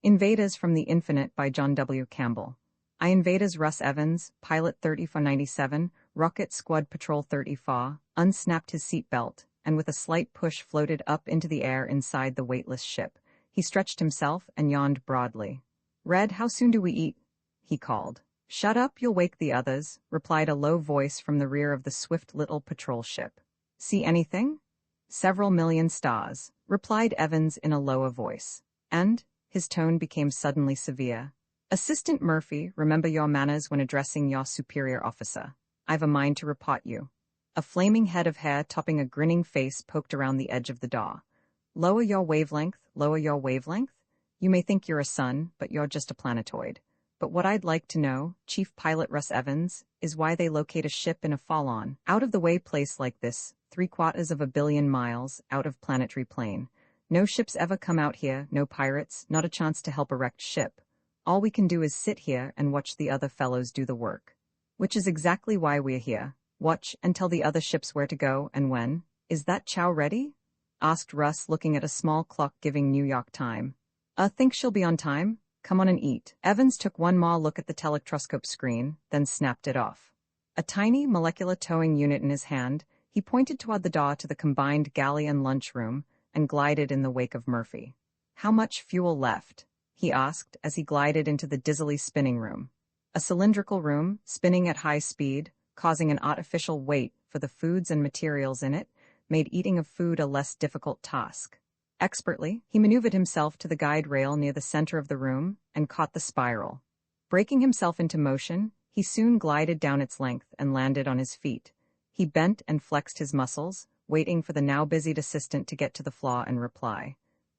Invaders from the Infinite by John W. Campbell. Invaders Russ Evans, Pilot 3497, Rocket Squad Patrol 34, unsnapped his seatbelt, and with a slight push floated up into the air inside the weightless ship. He stretched himself and yawned broadly. "Red, how soon do we eat?" he called. "Shut up, you'll wake the others," replied a low voice from the rear of the swift little patrol ship. "See anything?" "Several million stars," replied Evans in a lower voice. And his tone became suddenly severe. "Assistant Murphy, remember your manners when addressing your superior officer. I've a mind to report you." A flaming head of hair topping a grinning face poked around the edge of the door. "Lower your wavelength, lower your wavelength? You may think you're a sun, but you're just a planetoid. But what I'd like to know, Chief Pilot Russ Evans, is why they locate a ship in a fall-on, out-of-the-way place like this, 3/4 of a billion miles, out of planetary plane. No ships ever come out here, no pirates, not a chance to help erect ship. All we can do is sit here and watch the other fellows do the work. Which is exactly why we're here. Watch and tell the other ships where to go and when. Is that chow ready?" asked Russ, looking at a small clock giving New York time. Think she'll be on time? Come on and eat." Evans took one more look at the telectroscope screen, then snapped it off. A tiny molecular towing unit in his hand, he pointed toward the door to the combined galley and lunchroom, and glided in the wake of Murphy. "How much fuel left?" he asked as he glided into the dizzily spinning room. A cylindrical room, spinning at high speed, causing an artificial weight for the foods and materials in it, made eating of food a less difficult task. Expertly, he maneuvered himself to the guide rail near the center of the room and caught the spiral. Breaking himself into motion, he soon glided down its length and landed on his feet. He bent and flexed his muscles, waiting for the now-busied assistant to get to the floor and reply.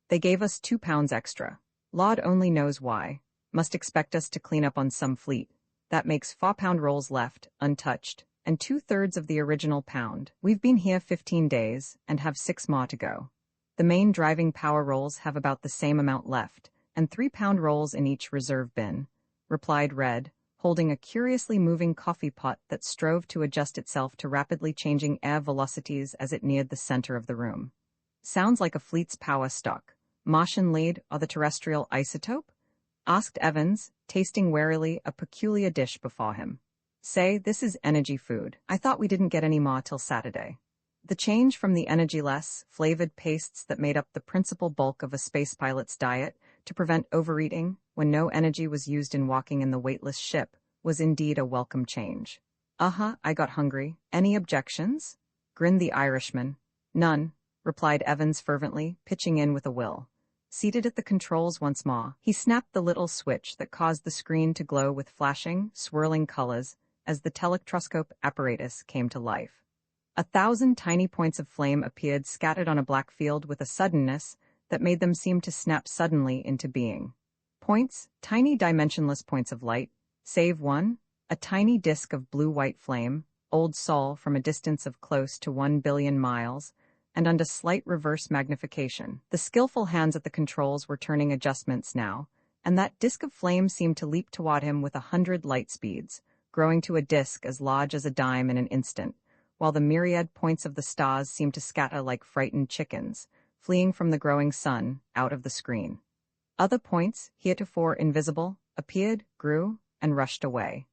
"They gave us 2 pounds extra. Lord only knows why. Must expect us to clean up on some fleet. That makes 4-pound rolls left, untouched, and 2/3 of the original pound. We've been here 15 days, and have 6 more to go. The main driving power rolls have about the same amount left, and 3-pound rolls in each reserve bin," replied Red, holding a curiously moving coffee pot that strove to adjust itself to rapidly changing air velocities as it neared the center of the room. "Sounds like a fleet's power stock. Martian lead or the terrestrial isotope?" asked Evans, tasting warily a peculiar dish before him. "Say, this is energy food. I thought we didn't get any more till Saturday." The change from the energy-less, flavored pastes that made up the principal bulk of a space pilot's diet to prevent overeating when no energy was used in walking in the weightless ship was indeed a welcome change. I got hungry. Any objections?" grinned the Irishman. "None," replied Evans fervently, pitching in with a will. Seated at the controls once more, he snapped the little switch that caused the screen to glow with flashing, swirling colors as the telectroscope apparatus came to life. 1,000 tiny points of flame appeared scattered on a black field with a suddenness that made them seem to snap suddenly into being. Points, tiny dimensionless points of light, save one, a tiny disk of blue-white flame, old Sol from a distance of close to 1 billion miles, and under slight reverse magnification. The skillful hands at the controls were turning adjustments now, and that disk of flame seemed to leap toward him with 100 light speeds, growing to a disk as large as a dime in an instant, while the myriad points of the stars seemed to scatter like frightened chickens, fleeing from the growing sun, out of the screen. Other points, heretofore invisible, appeared, grew, and rushed away.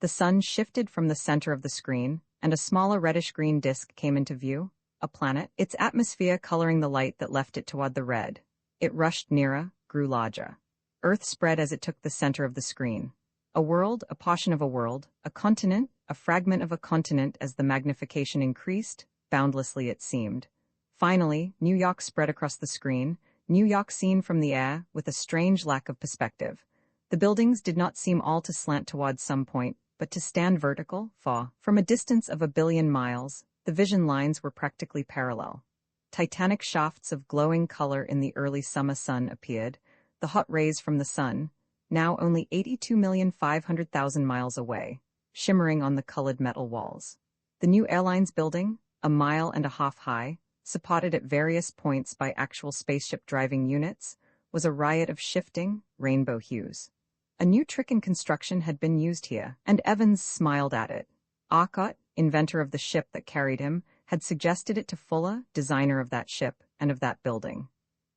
The sun shifted from the center of the screen, and a smaller reddish-green disk came into view, a planet, its atmosphere coloring the light that left it toward the red. It rushed nearer, grew larger. Earth spread as it took the center of the screen. A world, a portion of a world, a continent, a fragment of a continent as the magnification increased, boundlessly it seemed. Finally, New York spread across the screen, New York seen from the air with a strange lack of perspective. The buildings did not seem all to slant towards some point, but to stand vertical, from a distance of 1 billion miles. The vision lines were practically parallel. Titanic shafts of glowing color in the early summer sun appeared, the hot rays from the sun, now only 82,500,000 miles away, shimmering on the colored metal walls. The new airlines building, 1.5 miles high, supported at various points by actual spaceship driving units, was a riot of shifting, rainbow hues. A new trick in construction had been used here, and Evans smiled at it. Arcot, inventor of the ship that carried him, had suggested it to Fuller, designer of that ship and of that building.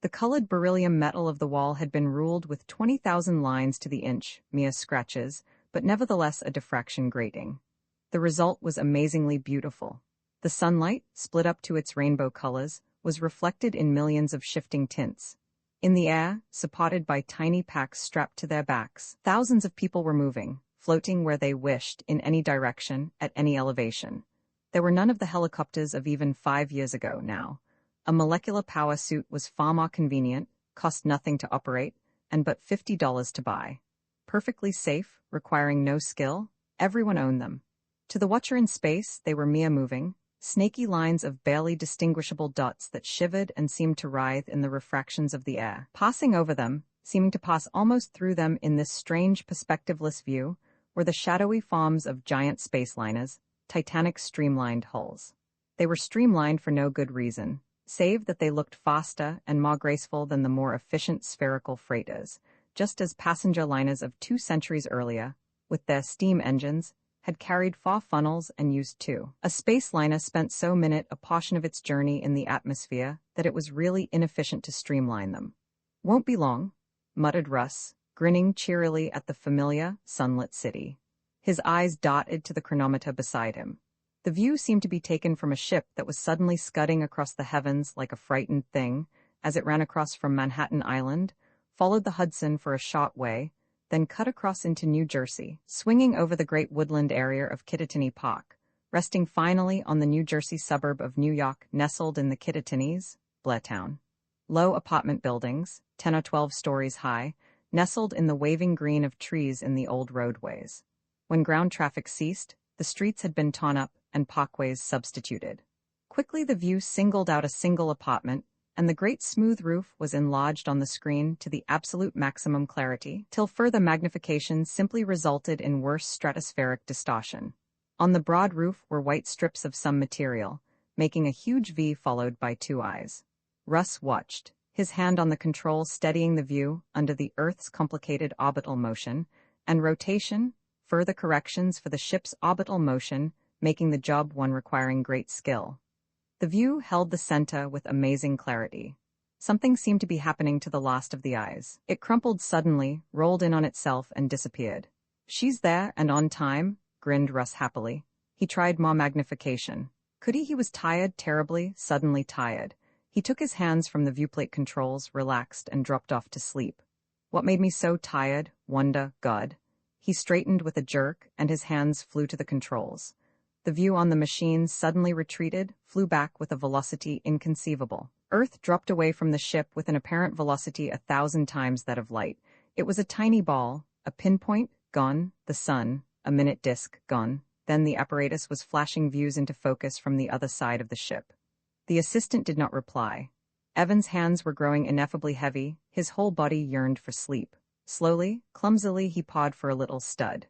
The colored beryllium metal of the wall had been ruled with 20,000 lines to the inch, mere scratches, but nevertheless a diffraction grating. The result was amazingly beautiful. The sunlight, split up to its rainbow colors, was reflected in millions of shifting tints. In the air, supported by tiny packs strapped to their backs, thousands of people were moving, floating where they wished, in any direction, at any elevation. There were none of the helicopters of even 5 years ago now. A molecular power suit was far more convenient, cost nothing to operate, and but $50 to buy. Perfectly safe, requiring no skill, everyone owned them. To the watcher in space, they were mere moving, snaky lines of barely distinguishable dots that shivered and seemed to writhe in the refractions of the air. Passing over them, seeming to pass almost through them in this strange perspectiveless view, were the shadowy forms of giant spaceliners, titanic streamlined hulls. They were streamlined for no good reason, save that they looked faster and more graceful than the more efficient spherical freighters, just as passenger liners of 2 centuries earlier, with their steam engines, had carried 4 funnels and used 2. A space liner spent so minute a portion of its journey in the atmosphere that it was really inefficient to streamline them. "Won't be long," muttered Russ, grinning cheerily at the familiar, sunlit city. His eyes darted to the chronometer beside him. The view seemed to be taken from a ship that was suddenly scudding across the heavens like a frightened thing, as it ran across from Manhattan Island, followed the Hudson for a short way, then cut across into New Jersey, swinging over the great woodland area of Kittatinny Park, resting finally on the New Jersey suburb of New York nestled in the Kittatinnies, Blairtown. Low apartment buildings, 10 or 12 stories high, nestled in the waving green of trees in the old roadways. When ground traffic ceased, the streets had been torn up and parkways substituted. Quickly the view singled out a single apartment, and the great smooth roof was enlarged on the screen to the absolute maximum clarity, till further magnification simply resulted in worse stratospheric distortion. On the broad roof were white strips of some material, making a huge V followed by 2 eyes. Russ watched, his hand on the control steadying the view under the Earth's complicated orbital motion and rotation, further corrections for the ship's orbital motion, making the job one requiring great skill. The view held the center with amazing clarity. Something seemed to be happening to the last of the eyes. It crumpled suddenly, rolled in on itself, and disappeared. "She's there, and on time," grinned Russ happily. He tried more magnification. Could he? He was tired, terribly, suddenly tired. He took his hands from the viewplate controls, relaxed, and dropped off to sleep. What made me so tired? Wonder, God. He straightened with a jerk, and his hands flew to the controls. The view on the machine suddenly retreated, flew back with a velocity inconceivable. Earth dropped away from the ship with an apparent velocity 1,000 times that of light. It was a tiny ball, a pinpoint, gone, the sun, a minute disk, gone. Then the apparatus was flashing views into focus from the other side of the ship. The assistant did not reply. Evan's hands were growing ineffably heavy, his whole body yearned for sleep. Slowly, clumsily he pawed for a little stud.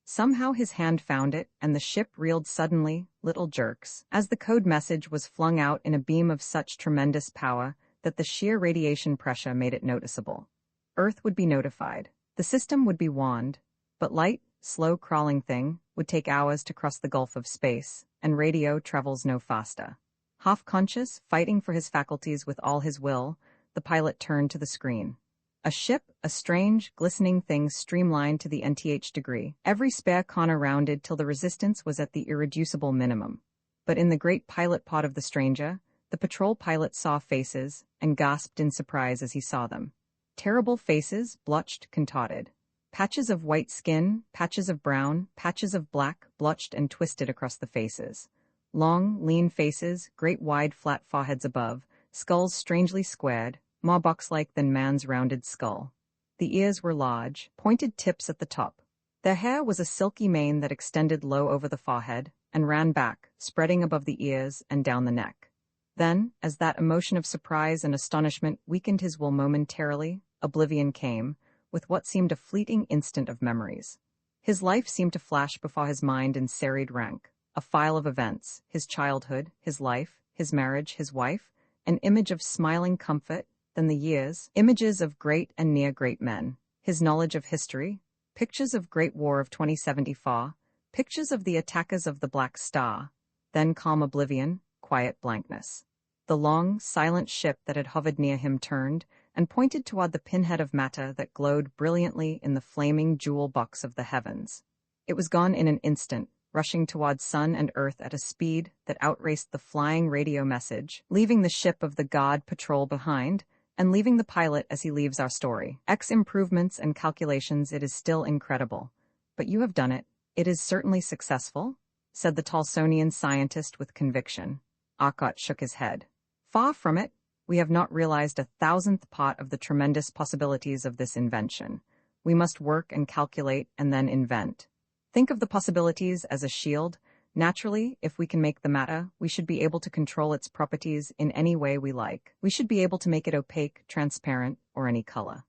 Somehow his hand found it, and the ship reeled suddenly, little jerks, as the code message was flung out in a beam of such tremendous power that the sheer radiation pressure made it noticeable. Earth would be notified. The system would be warned. But light, slow crawling thing, would take hours to cross the gulf of space, and radio travels no faster. Half-conscious, fighting for his faculties with all his will, the pilot turned to the screen. A ship, a strange, glistening thing streamlined to the nth degree, every spare corner rounded till the resistance was at the irreducible minimum. But in the great pilot pod of the stranger, the patrol pilot saw faces, and gasped in surprise as he saw them. Terrible faces, blotched, contorted. Patches of white skin, patches of brown, patches of black, blotched and twisted across the faces. Long, lean faces, great wide flat foreheads above, skulls strangely squared, more box-like than man's rounded skull. The ears were large, pointed tips at the top. Their hair was a silky mane that extended low over the forehead and ran back, spreading above the ears and down the neck. Then, as that emotion of surprise and astonishment weakened his will momentarily, oblivion came, with what seemed a fleeting instant of memories. His life seemed to flash before his mind in serried rank, a file of events, his childhood, his life, his marriage, his wife, an image of smiling comfort, then the years, images of great and near great men, his knowledge of history, pictures of Great War of 2074, pictures of the attackers of the Black Star, then calm oblivion, quiet blankness. The long, silent ship that had hovered near him turned and pointed toward the pinhead of matter that glowed brilliantly in the flaming jewel box of the heavens. It was gone in an instant, rushing toward sun and earth at a speed that outraced the flying radio message, leaving the ship of the God Patrol behind, and leaving the pilot as he leaves our story. X improvements and calculations, it is still incredible. But you have done it. It is certainly successful, said the Talsonian scientist with conviction. Arkot shook his head. Far from it. We have not realized 1,000th part of the tremendous possibilities of this invention. We must work and calculate and then invent. Think of the possibilities as a shield. Naturally, if we can make the matter, we should be able to control its properties in any way we like. We should be able to make it opaque, transparent, or any color.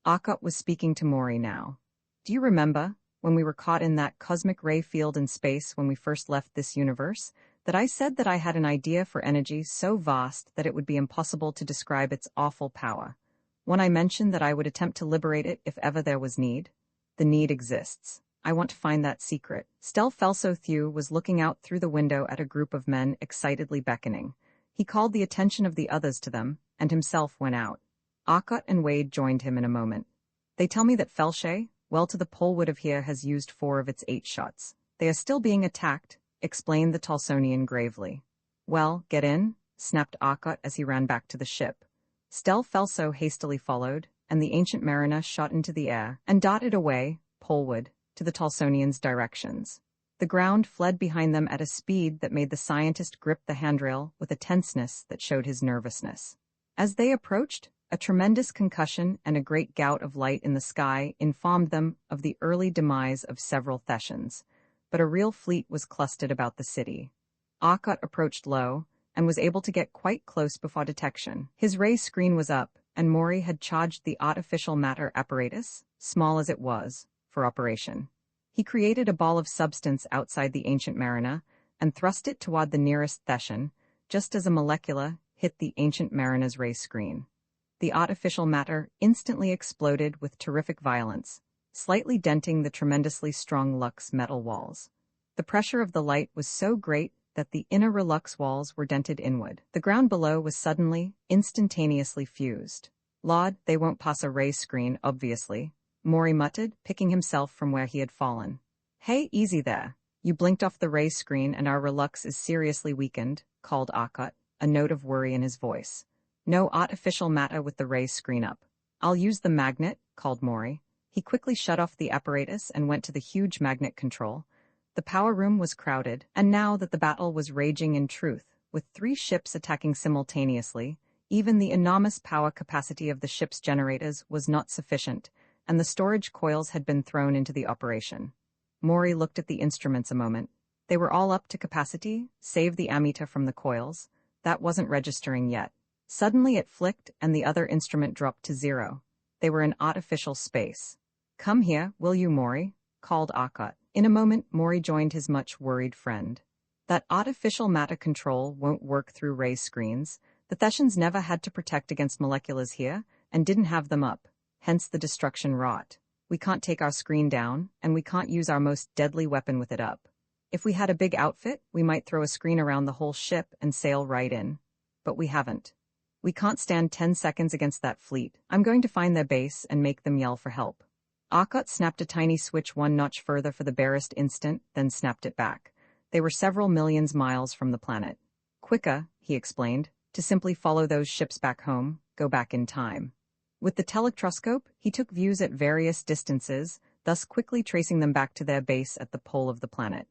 Arkot was speaking to Maury now. Do you remember, when we were caught in that cosmic ray field in space when we first left this universe, that I said that I had an idea for energy so vast that it would be impossible to describe its awful power? When I mentioned that I would attempt to liberate it if ever there was need? The need exists. I want to find that secret. Stelfelso was looking out through the window at a group of men excitedly beckoning. He called the attention of the others to them, and himself went out. Arkot and Wade joined him in a moment. They tell me that Felshe, well to the poleward of here, has used 4 of its 8 shots. They are still being attacked, explained the Talsonian gravely. Well, get in, snapped Arkot as he ran back to the ship. Stelfelso hastily followed, and the ancient mariner shot into the air and darted away, poleward, to the Talsonians' directions. The ground fled behind them at a speed that made the scientist grip the handrail with a tenseness that showed his nervousness. As they approached, a tremendous concussion and a great gout of light in the sky informed them of the early demise of several Thessians, but a real fleet was clustered about the city. Arkot approached low, and was able to get quite close before detection. His ray screen was up, and Maury had charged the artificial matter apparatus, small as it was, for operation. He created a ball of substance outside the ancient mariner, and thrust it toward the nearest Thessian, just as a molecular hit the ancient mariner's ray screen. The artificial matter instantly exploded with terrific violence, slightly denting the tremendously strong Lux metal walls. The pressure of the light was so great that the inner Relux walls were dented inward. The ground below was suddenly, instantaneously fused. Lord, they won't pass a ray screen, obviously, Maury muttered, picking himself from where he had fallen. Hey, easy there. You blinked off the ray screen and our Relux is seriously weakened, called Arkot, a note of worry in his voice. No artificial matter with the ray screen up. I'll use the magnet, called Maury. He quickly shut off the apparatus and went to the huge magnet control. The power room was crowded, and now that the battle was raging in truth, with 3 ships attacking simultaneously, even the enormous power capacity of the ship's generators was not sufficient, and the storage coils had been thrown into the operation. Maury looked at the instruments a moment. They were all up to capacity, save the ammeter from the coils. That wasn't registering yet. Suddenly it flicked and the other instrument dropped to 0. They were in artificial space. Come here, will you, Maury? Called Arkot. In a moment, Maury joined his much worried friend. That artificial matter control won't work through ray screens. The Thessians never had to protect against moleculars here, and didn't have them up. Hence the destruction wrought. We can't take our screen down, and we can't use our most deadly weapon with it up. If we had a big outfit, we might throw a screen around the whole ship and sail right in. But we haven't. We can't stand 10 seconds against that fleet. I'm going to find their base and make them yell for help. Arkot snapped a tiny switch 1 notch further for the barest instant, then snapped it back. They were several millions miles from the planet. Quicker, he explained, to simply follow those ships back home, go back in time. With the telectroscope, he took views at various distances, thus quickly tracing them back to their base at the pole of the planet.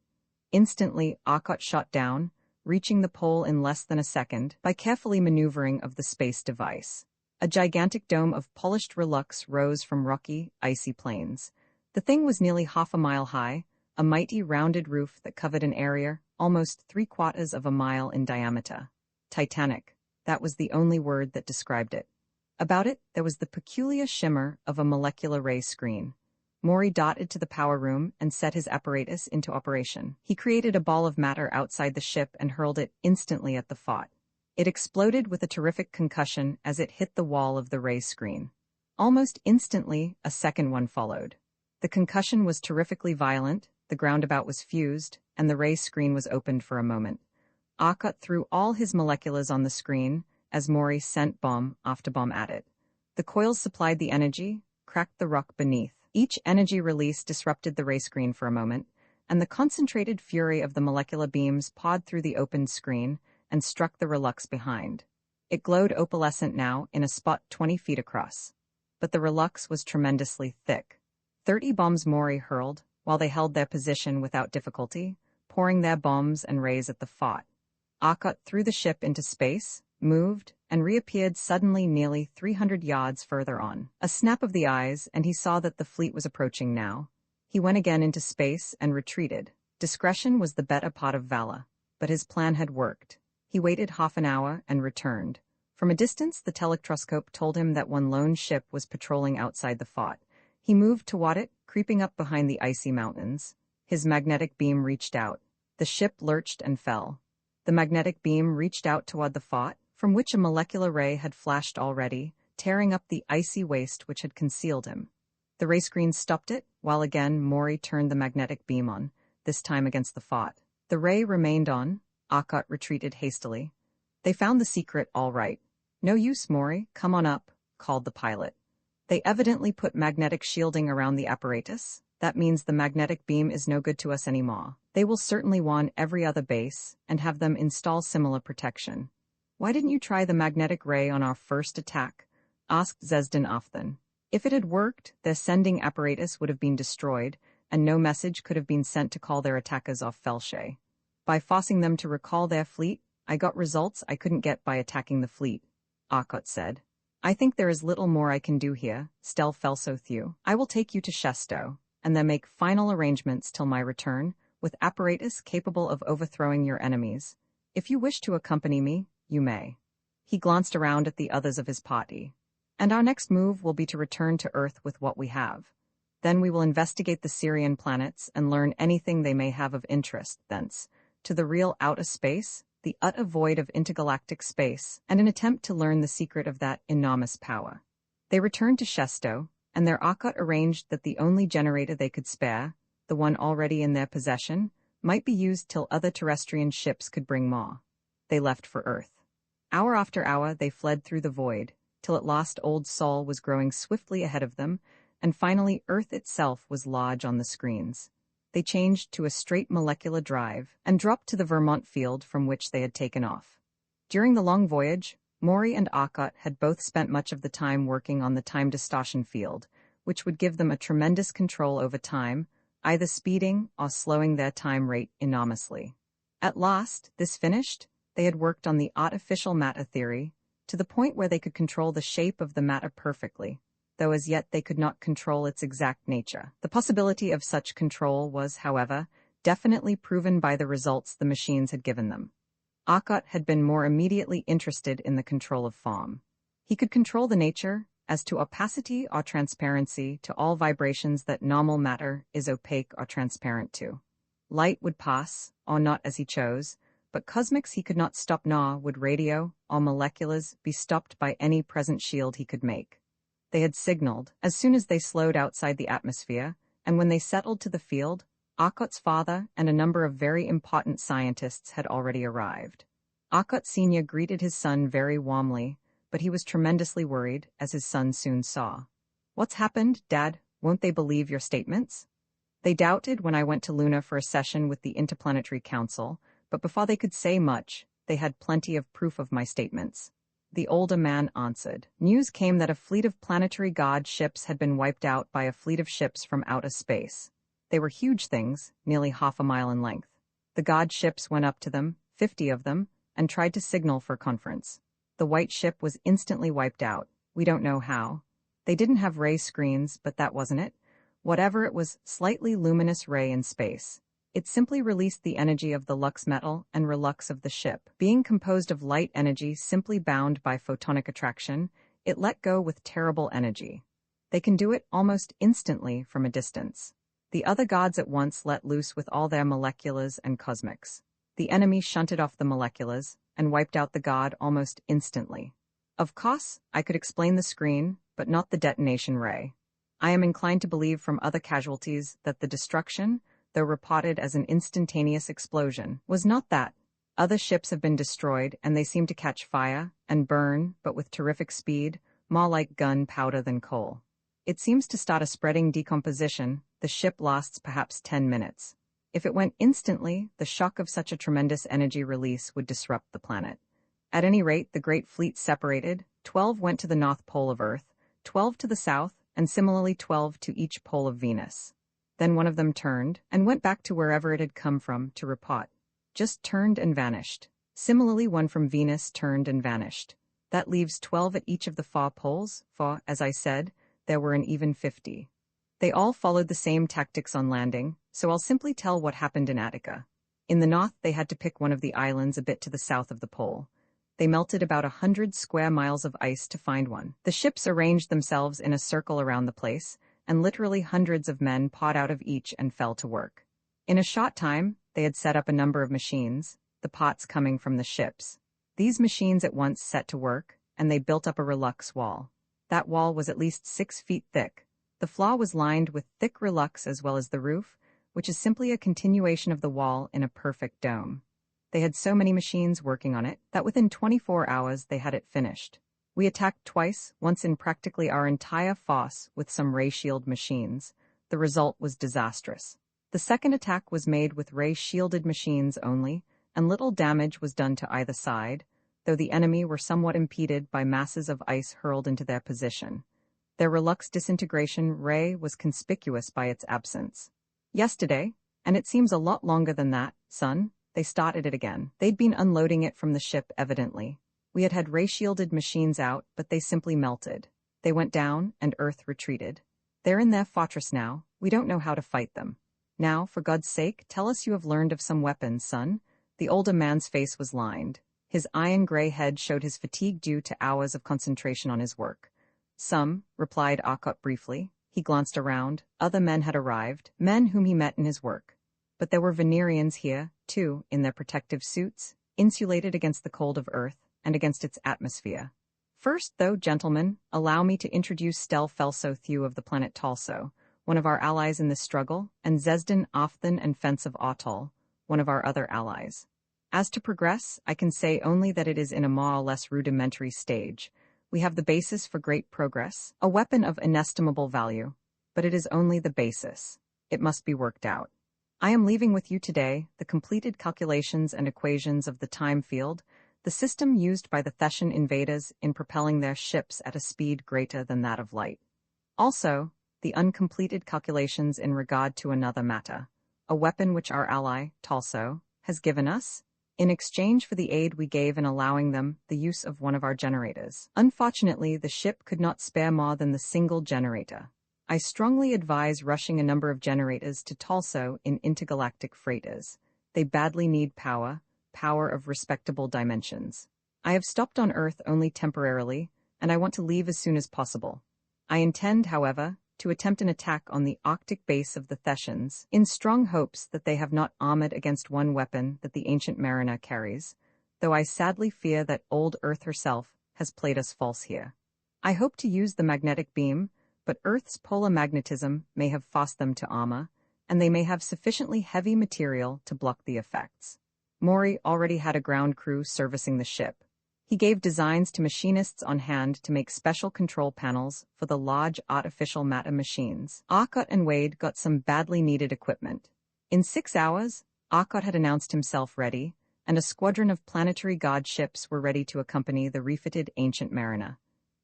Instantly, Arkot shot down, reaching the pole in less than a second by carefully maneuvering of the space device. A gigantic dome of polished Relux rose from rocky, icy plains. The thing was nearly half a mile high, a mighty rounded roof that covered an area almost 3/4 of a mile in diameter. Titanic. That was the only word that described it. About it, there was the peculiar shimmer of a molecular ray screen. Maury darted to the power room and set his apparatus into operation. He created a ball of matter outside the ship and hurled it instantly at the fort. It exploded with a terrific concussion as it hit the wall of the ray screen. Almost instantly, a second one followed. The concussion was terrifically violent, the groundabout was fused, and the ray screen was opened for a moment. Arkot threw all his moleculars on the screen as Mori sent bomb after bomb at it. The coils supplied the energy, cracked the rock beneath. Each energy release disrupted the ray screen for a moment, and the concentrated fury of the molecular beams pawed through the opened screen and struck the Relux behind. It glowed opalescent now in a spot 20 feet across. But the Relux was tremendously thick. 30 bombs Mori hurled, while they held their position without difficulty, pouring their bombs and rays at the fort. Arkot threw the ship into space, moved, and reappeared suddenly nearly 300 yards further on. A snap of the eyes, and he saw that the fleet was approaching now. He went again into space and retreated. Discretion was the better part of valor, but his plan had worked. He waited half an hour and returned. From a distance, the telectroscope told him that one lone ship was patrolling outside the fort. He moved toward it, creeping up behind the icy mountains. His magnetic beam reached out. The ship lurched and fell. The magnetic beam reached out toward the fort, from which a molecular ray had flashed already, tearing up the icy waste which had concealed him. The ray screen stopped it, while again Mori turned the magnetic beam on, this time against the fort. The ray remained on. Arkot retreated hastily. They found the secret all right. No use, Mori, come on up, called the pilot. They evidently put magnetic shielding around the apparatus. That means the magnetic beam is no good to us anymore. They will certainly warn every other base and have them install similar protection. Why didn't you try the magnetic ray on our first attack? Asked Zesden Afthan. If it had worked, their sending apparatus would have been destroyed, and no message could have been sent to call their attackers off Felshay. By forcing them to recall their fleet, I got results I couldn't get by attacking the fleet, Arkot said. I think there is little more I can do here, Stel Felsothew. I will take you to Shesto, and then make final arrangements till my return, with apparatus capable of overthrowing your enemies. If you wish to accompany me, you may. He glanced around at the others of his party. And our next move will be to return to Earth with what we have. Then we will investigate the Syrian planets and learn anything they may have of interest thence, to the real outer space, the utter void of intergalactic space, and an attempt to learn the secret of that enormous power. They returned to Shesto, and their Arkot arranged that the only generator they could spare, the one already in their possession, might be used till other terrestrian ships could bring more. They left for Earth. Hour after hour they fled through the void, till at last Old Sol was growing swiftly ahead of them, and finally Earth itself was large on the screens. They changed to a straight molecular drive and dropped to the Vermont field from which they had taken off. During the long voyage, Mori and Arkot had both spent much of the time working on the time distortion field, which would give them a tremendous control over time, either speeding or slowing their time rate enormously. At last, this finished, they had worked on the artificial matter theory, to the point where they could control the shape of the matter perfectly, though as yet they could not control its exact nature. The possibility of such control was, however, definitely proven by the results the machines had given them. Arkot had been more immediately interested in the control of form. He could control the nature, as to opacity or transparency, to all vibrations that normal matter is opaque or transparent to. Light would pass, or not as he chose, but cosmics he could not stop, nor would radio or moleculars be stopped by any present shield he could make. They had signaled, as soon as they slowed outside the atmosphere, and when they settled to the field, Arkot's father and a number of very important scientists had already arrived. Arkot Sr. greeted his son very warmly, but he was tremendously worried, as his son soon saw. "What's happened, Dad? Won't they believe your statements?" "They doubted when I went to Luna for a session with the Interplanetary Council, but before they could say much, they had plenty of proof of my statements," the older man answered. News came that a fleet of planetary guard ships had been wiped out by a fleet of ships from outer space. They were huge things, nearly half a mile in length. The guard ships went up to them, 50 of them, and tried to signal for conference. The white ship was instantly wiped out. We don't know how. They didn't have ray screens, but that wasn't it. Whatever it was, slightly luminous ray in space. It simply released the energy of the lux metal and relux of the ship. Being composed of light energy simply bound by photonic attraction, it let go with terrible energy. They can do it almost instantly from a distance. The other gods at once let loose with all their moleculars and cosmics. The enemy shunted off the moleculars and wiped out the god almost instantly. Of course, I could explain the screen, but not the detonation ray. I am inclined to believe from other casualties that the destruction, though reported as an instantaneous explosion, was not that. Other ships have been destroyed, and they seem to catch fire and burn, but with terrific speed, more like gunpowder than coal. It seems to start a spreading decomposition. The ship lasts perhaps 10 minutes. If it went instantly, the shock of such a tremendous energy release would disrupt the planet. At any rate, the great fleet separated. 12 went to the North Pole of Earth, 12 to the South, and similarly 12 to each pole of Venus. Then one of them turned and went back to wherever it had come from to repot. Just turned and vanished. Similarly, one from Venus turned and vanished. That leaves 12 at each of the 4 poles, for, as I said, there were an even 50. They all followed the same tactics on landing, so I'll simply tell what happened in Attica. In the north, they had to pick one of the islands a bit to the south of the pole. They melted about 100 square miles of ice to find one. The ships arranged themselves in a circle around the place, and literally hundreds of men poured out of each and fell to work. In a short time, they had set up a number of machines, the pots coming from the ships. These machines at once set to work, and they built up a relux wall. That wall was at least 6 feet thick. The floor was lined with thick relux as well as the roof, which is simply a continuation of the wall in a perfect dome. They had so many machines working on it that within 24 hours they had it finished. We attacked twice, once in practically our entire fosse with some ray shield machines. The result was disastrous. The second attack was made with ray-shielded machines only, and little damage was done to either side, though the enemy were somewhat impeded by masses of ice hurled into their position. Their relux disintegration ray was conspicuous by its absence. Yesterday, and it seems a lot longer than that, son, they started it again. They'd been unloading it from the ship, evidently. We had had ray-shielded machines out, but they simply melted. They went down, and Earth retreated. They're in their fortress now. We don't know how to fight them. Now, for God's sake, tell us you have learned of some weapons, son. The older man's face was lined. His iron-gray head showed his fatigue due to hours of concentration on his work. Some, replied Arkot briefly. He glanced around. Other men had arrived, men whom he met in his work. But there were Venerians here, too, in their protective suits, insulated against the cold of Earth and against its atmosphere. First, though, gentlemen, allow me to introduce Stel Felso Thew of the planet Talso, one of our allies in this struggle, and Zesden Ofthan and Fence of Autol, one of our other allies. As to progress, I can say only that it is in a more or less rudimentary stage. We have the basis for great progress, a weapon of inestimable value, but it is only the basis. It must be worked out. I am leaving with you today the completed calculations and equations of the time field, the system used by the Thessian invaders in propelling their ships at a speed greater than that of light. Also, the uncompleted calculations in regard to another matter, a weapon which our ally, Talso, has given us, in exchange for the aid we gave in allowing them the use of one of our generators. Unfortunately, the ship could not spare more than the single generator. I strongly advise rushing a number of generators to Talso in intergalactic freighters. They badly need power of respectable dimensions. I have stopped on Earth only temporarily, and I want to leave as soon as possible. I intend, however, to attempt an attack on the Arctic base of the Thessians, in strong hopes that they have not armored against one weapon that the ancient mariner carries, though I sadly fear that old Earth herself has played us false here. I hope to use the magnetic beam, but Earth's polar magnetism may have forced them to armor, and they may have sufficiently heavy material to block the effects. Maury already had a ground crew servicing the ship. He gave designs to machinists on hand to make special control panels for the large artificial matter machines. Arkot and Wade got some badly needed equipment. In 6 hours, Arkot had announced himself ready, and a squadron of planetary guard ships were ready to accompany the refitted ancient mariner.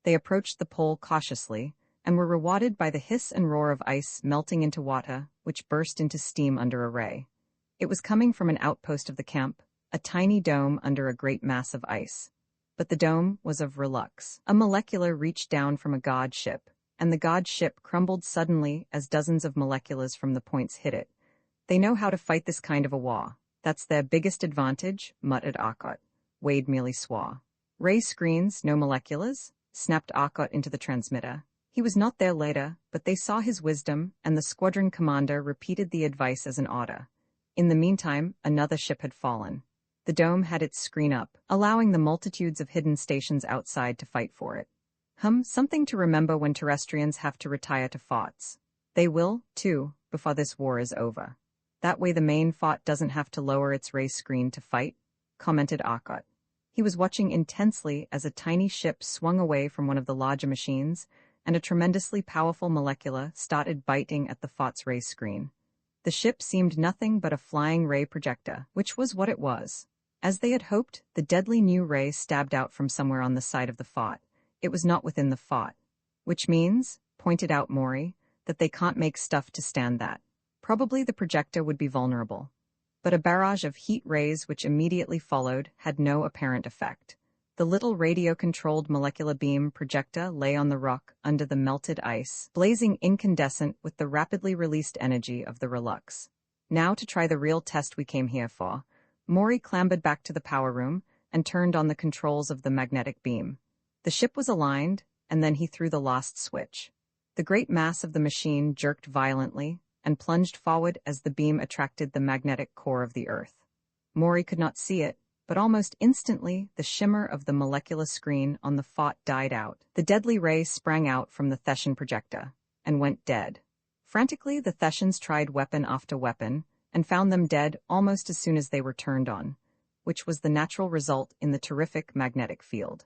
They approached the pole cautiously, and were rewarded by the hiss and roar of ice melting into water, which burst into steam under a ray. It was coming from an outpost of the camp, a tiny dome under a great mass of ice. But the dome was of relux. A molecular reached down from a god ship, and the god ship crumbled suddenly as dozens of moleculars from the points hit it. They know how to fight this kind of a war. That's their biggest advantage, muttered Arkot. Wade merely swore. Ray screens, no moleculars? Snapped Arkot into the transmitter. He was not there later, but they saw his wisdom, and the squadron commander repeated the advice as an order. In the meantime, another ship had fallen. The dome had its screen up, allowing the multitudes of hidden stations outside to fight for it. Something to remember when terrestrians have to retire to forts. They will, too, before this war is over. That way the main fort doesn't have to lower its ray screen to fight. commented Arkot. He was watching intensely as a tiny ship swung away from one of the larger machines, and a tremendously powerful molecula started biting at the FOT's ray screen. The ship seemed nothing but a flying ray projector, which was what it was. As they had hoped, the deadly new ray stabbed out from somewhere on the side of the FOT. It was not within the FOT. Which means, pointed out Maury, that they can't make stuff to stand that. Probably the projector would be vulnerable. But a barrage of heat rays which immediately followed had no apparent effect. The little radio-controlled molecular beam projector lay on the rock under the melted ice, blazing incandescent with the rapidly released energy of the Relux. Now to try the real test we came here for. Maury clambered back to the power room and turned on the controls of the magnetic beam. The ship was aligned, and then he threw the last switch. The great mass of the machine jerked violently and plunged forward as the beam attracted the magnetic core of the Earth. Maury could not see it, but almost instantly the shimmer of the molecular screen on the FOT died out. The deadly ray sprang out from the Theshan projector and went dead. Frantically, the Theshans tried weapon after weapon and found them dead almost as soon as they were turned on, which was the natural result in the terrific magnetic field.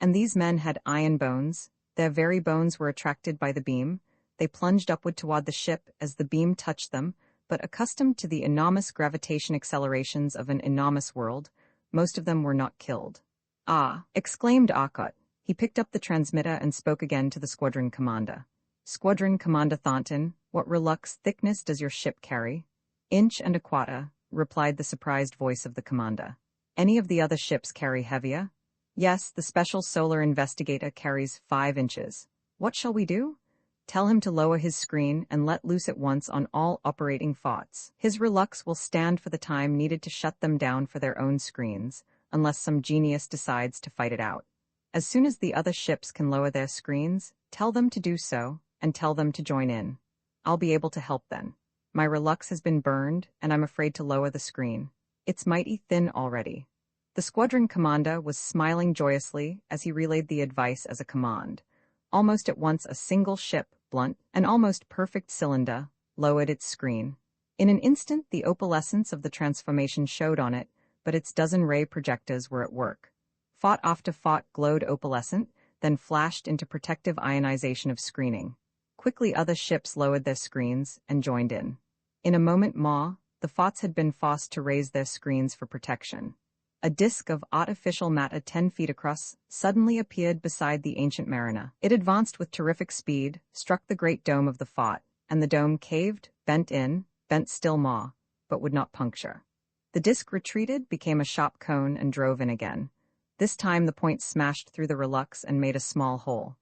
And these men had iron bones. Their very bones were attracted by the beam. They plunged upward toward the ship as the beam touched them, but accustomed to the enormous gravitation accelerations of an enormous world, most of them were not killed. "Ah!" exclaimed Arkot. He picked up the transmitter and spoke again to the squadron commander. "Squadron Commander Thornton, what Relux thickness does your ship carry?" "Inch and a quarter," replied the surprised voice of the commander. "Any of the other ships carry heavier?" "Yes, the Special Solar Investigator carries 5 inches. What shall we do?" "Tell him to lower his screen and let loose at once on all operating FOTs. His Relux will stand for the time needed to shut them down for their own screens, unless some genius decides to fight it out. As soon as the other ships can lower their screens, tell them to do so, and tell them to join in. I'll be able to help then. My Relux has been burned, and I'm afraid to lower the screen. It's mighty thin already." The squadron commander was smiling joyously as he relayed the advice as a command. Almost at once a single ship, blunt, an almost perfect cylinder, lowered its screen. In an instant the opalescence of the transformation showed on it, but its dozen ray projectors were at work. FOT after FOT glowed opalescent, then flashed into protective ionization of screening. Quickly other ships lowered their screens and joined in. In a moment more, the FOTs had been forced to raise their screens for protection. A disk of artificial matter 10 feet across suddenly appeared beside the ancient mariner. It advanced with terrific speed, struck the great dome of the FOT, and the dome caved, bent still more, but would not puncture. The disk retreated, became a sharp cone, and drove in again. This time the point smashed through the Relux and made a small hole.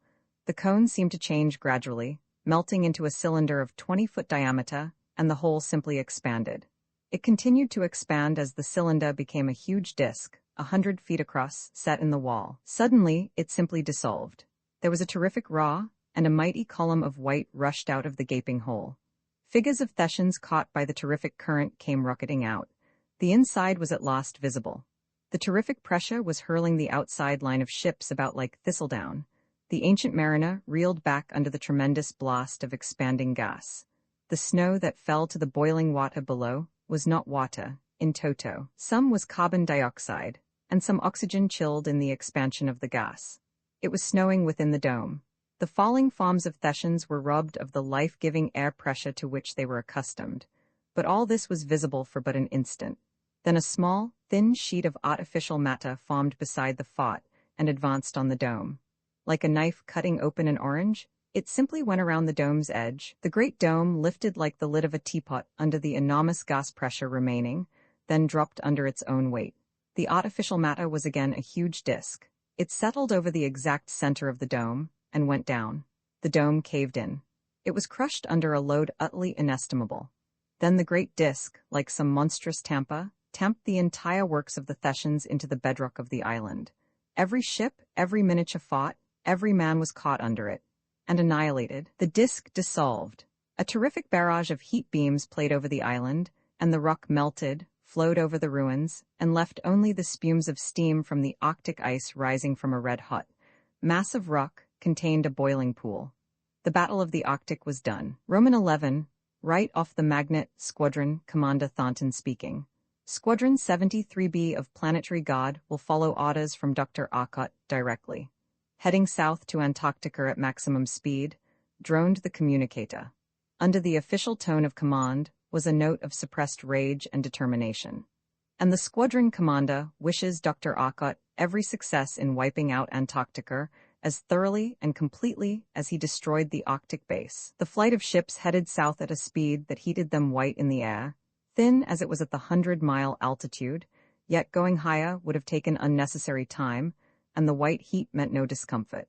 The cone seemed to change gradually, melting into a cylinder of 20-foot diameter, and the hole simply expanded. It continued to expand as the cylinder became a huge disk, 100 feet across, set in the wall. Suddenly, it simply dissolved. There was a terrific roar, and a mighty column of white rushed out of the gaping hole. Figures of Theshans caught by the terrific current came rocketing out. The inside was at last visible. The terrific pressure was hurling the outside line of ships about like thistledown. The ancient mariner reeled back under the tremendous blast of expanding gas. The snow that fell to the boiling water below was not water, in toto. Some was carbon dioxide, and some oxygen chilled in the expansion of the gas. It was snowing within the dome. The falling forms of Theshans were robbed of the life-giving air pressure to which they were accustomed, but all this was visible for but an instant. Then a small, thin sheet of artificial matter formed beside the FOT and advanced on the dome. Like a knife cutting open an orange, it simply went around the dome's edge. The great dome lifted like the lid of a teapot under the enormous gas pressure remaining, then dropped under its own weight. The artificial matter was again a huge disk. It settled over the exact center of the dome and went down. The dome caved in. It was crushed under a load utterly inestimable. Then the great disk, like some monstrous tamped the entire works of the Theshans into the bedrock of the island. Every ship, every miniature FOT, every man was caught under it and annihilated. The disk dissolved. A terrific barrage of heat beams played over the island, and the rock melted, flowed over the ruins, and left only the spumes of steam from the Arctic ice rising from a red-hot mass of rock contained a boiling pool. The Battle of the Arctic was done. Roman 11, right off the Magnet, Squadron Commander Thornton speaking. Squadron 73B of Planetary God will follow orders from Dr. Arcot directly. Heading south to Antarctica at maximum speed, droned the communicator. Under the official tone of command was a note of suppressed rage and determination. And the squadron commander wishes Dr. Arcot every success in wiping out Antarctica as thoroughly and completely as he destroyed the Arctic base. The flight of ships headed south at a speed that heated them white in the air, thin as it was at the 100-mile altitude, yet going higher would have taken unnecessary time, and the white heat meant no discomfort.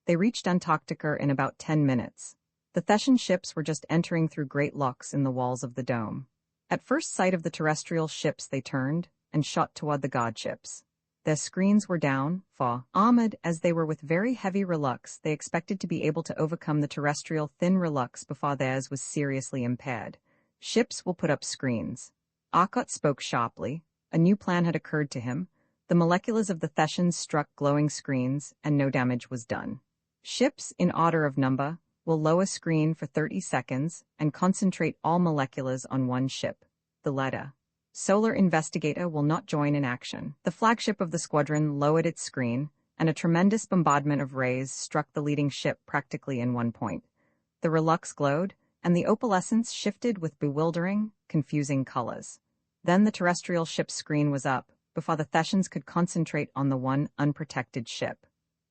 They reached Antarctica in about 10 minutes. The Thessian ships were just entering through great locks in the walls of the dome. At first sight of the terrestrial ships they turned and shot toward the guard ships. Their screens were down, for, armored as they were with very heavy relux, they expected to be able to overcome the terrestrial thin relux before theirs was seriously impaired. Ships will put up screens. Arcot spoke sharply. A new plan had occurred to him. The molecules of the Thessians struck glowing screens, and no damage was done. Ships, in order of number, will lower screen for 30 seconds and concentrate all molecules on one ship, the letter. Solar Investigator will not join in action. The flagship of the squadron lowered its screen, and a tremendous bombardment of rays struck the leading ship practically in one point. The relux glowed, and the opalescence shifted with bewildering, confusing colors. Then the terrestrial ship's screen was up, before the Thessians could concentrate on the one unprotected ship.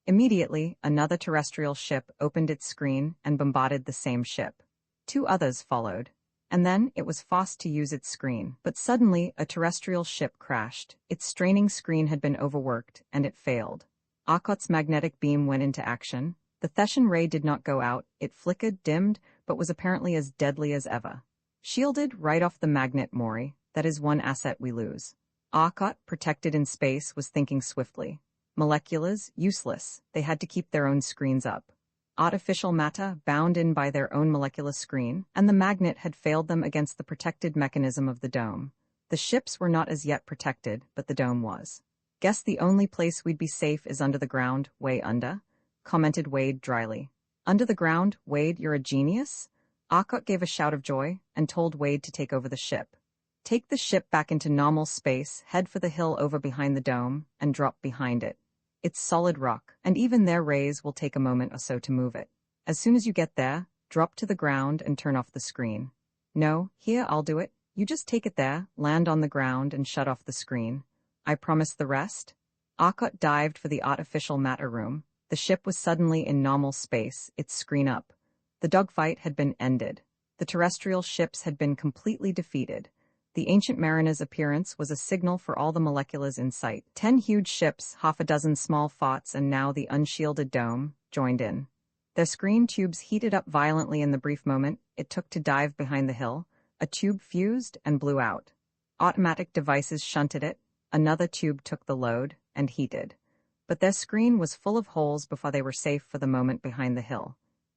Immediately, another terrestrial ship opened its screen and bombarded the same ship. 2 others followed, and then it was forced to use its screen. But suddenly, a terrestrial ship crashed. Its straining screen had been overworked, and it failed. Arcot's magnetic beam went into action. The Thessian ray did not go out. It flickered, dimmed, but was apparently as deadly as ever. Shielded right off the magnet, Maury. That is one asset we lose. Arcot, protected in space, was thinking swiftly. Moleculars, useless. They had to keep their own screens up. Artificial matter, bound in by their own molecular screen, and the magnet had failed them against the protected mechanism of the dome. The ships were not as yet protected, but the dome was. Guess the only place we'd be safe is under the ground, way under, commented Wade dryly. Under the ground, Wade, you're a genius? Arcot gave a shout of joy and told Wade to take over the ship. Take the ship back into normal space, head for the hill over behind the dome, and drop behind it. It's solid rock, and even their rays will take a moment or so to move it. As soon as you get there, drop to the ground and turn off the screen. No, here, I'll do it. You just take it there, land on the ground, and shut off the screen. I promise the rest. Arcot dived for the artificial matter room. The ship was suddenly in normal space, its screen up. The dogfight had been ended. The terrestrial ships had been completely defeated. The ancient mariner's appearance was a signal for all the moleculars in sight. 10 huge ships, half a dozen small forts, and now the unshielded dome, joined in. Their screen tubes heated up violently in the brief moment it took to dive behind the hill. A tube fused and blew out. Automatic devices shunted it. Another tube took the load and heated. But their screen was full of holes before they were safe for the moment behind the hill.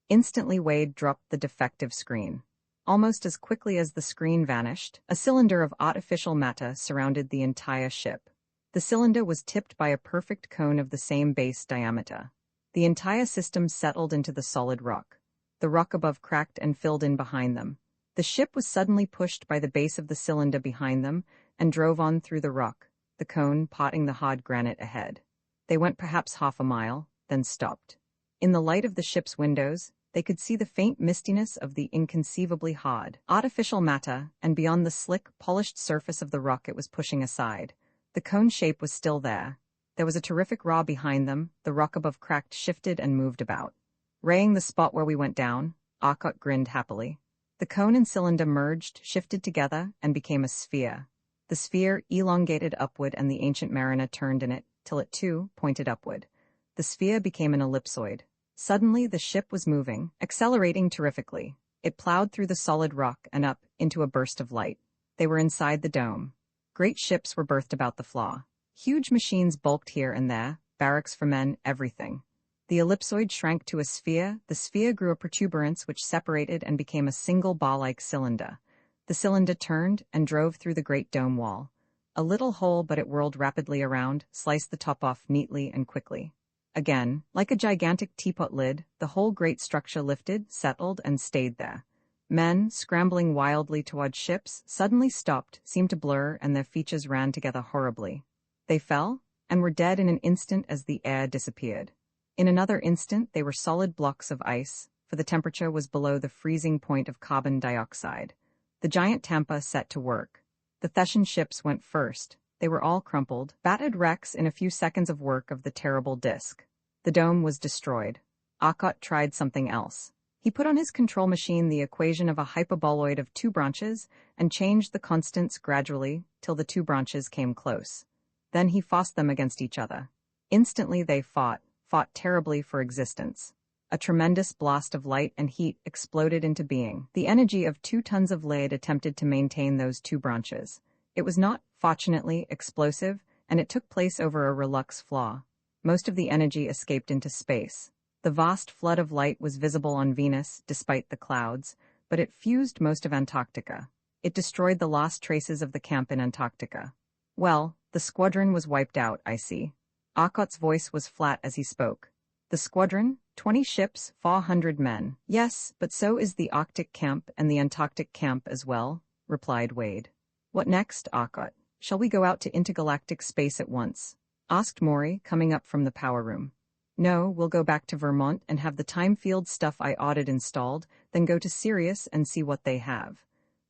Instantly, Wade dropped the defective screen. Almost as quickly as the screen vanished, a cylinder of artificial matter surrounded the entire ship. The cylinder was tipped by a perfect cone of the same base diameter. The entire system settled into the solid rock. The rock above cracked and filled in behind them. The ship was suddenly pushed by the base of the cylinder behind them and drove on through the rock, the cone parting the hard granite ahead. They went perhaps half a mile, then stopped. In the light of the ship's windows, they could see the faint mistiness of the inconceivably hard, artificial matter, and beyond the slick, polished surface of the rock it was pushing aside. The cone shape was still there. There was a terrific roar behind them. The rock above cracked, shifted, and moved about. Raying the spot where we went down, Arcot grinned happily. The cone and cylinder merged, shifted together, and became a sphere. The sphere elongated upward, and the ancient mariner turned in it, till it too pointed upward. The sphere became an ellipsoid. Suddenly the ship was moving, accelerating terrifically. It plowed through the solid rock and up into a burst of light. They were inside the dome. Great ships were berthed about the flaw. Huge machines bulked here and there, barracks for men, everything. The ellipsoid shrank to a sphere. The sphere grew a protuberance which separated and became a single ball-like cylinder. The cylinder turned and drove through the great dome wall. A little hole, but it whirled rapidly around, sliced the top off neatly and quickly. Again, like a gigantic teapot lid, the whole great structure lifted, settled, and stayed there. Men, scrambling wildly toward ships, suddenly stopped, seemed to blur, and their features ran together horribly. They fell, and were dead in an instant as the air disappeared. In another instant they were solid blocks of ice, for the temperature was below the freezing point of carbon dioxide. The giant Tampa set to work. The Thessian ships went first. They were all crumpled, battered wrecks in a few seconds of work of the terrible disk. The dome was destroyed. Arkot tried something else. He put on his control machine the equation of a hyperboloid of two branches and changed the constants gradually till the two branches came close. Then he forced them against each other. Instantly they fought terribly for existence. A tremendous blast of light and heat exploded into being. The energy of 2 tons of lead attempted to maintain those two branches. It was not, fortunately, explosive, and it took place over a relux flaw. Most of the energy escaped into space. The vast flood of light was visible on Venus, despite the clouds, but it fused most of Antarctica. It destroyed the last traces of the camp in Antarctica. Well, the squadron was wiped out, I see. Arkot's voice was flat as he spoke. The squadron? 20 ships, 400 men. Yes, but so is the Arctic camp and the Antarctic camp as well, replied Wade. What next, Arkot? Shall we go out to intergalactic space at once? Asked Maury, coming up from the power room. No, we'll go back to Vermont and have the time field stuff I ordered installed, then go to Sirius and see what they have.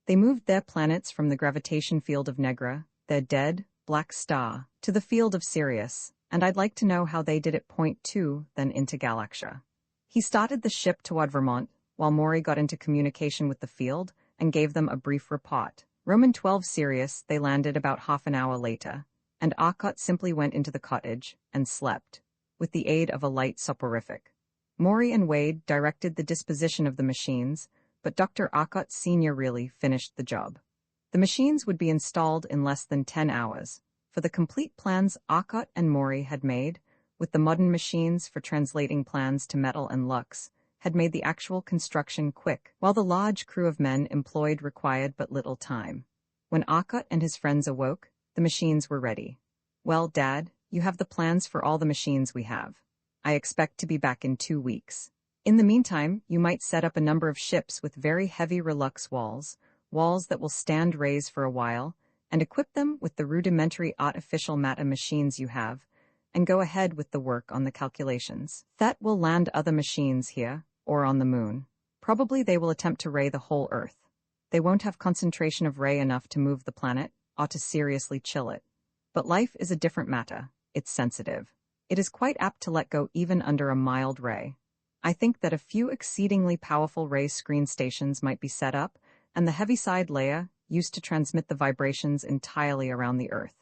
They moved their planets from the gravitation field of Negra, their dead, black star, to the field of Sirius, and I'd like to know how they did it. Point 2, then into Galaxia. He started the ship toward Vermont, while Maury got into communication with the field and gave them a brief report. Roman 12 Sirius, they landed about half an hour later, and Arkot simply went into the cottage and slept, with the aid of a light soporific. Maury and Wade directed the disposition of the machines, but Dr. Arkot Sr. really finished the job. The machines would be installed in less than 10 hours, for the complete plans Arkot and Maury had made, with the modern machines for translating plans to metal and lux, had made the actual construction quick, while the large crew of men employed required but little time. When Arkot and his friends awoke, the machines were ready. Well, Dad, you have the plans for all the machines we have. I expect to be back in 2 weeks. In the meantime, you might set up a number of ships with very heavy relux walls that will stand raised for a while, and equip them with the rudimentary artificial matter machines you have, and go ahead with the work on the calculations. Thet will land other machines here, or on the moon. Probably they will attempt to ray the whole Earth. They won't have concentration of ray enough to move the planet, or to seriously chill it. But life is a different matter. It's sensitive. It is quite apt to let go even under a mild ray. I think that a few exceedingly powerful ray screen stations might be set up, and the heaviside layer used to transmit the vibrations entirely around the Earth.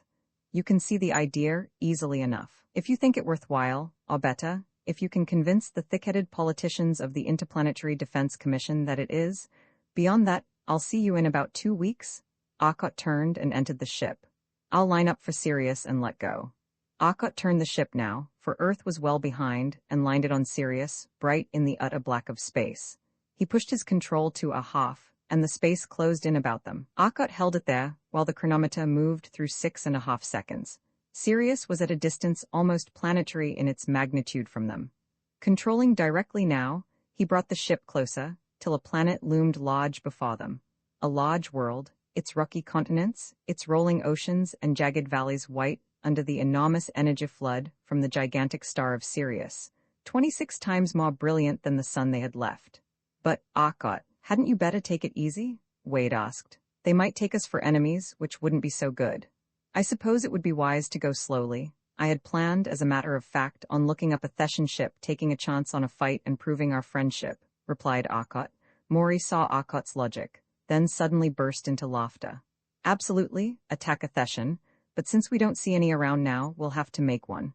You can see the idea easily enough. If you think it worthwhile, or better, if you can convince the thick-headed politicians of the Interplanetary Defense Commission that it is, beyond that, I'll see you in about 2 weeks. Arkot turned and entered the ship. I'll line up for Sirius and let go. Arkot turned the ship now, for Earth was well behind, and lined it on Sirius, bright in the utter black of space. He pushed his control to a half, and the space closed in about them. Arkot held it there, while the chronometer moved through 6.5 seconds. Sirius was at a distance almost planetary in its magnitude from them. Controlling directly now, he brought the ship closer, till a planet loomed large before them. A large world, its rocky continents, its rolling oceans and jagged valleys white under the enormous energy flood from the gigantic star of Sirius, 26 times more brilliant than the sun they had left. But, Arkot, hadn't you better take it easy? Wade asked. They might take us for enemies, which wouldn't be so good. I suppose it would be wise to go slowly. I had planned, as a matter of fact, on looking up a Thessian ship, taking a chance on a fight and proving our friendship, replied Arkot. Maury saw Arkot's logic, then suddenly burst into laughter. Absolutely, attack a Thessian, but since we don't see any around now, we'll have to make one.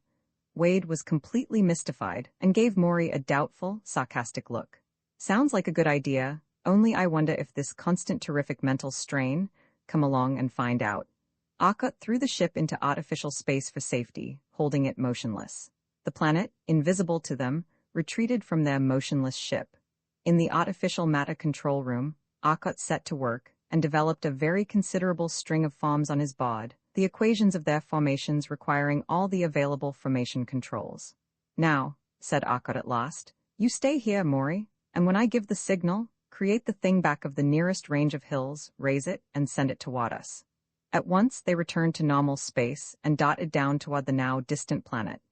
Wade was completely mystified and gave Maury a doubtful, sarcastic look. Sounds like a good idea, only I wonder if this constant terrific mental strain. Come along and find out. Arkot threw the ship into artificial space for safety, holding it motionless. The planet, invisible to them, retreated from their motionless ship. In the artificial matter control room, Arkot set to work and developed a very considerable string of forms on his board, the equations of their formations requiring all the available formation controls. Now, said Arkot at last, you stay here, Maury, and when I give the signal, create the thing back of the nearest range of hills, raise it, and send it toward us. At once they returned to normal space and dotted down toward the now distant planet.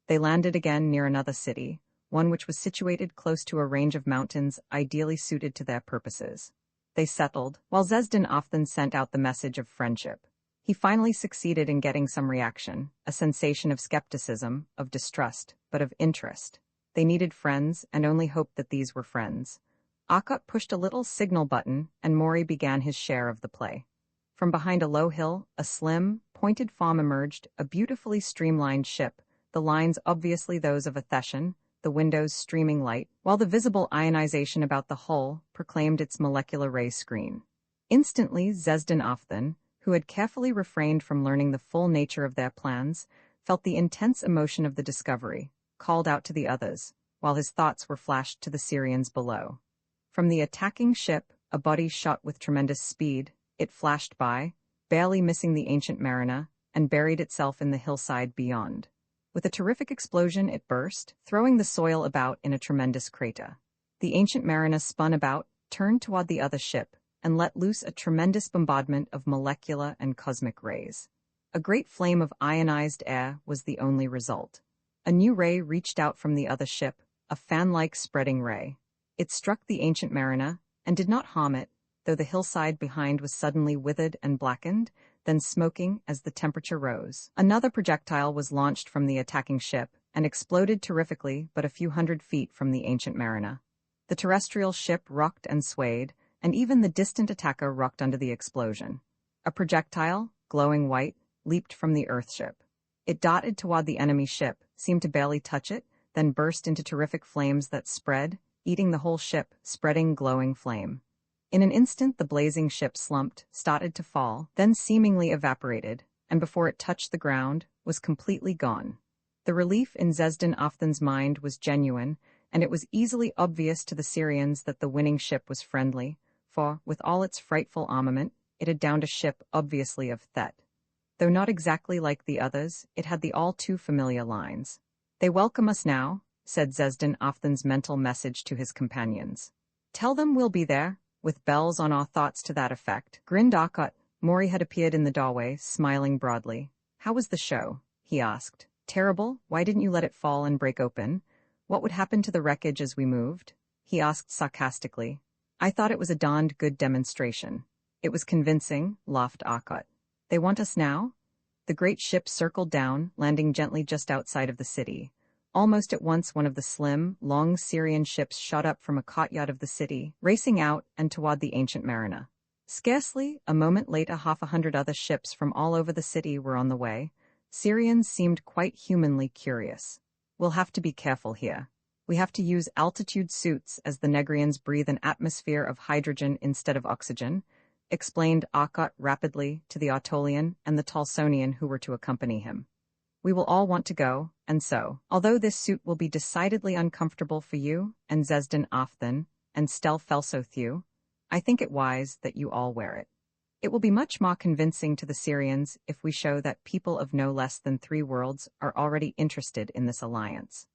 They landed again near another city, one which was situated close to a range of mountains ideally suited to their purposes. They settled, while Zezdin often sent out the message of friendship. He finally succeeded in getting some reaction, a sensation of skepticism, of distrust, but of interest. They needed friends and only hoped that these were friends. Akkot pushed a little signal button, and Mori began his share of the play. From behind a low hill, a slim, pointed form emerged, a beautifully streamlined ship, the lines obviously those of a Theshan, the windows streaming light, while the visible ionization about the hull proclaimed its molecular ray screen. Instantly, Zezdin Ofthan, who had carefully refrained from learning the full nature of their plans, felt the intense emotion of the discovery, called out to the others, while his thoughts were flashed to the Syrians below. From the attacking ship, a body shot with tremendous speed, it flashed by, barely missing the ancient mariner, and buried itself in the hillside beyond. With a terrific explosion it burst, throwing the soil about in a tremendous crater. The ancient mariner spun about, turned toward the other ship, and let loose a tremendous bombardment of molecular and cosmic rays. A great flame of ionized air was the only result. A new ray reached out from the other ship, a fan-like spreading ray. It struck the ancient mariner, and did not harm it, though the hillside behind was suddenly withered and blackened, then smoking as the temperature rose. Another projectile was launched from the attacking ship, and exploded terrifically but a few hundred feet from the ancient mariner. The terrestrial ship rocked and swayed, and even the distant attacker rocked under the explosion. A projectile, glowing white, leaped from the Earthship. It darted toward the enemy ship, seemed to barely touch it, then burst into terrific flames that spread, eating the whole ship, spreading glowing flame. In an instant the blazing ship slumped, started to fall, then seemingly evaporated, and before it touched the ground, was completely gone. The relief in Zezdin Ofthan's mind was genuine, and it was easily obvious to the Syrians that the winning ship was friendly, for, with all its frightful armament, it had downed a ship obviously of Thet. Though not exactly like the others, it had the all-too-familiar lines. "They welcome us now," said Zezdin Ofthan's mental message to his companions. "Tell them we'll be there, with bells on our thoughts to that effect." Grinned Akkot. Mori had appeared in the doorway, smiling broadly. "How was the show?" he asked. "Terrible? Why didn't you let it fall and break open? What would happen to the wreckage as we moved?" he asked sarcastically. "I thought it was a darned good demonstration." "It was convincing," laughed Akkot. "They want us now?" The great ship circled down, landing gently just outside of the city. Almost at once one of the slim, long Syrian ships shot up from a courtyard of the city, racing out and toward the ancient mariner. Scarcely a moment later 100 other ships from all over the city were on the way. Syrians seemed quite humanly curious. "We'll have to be careful here. We have to use altitude suits as the Negrians breathe an atmosphere of hydrogen instead of oxygen," explained Akkot rapidly to the Autolian and the Talsonian who were to accompany him. "We will all want to go, and so, although this suit will be decidedly uncomfortable for you, and Zezdin Ofthan, and Stel Felsothew, I think it wise that you all wear it. It will be much more convincing to the Syrians if we show that people of no less than 3 worlds are already interested in this alliance."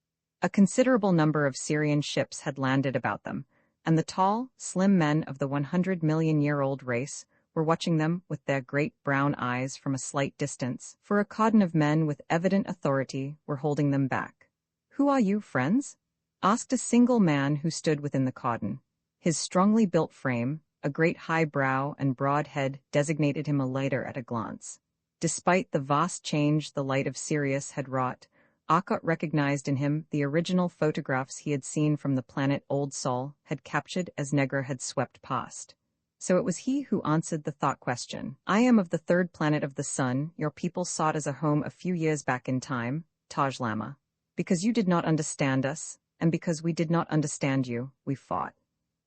A considerable number of Syrian ships had landed about them, and the tall, slim men of the 100-million-year-old race were watching them with their great brown eyes from a slight distance, for a cordon of men with evident authority were holding them back. "Who are you, friends?" asked a single man who stood within the cordon. His strongly built frame, a great high brow and broad head designated him a leader at a glance. Despite the vast change the light of Sirius had wrought, Akkot recognized in him the original photographs he had seen from the planet Old Sol had captured as Negra had swept past. So it was he who answered the thought question. "I am of the 3rd planet of the sun your people sought as a home a few years back in time, Taj Lama. Because you did not understand us, and because we did not understand you, we fought.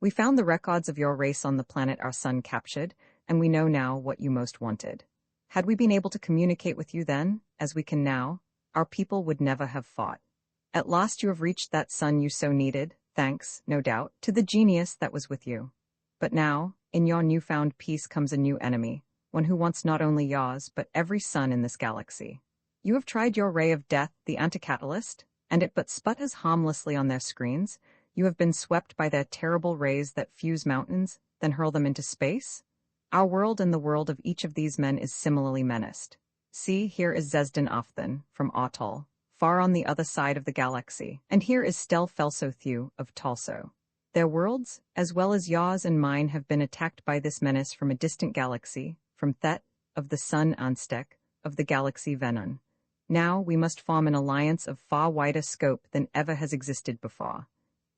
We found the records of your race on the planet our sun captured, and we know now what you most wanted. Had we been able to communicate with you then, as we can now, our people would never have fought. At last you have reached that sun you so needed, thanks, no doubt, to the genius that was with you. But now, in your newfound peace comes a new enemy, one who wants not only yours, but every sun in this galaxy. You have tried your ray of death, the anti-catalyst, and it but sputters harmlessly on their screens, You have been swept by their terrible rays that fuse mountains, then hurl them into space? Our world and the world of each of these men is similarly menaced. See, here is Zezdin Afthan, from Atoll, far on the other side of the galaxy, and here is Stel Felsothew of Talso. Their worlds, as well as yours and mine, have been attacked by this menace from a distant galaxy, from Thet, of the sun Anstek, of the galaxy Venon. Now we must form an alliance of far wider scope than ever has existed before.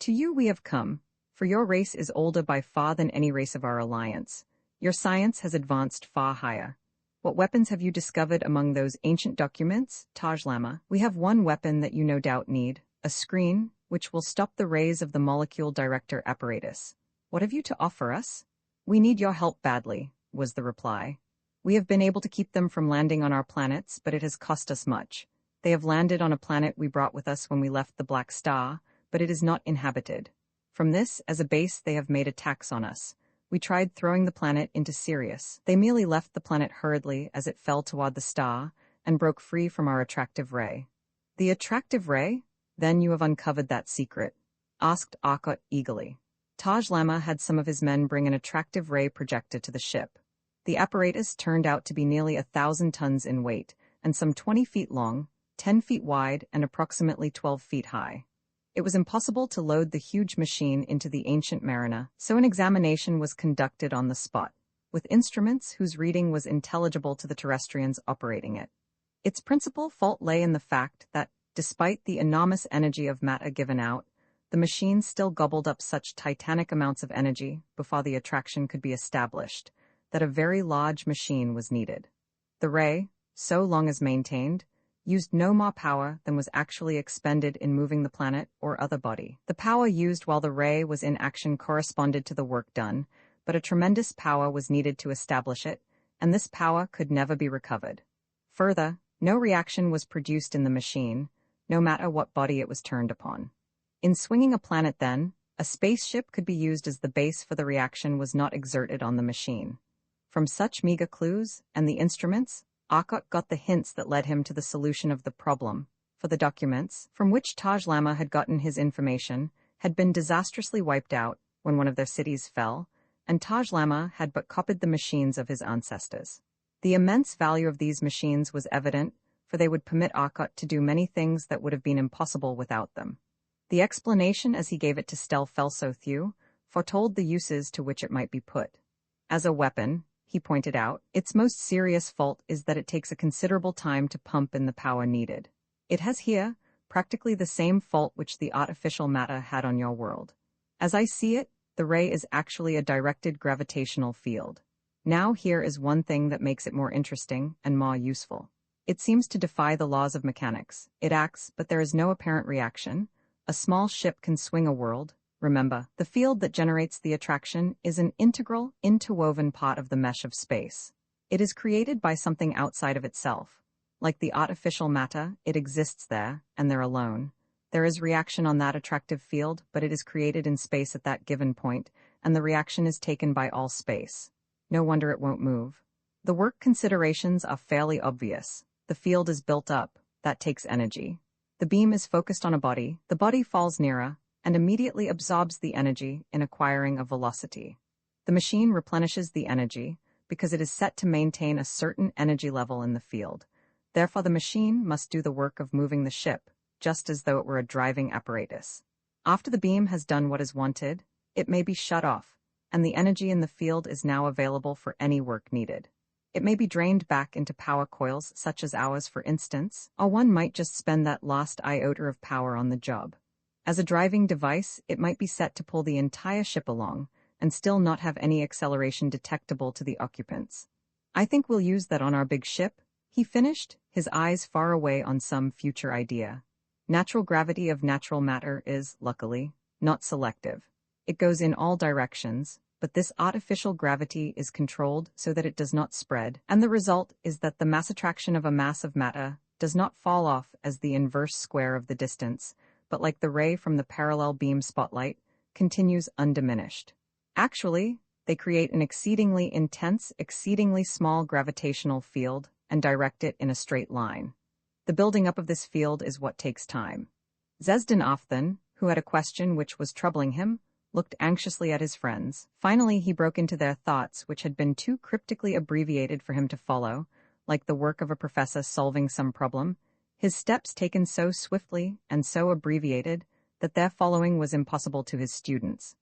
To you we have come, for your race is older by far than any race of our alliance. Your science has advanced far higher. What weapons have you discovered among those ancient documents, Taj Lama? We have one weapon that you no doubt need, a screen, which will stop the rays of the molecule director apparatus. What have you to offer us? We need your help badly, was the reply. We have been able to keep them from landing on our planets, but it has cost us much. They have landed on a planet we brought with us when we left the Black Star, but it is not inhabited. From this, as a base, they have made attacks on us. We tried throwing the planet into Sirius. They merely left the planet hurriedly as it fell toward the star, and broke free from our attractive ray. The attractive ray? Then you have uncovered that secret? Asked Arkot eagerly. Taj Lama had some of his men bring an attractive ray projector to the ship. The apparatus turned out to be nearly 1,000 tons in weight, and some 20 feet long, 10 feet wide, and approximately 12 feet high. It was impossible to load the huge machine into the ancient mariner, so an examination was conducted on the spot, with instruments whose reading was intelligible to the terrestrians operating it. Its principal fault lay in the fact that, despite the enormous energy of matter given out, the machine still gobbled up such titanic amounts of energy before the attraction could be established, that a very large machine was needed. The ray, so long as maintained, used no more power than was actually expended in moving the planet or other body. The power used while the ray was in action corresponded to the work done, but a tremendous power was needed to establish it, and this power could never be recovered. Further, no reaction was produced in the machine, no matter what body it was turned upon. In swinging a planet then, a spaceship could be used as the base for the reaction was not exerted on the machine. From such meager clues, and the instruments, Arkot got the hints that led him to the solution of the problem, for the documents, from which Taj Lama had gotten his information, had been disastrously wiped out when one of their cities fell, and Taj Lama had but copied the machines of his ancestors. The immense value of these machines was evident, for they would permit Arkot to do many things that would have been impossible without them. The explanation as he gave it to Stel Felsothew foretold the uses to which it might be put. As a weapon, he pointed out, its most serious fault is that it takes a considerable time to pump in the power needed. It has here practically the same fault which the artificial matter had on your world. As I see it, the ray is actually a directed gravitational field. Now here is one thing that makes it more interesting and more useful. It seems to defy the laws of mechanics. It acts, but there is no apparent reaction. A small ship can swing a world. Remember, the field that generates the attraction is an integral, interwoven part of the mesh of space. It is created by something outside of itself. Like the artificial matter, it exists there, and there alone. There is reaction on that attractive field, but it is created in space at that given point, and the reaction is taken by all space. No wonder it won't move. The work considerations are fairly obvious. The field is built up. That takes energy. The beam is focused on a body. The body falls nearer, and immediately absorbs the energy in acquiring a velocity. The machine replenishes the energy because it is set to maintain a certain energy level in the field. Therefore, the machine must do the work of moving the ship, just as though it were a driving apparatus. After the beam has done what is wanted, it may be shut off, and the energy in the field is now available for any work needed. It may be drained back into power coils such as ours, for instance, or one might just spend that last iota of power on the job. As a driving device, it might be set to pull the entire ship along, and still not have any acceleration detectable to the occupants. I think we'll use that on our big ship, he finished, his eyes far away on some future idea. Natural gravity of natural matter is, luckily, not selective. It goes in all directions, but this artificial gravity is controlled so that it does not spread, and the result is that the mass attraction of a mass of matter does not fall off as the inverse square of the distance, but like the ray from the parallel beam spotlight, continues undiminished. Actually, they create an exceedingly intense, exceedingly small gravitational field and direct it in a straight line. The building up of this field is what takes time. Zezdin Afthan, who had a question which was troubling him, looked anxiously at his friends. Finally, he broke into their thoughts, which had been too cryptically abbreviated for him to follow, like the work of a professor solving some problem, his steps taken so swiftly and so abbreviated that their following was impossible to his students.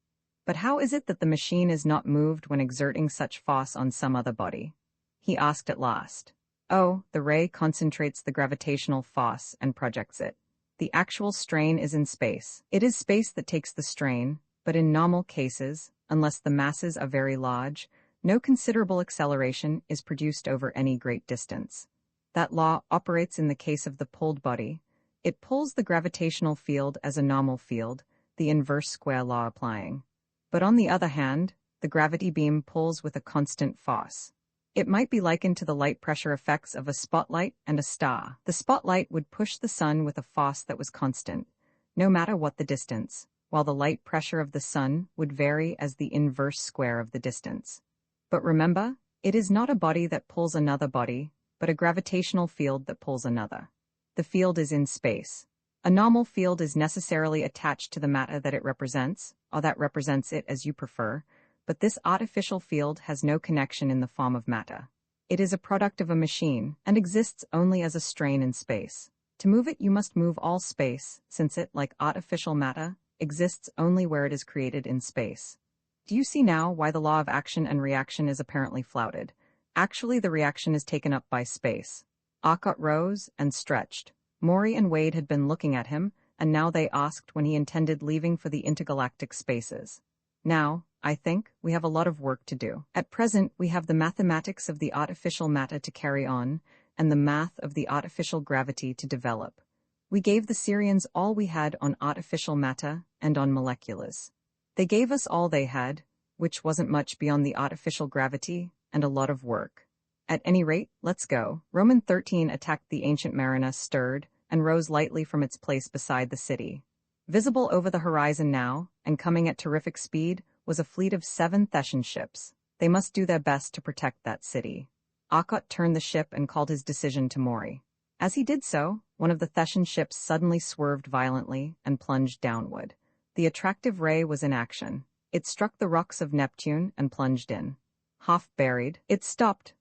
But how is it that the machine is not moved when exerting such force on some other body? He asked at last. Oh, the ray concentrates the gravitational force and projects it. The actual strain is in space. It is space that takes the strain, but in normal cases, unless the masses are very large, no considerable acceleration is produced over any great distance. That law operates in the case of the pulled body. It pulls the gravitational field as a normal field, the inverse square law applying. But on the other hand, the gravity beam pulls with a constant force. It might be likened to the light pressure effects of a spotlight and a star. The spotlight would push the sun with a force that was constant, no matter what the distance, while the light pressure of the sun would vary as the inverse square of the distance. But remember, it is not a body that pulls another body, but a gravitational field that pulls another. The field is in space. A normal field is necessarily attached to the matter that it represents, or that represents it as you prefer, but this artificial field has no connection in the form of matter. It is a product of a machine, and exists only as a strain in space. To move it you must move all space, since it, like artificial matter, exists only where it is created in space. Do you see now why the law of action and reaction is apparently flouted? Actually, the reaction is taken up by space. Alcott rose and stretched. Maury and Wade had been looking at him, and now they asked when he intended leaving for the intergalactic spaces. Now, I think, we have a lot of work to do. At present, we have the mathematics of the artificial matter to carry on, and the math of the artificial gravity to develop. We gave the Syrians all we had on artificial matter and on moleculars. They gave us all they had, which wasn't much beyond the artificial gravity, and a lot of work. At any rate, let's go. Roman 13 attacked the ancient marina, stirred, and rose lightly from its place beside the city. Visible over the horizon now, and coming at terrific speed, was a fleet of 7 Thesan ships. They must do their best to protect that city. Alcott turned the ship and called his decision to Maury. As he did so, one of the Thesan ships suddenly swerved violently and plunged downward. The attractive ray was in action. It struck the rocks of Neptune and plunged in. Half buried, it stopped,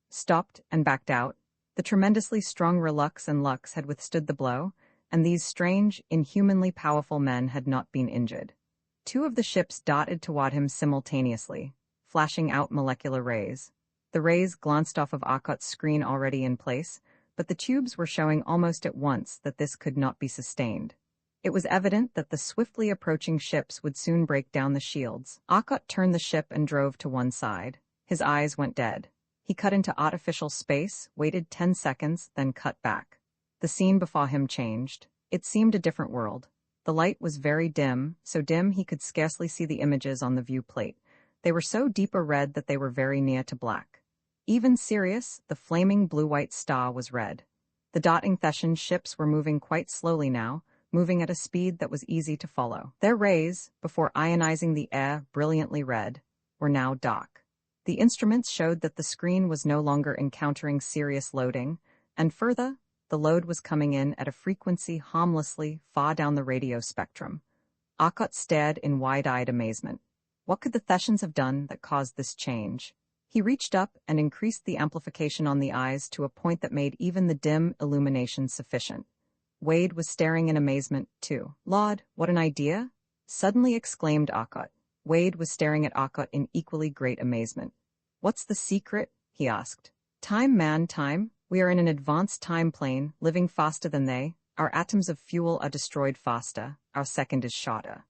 and backed out. The tremendously strong Relux and Lux had withstood the blow, and these strange, inhumanly powerful men had not been injured. 2 of the ships darted toward him simultaneously, flashing out molecular rays. The rays glanced off of Alcott's screen already in place, but the tubes were showing almost at once that this could not be sustained. It was evident that the swiftly approaching ships would soon break down the shields. Alcott turned the ship and drove to one side. His eyes went dead. He cut into artificial space, waited 10 seconds, then cut back. The scene before him changed. It seemed a different world. The light was very dim, so dim he could scarcely see the images on the view plate. They were so deep a red that they were very near to black. Even Sirius, the flaming blue-white star, was red. The darting Thesan ships were moving quite slowly now, moving at a speed that was easy to follow. Their rays, before ionizing the air brilliantly red, were now dark. The instruments showed that the screen was no longer encountering serious loading, and further, the load was coming in at a frequency harmlessly far down the radio spectrum. Alcott stared in wide-eyed amazement. What could the Thesans have done that caused this change? He reached up and increased the amplification on the eyes to a point that made even the dim illumination sufficient. Wade was staring in amazement, too. "Lord, what an idea!" suddenly exclaimed Alcott. Wade was staring at Alcott in equally great amazement. "What's the secret?" he asked. "Time, man, time. We are in an advanced time plane, living faster than they. Our atoms of fuel are destroyed faster. Our second is shorter.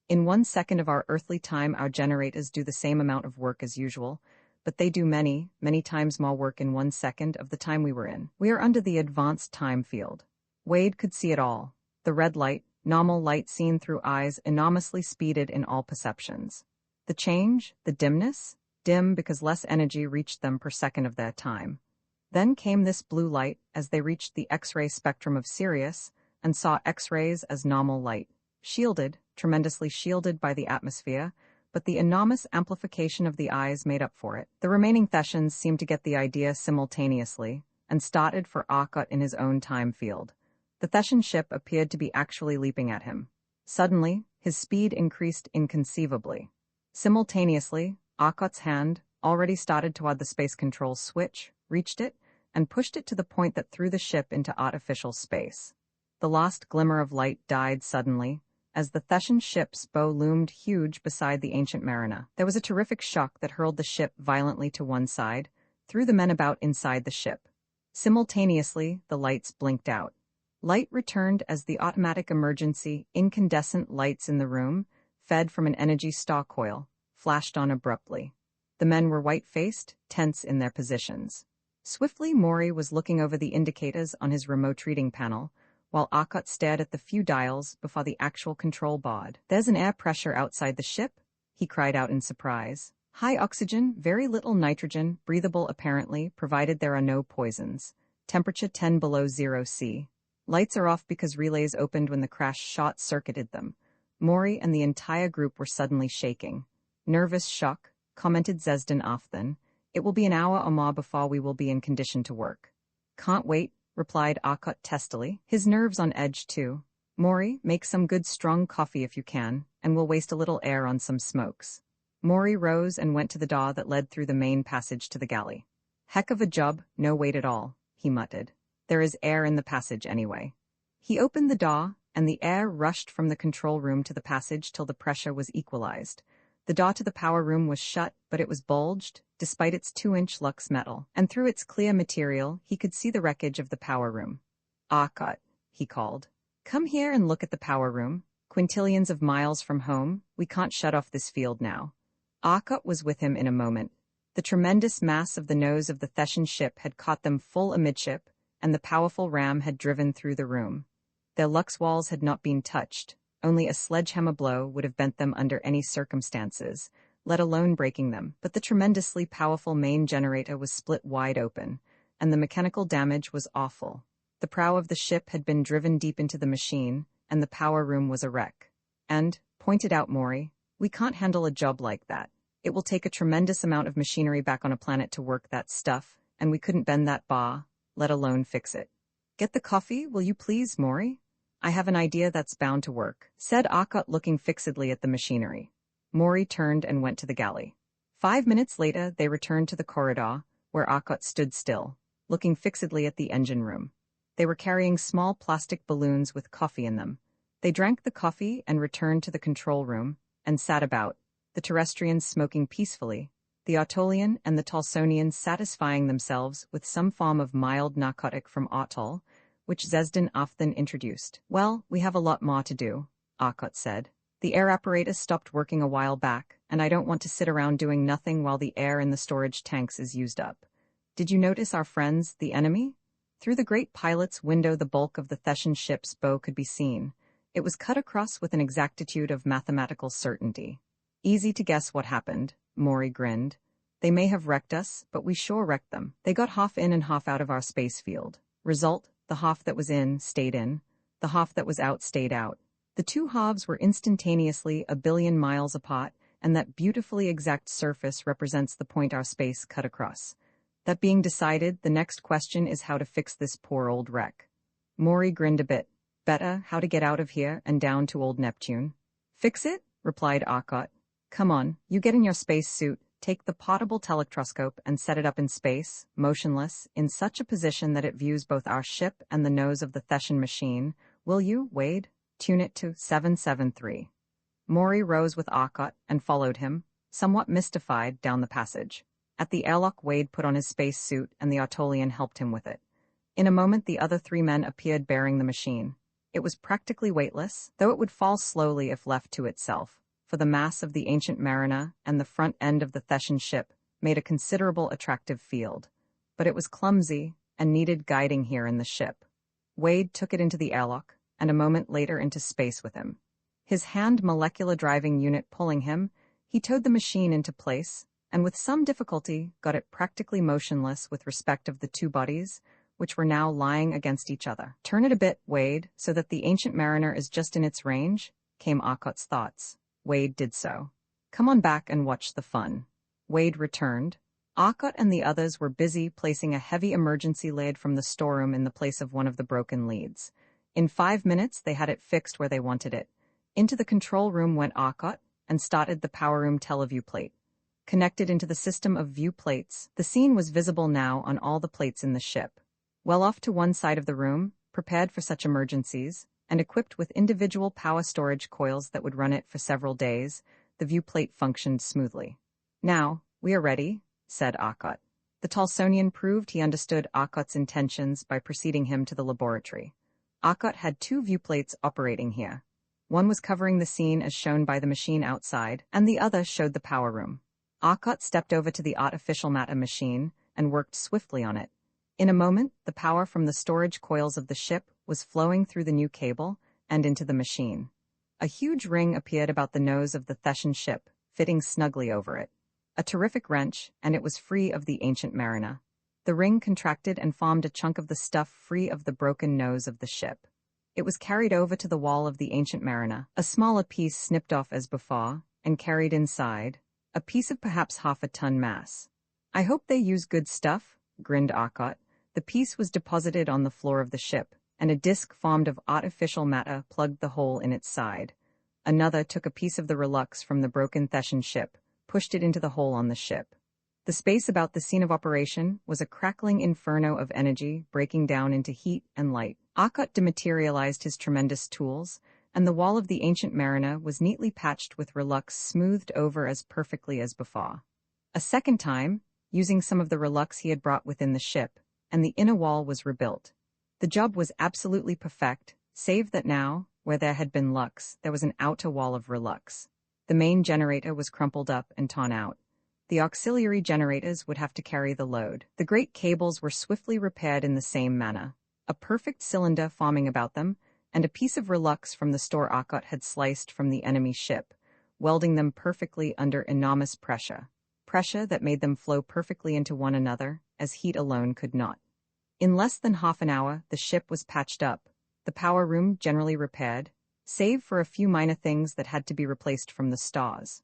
In 1 second of our earthly time, our generators do the same amount of work as usual, but they do many, many times more work in 1 second of the time we were in. We are under the advanced time field." Wade could see it all. The red light, normal light seen through eyes, enormously speeded in all perceptions. The change, the dimness, dim because less energy reached them per second of their time. Then came this blue light as they reached the X-ray spectrum of Sirius and saw X-rays as normal light, shielded, tremendously shielded by the atmosphere, but the enormous amplification of the eyes made up for it. The remaining Thesans seemed to get the idea simultaneously and started for Alcott in his own time field. The Thesan ship appeared to be actually leaping at him. Suddenly, His speed increased inconceivably. Simultaneously, Akot's hand, already started toward the space control switch, reached it, and pushed it to the point that threw the ship into artificial space. The last glimmer of light died suddenly, as the Theshan ship's bow loomed huge beside the ancient mariner. There was a terrific shock that hurled the ship violently to one side, threw the men about inside the ship. Simultaneously, the lights blinked out. Light returned as the automatic emergency incandescent lights in the room, fed from an energy star coil, flashed on abruptly. The men were white-faced, tense in their positions. Swiftly, Maury was looking over the indicators on his remote reading panel, while Akot stared at the few dials before the actual control board. "There's an air pressure outside the ship," he cried out in surprise. "High oxygen, very little nitrogen, breathable apparently, provided there are no poisons. Temperature 10 below 0 C. Lights are off because relays opened when the crash short-circuited them." Maury and the entire group were suddenly shaking. "Nervous shock," commented Zesden Afthan. "It will be an hour or more before we will be in condition to work." "Can't wait," replied Akot testily, his nerves on edge too. "Maury, make some good strong coffee if you can, and we'll waste a little air on some smokes." Maury rose and went to the door that led through the main passage to the galley. "Heck of a job, no wait at all," he muttered. "There is air in the passage anyway." He opened the door, and the air rushed from the control room to the passage till the pressure was equalized. The door to the power room was shut, but it was bulged, despite its 2-inch lux metal, and through its clear material he could see the wreckage of the power room. "Akot," he called. "Come here and look at the power room. Quintillions of miles from home, we can't shut off this field now." Akot was with him in a moment. The tremendous mass of the nose of the Theshan ship had caught them full amidship, and the powerful ram had driven through the room. Their lux walls had not been touched. Only a sledgehammer blow would have bent them under any circumstances, let alone breaking them, but the tremendously powerful main generator was split wide open, and the mechanical damage was awful. The prow of the ship had been driven deep into the machine, and the power room was a wreck. "And," pointed out Maury, "we can't handle a job like that. It will take a tremendous amount of machinery back on a planet to work that stuff, and we couldn't bend that bar, let alone fix it." "Get the coffee, will you please, Maury? I have an idea that's bound to work," said Akot, looking fixedly at the machinery. Maury turned and went to the galley. 5 minutes later, they returned to the corridor, where Akot stood still, looking fixedly at the engine room. They were carrying small plastic balloons with coffee in them. They drank the coffee and returned to the control room, and sat about, the Terrestrians smoking peacefully, the Autolian and the Tolsonians satisfying themselves with some form of mild narcotic from Autol, which Zesden Afthan introduced. "Well, we have a lot more to do," Akot said. "The air apparatus stopped working a while back, and I don't want to sit around doing nothing while the air in the storage tanks is used up. Did you notice our friends, the enemy?" Through the great pilot's window the bulk of the Theshan ship's bow could be seen. It was cut across with an exactitude of mathematical certainty. "Easy to guess what happened," Maury grinned. "They may have wrecked us, but we sure wrecked them. They got half in and half out of our space field. Result, the half that was in stayed in, the half that was out stayed out. The two halves were instantaneously 1,000,000,000 miles apart, and that beautifully exact surface represents the point our space cut across. That being decided, the next question is how to fix this poor old wreck." Maury grinned a bit. "Better, how to get out of here and down to old Neptune." "Fix it?" replied Akot. "Come on, you get in your space suit, take the portable telectroscope and set it up in space, motionless, in such a position that it views both our ship and the nose of the Theshan machine. Will you, Wade? Tune it to 773. Maury rose with Akot and followed him, somewhat mystified, down the passage. At the airlock, Wade put on his space suit and the Autolian helped him with it. In a moment the other 3 men appeared bearing the machine. It was practically weightless, though it would fall slowly if left to itself, for the mass of the ancient mariner and the front end of the Theshan ship made a considerable attractive field. But it was clumsy and needed guiding here in the ship. Wade took it into the airlock, and a moment later into space with him. His hand molecular driving unit pulling him, he towed the machine into place, and with some difficulty got it practically motionless with respect of the 2 bodies, which were now lying against each other. "Turn it a bit, Wade, so that the ancient mariner is just in its range," came Akot's thoughts. Wade did so. "Come on back and watch the fun." Wade returned. Akot and the others were busy placing a heavy emergency lead from the storeroom in the place of one of the broken leads. In 5 minutes they had it fixed where they wanted it. Into the control room went Arkot and started the power room teleview plate. Connected into the system of view plates, the scene was visible now on all the plates in the ship. Well off to one side of the room, prepared for such emergencies, and equipped with individual power storage coils that would run it for several days, the view plate functioned smoothly. "Now, we are ready," said Arkot. The Talsonian proved he understood Arkot's intentions by preceding him to the laboratory. Arkot had two viewplates operating here. One was covering the scene as shown by the machine outside, and the other showed the power room. Arkot stepped over to the artificial matter machine and worked swiftly on it. In a moment, the power from the storage coils of the ship was flowing through the new cable and into the machine. A huge ring appeared about the nose of the Theshan ship, fitting snugly over it. A terrific wrench, and it was free of the ancient mariner. The ring contracted and formed a chunk of the stuff free of the broken nose of the ship. It was carried over to the wall of the ancient mariner, a smaller piece snipped off as before, and carried inside, a piece of perhaps half a ton mass. "I hope they use good stuff," grinned Arkot. The piece was deposited on the floor of the ship, and a disc formed of artificial matter plugged the hole in its side. Another took a piece of the relux from the broken Theshan ship, pushed it into the hole on the ship. The space about the scene of operation was a crackling inferno of energy breaking down into heat and light. Arkot dematerialized his tremendous tools, and the wall of the ancient mariner was neatly patched with relux smoothed over as perfectly as before. A second time, using some of the relux he had brought within the ship, and the inner wall was rebuilt. The job was absolutely perfect, save that now, where there had been lux, there was an outer wall of relux. The main generator was crumpled up and torn out. The auxiliary generators would have to carry the load. The great cables were swiftly repaired in the same manner, a perfect cylinder forming about them, and a piece of relux from the store Arkot had sliced from the enemy ship, welding them perfectly under enormous pressure that made them flow perfectly into one another, as heat alone could not. In less than half an hour, the ship was patched up, the power room generally repaired, save for a few minor things that had to be replaced from the stars.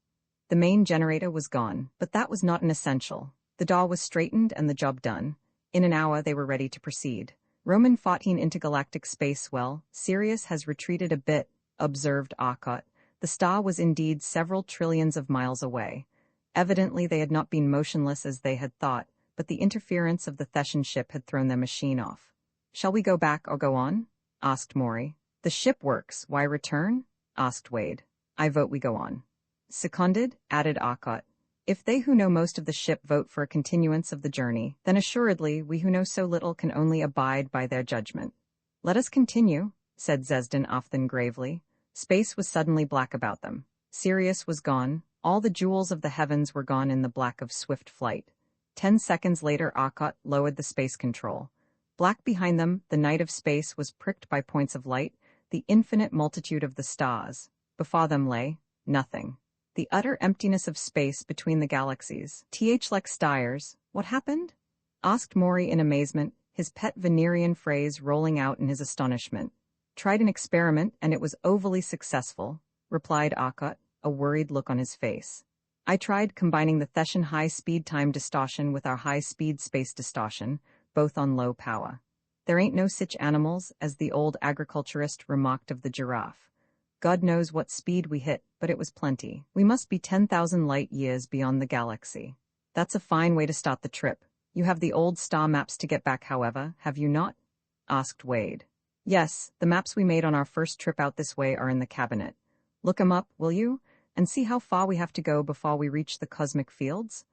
The main generator was gone, but that was not an essential. The door was straightened and the job done. In an hour they were ready to proceed. Roman 14 intergalactic space. "Well, Sirius has retreated a bit," observed Arkot. The star was indeed several trillions of miles away. Evidently they had not been motionless as they had thought, but the interference of the Theshan ship had thrown their machine off. "Shall we go back or go on?" asked Maury. "The ship works, why return?" asked Wade. "I vote we go on." "Seconded," added Arkot. "If they who know most of the ship vote for a continuance of the journey, then assuredly we who know so little can only abide by their judgment." "Let us continue," said Zesden Ofthen gravely. Space was suddenly black about them. Sirius was gone, all the jewels of the heavens were gone in the black of swift flight. 10 seconds later Arkot lowered the space control. Black behind them, the night of space was pricked by points of light, the infinite multitude of the stars. Before them lay nothing. The utter emptiness of space between the galaxies. Like Stiers, "What happened?" asked Maury in amazement, his pet Venerian phrase rolling out in his astonishment. "Tried an experiment, and it was ovally successful," replied Arkot, a worried look on his face. "I tried combining the Theshan high-speed time distortion with our high-speed space distortion, both on low power. There ain't no sich animals, as the old agriculturist remarked of the giraffe. God knows what speed we hit, but it was plenty. We must be 10,000 light-years beyond the galaxy. That's a fine way to start the trip. You have the old star maps to get back, however, have you not?" asked Wade. "Yes, the maps we made on our first trip out this way are in the cabinet. Look 'em up, will you, and see how far we have to go before we reach the cosmic fields?"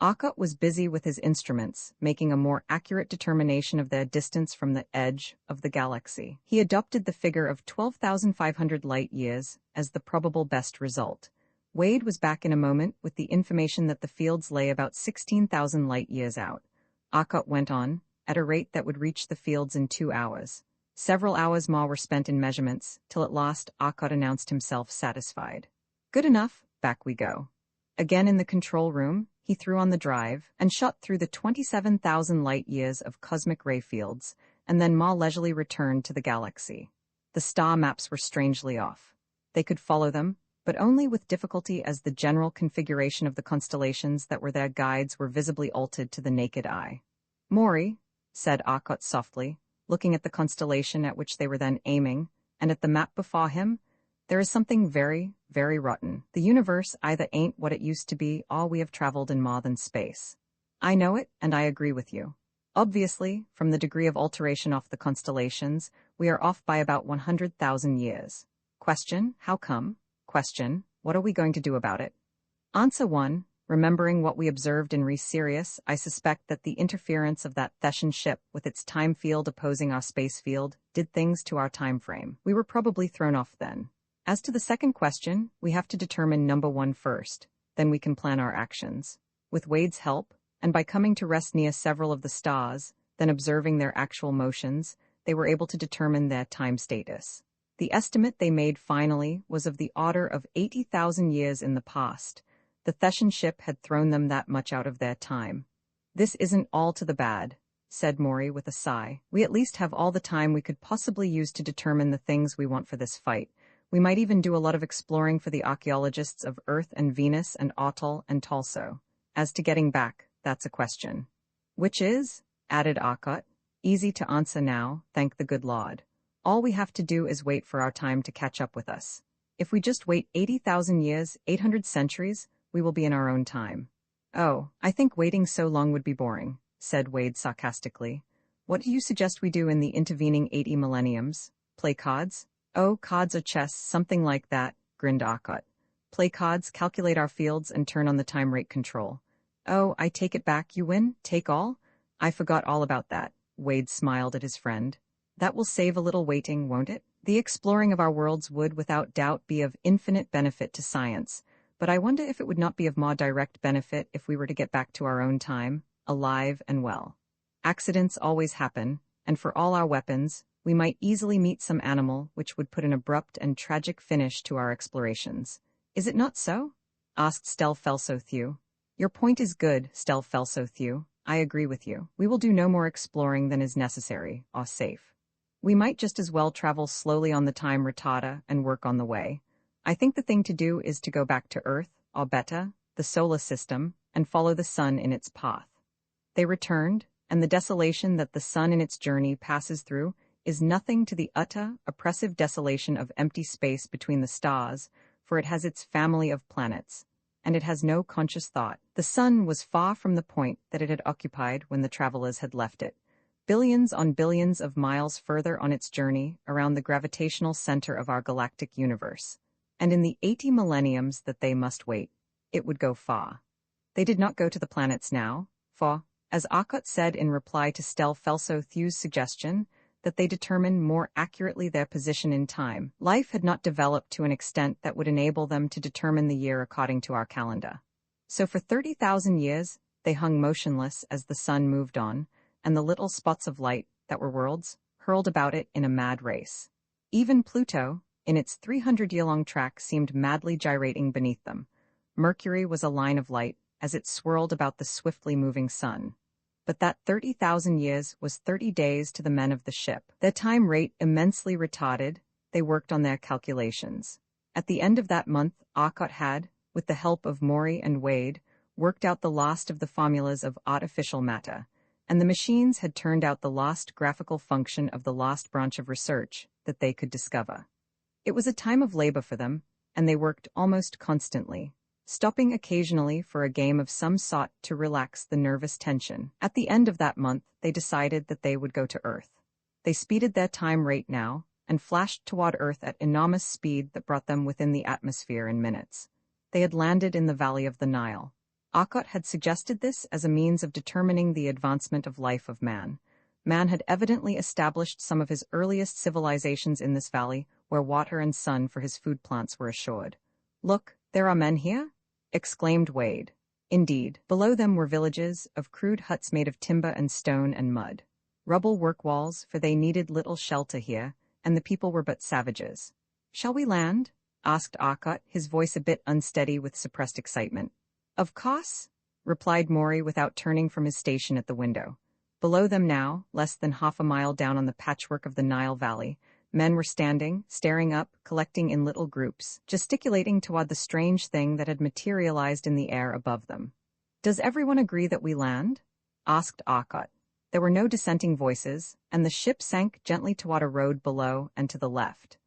Arkot was busy with his instruments, making a more accurate determination of their distance from the edge of the galaxy. He adopted the figure of 12,500 light-years as the probable best result. Wade was back in a moment with the information that the fields lay about 16,000 light-years out. Arkot went on, at a rate that would reach the fields in 2 hours. Several hours more were spent in measurements, till at last Arkot announced himself satisfied. "Good enough, back we go." Again in the control room, he threw on the drive and shot through the 27,000 light-years of cosmic ray fields, and then more leisurely returned to the galaxy. The star maps were strangely off. They could follow them, but only with difficulty, as the general configuration of the constellations that were their guides were visibly altered to the naked eye. "Maury," said Arkot softly, looking at the constellation at which they were then aiming, and at the map before him, There is something very, very rotten. The universe either ain't what it used to be, or we have traveled in more than space. I know it, and I agree with you. Obviously, from the degree of alteration off the constellations, we are off by about 100,000 years. Question, how come? Question, what are we going to do about it? Answer 1. Remembering what we observed in Re Sirius, I suspect that the interference of that Thetan ship with its time field opposing our space field did things to our time frame. We were probably thrown off then. As to the second question, we have to determine number 1 first, then we can plan our actions. With Wade's help, and by coming to rest near several of the stars, then observing their actual motions, they were able to determine their time status. The estimate they made finally was of the order of 80,000 years in the past. The Thetan ship had thrown them that much out of their time. This isn't all to the bad, said Maury with a sigh. We at least have all the time we could possibly use to determine the things we want for this fight. We might even do a lot of exploring for the archaeologists of Earth and Venus and Atoll and Tulso. As to getting back, that's a question. Which is, added Arkot, easy to answer now, thank the good Lord. All we have to do is wait for our time to catch up with us. If we just wait 80,000 years, 800 centuries, we will be in our own time. Oh, I think waiting so long would be boring, said Wade sarcastically. What do you suggest we do in the intervening 80 millenniums? Play cards? Oh, cards or chess, something like that, grinned Arkot. Play cards, calculate our fields, and turn on the time rate control. Oh, I take it back, you win? Take all? I forgot all about that, Wade smiled at his friend. That will save a little waiting, won't it? The exploring of our worlds would, without doubt, be of infinite benefit to science, but I wonder if it would not be of more direct benefit if we were to get back to our own time, alive and well. Accidents always happen, and for all our weapons, we might easily meet some animal which would put an abrupt and tragic finish to our explorations. Is it not so? Asked Stel Felsothew. Your point is good, Stel Felsothew. I agree with you. We will do no more exploring than is necessary, or safe. We might just as well travel slowly on the time retarder and work on the way. I think the thing to do is to go back to Earth, or better, the solar system, and follow the sun in its path. They returned, and the desolation that the sun in its journey passes through is nothing to the utter, oppressive desolation of empty space between the stars, for it has its family of planets, and it has no conscious thought. The sun was far from the point that it had occupied when the travelers had left it, billions on billions of miles further on its journey around the gravitational center of our galactic universe. And in the 80 millenniums that they must wait, it would go far. They did not go to the planets now, for, as Arkot said in reply to Stel Felsothew's suggestion, that they determine more accurately their position in time, life had not developed to an extent that would enable them to determine the year according to our calendar. So for 30,000 years, they hung motionless as the sun moved on, and the little spots of light, that were worlds, hurled about it in a mad race. Even Pluto, in its 300-year-long track, seemed madly gyrating beneath them. Mercury was a line of light, as it swirled about the swiftly moving sun. But that 30,000 years was 30 days to the men of the ship. Their time rate immensely retarded, they worked on their calculations. At the end of that month, Arkot had, with the help of Maury and Wade, worked out the last of the formulas of artificial matter, and the machines had turned out the last graphical function of the last branch of research that they could discover. It was a time of labor for them, and they worked almost constantly, stopping occasionally for a game of some sort to relax the nervous tension. At the end of that month, they decided that they would go to Earth. They speeded their time rate now, and flashed toward Earth at enormous speed that brought them within the atmosphere in minutes. They had landed in the valley of the Nile. Arkot had suggested this as a means of determining the advancement of life of man. Man had evidently established some of his earliest civilizations in this valley, where water and sun for his food plants were assured. Look, there are men here? Exclaimed Wade. Indeed, below them were villages of crude huts made of timber and stone and mud. Rubble work walls, for they needed little shelter here, and the people were but savages. Shall we land? Asked Arkot, his voice a bit unsteady with suppressed excitement. Of course, replied Maury without turning from his station at the window. Below them now, less than half a mile down on the patchwork of the Nile Valley, men were standing, staring up, collecting in little groups, gesticulating toward the strange thing that had materialized in the air above them. Does everyone agree that we land? Asked Arkot. There were no dissenting voices, and the ship sank gently toward a road below and to the left.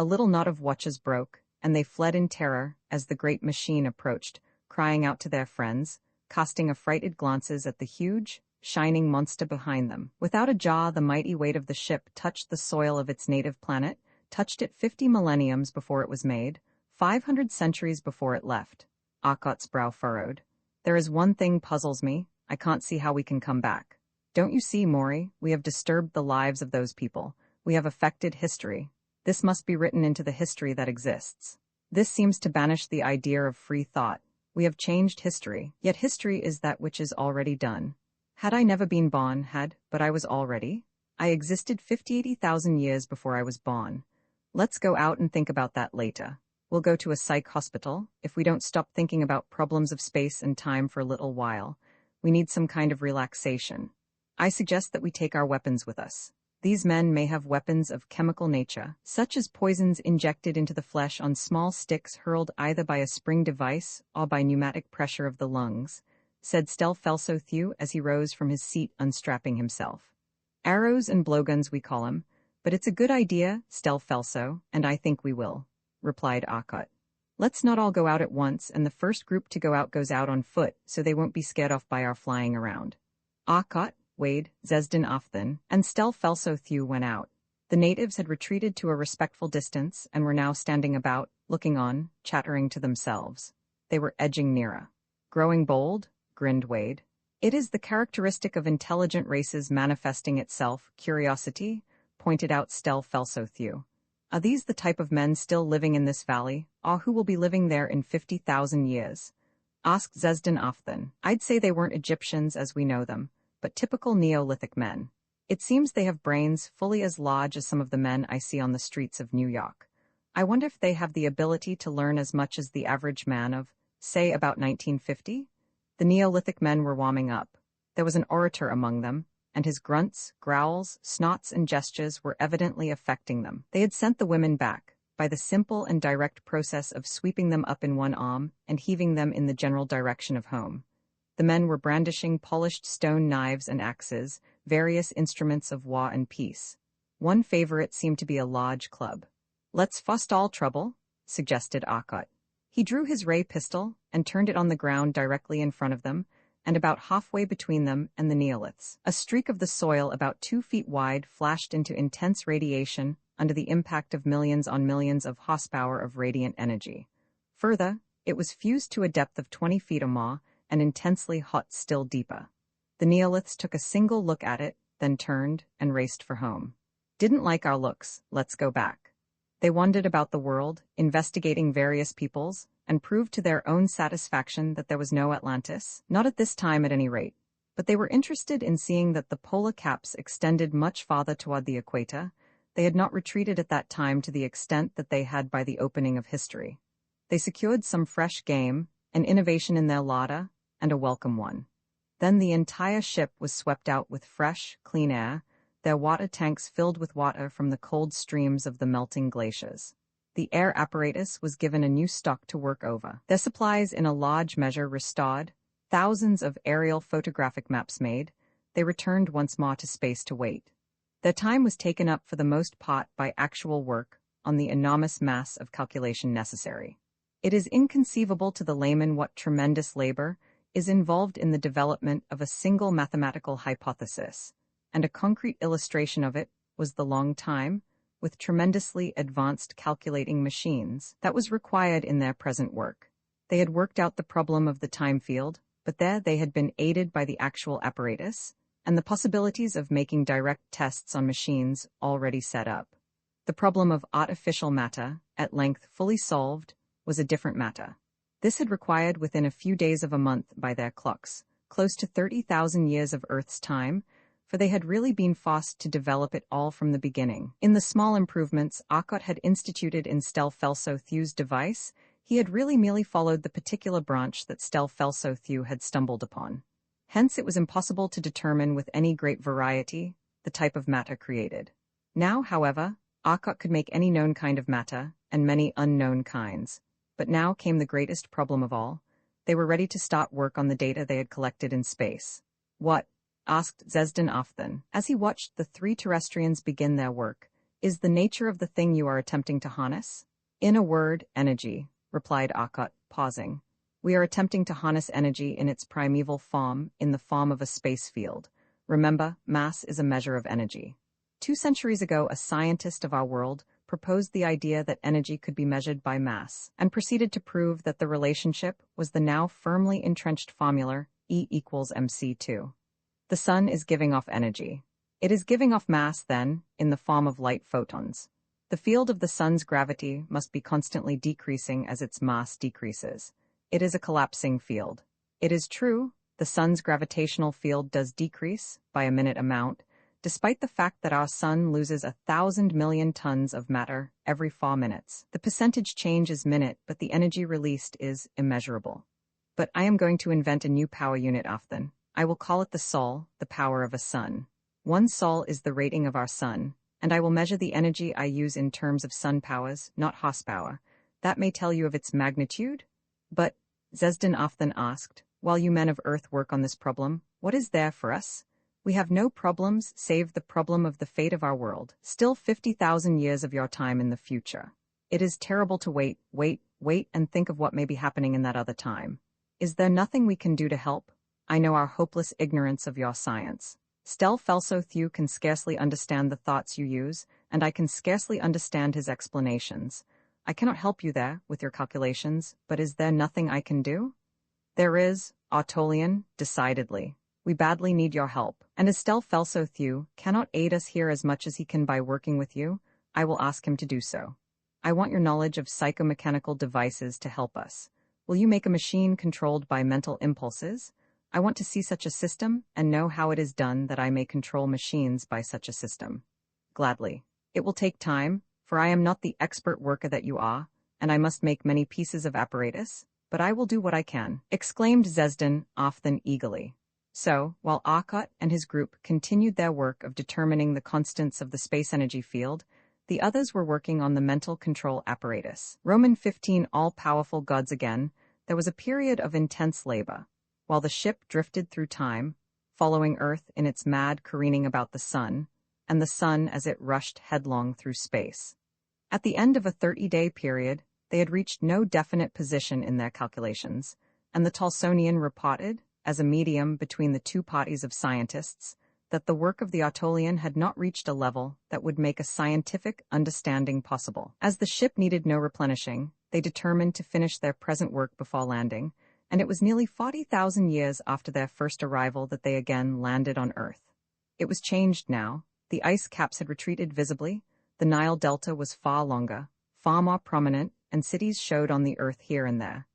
A little knot of watches broke, and they fled in terror as the great machine approached, crying out to their friends, casting affrighted glances at the huge, shining monster behind them. Without a jaw, the mighty weight of the ship touched the soil of its native planet, touched it 50 millenniums before it was made, 500 centuries before it left. Akot's brow furrowed. There is one thing puzzles me. I can't see how we can come back. Don't you see, Maury? We have disturbed the lives of those people. We have affected history. This must be written into the history that exists. This seems to banish the idea of free thought. We have changed history, yet history is that which is already done. Had I never been born, but I was already? I existed 80,000 years before I was born. Let's go out and think about that later. We'll go to a psych hospital if we don't stop thinking about problems of space and time for a little while. We need some kind of relaxation. I suggest that we take our weapons with us. These men may have weapons of chemical nature, such as poisons injected into the flesh on small sticks hurled either by a spring device or by pneumatic pressure of the lungs, said Stelfelso as he rose from his seat, unstrapping himself. Arrows and blowguns we call 'em, but it's a good idea, Stelfelso, and I think we will, replied Akot. Let's not all go out at once, and the first group to go out goes out on foot, so they won't be scared off by our flying around. Akot, Wade, Zesden Afthan, and Stelfelso went out. The natives had retreated to a respectful distance and were now standing about, looking on, chattering to themselves. They were edging nearer. Growing bold, grinned Wade. It is the characteristic of intelligent races manifesting itself, curiosity, pointed out Stelfelso. Are these the type of men still living in this valley, or who will be living there in 50,000 years? Asked Zesden Afthan. I'd say they weren't Egyptians as we know them, but typical Neolithic men. It seems they have brains fully as large as some of the men I see on the streets of New York. I wonder if they have the ability to learn as much as the average man of, say, about 1950? The Neolithic men were warming up. There was an orator among them, and his grunts, growls, snots, and gestures were evidently affecting them. They had sent the women back, by the simple and direct process of sweeping them up in one arm and heaving them in the general direction of home. The men were brandishing polished stone knives and axes, various instruments of war and peace. One favorite seemed to be a large club. Let's forestall trouble, suggested Akot. He drew his ray pistol and turned it on the ground directly in front of them, and about halfway between them and the Neoliths. A streak of the soil about 2 feet wide flashed into intense radiation under the impact of millions on millions of horsepower of radiant energy. Further, it was fused to a depth of 20 feet or more, and intensely hot still deeper. The Neoliths took a single look at it, then turned and raced for home. Didn't like our looks, let's go back. They wandered about the world, investigating various peoples, and proved to their own satisfaction that there was no Atlantis, not at this time at any rate. But they were interested in seeing that the polar caps extended much farther toward the equator. They had not retreated at that time to the extent that they had by the opening of history. They secured some fresh game, an innovation in their larder, and a welcome one. Then the entire ship was swept out with fresh, clean air, their water tanks filled with water from the cold streams of the melting glaciers. The air apparatus was given a new stock to work over. Their supplies in a large measure restored, thousands of aerial photographic maps made, they returned once more to space to wait. Their time was taken up for the most part by actual work on the enormous mass of calculation necessary. It is inconceivable to the layman what tremendous labor is involved in the development of a single mathematical hypothesis, and a concrete illustration of it was the long time, with tremendously advanced calculating machines, that was required in their present work. They had worked out the problem of the time field, but there they had been aided by the actual apparatus, and the possibilities of making direct tests on machines already set up. The problem of artificial matter, at length fully solved, was a different matter. This had required within a few days of a month by their clocks, close to 30,000 years of Earth's time, for they had really been forced to develop it all from the beginning. In the small improvements Akot had instituted in Stelfelso-Thew's device, he had really merely followed the particular branch that Stelfelso-Thew had stumbled upon. Hence it was impossible to determine with any great variety the type of matter created. Now, however, Akot could make any known kind of matter, and many unknown kinds. But now came the greatest problem of all. They were ready to start work on the data they had collected in space. What? Asked Zesden Afthan. As he watched the 3 terrestrians begin their work, Is the nature of the thing you are attempting to harness? In a word, energy, replied Arkot, pausing. We are attempting to harness energy in its primeval form, in the form of a space field. Remember, mass is a measure of energy. 2 centuries ago, a scientist of our world proposed the idea that energy could be measured by mass, and proceeded to prove that the relationship was the now firmly entrenched formula E equals mc2. The sun is giving off energy. It is giving off mass, then, in the form of light photons. The field of the sun's gravity must be constantly decreasing as its mass decreases. It is a collapsing field. It is true, the sun's gravitational field does decrease, by a minute amount, despite the fact that our sun loses 1,000 million tons of matter every 4 minutes. The percentage change is minute, but the energy released is immeasurable. But I am going to invent a new power unit often. I will call it the sol, the power of a sun. 1 sol is the rating of our sun, and I will measure the energy I use in terms of sun powers, not horsepower. That may tell you of its magnitude? But, Zesden often asked, while you men of Earth work on this problem, what is there for us? We have no problems save the problem of the fate of our world. Still 50,000 years of your time in the future. It is terrible to wait, and think of what may be happening in that other time. Is there nothing we can do to help? I know our hopeless ignorance of your science. Stel Felso-Thew can scarcely understand the thoughts you use, and I can scarcely understand his explanations. I cannot help you there, with your calculations, but is there nothing I can do? There is, Autolian, decidedly. We badly need your help, and as Stel Felso-Thew cannot aid us here as much as he can by working with you, I will ask him to do so. I want your knowledge of psychomechanical devices to help us. Will you make a machine controlled by mental impulses? I want to see such a system and know how it is done that I may control machines by such a system. Gladly. It will take time, for I am not the expert worker that you are, and I must make many pieces of apparatus, but I will do what I can, exclaimed Zesden often eagerly. So, while Arkot and his group continued their work of determining the constants of the space energy field, the others were working on the mental control apparatus. Roman 15 all-powerful gods again, there was a period of intense labor. While the ship drifted through time, following Earth in its mad careening about the sun, and the sun as it rushed headlong through space. At the end of a 30-day period, they had reached no definite position in their calculations, and the Tolsonian reported, as a medium between the 2 parties of scientists, that the work of the Autolian had not reached a level that would make a scientific understanding possible. As the ship needed no replenishing, they determined to finish their present work before landing, and it was nearly 40,000 years after their first arrival that they again landed on Earth. It was changed now. The ice caps had retreated visibly, the Nile Delta was far longer, far more prominent, and cities showed on the Earth here and there.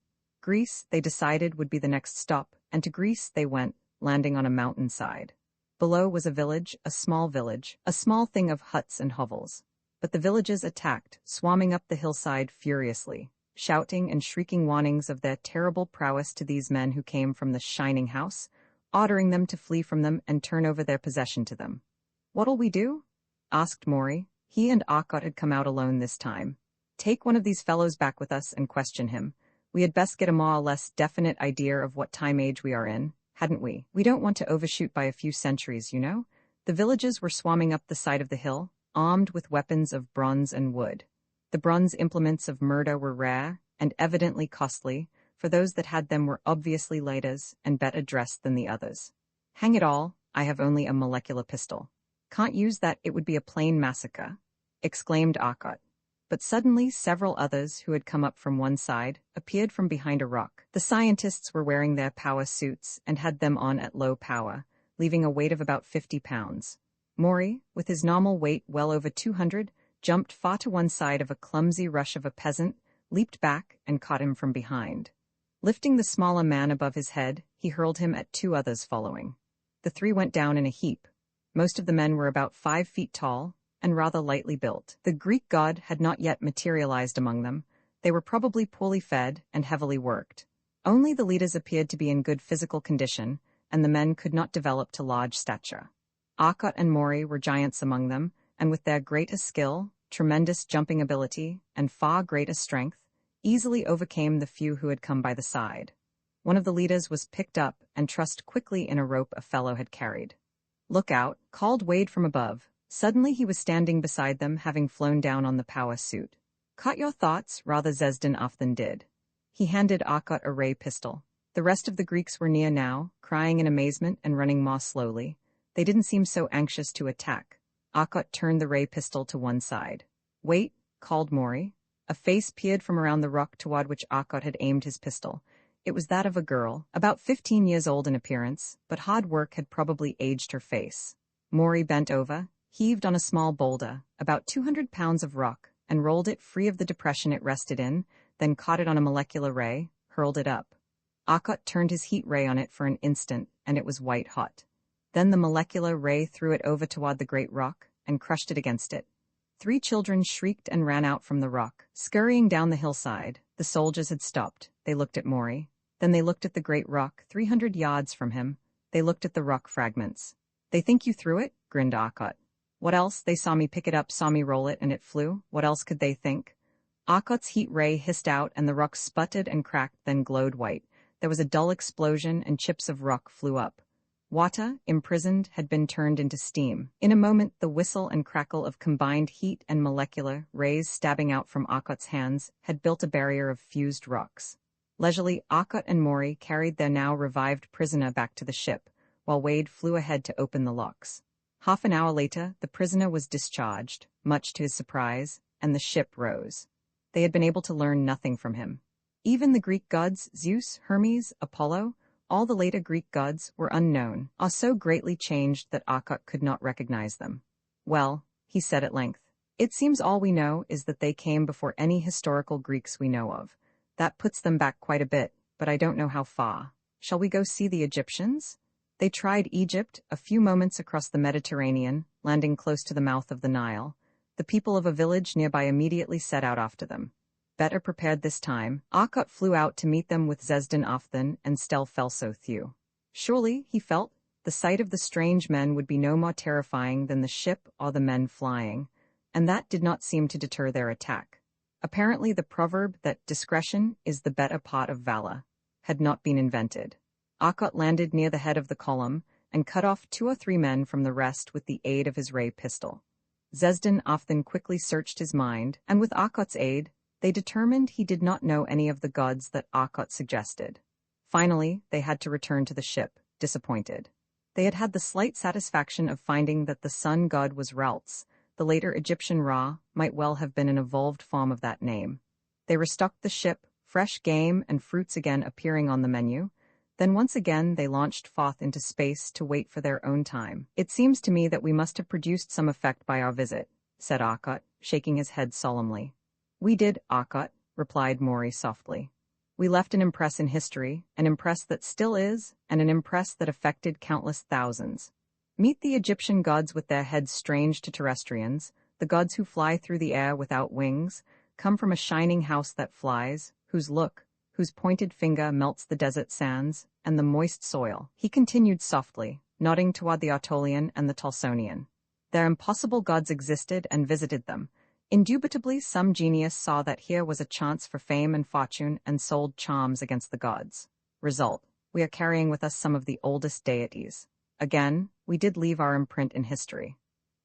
Greece, they decided, would be the next stop, and to Greece they went, landing on a mountainside. Below was a village, a small thing of huts and hovels. But the villages attacked, swarming up the hillside furiously, shouting and shrieking warnings of their terrible prowess to these men who came from the shining house, ordering them to flee from them and turn over their possession to them. "What'll we do?" asked Maury. He and Arkot had come out alone this time. "Take one of these fellows back with us and question him. We had best get a more or less definite idea of what time age we are in, hadn't we? We don't want to overshoot by a few centuries, you know." The villages were swarming up the side of the hill, armed with weapons of bronze and wood. The bronze implements of murder were rare and evidently costly, for those that had them were obviously lighter and better dressed than the others. "Hang it all, I have only a molecular pistol. Can't use that, it would be a plain massacre," exclaimed Arkot. But suddenly several others who had come up from one side appeared from behind a rock. The scientists were wearing their power suits and had them on at low power, leaving a weight of about 50 pounds. Maury, with his normal weight well over 200, jumped far to one side of a clumsy rush of a peasant, leaped back, and caught him from behind. Lifting the smaller man above his head, he hurled him at 2 others following. The 3 went down in a heap. Most of the men were about 5 feet tall, and rather lightly built. The Greek god had not yet materialized among them. They were probably poorly fed and heavily worked. Only the leaders appeared to be in good physical condition, and the men could not develop to large stature. Arkot and Maury were giants among them, and with their greater skill, tremendous jumping ability, and far greater strength, easily overcame the few who had come by the side. One of the leaders was picked up and trussed quickly in a rope a fellow had carried. "Look out," called Wade from above. Suddenly he was standing beside them, having flown down on the power suit. "Caught your thoughts," rather Zezdin Ofthen did. He handed Arkot a ray pistol. The rest of the Greeks were near now, crying in amazement and running more slowly. They didn't seem so anxious to attack. Arkot turned the ray pistol to one side. "Wait," called Mori. A face peered from around the rock toward which Arkot had aimed his pistol. It was that of a girl, about 15 years old in appearance, but hard work had probably aged her face. Mori bent over, heaved on a small boulder, about 200 pounds of rock, and rolled it free of the depression it rested in, then caught it on a molecular ray, hurled it up. Arkot turned his heat ray on it for an instant, and it was white hot. Then the molecular ray threw it over toward the great rock, and crushed it against it. 3 children shrieked and ran out from the rock, scurrying down the hillside. The soldiers had stopped. They looked at Mori. Then they looked at the great rock, 300 yards from him. They looked at the rock fragments. "They think you threw it?" grinned Arkot. "What else? They saw me pick it up, saw me roll it, and it flew. What else could they think?" Arkot's heat ray hissed out, and the rock sputtered and cracked, then glowed white. There was a dull explosion, and chips of rock flew up. Water, imprisoned, had been turned into steam. In a moment, the whistle and crackle of combined heat and molecular rays stabbing out from Arkot's hands had built a barrier of fused rocks. Leisurely, Arkot and Mori carried their now revived prisoner back to the ship, while Wade flew ahead to open the locks. Half an hour later, the prisoner was discharged, much to his surprise, and the ship rose. They had been able to learn nothing from him. Even the Greek gods, Zeus, Hermes, Apollo, all the later Greek gods, were unknown, or so greatly changed that Arkot could not recognize them. "Well," he said at length, "it seems all we know is that they came before any historical Greeks we know of. That puts them back quite a bit, but I don't know how far. Shall we go see the Egyptians?" They tried Egypt, a few moments across the Mediterranean, landing close to the mouth of the Nile. The people of a village nearby immediately set out after them. Better prepared this time, Arkot flew out to meet them with Zezdin Ofthen and Stel Felso-Thew. Surely, he felt, the sight of the strange men would be no more terrifying than the ship or the men flying, and that did not seem to deter their attack. Apparently the proverb that discretion is the better part of valor had not been invented. Arkot landed near the head of the column and cut off 2 or 3 men from the rest with the aid of his ray pistol. Zezdin Ofthen quickly searched his mind, and with Arkot's aid, they determined he did not know any of the gods that Arkot suggested. Finally, they had to return to the ship, disappointed. They had had the slight satisfaction of finding that the sun god was Ralts. The later Egyptian Ra might well have been an evolved form of that name. They restocked the ship, fresh game and fruits again appearing on the menu. Then once again they launched forth into space to wait for their own time. "It seems to me that we must have produced some effect by our visit," said Arkot, shaking his head solemnly. "We did, Arkot," replied Mori softly. "We left an impress in history, an impress that still is, and an impress that affected countless thousands. Meet the Egyptian gods with their heads strange to terrestrians, the gods who fly through the air without wings, come from a shining house that flies, whose pointed finger melts the desert sands and the moist soil," he continued softly, nodding toward the Artolian and the Tulsonian. "Their impossible gods existed and visited them. Indubitably some genius saw that here was a chance for fame and fortune and sold charms against the gods. Result, we are carrying with us some of the oldest deities. Again, we did leave our imprint in history.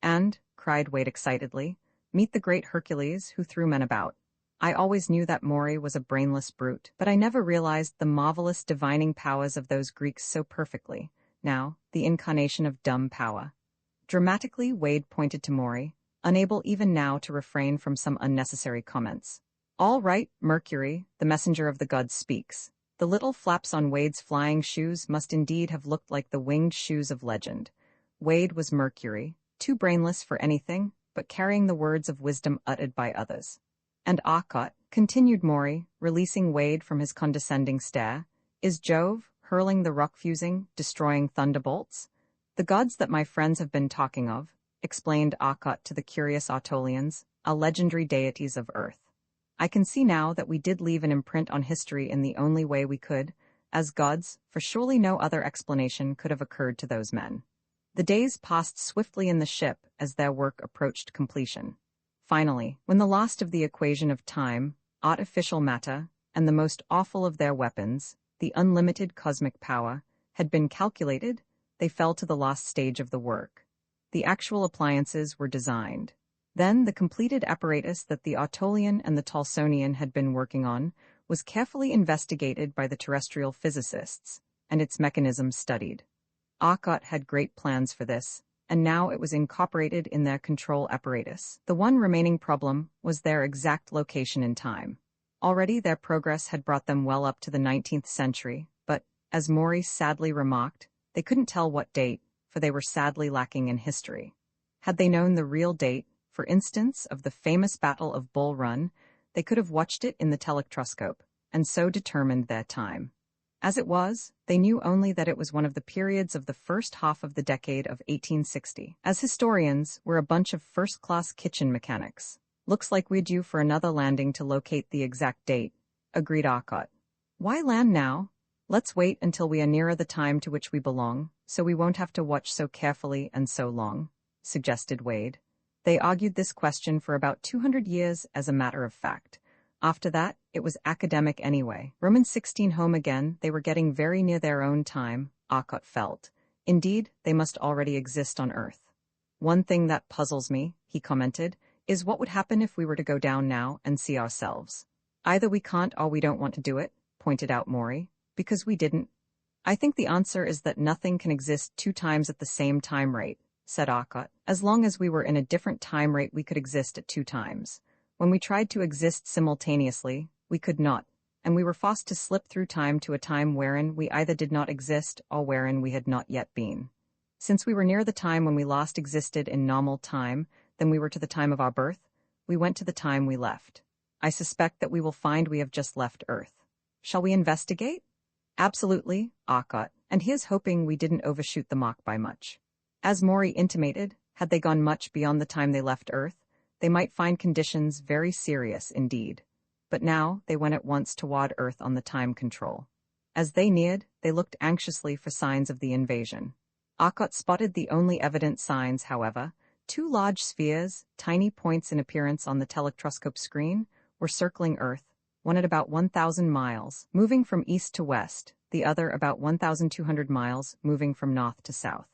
And," cried Wade excitedly, "meet the great Hercules who threw men about. I always knew that Mori was a brainless brute, but I never realized the marvelous divining powers of those Greeks so perfectly. Now, the incarnation of dumb power." Dramatically, Wade pointed to Mori, unable even now to refrain from some unnecessary comments. "All right, Mercury, the messenger of the gods speaks." The little flaps on Wade's flying shoes must indeed have looked like the winged shoes of legend. Wade was Mercury, too brainless for anything, but carrying the words of wisdom uttered by others. "And Arkot," continued Mori, releasing Wade from his condescending stare, "is Jove, hurling the rock-fusing, destroying thunderbolts? The gods that my friends have been talking of," explained Arkot to the curious Artolians, "are legendary deities of earth. I can see now that we did leave an imprint on history in the only way we could, as gods, for surely no other explanation could have occurred to those men." The days passed swiftly in the ship as their work approached completion. Finally, when the last of the equation of time, artificial matter, and the most awful of their weapons, the unlimited cosmic power, had been calculated, they fell to the last stage of the work. The actual appliances were designed. Then the completed apparatus that the Autolian and the Tolsonian had been working on was carefully investigated by the terrestrial physicists, and its mechanism studied. Arcot had great plans for this, and now it was incorporated in their control apparatus. The one remaining problem was their exact location in time. Already their progress had brought them well up to the 19th century, but, as Maurice sadly remarked, they couldn't tell what date, for they were sadly lacking in history. Had they known the real date, for instance, of the famous Battle of Bull Run, they could have watched it in the telectroscope, and so determined their time. As it was, they knew only that it was one of the periods of the first half of the decade of 1860. As historians, we're a bunch of first-class kitchen mechanics. Looks like we're due for another landing to locate the exact date, agreed Arcot. Why land now? Let's wait until we are nearer the time to which we belong, so we won't have to watch so carefully and so long, suggested Wade. They argued this question for about 200 years as a matter of fact. After that, it was academic anyway. Roman 16 home again, they were getting very near their own time, Arcot felt. Indeed, they must already exist on Earth. One thing that puzzles me, he commented, is what would happen if we were to go down now and see ourselves. Either we can't or we don't want to do it, pointed out Maury, because we didn't. I think the answer is that nothing can exist 2 times at the same time rate, said Arcot. As long as we were in a different time rate we could exist at 2 times. When we tried to exist simultaneously, we could not, and we were forced to slip through time to a time wherein we either did not exist or wherein we had not yet been. Since we were near the time when we last existed in normal time than we were to the time of our birth, we went to the time we left. I suspect that we will find we have just left Earth. Shall we investigate? Absolutely, Arcot, and here's hoping we didn't overshoot the mark by much. As Maury intimated, had they gone much beyond the time they left Earth, they might find conditions very serious indeed. But now they went at once toward Earth on the time control. As they neared, they looked anxiously for signs of the invasion. Arcot spotted the only evident signs, however. 2 large spheres, tiny points in appearance on the telectroscope screen, were circling Earth, one at about 1,000 miles, moving from east to west, the other about 1,200 miles, moving from north to south.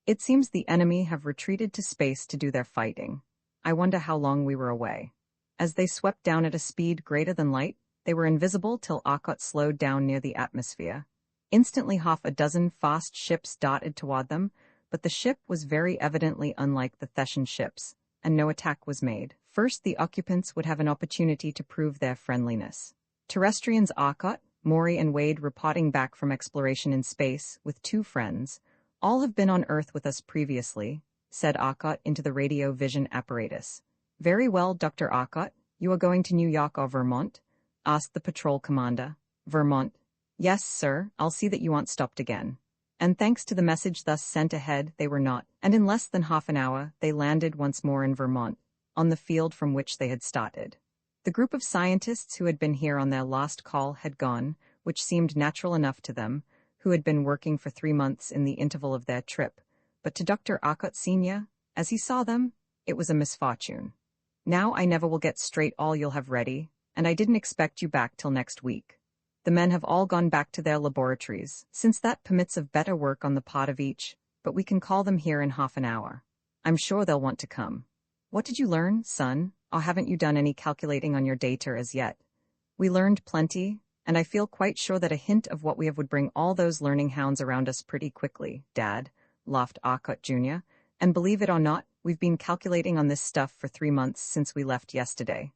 It seems the enemy have retreated to space to do their fighting. I wonder how long we were away. As they swept down at a speed greater than light, they were invisible till Arcot slowed down near the atmosphere. Instantly half a dozen fast ships darted toward them, but the ship was very evidently unlike the Thessian ships, and no attack was made. First, the occupants would have an opportunity to prove their friendliness. Terrestrians Arcot, Maury and Wade reporting back from exploration in space with 2 friends. All have been on Earth with us previously, said Arcot into the radio vision apparatus. Very well, Dr. Arcot, you are going to New York or Vermont? Asked the patrol commander. Vermont. Yes, sir, I'll see that you aren't stopped again. And thanks to the message thus sent ahead, they were not, and in less than half an hour, they landed once more in Vermont, on the field from which they had started. The group of scientists who had been here on their last call had gone, which seemed natural enough to them, who had been working for 3 months in the interval of their trip. But to Dr. Arcot Sr., as he saw them, it was a misfortune. Now I never will get straight all you'll have ready, and I didn't expect you back till next week. The men have all gone back to their laboratories, since that permits of better work on the part of each, but we can call them here in half an hour. I'm sure they'll want to come. What did you learn, son, or haven't you done any calculating on your data as yet? We learned plenty, and I feel quite sure that a hint of what we have would bring all those learning hounds around us pretty quickly, Dad, laughed Arcot Jr., and believe it or not, we've been calculating on this stuff for 3 months since we left yesterday.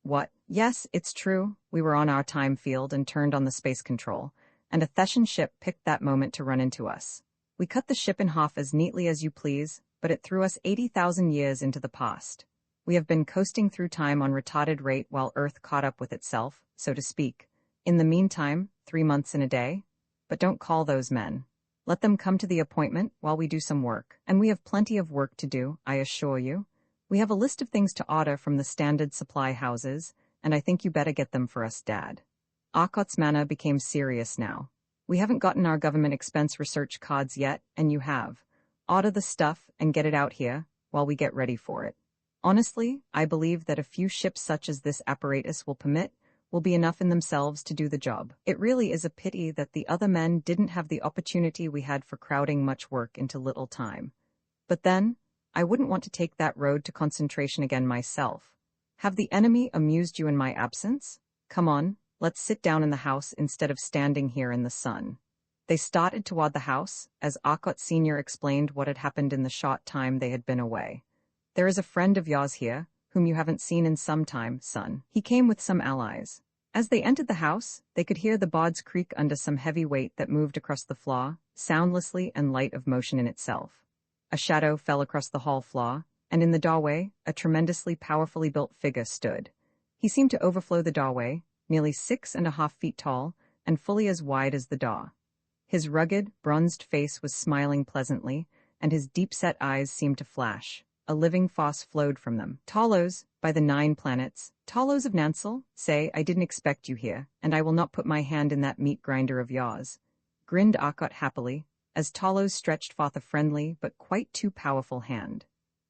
What? Yes, it's true. We were on our time field and turned on the space control, and a Thessian ship picked that moment to run into us. We cut the ship in half as neatly as you please, but it threw us 80,000 years into the past. We have been coasting through time on retarded rate while Earth caught up with itself, so to speak. In the meantime, 3 months in a day. But don't call those men. Let them come to the appointment while we do some work, and we have plenty of work to do, I assure you. We have a list of things to order from the standard supply houses, and I think you better get them for us, Dad. Arcot's manner became serious now. We haven't gotten our government expense research cards yet, and you have. Order the stuff and get it out here while we get ready for it. Honestly, I believe that a few ships such as this apparatus will permit will be enough in themselves to do the job. It really is a pity that the other men didn't have the opportunity we had for crowding much work into little time. But then, I wouldn't want to take that road to concentration again myself. Have the enemy amused you in my absence? Come on, let's sit down in the house instead of standing here in the sun. They started toward the house, as Akot Sr. explained what had happened in the short time they had been away. There is a friend of yours here, whom you haven't seen in some time, son. He came with some allies. As they entered the house, they could hear the boards creak under some heavy weight that moved across the floor, soundlessly and light of motion in itself. A shadow fell across the hall floor, and in the doorway, a tremendously powerfully built figure stood. He seemed to overflow the doorway, nearly 6.5 feet tall, and fully as wide as the door. His rugged, bronzed face was smiling pleasantly, and his deep-set eyes seemed to flash. A living force flowed from them. Talos, by the 9 planets, Talos of Nansel, say, I didn't expect you here, and I will not put my hand in that meat grinder of yours. Grinned Akot happily, as Talos stretched forth a friendly but quite too powerful hand.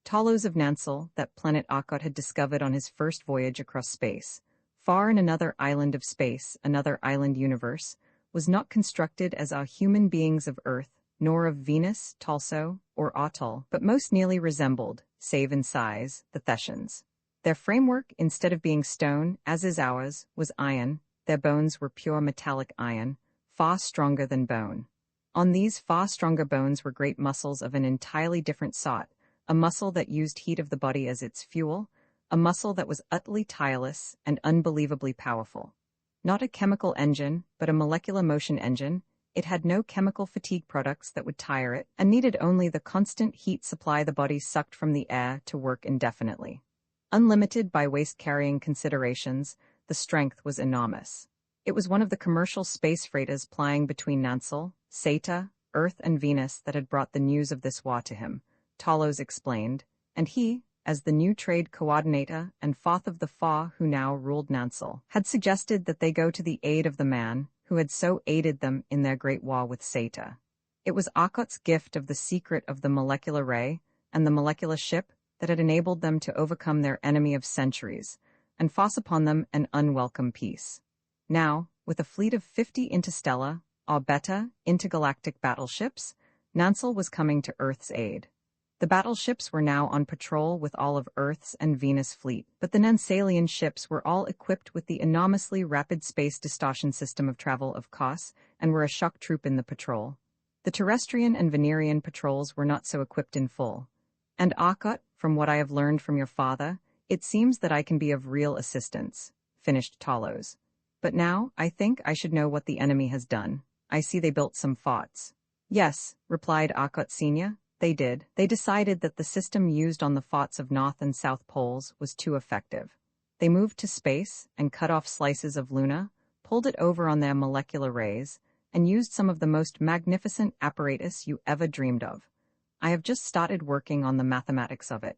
Talos of Nansel, that planet Akot had discovered on his first voyage across space, far in another island of space, another island universe, was not constructed as our human beings of Earth, nor of Venus, Talso, or Atal, but most nearly resembled, save in size, the Thessians. Their framework, instead of being stone, as is ours, was iron. Their bones were pure metallic iron, far stronger than bone. On these far stronger bones were great muscles of an entirely different sort, a muscle that used heat of the body as its fuel, a muscle that was utterly tireless and unbelievably powerful. Not a chemical engine, but a molecular motion engine. It had no chemical fatigue products that would tire it, and needed only the constant heat supply the body sucked from the air to work indefinitely. Unlimited by waste-carrying considerations, the strength was enormous. It was one of the commercial space freighters plying between Nansel, Seta, Earth and Venus that had brought the news of this war to him, Talos explained, and he, as the new trade coordinator and fourth of the four who now ruled Nansel, had suggested that they go to the aid of the man who had so aided them in their great war with Seta. It was Akot's gift of the secret of the molecular ray and the molecular ship that had enabled them to overcome their enemy of centuries and force upon them an unwelcome peace. Now, with a fleet of 50 interstellar, or beta, intergalactic battleships, Nansel was coming to Earth's aid. The battleships were now on patrol with all of Earth's and Venus' fleet, but the Nansalian ships were all equipped with the enormously rapid space distortion system of travel of Kos and were a shock troop in the patrol. The terrestrian and Venerian patrols were not so equipped in full. And Akot, from what I have learned from your father, it seems that I can be of real assistance, finished Talos. But now, I think I should know what the enemy has done. I see they built some forts. Yes, replied Akot Sr., they did. They decided that the system used on the forts of North and South Poles was too effective. They moved to space and cut off slices of Luna, pulled it over on their molecular rays, and used some of the most magnificent apparatus you ever dreamed of. I have just started working on the mathematics of it.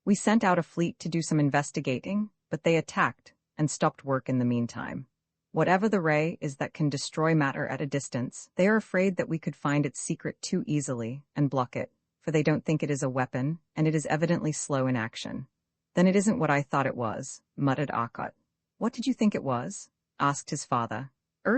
We sent out a fleet to do some investigating, but they attacked and stopped work in the meantime. Whatever the ray is that can destroy matter at a distance, they are afraid that we could find its secret too easily and block it, for they don't think it is a weapon, and it is evidently slow in action. Then it isn't what I thought it was, muttered Akot. What did you think it was? Asked his father.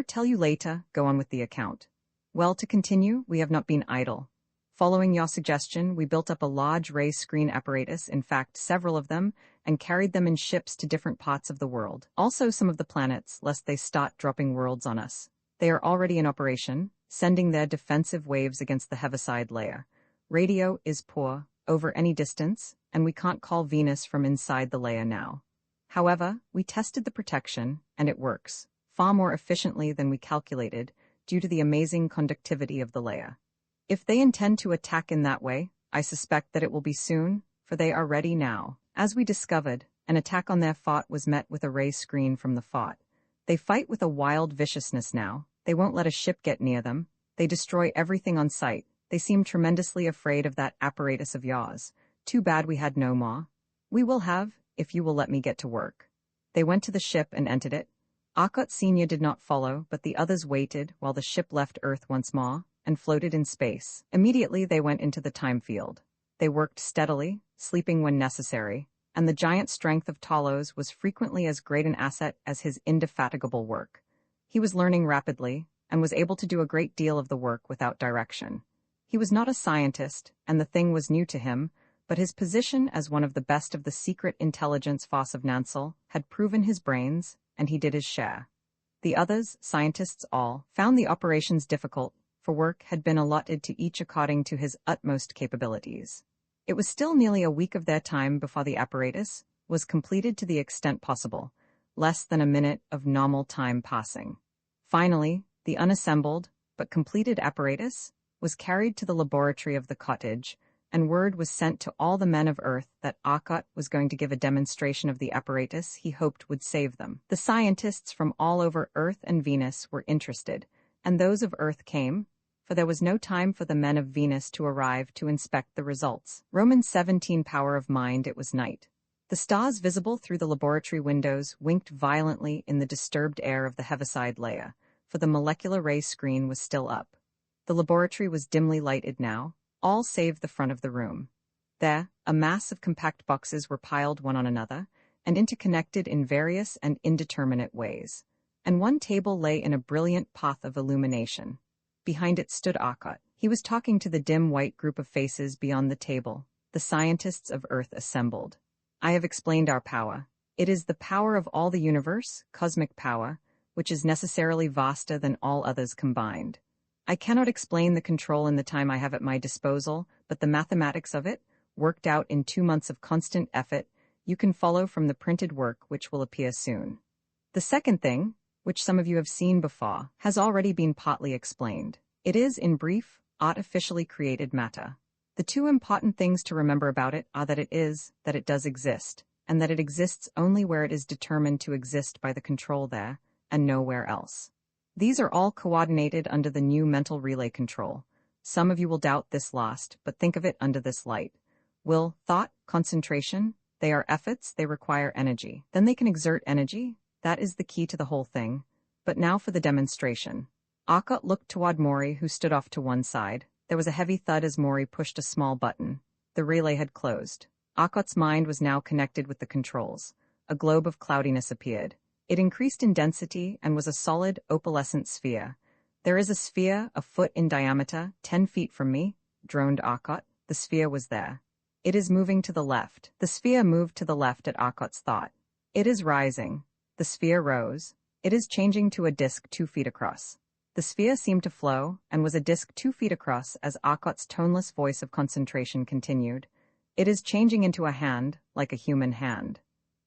Tell you later, go on with the account. Well, to continue, we have not been idle. Following your suggestion, we built up a large ray screen apparatus, in fact several of them, and carried them in ships to different parts of the world. Also some of the planets, lest they start dropping worlds on us. They are already in operation, sending their defensive waves against the heaviside layer. Radio is poor, over any distance, and we can't call Venus from inside the layer now. However, we tested the protection, and it works, far more efficiently than we calculated, due to the amazing conductivity of the layer. If they intend to attack in that way, I suspect that it will be soon, for they are ready now. As we discovered, an attack on their fort was met with a ray screen from the fort. They fight with a wild viciousness now. They won't let a ship get near them. They destroy everything on sight. They seem tremendously afraid of that apparatus of yours. Too bad we had no more. We will have, if you will let me get to work. They went to the ship and entered it. Akot Sr. did not follow, but the others waited while the ship left Earth once more and floated in space. Immediately they went into the time field. They worked steadily, sleeping when necessary, and the giant strength of Talos was frequently as great an asset as his indefatigable work. He was learning rapidly, and was able to do a great deal of the work without direction. He was not a scientist, and the thing was new to him, But his position as one of the best of the secret intelligence force of Nansel had proven his brains, and he did his share. The others, scientists all, found the operations difficult, for work had been allotted to each according to his utmost capabilities. It was still nearly a week of their time before the apparatus was completed to the extent possible, less than a minute of normal time passing. Finally, the unassembled, but completed apparatus was carried to the laboratory of the cottage, and word was sent to all the men of Earth that Arcot was going to give a demonstration of the apparatus he hoped would save them. The scientists from all over Earth and Venus were interested, and those of Earth came, for there was no time for the men of Venus to arrive to inspect the results. Roman 17 power of mind. It was night. The stars visible through the laboratory windows winked violently in the disturbed air of the heaviside layer, for the molecular ray screen was still up. The laboratory was dimly lighted now, all save the front of the room. There, a mass of compact boxes were piled one on another, and interconnected in various and indeterminate ways, and one table lay in a brilliant path of illumination. Behind it stood Arcot. He was talking to the dim white group of faces beyond the table, the scientists of Earth assembled. I have explained our power. It is the power of all the universe, cosmic power, which is necessarily vaster than all others combined. I cannot explain the control in the time I have at my disposal, but the mathematics of it, worked out in 2 months of constant effort, you can follow from the printed work which will appear soon. The second thing, which some of you have seen before, has already been partly explained. It is, in brief, artificially created matter. The two important things to remember about it are that it does exist, and that it exists only where it is determined to exist by the control there, and nowhere else. These are all coordinated under the new mental relay control. Some of you will doubt this last, but think of it under this light. Will, thought, concentration, they are efforts, they require energy. Then they can exert energy. That is the key to the whole thing. But now for the demonstration. Arcot looked toward Maury, who stood off to one side. There was a heavy thud as Maury pushed a small button. The relay had closed. Arcot's mind was now connected with the controls. A globe of cloudiness appeared. It increased in density and was a solid, opalescent sphere. There is a sphere, a foot in diameter, 10 feet from me, droned Arcot. The sphere was there. It is moving to the left. The sphere moved to the left at Arcot's thought. It is rising. The sphere rose. It is changing to a disk 2 feet across. The sphere seemed to flow, and was a disk 2 feet across as Arcot's toneless voice of concentration continued. It is changing into a hand, like a human hand.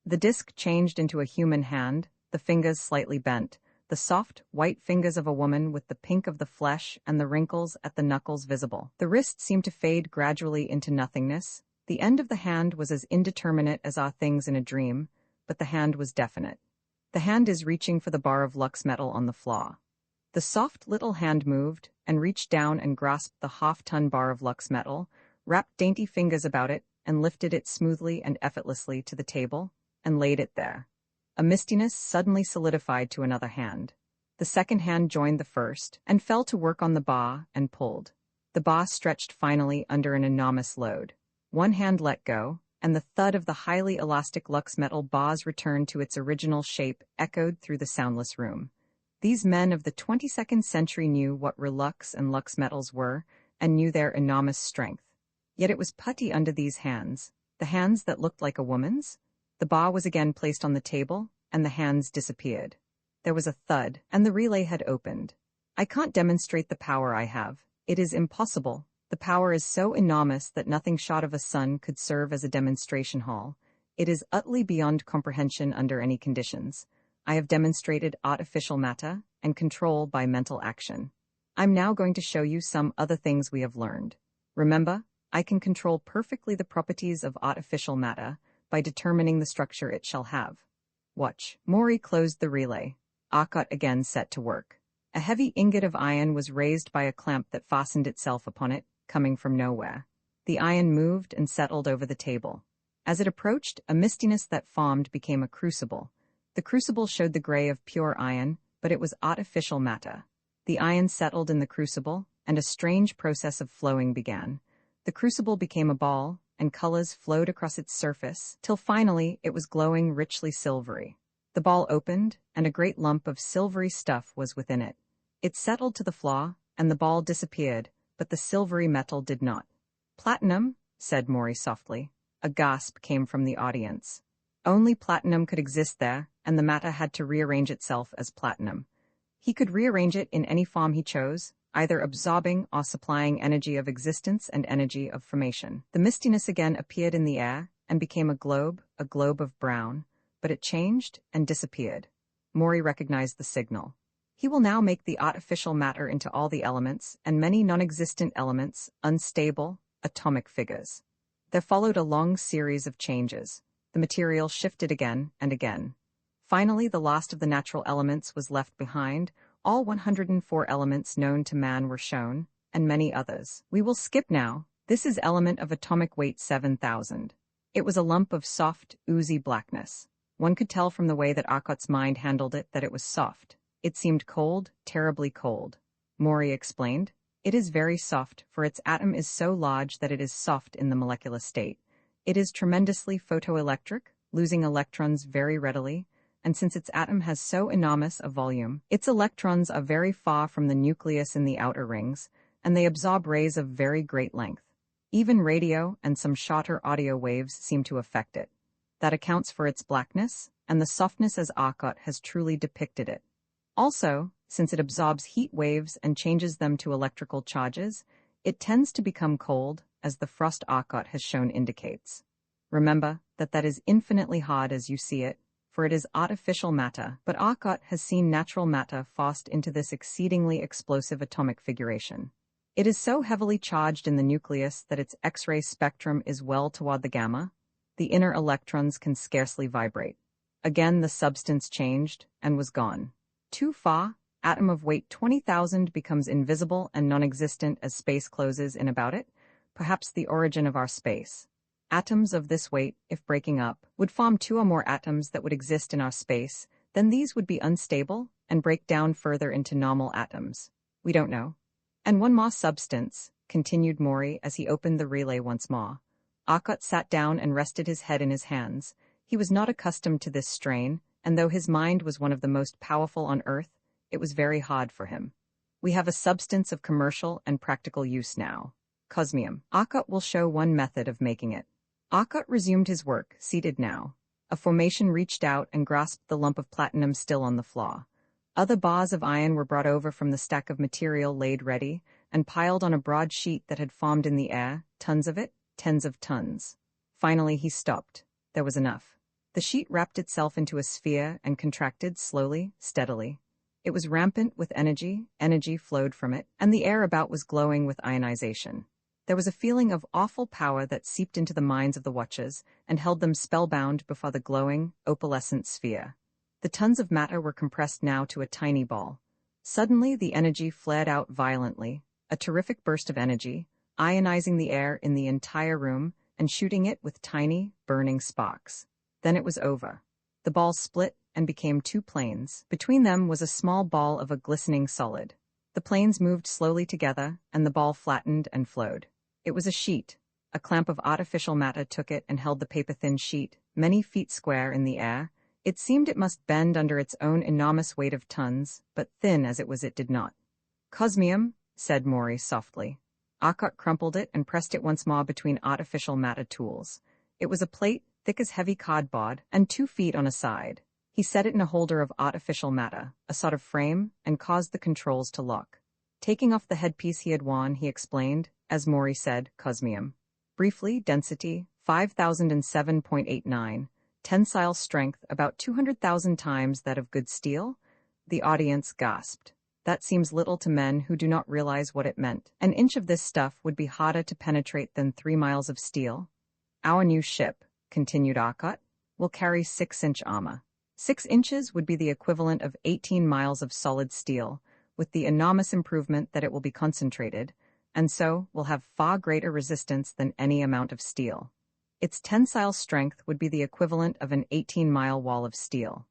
The disk changed into a human hand, the fingers slightly bent, the soft, white fingers of a woman with the pink of the flesh and the wrinkles at the knuckles visible. The wrist seemed to fade gradually into nothingness. The end of the hand was as indeterminate as are things in a dream, but the hand was definite. The hand is reaching for the bar of lux metal on the floor. The soft little hand moved, and reached down and grasped the half-ton bar of lux metal, wrapped dainty fingers about it, and lifted it smoothly and effortlessly to the table, and laid it there. A mistiness suddenly solidified to another hand. The second hand joined the first, and fell to work on the bar, and pulled. The bar stretched finally under an enormous load. One hand let go, and the thud of the highly elastic lux metal bars returned to its original shape echoed through the soundless room. These men of the 22nd century knew what relux and lux metals were, and knew their enormous strength. Yet it was putty under these hands, the hands that looked like a woman's. The bar was again placed on the table, and the hands disappeared. There was a thud, and the relay had opened. I can't demonstrate the power I have. It is impossible. The power is so enormous that nothing short of a sun could serve as a demonstration hall. It is utterly beyond comprehension under any conditions. I have demonstrated artificial matter and control by mental action. I'm now going to show you some other things we have learned. Remember, I can control perfectly the properties of artificial matter by determining the structure it shall have. Watch. Maury closed the relay. Arcot again set to work. A heavy ingot of iron was raised by a clamp that fastened itself upon it, coming from nowhere. The iron moved and settled over the table. As it approached, a mistiness that formed became a crucible. The crucible showed the gray of pure iron, but it was artificial matter. The iron settled in the crucible, and a strange process of flowing began. The crucible became a ball, and colors flowed across its surface, till finally it was glowing richly silvery. The ball opened, and a great lump of silvery stuff was within it. It settled to the floor, and the ball disappeared, but the silvery metal did not. Platinum, said Maury softly. A gasp came from the audience. Only platinum could exist there, and the matter had to rearrange itself as platinum. He could rearrange it in any form he chose, either absorbing or supplying energy of existence and energy of formation. The mistiness again appeared in the air and became a globe of brown, but it changed and disappeared. Maury recognized the signal. He will now make the artificial matter into all the elements and many non-existent elements, unstable, atomic figures. There followed a long series of changes. The material shifted again and again. Finally, the last of the natural elements was left behind. All 104 elements known to man were shown, and many others. We will skip now. This is element of atomic weight 7,000. It was a lump of soft, oozy blackness. One could tell from the way that Arkot's mind handled it that it was soft. It seemed cold, terribly cold. Maury explained. It is very soft, for its atom is so large that it is soft in the molecular state. It is tremendously photoelectric, losing electrons very readily, and since its atom has so enormous a volume, its electrons are very far from the nucleus in the outer rings, and they absorb rays of very great length. Even radio and some shorter audio waves seem to affect it. That accounts for its blackness, and the softness as Arkot has truly depicted it. Also, since it absorbs heat waves and changes them to electrical charges, it tends to become cold, as the frost Arkot has shown indicates. Remember that is infinitely hard as you see it, for it is artificial matter, but Arkot has seen natural matter forced into this exceedingly explosive atomic figuration. It is so heavily charged in the nucleus that its X-ray spectrum is well toward the gamma. The inner electrons can scarcely vibrate. Again the substance changed and was gone. Too far, atom of weight 20,000 becomes invisible and non-existent as space closes in about it, perhaps the origin of our space. Atoms of this weight, if breaking up, would form 2 or more atoms that would exist in our space, then these would be unstable and break down further into normal atoms. We don't know. And one more substance, continued Maury as he opened the relay once more. Arkot sat down and rested his head in his hands. He was not accustomed to this strain, and though his mind was one of the most powerful on Earth, it was very hard for him. We have a substance of commercial and practical use now. Cosmium. Arkot will show one method of making it. Arkot resumed his work, seated now. A formation reached out and grasped the lump of platinum still on the floor. Other bars of iron were brought over from the stack of material laid ready and piled on a broad sheet that had formed in the air, tons of it, tens of tons. Finally he stopped. There was enough. The sheet wrapped itself into a sphere and contracted slowly, steadily. It was rampant with energy flowed from it, and the air about was glowing with ionization. There was a feeling of awful power that seeped into the minds of the watchers and held them spellbound before the glowing, opalescent sphere. The tons of matter were compressed now to a tiny ball. Suddenly the energy flared out violently, a terrific burst of energy, ionizing the air in the entire room and shooting it with tiny, burning sparks. Then it was over. The ball split and became 2 planes. Between them was a small ball of a glistening solid. The planes moved slowly together, and the ball flattened and flowed. It was a sheet. A clamp of artificial matter took it and held the paper-thin sheet, many feet square, in the air. It seemed it must bend under its own enormous weight of tons, but thin as it was it did not. Cosmium, said Maury softly. Arkot crumpled it and pressed it once more between artificial matter tools. It was a plate, thick as heavy cardboard, and 2 feet on a side. He set it in a holder of artificial matter, a sort of frame, and caused the controls to lock. Taking off the headpiece he had worn, he explained, as Maury said, Cosmium. Briefly, density, 5,007.89, tensile strength, about 200,000 times that of good steel. The audience gasped. That seems little to men who do not realize what it meant. An inch of this stuff would be harder to penetrate than 3 miles of steel. Our new ship, continued Arkot, will carry 6-inch armor. 6 inches would be the equivalent of 18 miles of solid steel, with the enormous improvement that it will be concentrated, and so will have far greater resistance than any amount of steel. Its tensile strength would be the equivalent of an 18-mile wall of steel.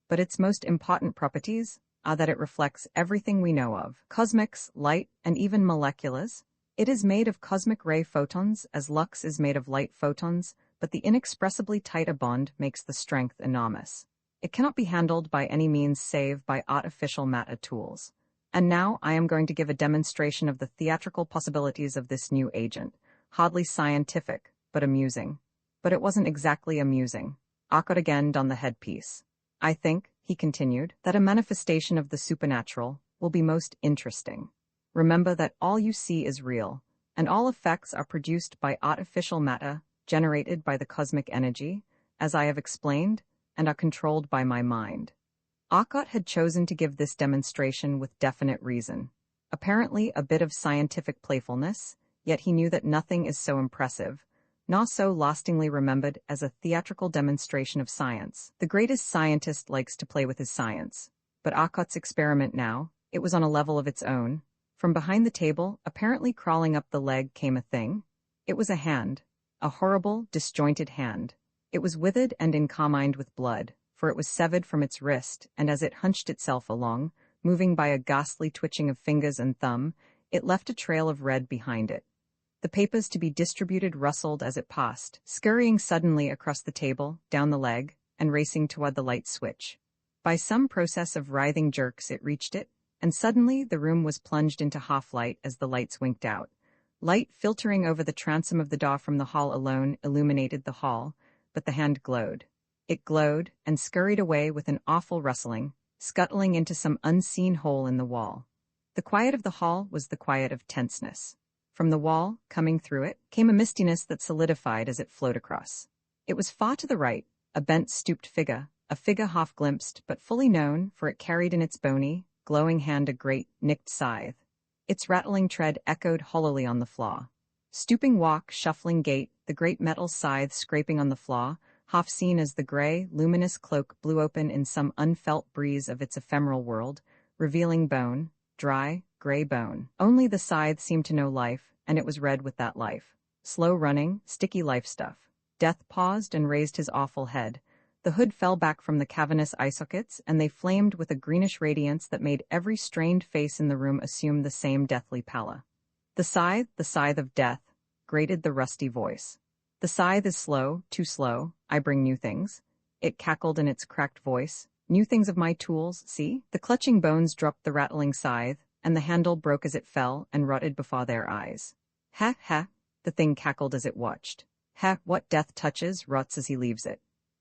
But its most important properties are that it reflects everything we know of, cosmics, light, and even moleculars. It is made of cosmic ray photons, as lux is made of light photons, but the inexpressibly tighter bond makes the strength enormous. It cannot be handled by any means save by artificial matter tools. And now I am going to give a demonstration of the theatrical possibilities of this new agent. hardly scientific, but amusing. But it wasn't exactly amusing. Akkad again donned the headpiece. I think, he continued, that a manifestation of the supernatural will be most interesting. Remember that all you see is real, and all effects are produced by artificial matter, generated by the cosmic energy, as I have explained, and are controlled by my mind. Akkad had chosen to give this demonstration with definite reason. Apparently a bit of scientific playfulness, yet he knew that nothing is so impressive, nor so lastingly remembered as a theatrical demonstration of science. The greatest scientist likes to play with his science. But Akkad's experiment now, it was on a level of its own. From behind the table, apparently crawling up the leg, came a thing. It was a hand. A horrible, disjointed hand. It was withered and encarmined with blood, for it was severed from its wrist, and as it hunched itself along, moving by a ghastly twitching of fingers and thumb, it left a trail of red behind it. The papers to be distributed rustled as it passed, scurrying suddenly across the table, down the leg, and racing toward the light switch. By some process of writhing jerks it reached it, and suddenly the room was plunged into half-light as the lights winked out. Light filtering over the transom of the door from the hall alone illuminated the hall, but the hand glowed. It glowed, and scurried away with an awful rustling, scuttling into some unseen hole in the wall. The quiet of the hall was the quiet of tenseness. From the wall, coming through it, came a mistiness that solidified as it flowed across. It was far to the right, a bent, stooped figure, a figure half-glimpsed but fully known, for it carried in its bony, glowing hand a great, nicked scythe. Its rattling tread echoed hollowly on the floor. Stooping walk, shuffling gait, the great metal scythe scraping on the floor, half seen as the gray, luminous cloak blew open in some unfelt breeze of its ephemeral world, revealing bone, dry, gray bone. Only the scythe seemed to know life, and it was red with that life. Slow-running, sticky life stuff. Death paused and raised his awful head. The hood fell back from the cavernous eye sockets, and they flamed with a greenish radiance that made every strained face in the room assume the same deathly pallor. The scythe of death, grated the rusty voice. The scythe is slow, too slow, I bring new things. It cackled in its cracked voice. New things of my tools, see? The clutching bones dropped the rattling scythe, and the handle broke as it fell and rotted before their eyes. Ha, ha, the thing cackled as it watched. Ha, what death touches rots as he leaves it.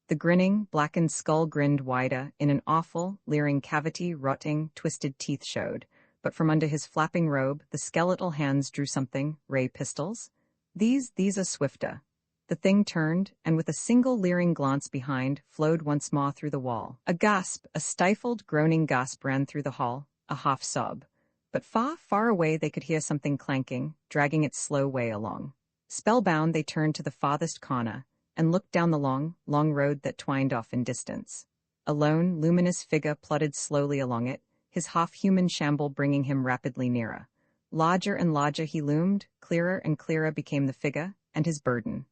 The grinning, blackened skull grinned wider, in an awful, leering cavity rotting, twisted teeth showed, but from under his flapping robe the skeletal hands drew something, ray pistols. These are swifter. The thing turned, and with a single leering glance behind, flowed once more through the wall. A gasp, a stifled, groaning gasp ran through the hall, a half-sob. But far, far away they could hear something clanking, dragging its slow way along. Spellbound they turned to the farthest corner, and looked down the long, long road that twined off in distance. A lone, luminous figure plodded slowly along it, his half-human shamble bringing him rapidly nearer. Larger and larger he loomed, clearer and clearer became the figure, and his burden.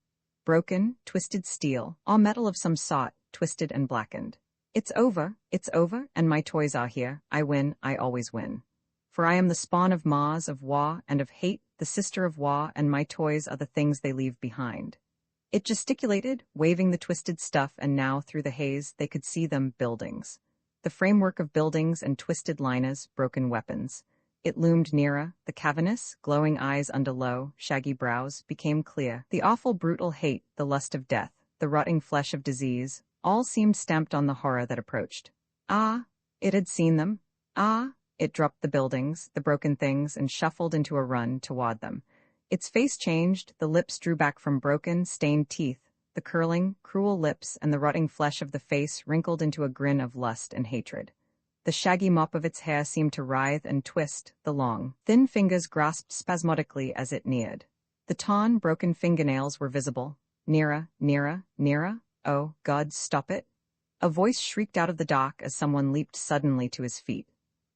Broken, twisted steel, all metal of some sort, twisted and blackened. It's over, and my toys are here, I win, I always win. For I am the spawn of Mars, of war, and of hate, the sister of war, and my toys are the things they leave behind. It gesticulated, waving the twisted stuff, and now, through the haze, they could see them, buildings. The framework of buildings and twisted liners, broken weapons. It loomed nearer, the cavernous, glowing eyes under low, shaggy brows, became clear. The awful brutal hate, the lust of death, the rotting flesh of disease, all seemed stamped on the horror that approached. Ah, it had seen them. Ah, it dropped the buildings, the broken things, and shuffled into a run toward them. Its face changed, the lips drew back from broken, stained teeth, the curling, cruel lips and the rotting flesh of the face wrinkled into a grin of lust and hatred. The shaggy mop of its hair seemed to writhe and twist, the long, thin fingers grasped spasmodically as it neared. The torn, broken fingernails were visible. Nearer, nearer, nearer. Oh, God, stop it. A voice shrieked out of the dark as someone leaped suddenly to his feet.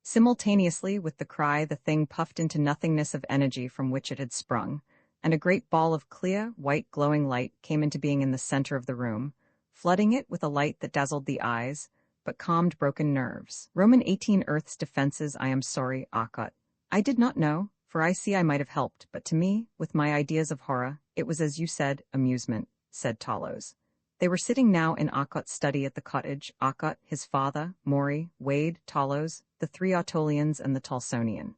Simultaneously with the cry, the thing puffed into nothingness of energy from which it had sprung, and a great ball of clear, white glowing light came into being in the center of the room, flooding it with a light that dazzled the eyes, but calmed broken nerves. Roman 18 Earth's defenses. I am sorry, Akkad. I did not know, for I see I might have helped, but to me, with my ideas of horror, it was as you said, amusement, said Talos. They were sitting now in Akkad's study at the cottage, Akkad, his father, Maury, Wade, Talos, the 3 Autolians and the Talsonian.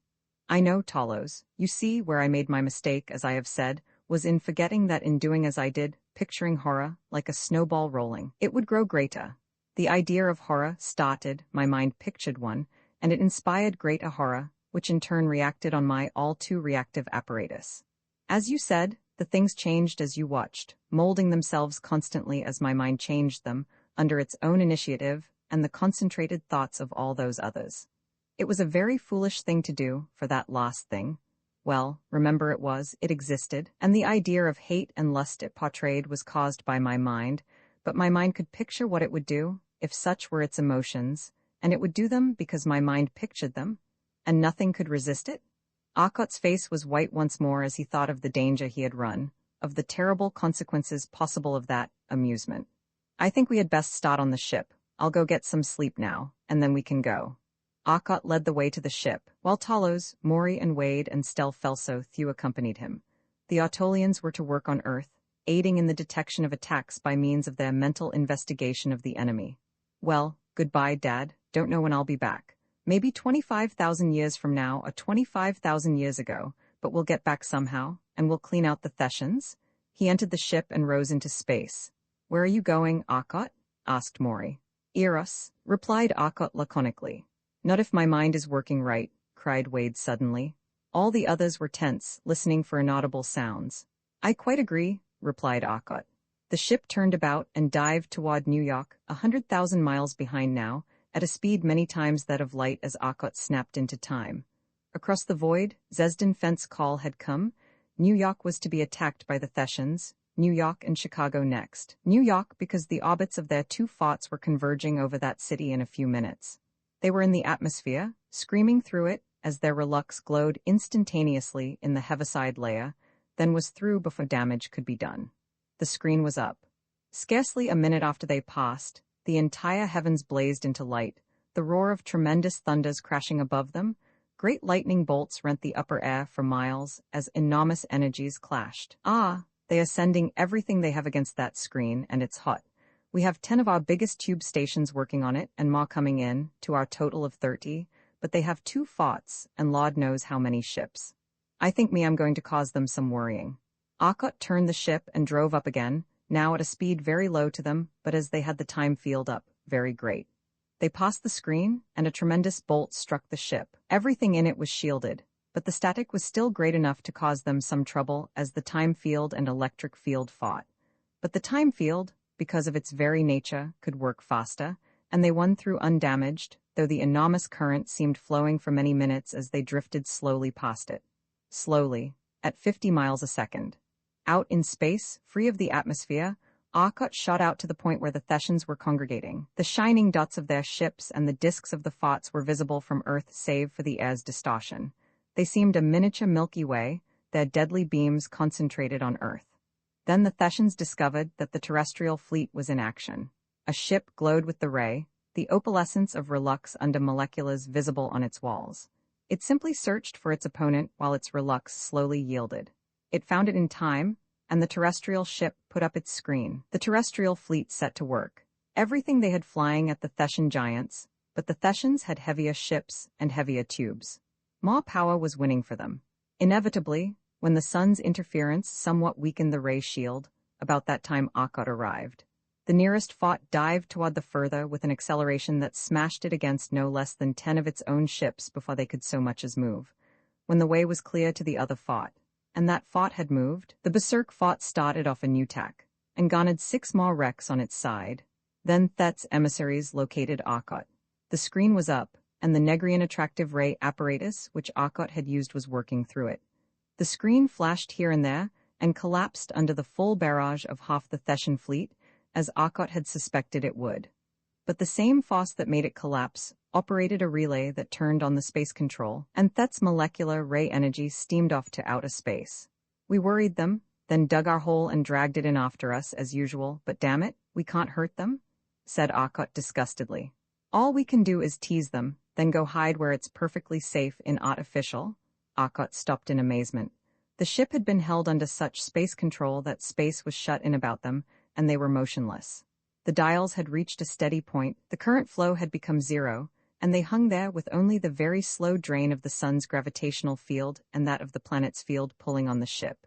I know, Talos. You see where I made my mistake, as I have said, was in forgetting that in doing as I did, picturing horror, like a snowball rolling, it would grow greater. The idea of horror started, my mind pictured one, and it inspired greater horror, which in turn reacted on my all-too-reactive apparatus. As you said, the things changed as you watched, molding themselves constantly as my mind changed them, under its own initiative, and the concentrated thoughts of all those others. It was a very foolish thing to do, for that last thing. Well, remember it existed, and the idea of hate and lust it portrayed was caused by my mind, but my mind could picture what it would do, if such were its emotions, and it would do them because my mind pictured them, and nothing could resist it? Arcot's face was white once more as he thought of the danger he had run, of the terrible consequences possible of that amusement. I think we had best start on the ship. I'll go get some sleep now, and then we can go. Arcot led the way to the ship, while Talos, Maury and Wade and Stel Felso Thew accompanied him. The Autolians were to work on Earth, aiding in the detection of attacks by means of their mental investigation of the enemy. Well, goodbye, Dad. Don't know when I'll be back. Maybe 25,000 years from now or 25,000 years ago, but we'll get back somehow, and we'll clean out the Thessians. He entered the ship and rose into space. Where are you going, Arcot? Asked Maury. Eros, replied Arcot laconically. Not if my mind is working right, cried Wade suddenly. All the others were tense, listening for inaudible sounds. I quite agree, replied Arcot. The ship turned about and dived toward New York, 100,000 miles behind now, at a speed many times that of light as Arcot snapped into time. Across the void, Zesden Fent's call had come. New York was to be attacked by the Thessians, New York and Chicago next. New York because the orbits of their two forts were converging over that city in a few minutes. They were in the atmosphere, screaming through it, as their relux glowed instantaneously in the heaviside layer, then was through before damage could be done. The screen was up. Scarcely a minute after they passed, the entire heavens blazed into light, the roar of tremendous thunders crashing above them. Great lightning bolts rent the upper air for miles as enormous energies clashed. Ah, they are sending everything they have against that screen, and it's hot. We have 10 of our biggest tube stations working on it, and more coming in, to our total of 30, but they have 2 forts, and Lord knows how many ships. I think I'm going to cause them some worrying. Arcot turned the ship and drove up again, now at a speed very low to them, but as they had the time field up, very great. They passed the screen, and a tremendous bolt struck the ship. Everything in it was shielded, but the static was still great enough to cause them some trouble as the time field and electric field fought. But the time field, because of its very nature, could work faster, and they won through undamaged, though the enormous current seemed flowing for many minutes as they drifted slowly past it. Slowly, at 50 miles a second. Out in space, free of the atmosphere, Arcot shot out to the point where the Thessians were congregating. The shining dots of their ships and the disks of the forts were visible from Earth save for the air's distortion. They seemed a miniature Milky Way, their deadly beams concentrated on Earth. Then the Thessians discovered that the terrestrial fleet was in action. A ship glowed with the ray, the opalescence of relux under molecules visible on its walls. It simply searched for its opponent while its relux slowly yielded. It found it in time, and the terrestrial ship put up its screen. The terrestrial fleet set to work. Everything they had flying at the Thessian giants, but the Thessians had heavier ships and heavier tubes. More power was winning for them. Inevitably, when the sun's interference somewhat weakened the ray shield, about that time Arcot arrived. The nearest fort dived toward the further with an acceleration that smashed it against no less than 10 of its own ships before they could so much as move. When the way was clear to the other fort, and that fort had moved, the Berserk fort started off a new tack, and garnered 6 more wrecks on its side. Then Thet's emissaries located Arcot. The screen was up, and the Negrian attractive ray apparatus which Arcot had used was working through it. The screen flashed here and there, and collapsed under the full barrage of half the Thessian fleet, as Arcot had suspected it would. But the same force that made it collapse operated a relay that turned on the space control, and Thet's molecular ray energy steamed off to outer space. We worried them, then dug our hole and dragged it in after us as usual, but damn it, we can't hurt them, said Arcot disgustedly. All we can do is tease them, then go hide where it's perfectly safe in artificial. Arcot stopped in amazement. The ship had been held under such space control that space was shut in about them, and they were motionless. The dials had reached a steady point, the current flow had become 0, and they hung there with only the very slow drain of the sun's gravitational field and that of the planet's field pulling on the ship.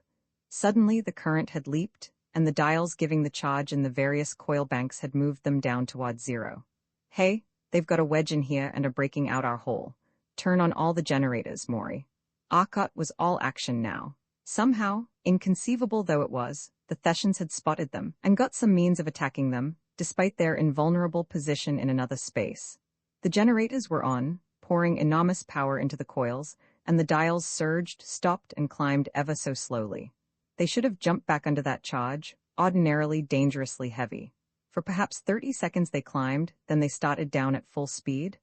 Suddenly the current had leaped, and the dials giving the charge in the various coil banks had moved them down toward zero. Hey, they've got a wedge in here and are breaking out our hole. Turn on all the generators, Maury. Arcot was all action now. Somehow, inconceivable though it was, the Thessians had spotted them and got some means of attacking them, despite their invulnerable position in another space. The generators were on, pouring enormous power into the coils, and the dials surged, stopped, and climbed ever so slowly. They should have jumped back under that charge, ordinarily dangerously heavy. For perhaps 30 seconds they climbed, then they started down at full speed.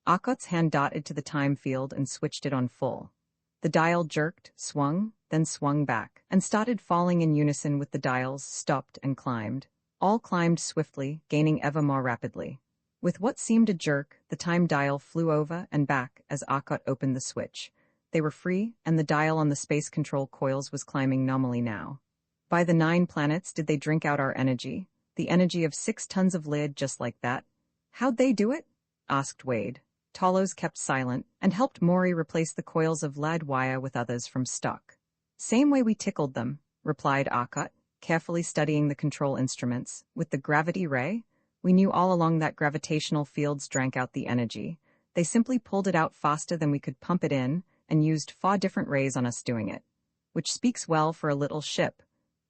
Arcot's hand darted to the time field and switched it on full. The dial jerked, swung, then swung back, and started falling in unison with the dials, stopped and climbed. All climbed swiftly, gaining ever more rapidly. With what seemed a jerk, the time dial flew over and back as Arcot opened the switch. They were free, and the dial on the space control coils was climbing nominally now. By the 9 planets did they drink out our energy, the energy of 6 tons of lead just like that. How'd they do it? Asked Wade. Talos kept silent and helped Maury replace the coils of lead wire with others from stock. Same way we tickled them, replied Arcot, carefully studying the control instruments. With the gravity ray, we knew all along that gravitational fields drank out the energy. They simply pulled it out faster than we could pump it in, and used far different rays on us doing it. Which speaks well for a little ship.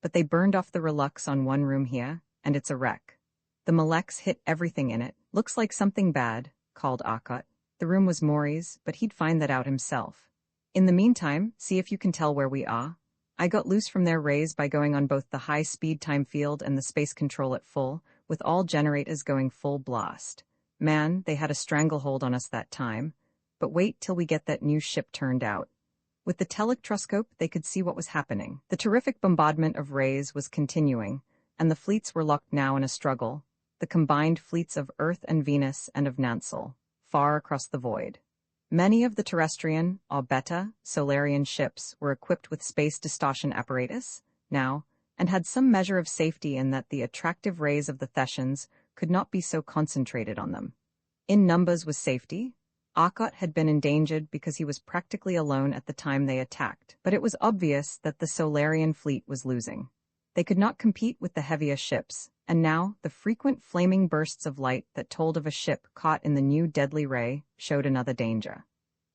But they burned off the relux on one room here, and it's a wreck. The molex hit everything in it. Looks like something bad, called Arcot. The room was Maury's, but he'd find that out himself. In the meantime, see if you can tell where we are. I got loose from their rays by going on both the high-speed time field and the space control at full, with all generators going full blast. Man, they had a stranglehold on us that time. But wait till we get that new ship turned out. With the telectroscope, they could see what was happening. The terrific bombardment of rays was continuing, and the fleets were locked now in a struggle, the combined fleets of Earth and Venus and of Nansel, far across the void. Many of the terrestrian, or beta, Solarian ships were equipped with space distortion apparatus, now, and had some measure of safety in that the attractive rays of the Thessians could not be so concentrated on them. In numbers was safety. Arcot had been endangered because he was practically alone at the time they attacked, but it was obvious that the Solarian fleet was losing. They could not compete with the heavier ships, and now the frequent flaming bursts of light that told of a ship caught in the new deadly ray showed another danger.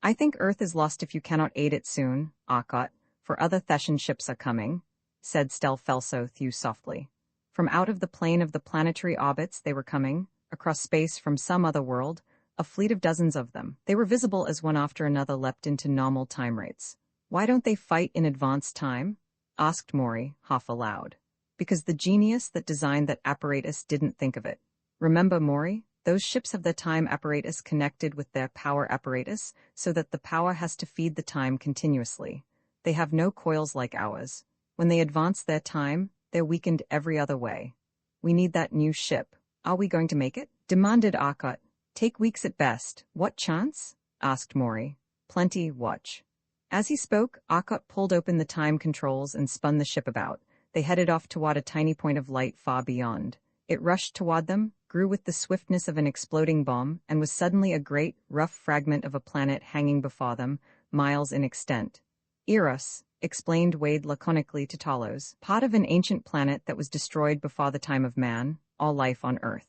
I think Earth is lost if you cannot aid it soon, Arcot, for other Thessian ships are coming, said Stelfelso Thew softly. From out of the plane of the planetary orbits they were coming, across space from some other world, a fleet of dozens of them. They were visible as one after another leapt into normal time rates. Why don't they fight in advanced time? Asked Maury, half aloud. Because the genius that designed that apparatus didn't think of it. Remember, Maury, those ships have their time apparatus connected with their power apparatus so that the power has to feed the time continuously. They have no coils like ours. When they advance their time, they're weakened every other way. We need that new ship. Are we going to make it? Demanded Arcot. Take weeks at best. What chance? Asked Maury. Plenty, watch. As he spoke, Arcot pulled open the time controls and spun the ship about. They headed off toward a tiny point of light far beyond. It rushed toward them, grew with the swiftness of an exploding bomb, and was suddenly a great, rough fragment of a planet hanging before them, miles in extent. Eros, explained Wade laconically to Talos, part of an ancient planet that was destroyed before the time of man, all life on Earth.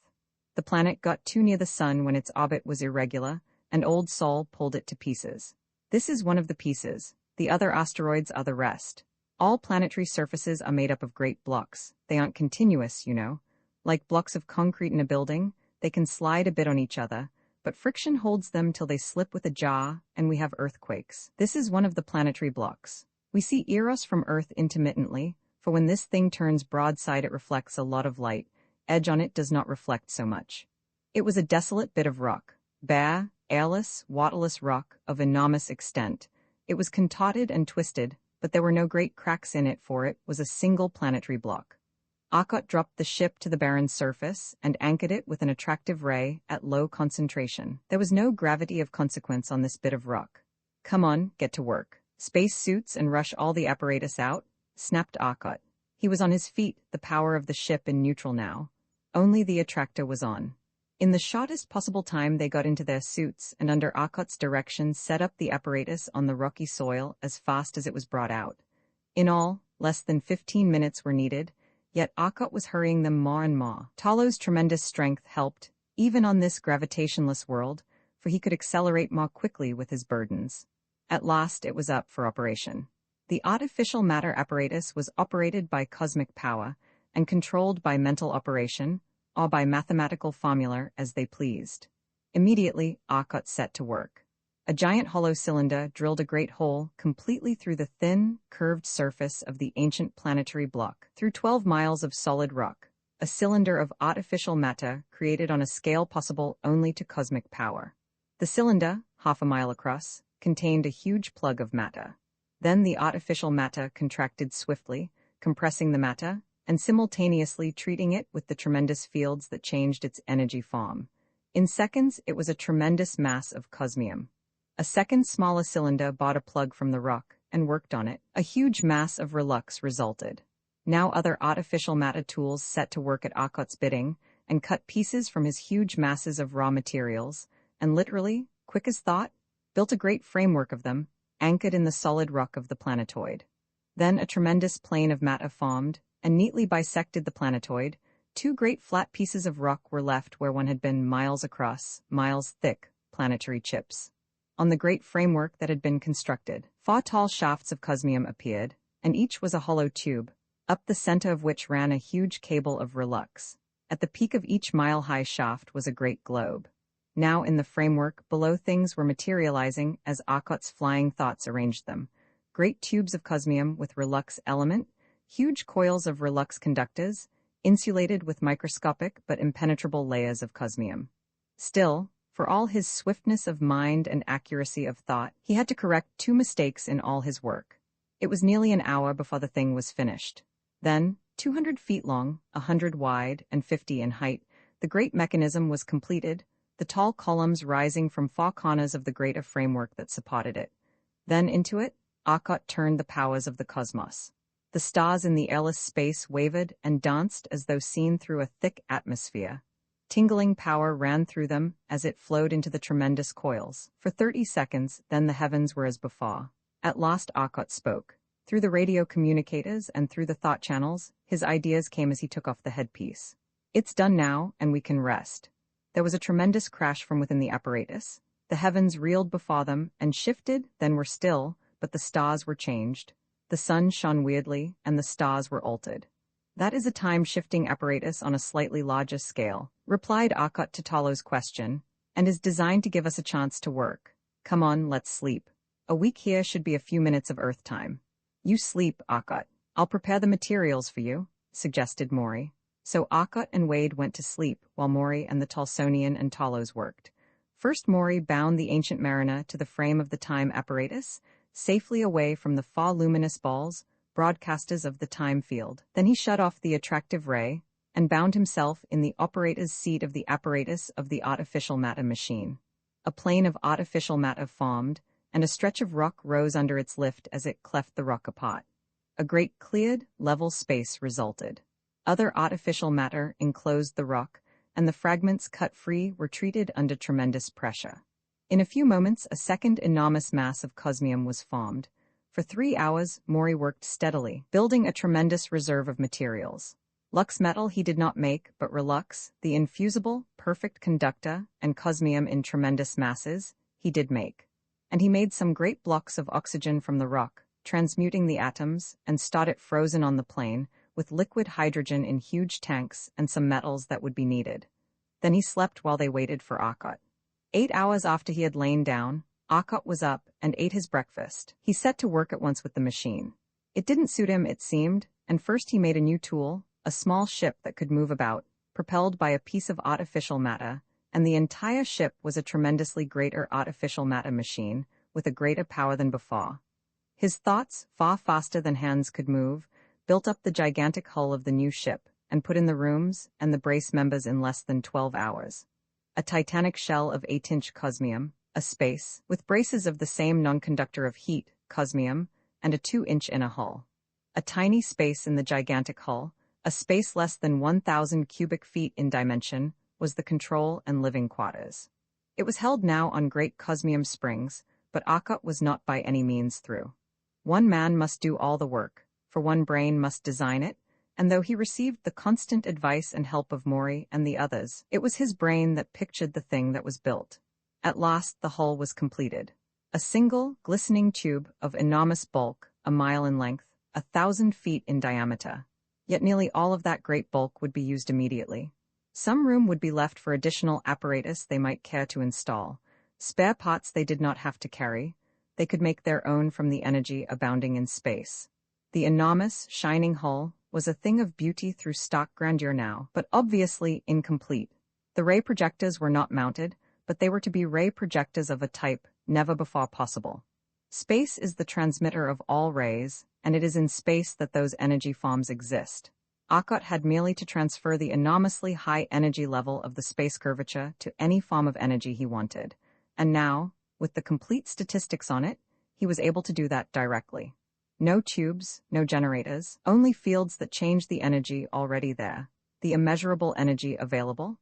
The planet got too near the sun when its orbit was irregular, and Old Sol pulled it to pieces. This is one of the pieces. The other asteroids are the rest. All planetary surfaces are made up of great blocks. They aren't continuous, you know. Like blocks of concrete in a building, they can slide a bit on each other, but friction holds them till they slip with a jar, and we have earthquakes. This is one of the planetary blocks. We see Eros from Earth intermittently, for when this thing turns broadside it reflects a lot of light. Edge on it does not reflect so much. It was a desolate bit of rock, bare, airless, waterless rock of enormous extent. It was contorted and twisted, but there were no great cracks in it, for it was a single planetary block. Arcot dropped the ship to the barren surface and anchored it with an attractive ray at low concentration. There was no gravity of consequence on this bit of rock. Come on, get to work. Space suits and rush all the apparatus out, snapped Arcot. He was on his feet, the power of the ship in neutral now. Only the attractor was on. In the shortest possible time they got into their suits and under Arcot's direction set up the apparatus on the rocky soil as fast as it was brought out. In all, Less than 15 minutes were needed, yet Akkot was hurrying them more and more. Talo's tremendous strength helped, even on this gravitationless world, for he could accelerate more quickly with his burdens. At last it was up for operation. The artificial matter apparatus was operated by cosmic power and controlled by mental operation, or by mathematical formula as they pleased. Immediately, Akkot set to work. A giant hollow cylinder drilled a great hole completely through the thin, curved surface of the ancient planetary block, through 12 miles of solid rock, a cylinder of artificial matter created on a scale possible only to cosmic power. The cylinder, half a mile across, contained a huge plug of matter. Then the artificial matter contracted swiftly, compressing the matter, and simultaneously treating it with the tremendous fields that changed its energy form. In seconds, it was a tremendous mass of cosmium. A second smaller cylinder bought a plug from the rock and worked on it. A huge mass of relux resulted. Now other artificial matter tools set to work at Akkot's bidding and cut pieces from his huge masses of raw materials, and literally, quick as thought, built a great framework of them, anchored in the solid rock of the planetoid. Then a tremendous plane of matter formed and neatly bisected the planetoid. Two great flat pieces of rock were left where one had been miles across, miles thick, planetary chips. On the great framework that had been constructed, 4 tall shafts of cosmium appeared, and each was a hollow tube, up the center of which ran a huge cable of relux. At the peak of each mile-high shaft was a great globe. Now in the framework, below things were materializing as Akkot's flying thoughts arranged them. Great tubes of cosmium with relux element, huge coils of relux conductors, insulated with microscopic but impenetrable layers of cosmium. Still, for all his swiftness of mind and accuracy of thought, he had to correct 2 mistakes in all his work. It was nearly an hour before the thing was finished. Then, 200 feet long, 100 wide, and 50 in height, the great mechanism was completed, the tall columns rising from 4 corners of the greater framework that supported it. Then into it, Akkot turned the powers of the cosmos. The stars in the airless space wavered and danced as though seen through a thick atmosphere. Tingling power ran through them as it flowed into the tremendous coils. For 30 seconds, then the heavens were as before. At last Akkot spoke. Through the radio communicators and through the thought channels, his ideas came as he took off the headpiece. It's done now, and we can rest. There was a tremendous crash from within the apparatus. The heavens reeled before them and shifted, then were still, but the stars were changed. The sun shone weirdly, and the stars were altered. That is a time-shifting apparatus on a slightly larger scale, replied Akkot to Talo's question, and is designed to give us a chance to work. Come on, let's sleep. A week here should be a few minutes of Earth time. You sleep, Akkot. I'll prepare the materials for you, suggested Maury. So Akkot and Wade went to sleep while Maury and the Talsonian and Talos worked. First Maury bound the ancient mariner to the frame of the time apparatus, safely away from the 4 luminous balls, broadcasters of the time field. Then he shut off the attractive ray and bound himself in the operator's seat of the apparatus of the artificial matter machine. A plane of artificial matter formed, and a stretch of rock rose under its lift as it cleft the rock apart. A great cleared, level space resulted. Other artificial matter enclosed the rock, and the fragments cut free were treated under tremendous pressure. In a few moments, a second enormous mass of cosmium was formed. For 3 hours, Maury worked steadily, building a tremendous reserve of materials. Lux metal he did not make, but relux, the infusible, perfect conductor, and cosmium in tremendous masses, he did make. And he made some great blocks of oxygen from the rock, transmuting the atoms, and stored it frozen on the plane, with liquid hydrogen in huge tanks and some metals that would be needed. Then he slept while they waited for Akkot. 8 hours after he had lain down, Akkot was up and ate his breakfast. He set to work at once with the machine. It didn't suit him, it seemed, and first he made a new tool, a small ship that could move about, propelled by a piece of artificial matter, and the entire ship was a tremendously greater artificial matter machine, with a greater power than before. His thoughts, far faster than hands could move, built up the gigantic hull of the new ship, and put in the rooms and the brace members in less than 12 hours. A titanic shell of 8-inch cosmium, a space, with braces of the same non-conductor of heat, cosmium, and a 2-inch inner hull. A tiny space in the gigantic hull, a space less than 1,000 cubic feet in dimension, was the control and living quarters. It was held now on great cosmium springs, but Akkot was not by any means through. One man must do all the work. for one brain must design it, and though he received the constant advice and help of Maury and the others, it was his brain that pictured the thing that was built. At last the hull was completed. A single, glistening tube of enormous bulk, a mile in length, 1,000 feet in diameter. Yet nearly all of that great bulk would be used immediately. Some room would be left for additional apparatus they might care to install, spare parts they did not have to carry. They could make their own from the energy abounding in space. The enormous, shining hull was a thing of beauty through stark grandeur now, but obviously incomplete. The ray projectors were not mounted, but they were to be ray projectors of a type never before possible. Space is the transmitter of all rays, and it is in space that those energy forms exist. Arcot had merely to transfer the enormously high energy level of the space curvature to any form of energy he wanted, and now, with the complete statistics on it, he was able to do that directly. No tubes, no generators, only fields that changed the energy already there, the immeasurable energy available.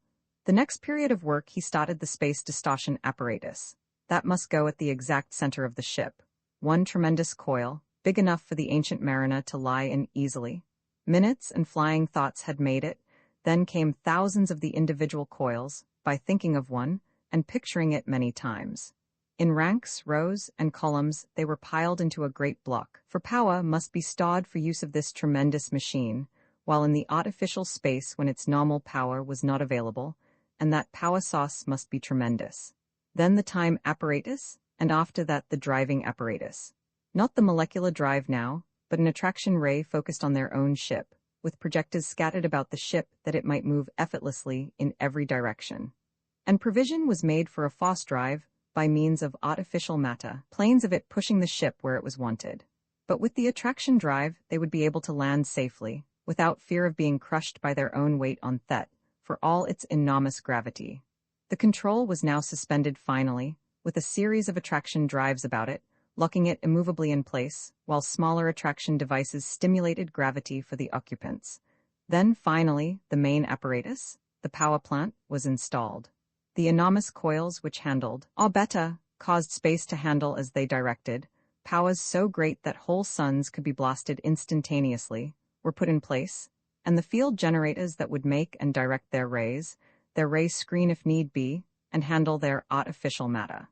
The next period of work he started the space distortion apparatus. That must go at the exact center of the ship. One tremendous coil, big enough for the ancient mariner to lie in easily. Minutes and flying thoughts had made it, then came thousands of the individual coils, by thinking of one, and picturing it many times. In ranks, rows, and columns they were piled into a great block, for power must be stored for use of this tremendous machine, while in the artificial space when its normal power was not available, and that power source must be tremendous. Then the time apparatus, and after that the driving apparatus. Not the molecular drive now, but an attraction ray focused on their own ship, with projectors scattered about the ship that it might move effortlessly in every direction. And provision was made for a force drive by means of artificial matter, planes of it pushing the ship where it was wanted. But with the attraction drive, they would be able to land safely, without fear of being crushed by their own weight on Thet, for all its enormous gravity. The control was now suspended finally, with a series of attraction drives about it, locking it immovably in place, while smaller attraction devices stimulated gravity for the occupants. Then, finally, the main apparatus, the power plant, was installed. The enormous coils which handled, or better, caused space to handle as they directed, powers so great that whole suns could be blasted instantaneously, were put in place, and the field generators that would make and direct their ray screen if need be, and handle their artificial matter.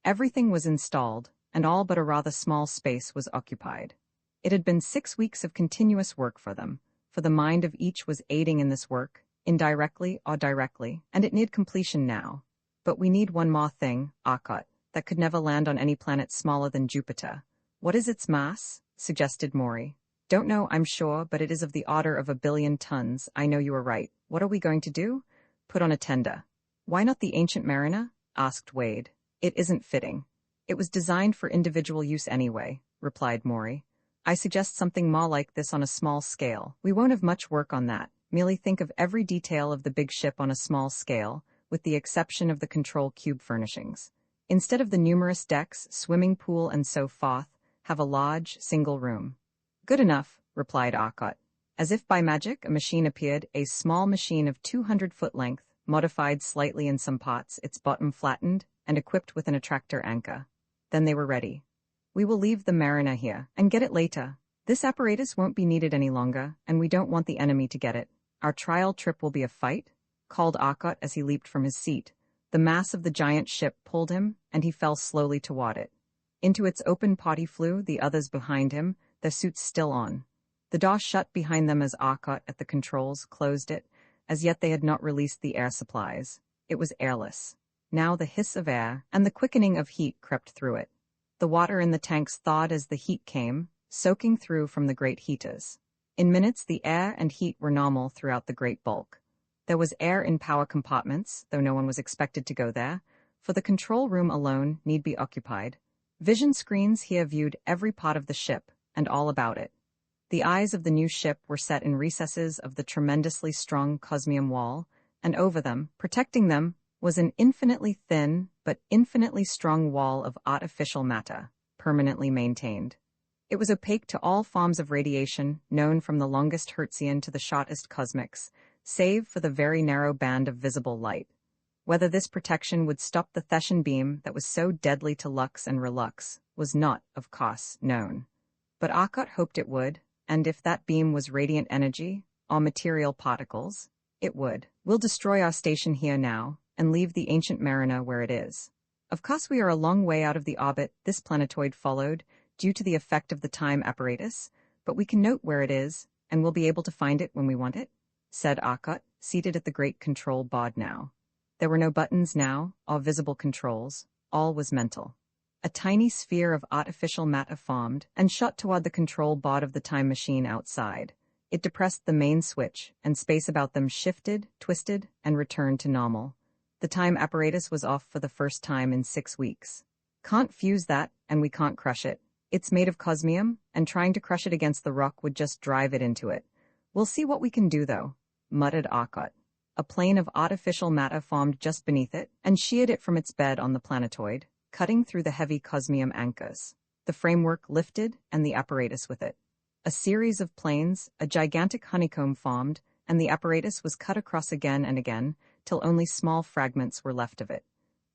Everything was installed, and all but a rather small space was occupied. It had been 6 weeks of continuous work for them, for the mind of each was aiding in this work, indirectly or directly, and it needed completion now. But we need one more thing, Arcot, that could never land on any planet smaller than Jupiter. What is its mass? Suggested Maury. Don't know, I'm sure, but it is of the order of 1 billion tons. I know you are right. What are we going to do? Put on a tender. Why not the ancient mariner? Asked Wade. It isn't fitting. It was designed for individual use anyway, replied Maury. I suggest something more like this on a small scale. We won't have much work on that. Merely think of every detail of the big ship on a small scale, with the exception of the control cube furnishings. Instead of the numerous decks, swimming pool and so forth, have a large, single room. Good enough, replied Arcot. As if by magic, a machine appeared, a small machine of 200-foot length, modified slightly in some parts, its bottom flattened, and equipped with an attractor anchor. Then they were ready. We will leave the mariner here, and get it later. This apparatus won't be needed any longer, and we don't want the enemy to get it. Our trial trip will be a fight, called Arcot as he leaped from his seat. The mass of the giant ship pulled him, and he fell slowly toward it. Into its open pot he flew, the others behind him, their suits still on. The door shut behind them as Arcot, at the controls, closed it. As yet they had not released the air supplies. It was airless. Now the hiss of air and the quickening of heat crept through it. The water in the tanks thawed as the heat came, soaking through from the great heaters. In minutes the air and heat were normal throughout the great bulk. There was air in power compartments, though no one was expected to go there, for the control room alone need be occupied. Vision screens here viewed every part of the ship, and all about it. The eyes of the new ship were set in recesses of the tremendously strong cosmium wall, and over them, protecting them, was an infinitely thin but infinitely strong wall of artificial matter, permanently maintained. It was opaque to all forms of radiation, known from the longest Hertzian to the shortest cosmics, save for the very narrow band of visible light. Whether this protection would stop the Thetian beam that was so deadly to Lux and Relux was not, of course, known. But Arcot hoped it would, and if that beam was radiant energy, or material particles, it would. We'll destroy our station here now, and leave the ancient mariner where it is. Of course we are a long way out of the orbit this planetoid followed, due to the effect of the time apparatus, but we can note where it is, and we'll be able to find it when we want it, said Arkot, seated at the great control board now. There were no buttons now, or visible controls, all was mental. A tiny sphere of artificial matter formed and shot toward the control board of the time machine outside. It depressed the main switch, and space about them shifted, twisted, and returned to normal. The time apparatus was off for the first time in 6 weeks. Can't fuse that, and we can't crush it. It's made of cosmium, and trying to crush it against the rock would just drive it into it. We'll see what we can do though, muttered Arkot. A plane of artificial matter formed just beneath it, and sheared it from its bed on the planetoid, cutting through the heavy cosmium anchors. The framework lifted, and the apparatus with it. A series of planes, a gigantic honeycomb formed, and the apparatus was cut across again and again, till only small fragments were left of it.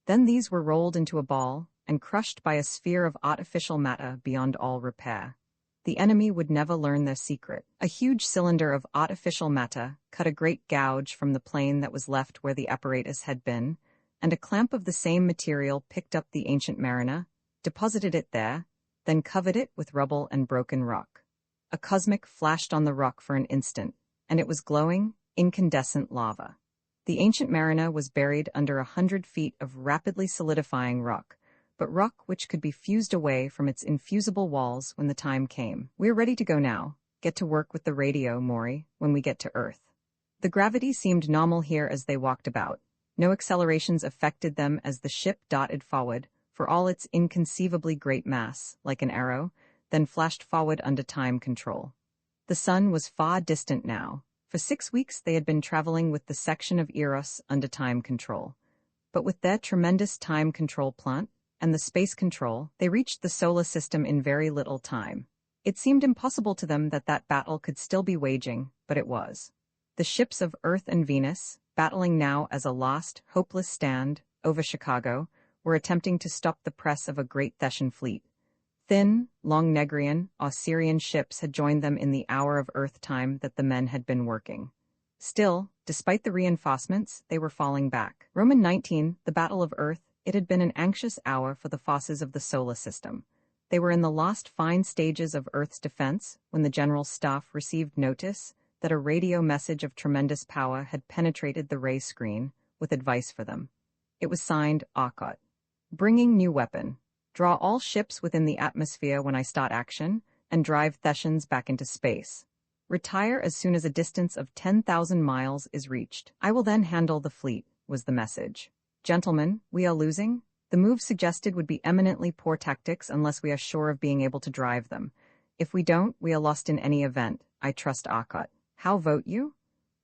Then these were rolled into a ball, and crushed by a sphere of artificial matter beyond all repair. The enemy would never learn their secret. A huge cylinder of artificial matter cut a great gouge from the plane that was left where the apparatus had been, and a clamp of the same material picked up the ancient mariner, deposited it there, then covered it with rubble and broken rock. A cosmic flashed on the rock for an instant, and it was glowing, incandescent lava. The ancient mariner was buried under 100 feet of rapidly solidifying rock, but rock which could be fused away from its infusible walls when the time came. We're ready to go now. Get to work with the radio, Maury, when we get to Earth. The gravity seemed normal here as they walked about. No accelerations affected them as the ship darted forward, for all its inconceivably great mass, like an arrow, then flashed forward under time control. The sun was far distant now. For 6 weeks they had been traveling with the section of Eros under time control. But with their tremendous time control plant, and the space control, they reached the solar system in very little time. It seemed impossible to them that that battle could still be waging, but it was. The ships of Earth and Venus, battling now as a lost, hopeless stand, over Chicago, were attempting to stop the press of a great Thessian fleet. Thin, long Negrian, Osirian ships had joined them in the hour of Earth time that the men had been working. Still, despite the reinforcements, they were falling back. Roman 19, the Battle of Earth. It had been an anxious hour for the forces of the solar system. They were in the last fine stages of Earth's defense when the General Staff received notice that a radio message of tremendous power had penetrated the ray screen, with advice for them. It was signed Arkot. Bringing new weapon. Draw all ships within the atmosphere when I start action, and drive Thessians back into space. Retire as soon as a distance of 10,000 miles is reached. I will then handle the fleet, was the message. Gentlemen, we are losing. The move suggested would be eminently poor tactics unless we are sure of being able to drive them. If we don't, we are lost in any event. I trust Arkot. How vote you?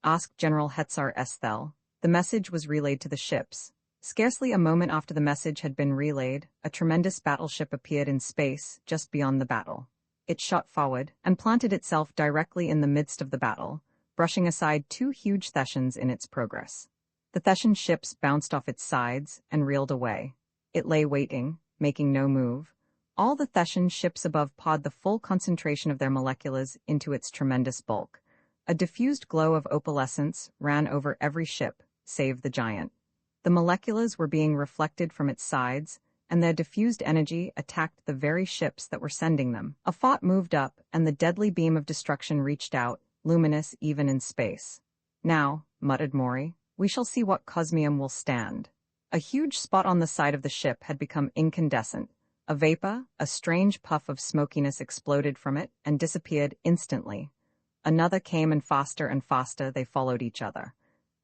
Asked General Hetzar Esthel. The message was relayed to the ships. Scarcely a moment after the message had been relayed, a tremendous battleship appeared in space just beyond the battle. It shot forward and planted itself directly in the midst of the battle, brushing aside 2 huge Thessians in its progress. The Thessian ships bounced off its sides and reeled away. It lay waiting, making no move. All the Thessian ships above poured the full concentration of their molecules into its tremendous bulk. A diffused glow of opalescence ran over every ship, save the giant. The molecules were being reflected from its sides, and their diffused energy attacked the very ships that were sending them. A thought moved up, and the deadly beam of destruction reached out, luminous even in space. Now, muttered Maury, we shall see what cosmium will stand. A huge spot on the side of the ship had become incandescent. A vapor, a strange puff of smokiness exploded from it and disappeared instantly. Another came, and faster they followed each other.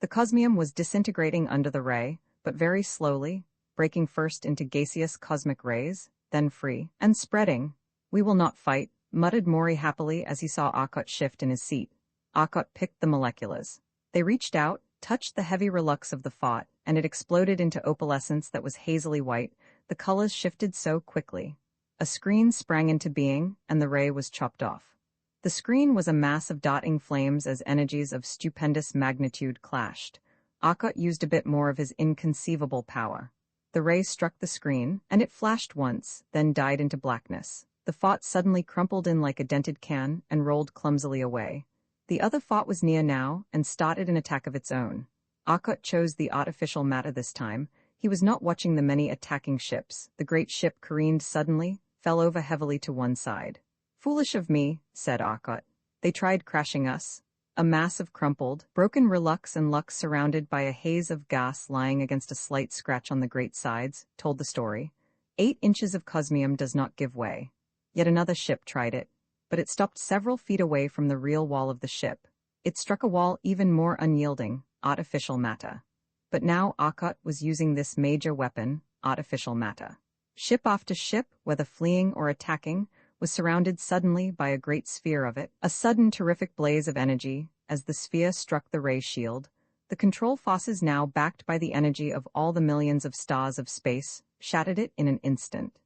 The cosmium was disintegrating under the ray, but very slowly, breaking first into gaseous cosmic rays, then free, and spreading. We will not fight, muttered Maury happily as he saw Arkot shift in his seat. Arkot picked the molecules. They reached out, touched the heavy relux of the thought, and it exploded into opalescence that was hazily white. The colors shifted so quickly. A screen sprang into being, and the ray was chopped off. The screen was a mass of dotting flames as energies of stupendous magnitude clashed. Arkot used a bit more of his inconceivable power. The ray struck the screen, and it flashed once, then died into blackness. The fort suddenly crumpled in like a dented can and rolled clumsily away. The other fort was near now and started an attack of its own. Arkot chose the artificial matter this time. He was not watching the many attacking ships. The great ship careened suddenly, fell over heavily to one side. "Foolish of me," said Arkot. "They tried crashing us." A mass of crumpled, broken relics and lucks surrounded by a haze of gas lying against a slight scratch on the great sides, told the story. 8 inches of cosmium does not give way. Yet another ship tried it, but it stopped several feet away from the real wall of the ship. It struck a wall even more unyielding, artificial matter. But now Arkot was using this major weapon, artificial matter. Ship after ship, whether fleeing or attacking, was surrounded suddenly by a great sphere of it, a sudden terrific blaze of energy, as the sphere struck the ray shield. The control forces now backed by the energy of all the millions of stars of space, shattered it in an instant.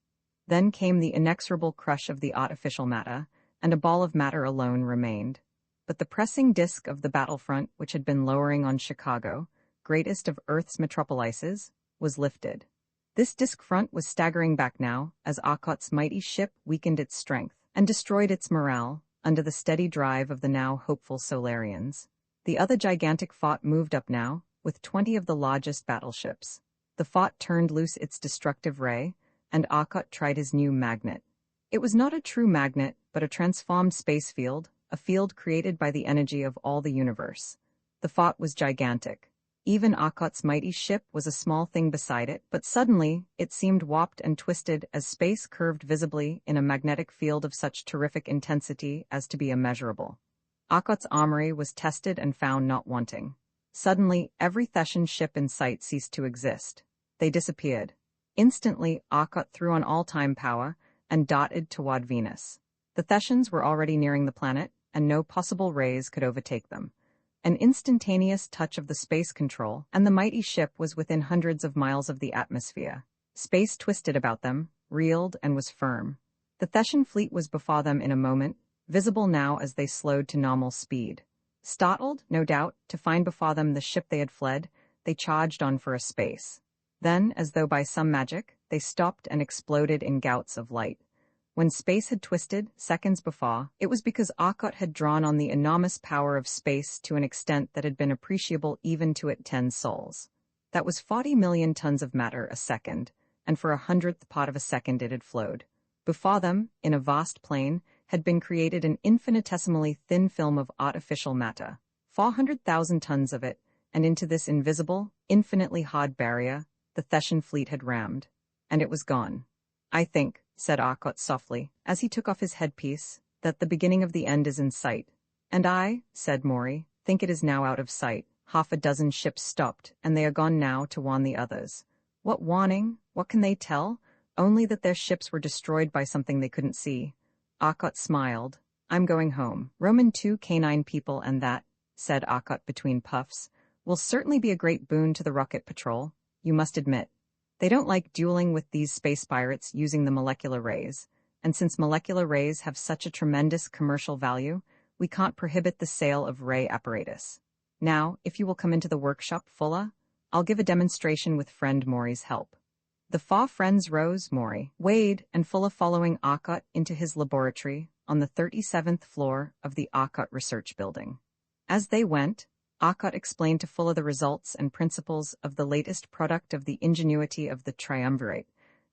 Then came the inexorable crush of the artificial matter, and a ball of matter alone remained. But the pressing disk of the battlefront, which had been lowering on Chicago, greatest of Earth's metropolises, was lifted. This disk front was staggering back now, as Arkot's mighty ship weakened its strength and destroyed its morale, under the steady drive of the now hopeful Solarians. The other gigantic fort moved up now, with 20 of the largest battleships. The fort turned loose its destructive ray, and Arkot tried his new magnet. It was not a true magnet, but a transformed space field, a field created by the energy of all the universe. The fort was gigantic. Even Arkot's mighty ship was a small thing beside it, but suddenly it seemed warped and twisted as space curved visibly in a magnetic field of such terrific intensity as to be immeasurable. Arkot's armory was tested and found not wanting. Suddenly, every Thetan ship in sight ceased to exist. They disappeared. Instantly, Arkot threw on all-time power and darted toward Venus. The Thetians were already nearing the planet, and no possible rays could overtake them. An instantaneous touch of the space control, and the mighty ship was within hundreds of miles of the atmosphere. Space twisted about them, reeled, and was firm. The Thetan fleet was before them in a moment, visible now as they slowed to normal speed. Startled, no doubt, to find before them the ship they had fled, they charged on for a space. Then, as though by some magic, they stopped and exploded in gouts of light. When space had twisted, seconds before, it was because Arkot had drawn on the enormous power of space to an extent that had been appreciable even to its 10 souls. That was 40 million tons of matter a second, and for 100th part of a second it had flowed. Before them, in a vast plain, had been created an infinitesimally thin film of artificial matter, 400,000 tons of it, and into this invisible, infinitely hard barrier, the Thetan fleet had rammed. And it was gone. "I think," said Arkot softly, as he took off his headpiece, "that the beginning of the end is in sight." "And I," said Maury, "think it is now out of sight. 6 ships stopped, and they are gone now to warn the others." "What warning? What can they tell?" "Only that their ships were destroyed by something they couldn't see." Arkot smiled. "I'm going home. Roman 2 canine people and that," said Arkot between puffs, "will certainly be a great boon to the rocket patrol, you must admit. They don't like dueling with these space pirates using the molecular rays, and since molecular rays have such a tremendous commercial value, we can't prohibit the sale of ray apparatus. Now, if you will come into the workshop, Fulla, I'll give a demonstration with friend Maury's help." The 4 friends rose, Maury, Wade, and Fulla following Arkot into his laboratory on the 37th floor of the Arkot Research Building. As they went, Arkot explained to Fulla the results and principles of the latest product of the ingenuity of the triumvirate,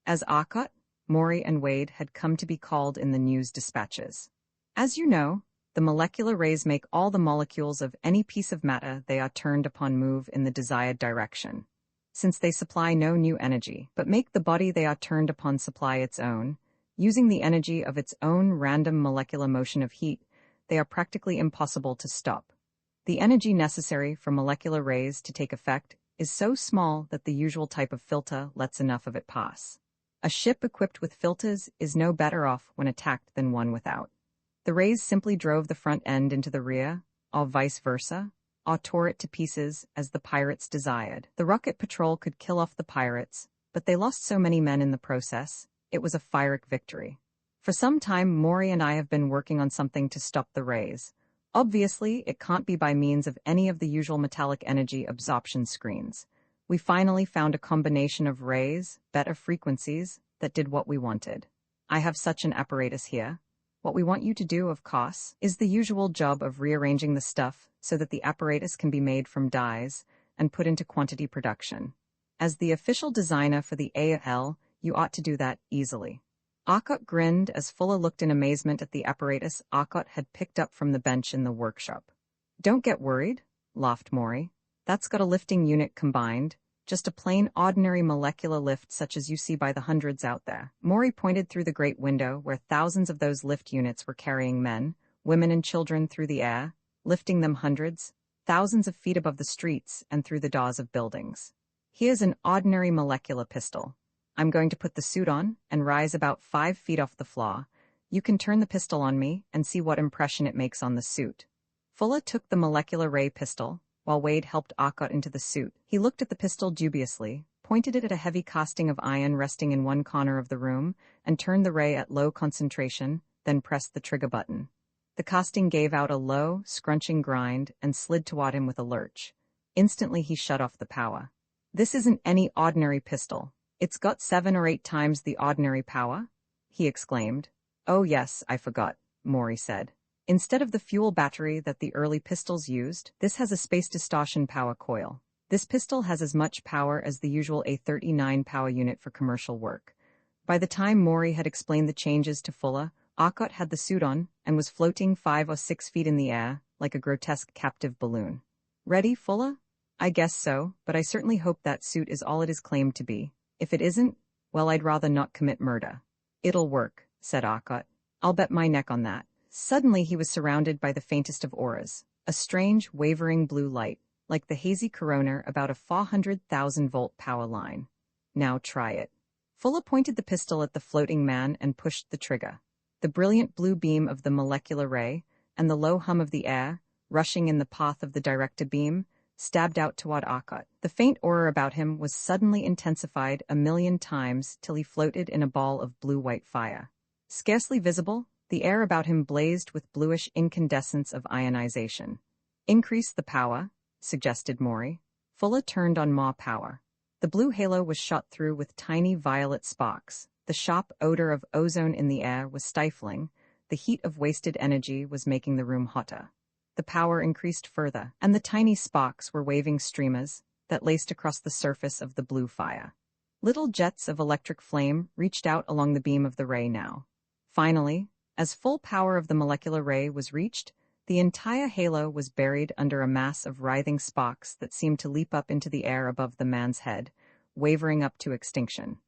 as Arkot, Maury, and Wade had come to be called in the news dispatches. "As you know, the molecular rays make all the molecules of any piece of matter they are turned upon move in the desired direction. Since they supply no new energy, but make the body they are turned upon supply its own, using the energy of its own random molecular motion of heat, they are practically impossible to stop. The energy necessary for molecular rays to take effect is so small that the usual type of filter lets enough of it pass. A ship equipped with filters is no better off when attacked than one without. The rays simply drove the front end into the rear, or vice versa, or tore it to pieces as the pirates desired. The rocket patrol could kill off the pirates, but they lost so many men in the process, it was a Pyrrhic victory. For some time Maury and I have been working on something to stop the rays. Obviously, it can't be by means of any of the usual metallic energy absorption screens. We finally found a combination of rays, beta frequencies, that did what we wanted. I have such an apparatus here. What we want you to do, of course, is the usual job of rearranging the stuff so that the apparatus can be made from dies and put into quantity production. As the official designer for the AL, you ought to do that easily. Arcot grinned as Fuller looked in amazement at the apparatus Arcot had picked up from the bench in the workshop. Don't get worried, laughed Maury. That's got a lifting unit combined, just a plain ordinary molecular lift such as you see by the hundreds out there. Maury pointed through the great window where thousands of those lift units were carrying men, women and children through the air, lifting them hundreds, thousands of feet above the streets and through the doors of buildings. Here's an ordinary molecular pistol. I'm going to put the suit on and rise about 5 feet off the floor. You can turn the pistol on me and see what impression it makes on the suit. Fuller took the molecular ray pistol, while Wade helped Arcot into the suit. He looked at the pistol dubiously, pointed it at a heavy casting of iron resting in one corner of the room, and turned the ray at low concentration, then pressed the trigger button. The casting gave out a low, scrunching grind and slid toward him with a lurch. Instantly he shut off the power. This isn't any ordinary pistol. It's got 7 or 8 times the ordinary power, he exclaimed. Oh yes, I forgot, Maury said. Instead of the fuel battery that the early pistols used, this has a space distortion power coil. This pistol has as much power as the usual A39 power unit for commercial work. By the time Maury had explained the changes to Fuller, Arcot had the suit on and was floating 5 or 6 feet in the air, like a grotesque captive balloon. Ready, Fuller? I guess so, but I certainly hope that suit is all it is claimed to be. If it isn't, well, I'd rather not commit murder. It'll work, said Arcot. I'll bet my neck on that. Suddenly he was surrounded by the faintest of auras, a strange, wavering blue light, like the hazy corona about a 400,000-volt power line. Now try it. Fuller pointed the pistol at the floating man and pushed the trigger. The brilliant blue beam of the molecular ray, and the low hum of the air, rushing in the path of the director beam, stabbed out toward Arcot. The faint aura about him was suddenly intensified 1,000,000 times till he floated in a ball of blue-white fire. Scarcely visible, the air about him blazed with bluish incandescence of ionization. Increase the power, suggested Maury. Fuller turned on more power. The blue halo was shot through with tiny violet sparks. The sharp odor of ozone in the air was stifling. The heat of wasted energy was making the room hotter. The power increased further, and the tiny sparks were waving streamers that laced across the surface of the blue fire. Little jets of electric flame reached out along the beam of the ray now. Finally, as full power of the molecular ray was reached, the entire halo was buried under a mass of writhing sparks that seemed to leap up into the air above the man's head, wavering up to extinction.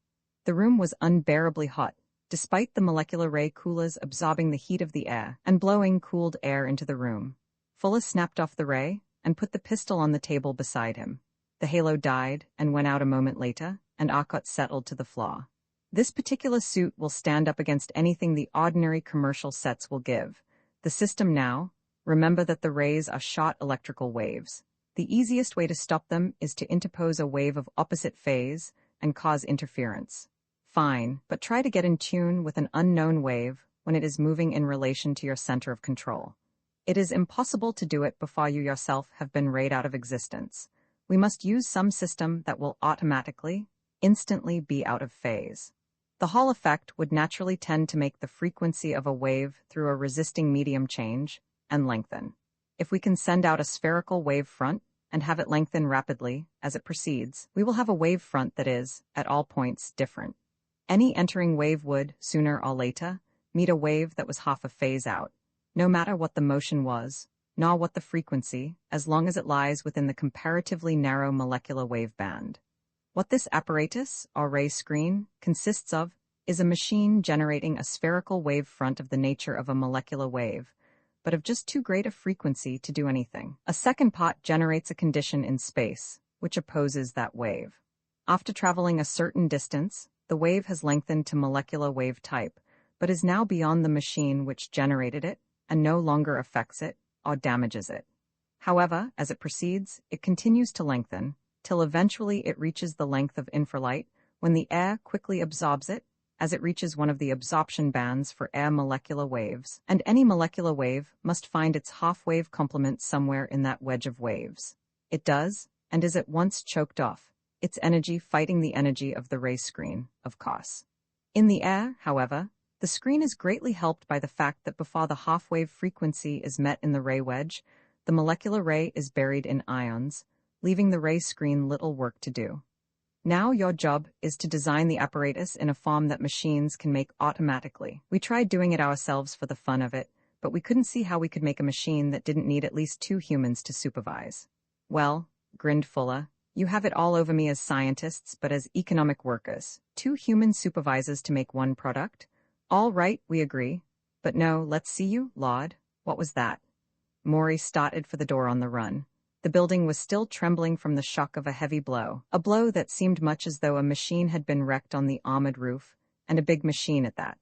The room was unbearably hot, despite the molecular ray coolers absorbing the heat of the air and blowing cooled air into the room. Fuller snapped off the ray and put the pistol on the table beside him. The halo died and went out a moment later, and Arcot settled to the floor. This particular suit will stand up against anything the ordinary commercial sets will give. The system now, remember that the rays are short electrical waves. The easiest way to stop them is to interpose a wave of opposite phase and cause interference. Fine, but try to get in tune with an unknown wave when it is moving in relation to your center of control. It is impossible to do it before you yourself have been rayed out of existence. We must use some system that will automatically, instantly be out of phase. The Hall effect would naturally tend to make the frequency of a wave through a resisting medium change and lengthen. If we can send out a spherical wave front and have it lengthen rapidly as it proceeds, we will have a wave front that is, at all points, different. Any entering wave would, sooner or later, meet a wave that was half a phase out, no matter what the motion was, nor what the frequency, as long as it lies within the comparatively narrow molecular wave band. What this apparatus, or ray screen, consists of is a machine generating a spherical wave front of the nature of a molecular wave, but of just too great a frequency to do anything. A second part generates a condition in space, which opposes that wave. After traveling a certain distance, the wave has lengthened to molecular wave type, but is now beyond the machine which generated it, and no longer affects it or damages it. However, as it proceeds, it continues to lengthen, till eventually it reaches the length of infralight, when the air quickly absorbs it, as it reaches one of the absorption bands for air molecular waves, and any molecular wave must find its half-wave complement somewhere in that wedge of waves. It does, and is at once choked off, its energy fighting the energy of the ray screen, of course. In the air, however, The screen is greatly helped by the fact that before the half-wave frequency is met in the ray wedge, the molecular ray is buried in ions, leaving the ray screen little work to do. Now your job is to design the apparatus in a form that machines can make automatically. We tried doing it ourselves for the fun of it, but we couldn't see how we could make a machine that didn't need at least 2 humans to supervise. Well, grinned Fuller, you have it all over me as scientists, but as economic workers. 2 human supervisors to make 1 product? All right, we agree. But no, let's see you, Laud. What was that? Maury started for the door on the run. The building was still trembling from the shock of a heavy blow, a blow that seemed much as though a machine had been wrecked on the armored roof, and a big machine at that.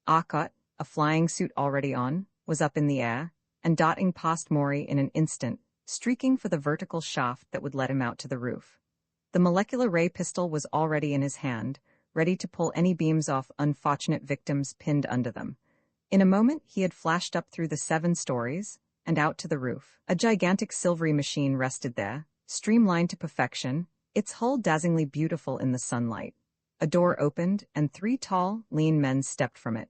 Arcot, a flying suit already on, was up in the air, and darting past Maury in an instant, streaking for the vertical shaft that would let him out to the roof. The molecular ray pistol was already in his hand, ready to pull any beams off unfortunate victims pinned under them. In a moment he had flashed up through the 7 stories, and out to the roof. A gigantic silvery machine rested there, streamlined to perfection, its hull dazzlingly beautiful in the sunlight. A door opened, and 3 tall, lean men stepped from it.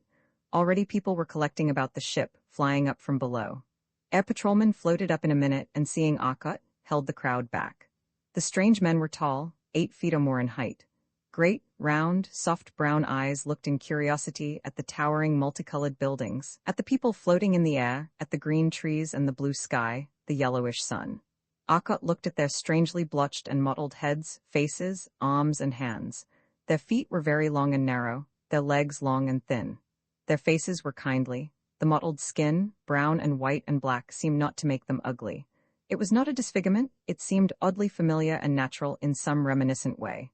Already people were collecting about the ship, flying up from below. Air patrolmen floated up in a minute and seeing Arcot, held the crowd back. The strange men were tall, 8 feet or more in height. Great, round, soft brown eyes looked in curiosity at the towering multicolored buildings, at the people floating in the air, at the green trees and the blue sky, the yellowish sun. Arcot looked at their strangely blotched and mottled heads, faces, arms, and hands. Their feet were very long and narrow, their legs long and thin. Their faces were kindly. The mottled skin, brown and white and black, seemed not to make them ugly. It was not a disfigurement, it seemed oddly familiar and natural in some reminiscent way.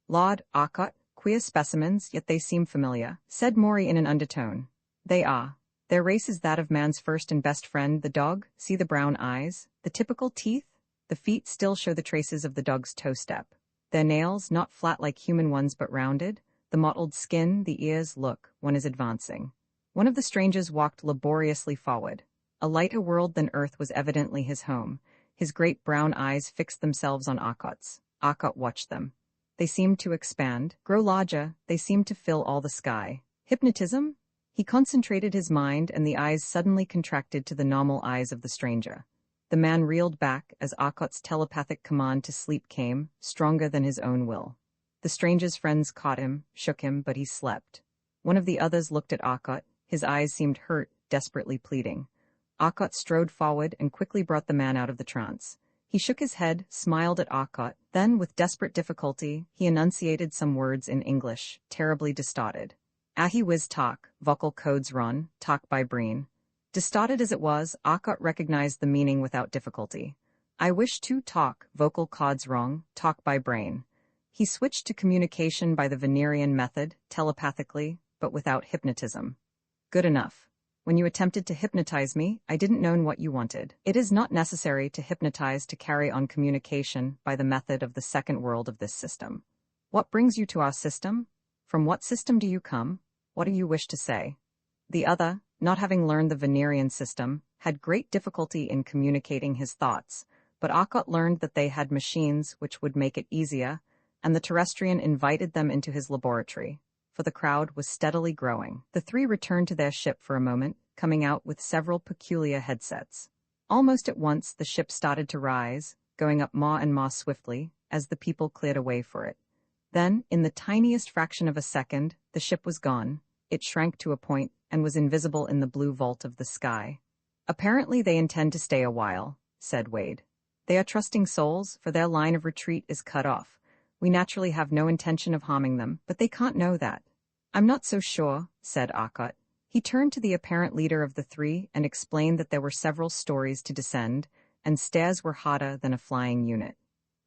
Laud, Arcot, queer specimens, yet they seem familiar, said Maury in an undertone. They are. Their race is that of man's first and best friend, the dog. See the brown eyes, the typical teeth? The feet still show the traces of the dog's toe step. Their nails, not flat like human ones but rounded. The mottled skin, the ears, look, one is advancing. One of the strangers walked laboriously forward. A lighter world than Earth was evidently his home. His great brown eyes fixed themselves on Arcot's. Arcot watched them. They seemed to expand, grow larger, they seemed to fill all the sky. Hypnotism? He concentrated his mind and the eyes suddenly contracted to the normal eyes of the stranger. The man reeled back as Arcot's telepathic command to sleep came, stronger than his own will. The stranger's friends caught him, shook him, but he slept. One of the others looked at Arcot, his eyes seemed hurt, desperately pleading. Arcot strode forward and quickly brought the man out of the trance. He shook his head, smiled at Arcot, then, with desperate difficulty, he enunciated some words in English, terribly distorted. Ahi whiz talk, vocal codes run, talk by Breen. Distorted as it was, Arcot recognized the meaning without difficulty. I wish to talk, vocal codes wrong, talk by brain. He switched to communication by the Venerian method, telepathically, but without hypnotism. Good enough. When you attempted to hypnotize me, I didn't know what you wanted. It is not necessary to hypnotize to carry on communication by the method of the second world of this system. What brings you to our system? From what system do you come? What do you wish to say? The other, not having learned the Venerian system, had great difficulty in communicating his thoughts, but Arcot learned that they had machines which would make it easier, and the terrestrian invited them into his laboratory. For the crowd was steadily growing. The 3 returned to their ship for a moment, coming out with several peculiar headsets. Almost at once the ship started to rise, going up more and more swiftly, as the people cleared a way for it. Then, in the tiniest fraction of a second, the ship was gone. It shrank to a point, and was invisible in the blue vault of the sky. Apparently they intend to stay a while, said Wade. They are trusting souls, for their line of retreat is cut off. We naturally have no intention of harming them, but they can't know that. I'm not so sure, said Arcot. He turned to the apparent leader of the 3 and explained that there were several stories to descend, and stairs were harder than a flying unit.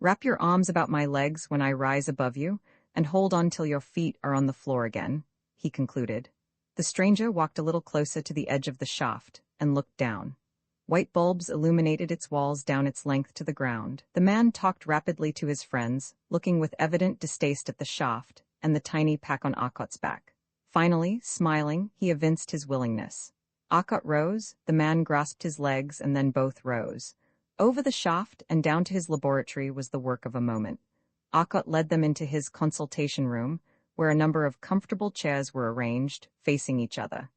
Wrap your arms about my legs when I rise above you, and hold on till your feet are on the floor again, he concluded. The stranger walked a little closer to the edge of the shaft, and looked down. White bulbs illuminated its walls down its length to the ground. The man talked rapidly to his friends, looking with evident distaste at the shaft and the tiny pack on Arcot's back. Finally, smiling, he evinced his willingness. Arcot rose, the man grasped his legs, and then both rose. Over the shaft and down to his laboratory was the work of a moment. Arcot led them into his consultation room, where a number of comfortable chairs were arranged, facing each other.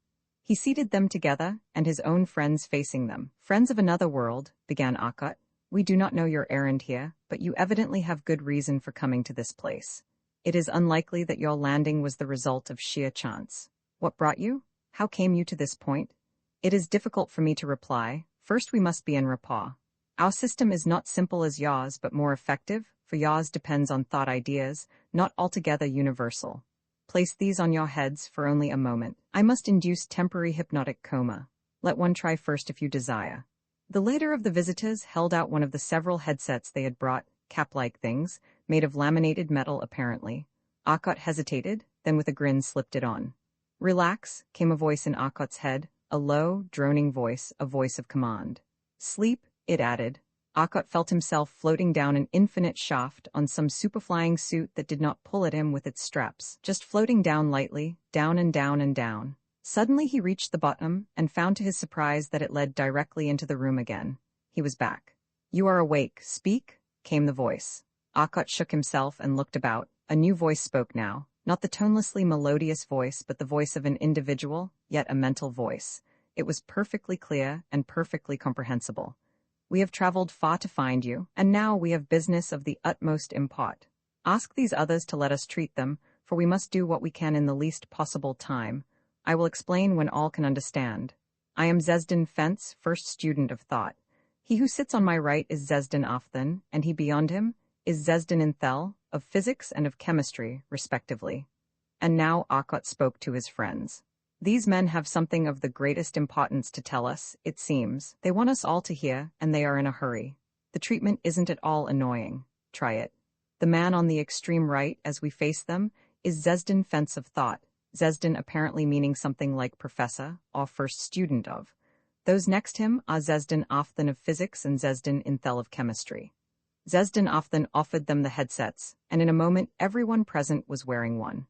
He seated them together, and his own friends facing them. "Friends of another world," began Akkot, "we do not know your errand here, but you evidently have good reason for coming to this place. It is unlikely that your landing was the result of sheer chance. What brought you? How came you to this point?" "It is difficult for me to reply. First we must be en rapport. Our system is not simple as yours, but more effective, for yours depends on thought ideas, not altogether universal. Place these on your heads for only a moment. I must induce temporary hypnotic coma. Let one try first if you desire." The later of the visitors held out one of the several headsets they had brought, cap-like things, made of laminated metal apparently. Akkot hesitated, then with a grin slipped it on. "Relax," came a voice in Akkot's head, a low, droning voice, a voice of command. "Sleep," it added. Akkot felt himself floating down an infinite shaft on some superflying suit that did not pull at him with its straps, just floating down lightly, down and down and down. Suddenly he reached the bottom, and found to his surprise that it led directly into the room again. He was back. "You are awake. Speak," came the voice. Akkot shook himself and looked about. A new voice spoke now, not the tonelessly melodious voice but the voice of an individual, yet a mental voice. It was perfectly clear and perfectly comprehensible. "We have traveled far to find you, and now we have business of the utmost import. Ask these others to let us treat them, for we must do what we can in the least possible time. I will explain when all can understand. I am Zesden Fence, first student of thought. He who sits on my right is Zesden Ofthen, and he beyond him is Zesden Inthel, of physics and of chemistry, respectively." And now Akkot spoke to his friends. "These men have something of the greatest importance to tell us, it seems. They want us all to hear, and they are in a hurry. The treatment isn't at all annoying. Try it." The man on the extreme right, as we face them, is Zesden Fence of Thought, Zesden apparently meaning something like professor, or first student of. Those next him are Zesden Ofthen of physics and Zesden Inthel of chemistry. Zesden Ofthen offered them the headsets, and in a moment everyone present was wearing one.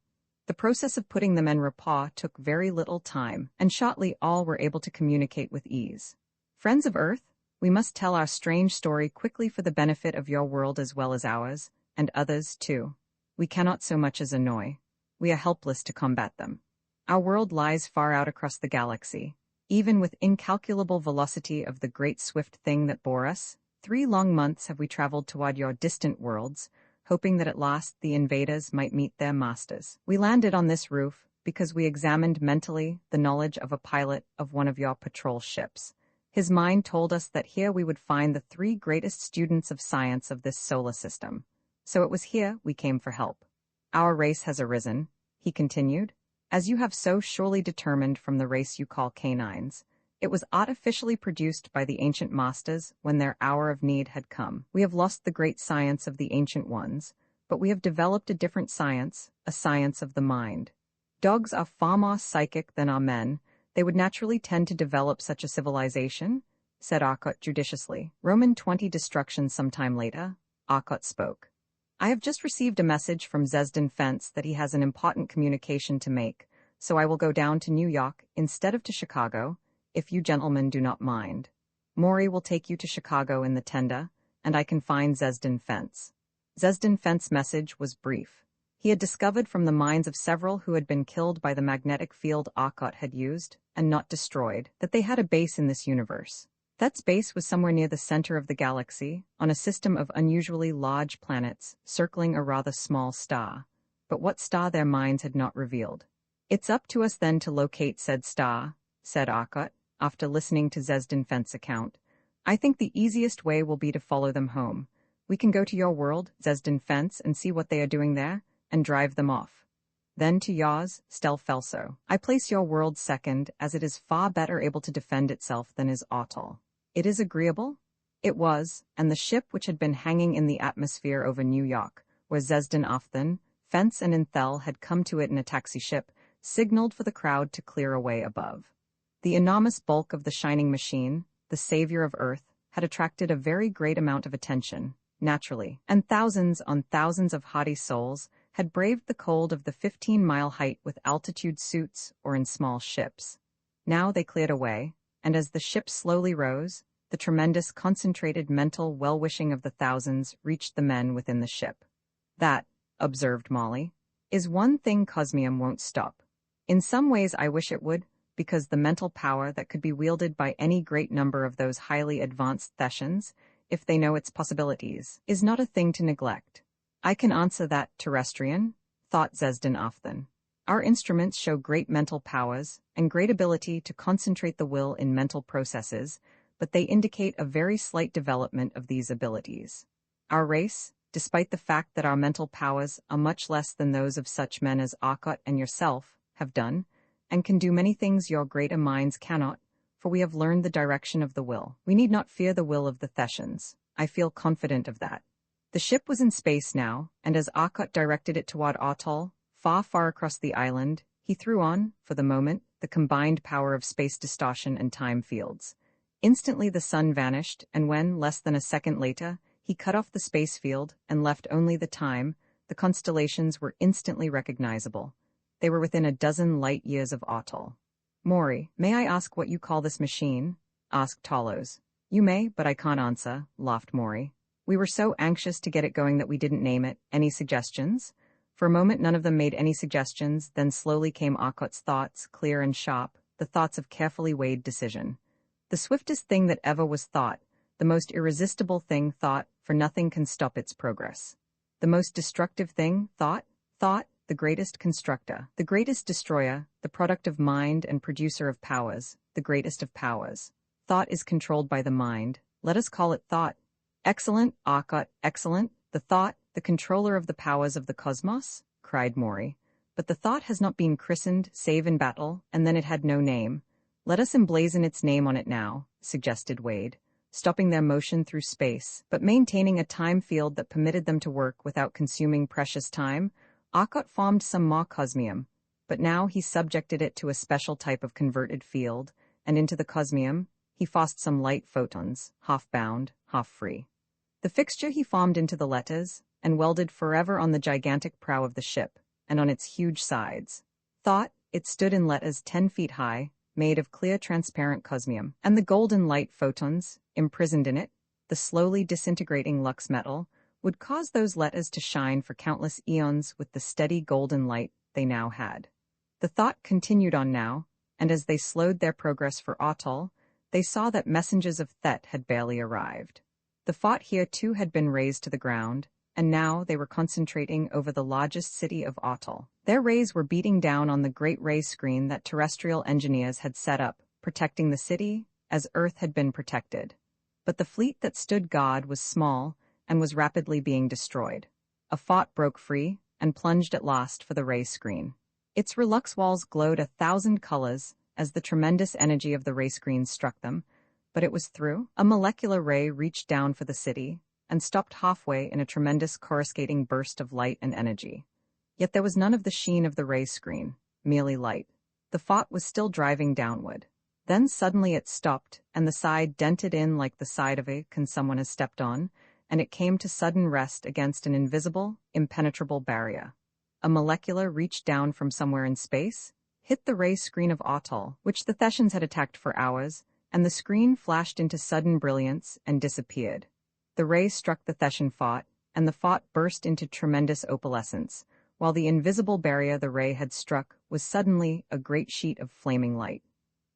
The process of putting them en rapport took very little time, and shortly all were able to communicate with ease. "Friends of Earth, we must tell our strange story quickly for the benefit of your world as well as ours, and others too. We cannot so much as annoy. We are helpless to combat them. Our world lies far out across the galaxy. Even with incalculable velocity of the great swift thing that bore us, 3 long months have we traveled toward your distant worlds, hoping that at last the invaders might meet their masters. We landed on this roof because we examined mentally the knowledge of a pilot of one of your patrol ships. His mind told us that here we would find the 3 greatest students of science of this solar system. So it was here we came for help. Our race has arisen," he continued, "as you have so surely determined from the race you call canines. It was artificially produced by the ancient masters when their hour of need had come. We have lost the great science of the ancient ones, but we have developed a different science, a science of the mind. Dogs are far more psychic than are men. They would naturally tend to develop such a civilization," said Akkot judiciously. Roman 20 destruction sometime later, Akkot spoke. "I have just received a message from Zesden Fence that he has an important communication to make, so I will go down to New York instead of to Chicago, if you gentlemen do not mind. Maury will take you to Chicago in the tender, and I can find Zesden Fence." Zesden Fence's message was brief. He had discovered from the minds of several who had been killed by the magnetic field Akkot had used, and not destroyed, that they had a base in this universe. That base was somewhere near the center of the galaxy, on a system of unusually large planets, circling a rather small star. But what star their minds had not revealed. "It's up to us then to locate said star," said Akkot, after listening to Zesden Fence's account. "I think the easiest way will be to follow them home. We can go to your world, Zesden Fence, and see what they are doing there, and drive them off. Then to yours, Stel Felso. I place your world second, as it is far better able to defend itself than is Autal. It is agreeable?" It was, and the ship which had been hanging in the atmosphere over New York, where Zesden Ofthen, Fence and Inthel had come to it in a taxi ship, signaled for the crowd to clear away above. The enormous bulk of the shining machine, the savior of Earth, had attracted a very great amount of attention, naturally, and thousands on thousands of haughty souls had braved the cold of the 15-mile height with altitude suits or in small ships. Now they cleared away, and as the ship slowly rose, the tremendous concentrated mental well-wishing of the thousands reached the men within the ship. "That," observed Molly, is one thing Cosmium won't stop. In some ways I wish it would, because the mental power that could be wielded by any great number of those highly advanced Thessians, if they know its possibilities, is not a thing to neglect. I can answer that, terrestrian, thought Zesden Afthan. Our instruments show great mental powers and great ability to concentrate the will in mental processes, but they indicate a very slight development of these abilities. Our race, despite the fact that our mental powers are much less than those of such men as Arkot and yourself, have done, and can do many things your greater minds cannot, for we have learned the direction of the will. We need not fear the will of the Thessians. I feel confident of that. The ship was in space now, and as Arkot directed it toward Atoll, far, far across the island, he threw on, for the moment, the combined power of space distortion and time fields. Instantly the sun vanished, and when, less than a second later, he cut off the space field and left only the time, the constellations were instantly recognizable. They were within a dozen light-years of Atoll. "Maury, may I ask what you call this machine?" asked Talos. "You may, but I can't answer," laughed Maury. "We were so anxious to get it going that we didn't name it. Any suggestions?" For a moment none of them made any suggestions, then slowly came Arkot's thoughts, clear and sharp, the thoughts of carefully weighed decision. The swiftest thing that ever was thought, the most irresistible thing thought, for nothing can stop its progress. The most destructive thing thought, the greatest constructor, the greatest destroyer, the product of mind and producer of powers, the greatest of powers. Thought is controlled by the mind. Let us call it thought. Excellent, Arkot, excellent. The thought, the controller of the powers of the cosmos, cried Maury. But the thought has not been christened, save in battle, and then it had no name. Let us emblazon its name on it now, suggested Wade, stopping their motion through space, but maintaining a time field that permitted them to work without consuming precious time. Arkot formed some more cosmium, but now he subjected it to a special type of converted field, and into the cosmium he forced some light photons, half-bound, half-free. The fixture he formed into the letters, and welded forever on the gigantic prow of the ship, and on its huge sides. Thought, it stood in letters 10 feet high, made of clear transparent cosmium, and the golden light photons, imprisoned in it, the slowly disintegrating lux metal, would cause those letters to shine for countless eons with the steady golden light they now had. The thought continued on now, and as they slowed their progress for Atoll, they saw that messengers of Thet had barely arrived. The thought here too had been raised to the ground, and now they were concentrating over the largest city of Atoll. Their rays were beating down on the great ray screen that terrestrial engineers had set up, protecting the city, as Earth had been protected. But the fleet that stood guard was small, and was rapidly being destroyed. A thought broke free, and plunged at last for the ray screen. Its relux walls glowed 1,000 colors, as the tremendous energy of the ray screen struck them, but it was through. A molecular ray reached down for the city, and stopped halfway in a tremendous coruscating burst of light and energy. Yet there was none of the sheen of the ray screen, merely light. The thought was still driving downward. Then suddenly it stopped, and the side dented in like the side of a can someone has stepped on, and it came to sudden rest against an invisible, impenetrable barrier. A molecular reached down from somewhere in space, hit the ray screen of Atoll, which the Thessians had attacked for hours, and the screen flashed into sudden brilliance and disappeared. The ray struck the Thessian thought, and the thought burst into tremendous opalescence, while the invisible barrier the ray had struck was suddenly a great sheet of flaming light.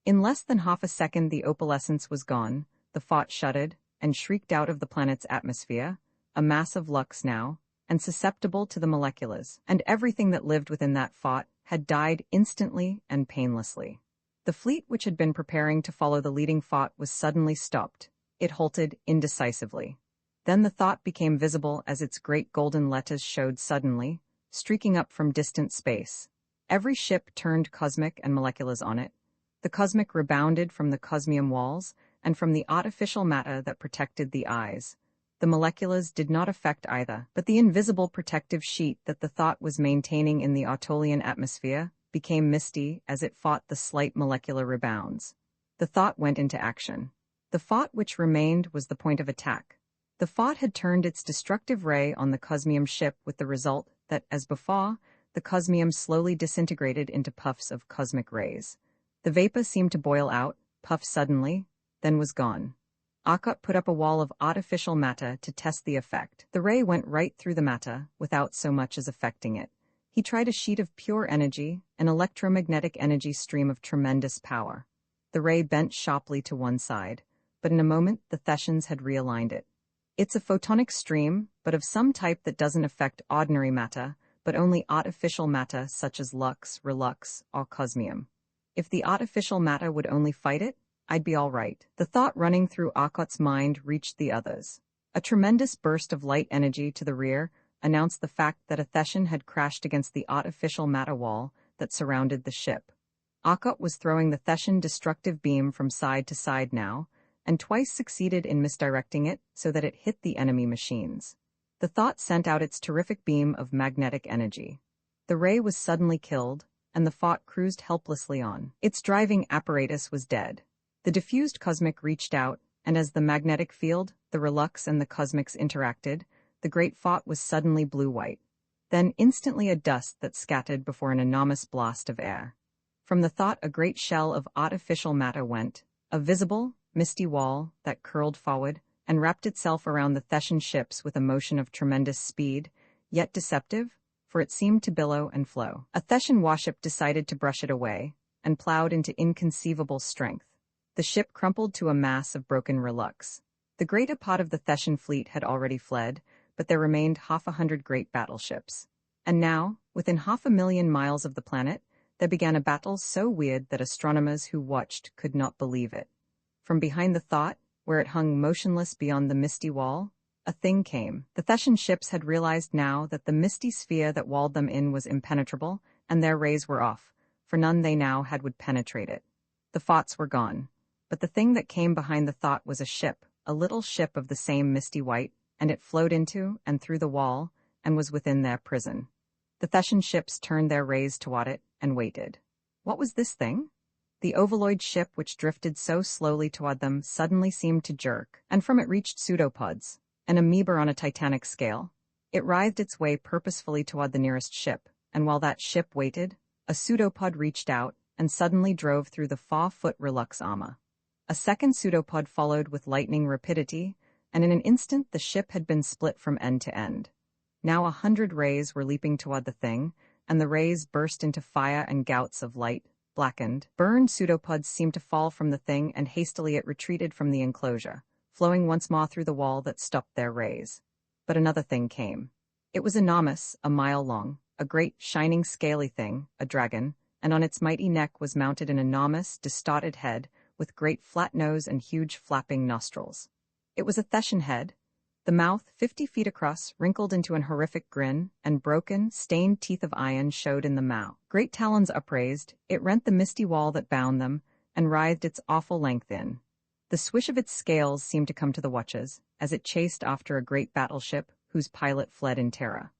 In less than half a second the opalescence was gone, the thought shuddered, and shrieked out of the planet's atmosphere, a mass of lux now, and susceptible to the moleculars, and everything that lived within that thought had died instantly and painlessly. The fleet which had been preparing to follow the leading thought was suddenly stopped. It halted indecisively. Then the thought became visible as its great golden letters showed suddenly, streaking up from distant space. Every ship turned cosmic and moleculars on it. The cosmic rebounded from the cosmium walls, and from the artificial matter that protected the eyes. The moleculars did not affect either, but the invisible protective sheet that the thought was maintaining in the Autolian atmosphere became misty as it fought the slight molecular rebounds. The thought went into action. The thought which remained was the point of attack. The thought had turned its destructive ray on the cosmium ship with the result that, as before, the cosmium slowly disintegrated into puffs of cosmic rays. The vapor seemed to boil out, puffed suddenly, then was gone. Arkot put up a wall of artificial matter to test the effect. The ray went right through the matter, without so much as affecting it. He tried a sheet of pure energy, an electromagnetic energy stream of tremendous power. The ray bent sharply to one side, but in a moment the Thessians had realigned it. It's a photonic stream, but of some type that doesn't affect ordinary matter, but only artificial matter such as lux, relux, or cosmium. If the artificial matter would only fight it, I'd be all right. The thought running through Arkot's mind reached the others. A tremendous burst of light energy to the rear announced the fact that a Thessian had crashed against the artificial matter wall that surrounded the ship. Arkot was throwing the Thessian destructive beam from side to side now, and twice succeeded in misdirecting it so that it hit the enemy machines. The thought sent out its terrific beam of magnetic energy. The ray was suddenly killed, and the thought cruised helplessly on. Its driving apparatus was dead. The diffused cosmic reached out, and as the magnetic field, the relux and the cosmics interacted, the great thought was suddenly blue-white. Then instantly a dust that scattered before an enormous blast of air. From the thought a great shell of artificial matter went, a visible, misty wall that curled forward and wrapped itself around the Thessian ships with a motion of tremendous speed, yet deceptive, for it seemed to billow and flow. A Thessian warship decided to brush it away, and plowed into inconceivable strength. The ship crumpled to a mass of broken relux. The greater part of the Thessian fleet had already fled, but there remained 100 great battleships. And now, within 500,000 miles of the planet, there began a battle so weird that astronomers who watched could not believe it. From behind the thought, where it hung motionless beyond the misty wall, a thing came. The Thessian ships had realized now that the misty sphere that walled them in was impenetrable, and their rays were off, for none they now had would penetrate it. The thoughts were gone. But the thing that came behind the thought was a ship, a little ship of the same misty white, and it flowed into and through the wall, and was within their prison. The Thessian ships turned their rays toward it, and waited. What was this thing? The ovaloid ship which drifted so slowly toward them suddenly seemed to jerk, and from it reached pseudopods, an amoeba on a titanic scale. It writhed its way purposefully toward the nearest ship, and while that ship waited, a pseudopod reached out, and suddenly drove through the 4-foot relux armor. A second pseudopod followed with lightning rapidity, and in an instant the ship had been split from end to end. Now 100 rays were leaping toward the thing, and the rays burst into fire and gouts of light. Blackened, burned pseudopods seemed to fall from the thing, and hastily it retreated from the enclosure, flowing once more through the wall that stopped their rays. But another thing came. It was enormous, a mile long, a great, shining, scaly thing, a dragon, and on its mighty neck was mounted an enormous, distorted head, with great flat nose and huge flapping nostrils. It was a Thessian head. The mouth, 50 feet across, wrinkled into an horrific grin, and broken, stained teeth of iron showed in the mouth. Great talons upraised, it rent the misty wall that bound them, and writhed its awful length in. The swish of its scales seemed to come to the watches, as it chased after a great battleship, whose pilot fled in terror.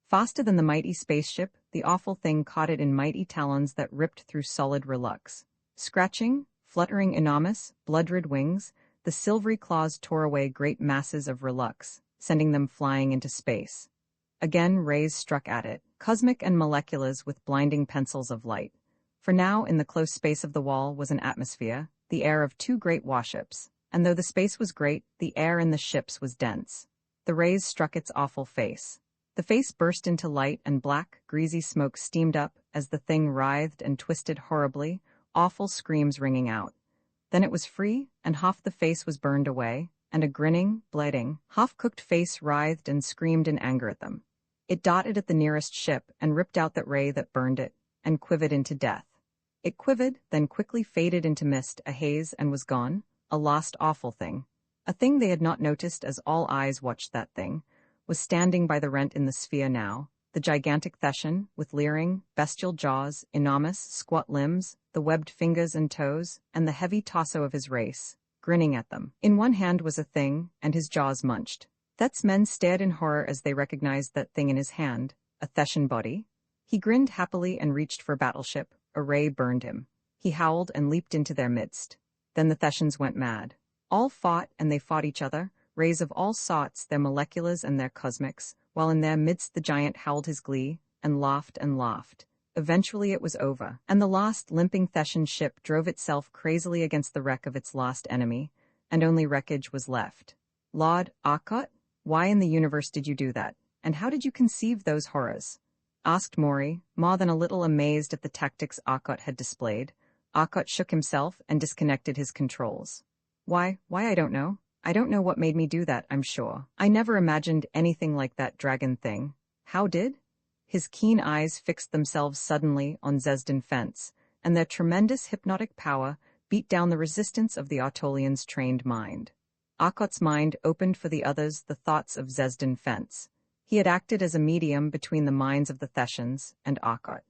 Faster than the mighty spaceship, the awful thing caught it in mighty talons that ripped through solid relux. Scratching, fluttering enormous, blood-red wings, the silvery claws tore away great masses of relux, sending them flying into space. Again rays struck at it, cosmic and moleculars with blinding pencils of light. For now in the close space of the wall was an atmosphere, the air of 2 great warships, and though the space was great, the air in the ships was dense. The rays struck its awful face. The face burst into light, and black, greasy smoke steamed up as the thing writhed and twisted horribly, awful screams ringing out. Then it was free, and half the face was burned away, and a grinning, bleeding, half-cooked face writhed and screamed in anger at them. It darted at the nearest ship and ripped out that ray that burned it, and quivered into death. It quivered, then quickly faded into mist, a haze, and was gone, a lost awful thing. A thing they had not noticed as all eyes watched that thing, was standing by the rent in the sphere now, the gigantic Thessian, with leering, bestial jaws, enormous, squat limbs, the webbed fingers and toes, and the heavy torso of his race, grinning at them. In one hand was a thing, and his jaws munched. Thet's men stared in horror as they recognized that thing in his hand, a Thessian body. He grinned happily and reached for battleship. A ray burned him. He howled and leaped into their midst. Then the Thessians went mad. All fought, and they fought each other, rays of all sorts, their moleculars and their cosmics, while in their midst the giant howled his glee, and laughed and laughed. Eventually it was over, and the lost, limping Thessian ship drove itself crazily against the wreck of its lost enemy, and only wreckage was left. Lord Arkot, why in the universe did you do that, and how did you conceive those horrors? asked Maury, more than a little amazed at the tactics Arkot had displayed. Arkot shook himself and disconnected his controls. Why I don't know. I don't know what made me do that, I'm sure. I never imagined anything like that dragon thing. How did? His keen eyes fixed themselves suddenly on Zesden Fence, and their tremendous hypnotic power beat down the resistance of the Artolian's trained mind. Arkot's mind opened for the others the thoughts of Zesden Fence. He had acted as a medium between the minds of the Thessians and Arkot.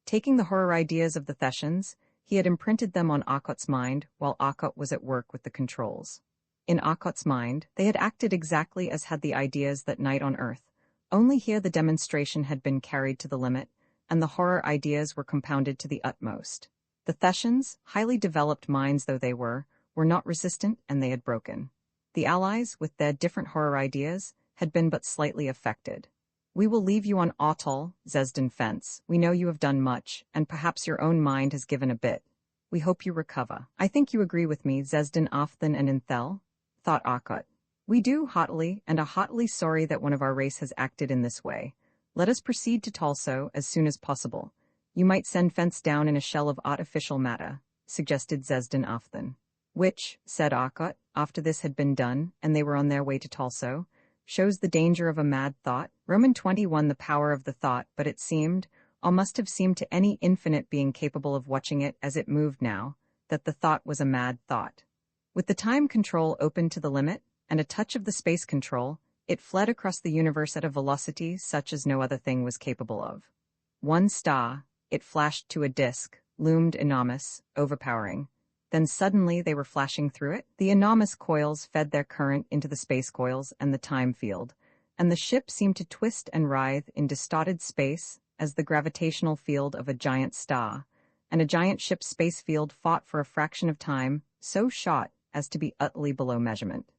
Taking the horror ideas of the Thessians, he had imprinted them on Arkot's mind while Arkot was at work with the controls. In Arkot's mind, they had acted exactly as had the ideas that night on Earth, only here the demonstration had been carried to the limit, and the horror ideas were compounded to the utmost. The Thessians, highly developed minds though they were not resistant and they had broken. The allies, with their different horror ideas, had been but slightly affected. We will leave you on Otol, Zesden Fence. We know you have done much, and perhaps your own mind has given a bit. We hope you recover. I think you agree with me, Zesden Afthan and Inthel, thought Arkot. We do, heartily, and are heartily sorry that one of our race has acted in this way. Let us proceed to Talso as soon as possible. You might send Fence down in a shell of artificial matter, suggested Zesden Afthan. Which, said Arkot, after this had been done, and they were on their way to Talso, shows the danger of a mad thought. Roman 21 the power of the thought, but it seemed, or must have seemed to any infinite being capable of watching it as it moved now, that the thought was a mad thought. With the time control open to the limit, and a touch of the space control, it fled across the universe at a velocity such as no other thing was capable of. One star, it flashed to a disk, loomed enormous, overpowering. Then suddenly they were flashing through it. The enormous coils fed their current into the space coils and the time field, and the ship seemed to twist and writhe in distorted space as the gravitational field of a giant star, and a giant ship's space field fought for a fraction of time, so short as to be utterly below measurement.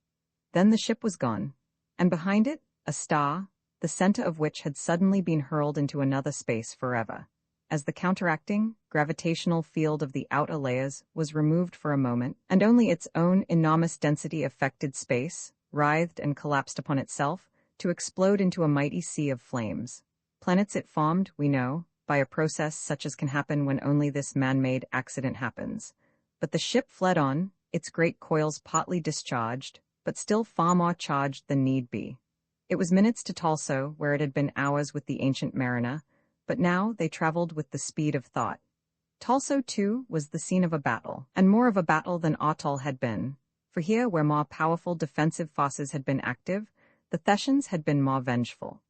Then the ship was gone, and behind it, a star, the center of which had suddenly been hurled into another space forever. As the counteracting, gravitational field of the outer layers was removed for a moment, and only its own enormous density affected space, writhed and collapsed upon itself, to explode into a mighty sea of flames. Planets it formed, we know, by a process such as can happen when only this man-made accident happens. But the ship fled on, its great coils partly discharged, but still far more charged than need be. It was minutes to Talso, where it had been hours with the ancient mariner, but now they traveled with the speed of thought. Talso, too, was the scene of a battle, and more of a battle than Otol had been, for here, where more powerful defensive forces had been active, the Thessians had been more vengeful.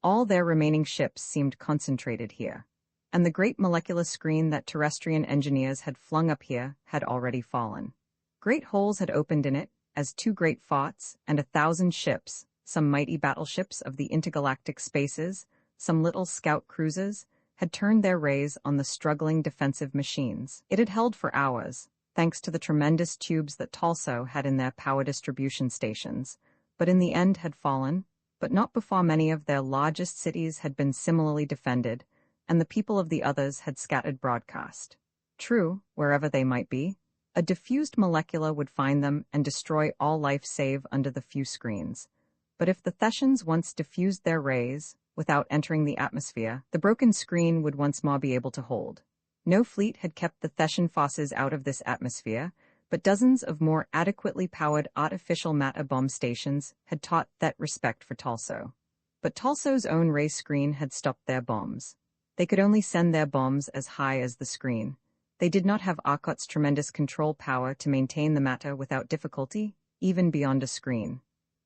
All their remaining ships seemed concentrated here, and the great molecular screen that terrestrian engineers had flung up here had already fallen. Great holes had opened in it, as two great forts and 1,000 ships, some mighty battleships of the intergalactic spaces, some little scout cruisers, had turned their rays on the struggling defensive machines. It had held for hours, thanks to the tremendous tubes that Talso had in their power distribution stations, but in the end had fallen, but not before many of their largest cities had been similarly defended, and the people of the others had scattered broadcast. True, wherever they might be, a diffused molecula would find them and destroy all life save under the few screens. But if the Thessians once diffused their rays, without entering the atmosphere, the broken screen would once more be able to hold. No fleet had kept the Thessian forces out of this atmosphere, but dozens of more adequately powered artificial matter bomb stations had taught that respect for Talso. But Talso's own ray screen had stopped their bombs. They could only send their bombs as high as the screen. They did not have Arkot's tremendous control power to maintain the matter without difficulty, even beyond a screen.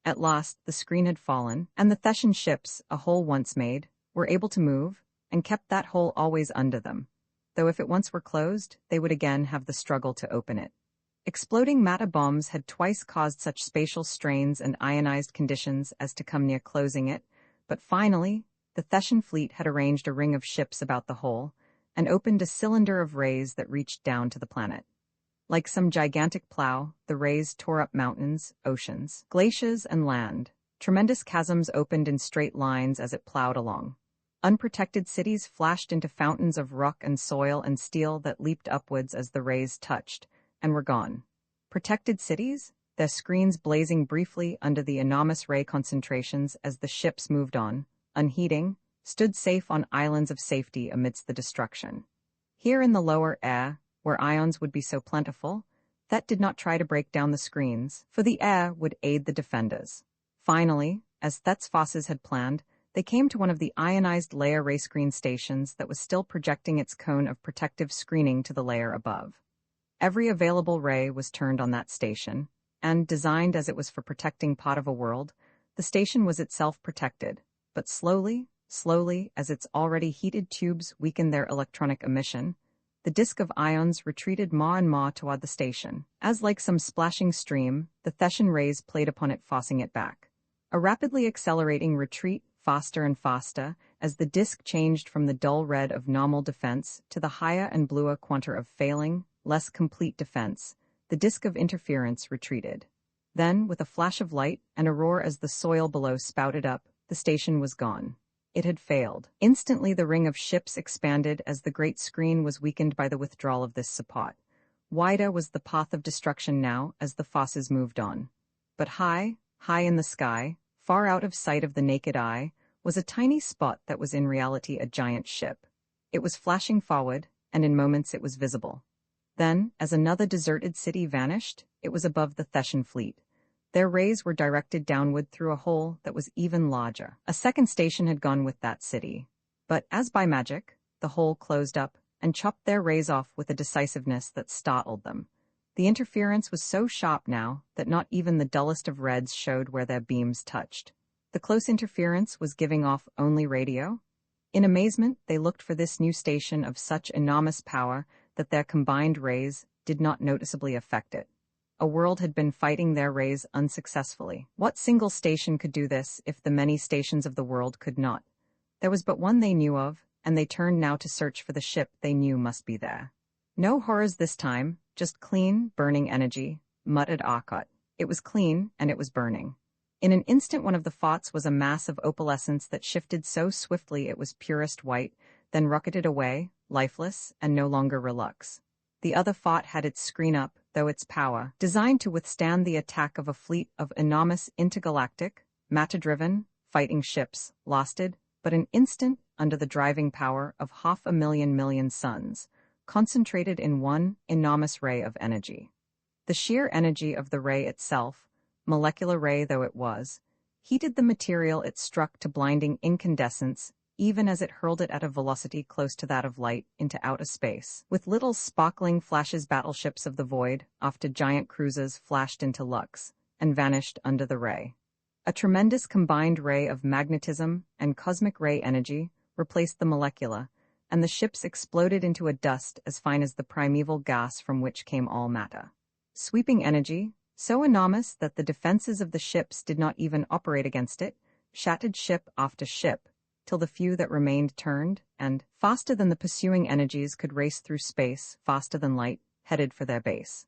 At last, the screen had fallen, and the Thessian ships, a hole once made, were able to move, and kept that hole always under them, though if it once were closed, they would again have the struggle to open it. Exploding matter bombs had twice caused such spatial strains and ionized conditions as to come near closing it, but finally, the Thessian fleet had arranged a ring of ships about the hole, and opened a cylinder of rays that reached down to the planet. Like some gigantic plow, the rays tore up mountains, oceans, glaciers, and land. Tremendous chasms opened in straight lines as it plowed along. Unprotected cities flashed into fountains of rock and soil and steel that leaped upwards as the rays touched, and were gone. Protected cities, their screens blazing briefly under the enormous ray concentrations as the ships moved on, unheeding, stood safe on islands of safety amidst the destruction. Here in the lower air, where ions would be so plentiful, Thet did not try to break down the screens, for the air would aid the defenders. Finally, as Thet's forces had planned, they came to one of the ionized layer ray screen stations that was still projecting its cone of protective screening to the layer above. Every available ray was turned on that station, and, designed as it was for protecting part of a world, the station was itself protected, but slowly, as its already heated tubes weakened their electronic emission, the disk of ions retreated more and more toward the station, as like some splashing stream, the Thetian rays played upon it, forcing it back. A rapidly accelerating retreat, faster and faster, as the disk changed from the dull red of normal defense to the higher and bluer quanta of failing, less complete defense, the disk of interference retreated. Then, with a flash of light and a roar as the soil below spouted up, the station was gone. It had failed. Instantly the ring of ships expanded as the great screen was weakened by the withdrawal of this support. Wider was the path of destruction now as the forces moved on. But high in the sky, far out of sight of the naked eye, was a tiny spot that was in reality a giant ship. It was flashing forward, and in moments it was visible. Then, as another deserted city vanished, it was above the Thetian fleet. Their rays were directed downward through a hole that was even larger. A second station had gone with that city. But, as by magic, the hole closed up and chopped their rays off with a decisiveness that startled them. The interference was so sharp now that not even the dullest of reds showed where their beams touched. The close interference was giving off only radio. In amazement, they looked for this new station of such enormous power that their combined rays did not noticeably affect it. A world had been fighting their rays unsuccessfully. What single station could do this if the many stations of the world could not? There was but one they knew of, and they turned now to search for the ship they knew must be there. No horrors this time, just clean, burning energy, muttered Arcot. It was clean, and it was burning. In an instant one of the thoughts was a mass of opalescence that shifted so swiftly it was purest white, then rocketed away, lifeless, and no longer relux. The other thought had its screen up, though its power, designed to withstand the attack of a fleet of enormous intergalactic, matter-driven, fighting ships, lasted but an instant under the driving power of 500,000 suns, concentrated in one enormous ray of energy. The sheer energy of the ray itself, molecular ray though it was, heated the material it struck to blinding incandescence, even as it hurled it at a velocity close to that of light into outer space. With little sparkling flashes, battleships of the void, after giant cruisers, flashed into lux and vanished under the ray. A tremendous combined ray of magnetism and cosmic ray energy replaced the molecular, and the ships exploded into a dust as fine as the primeval gas from which came all matter. Sweeping energy, so enormous that the defenses of the ships did not even operate against it, shattered ship after ship, till the few that remained turned, and, faster than the pursuing energies could race through space, faster than light, headed for their base.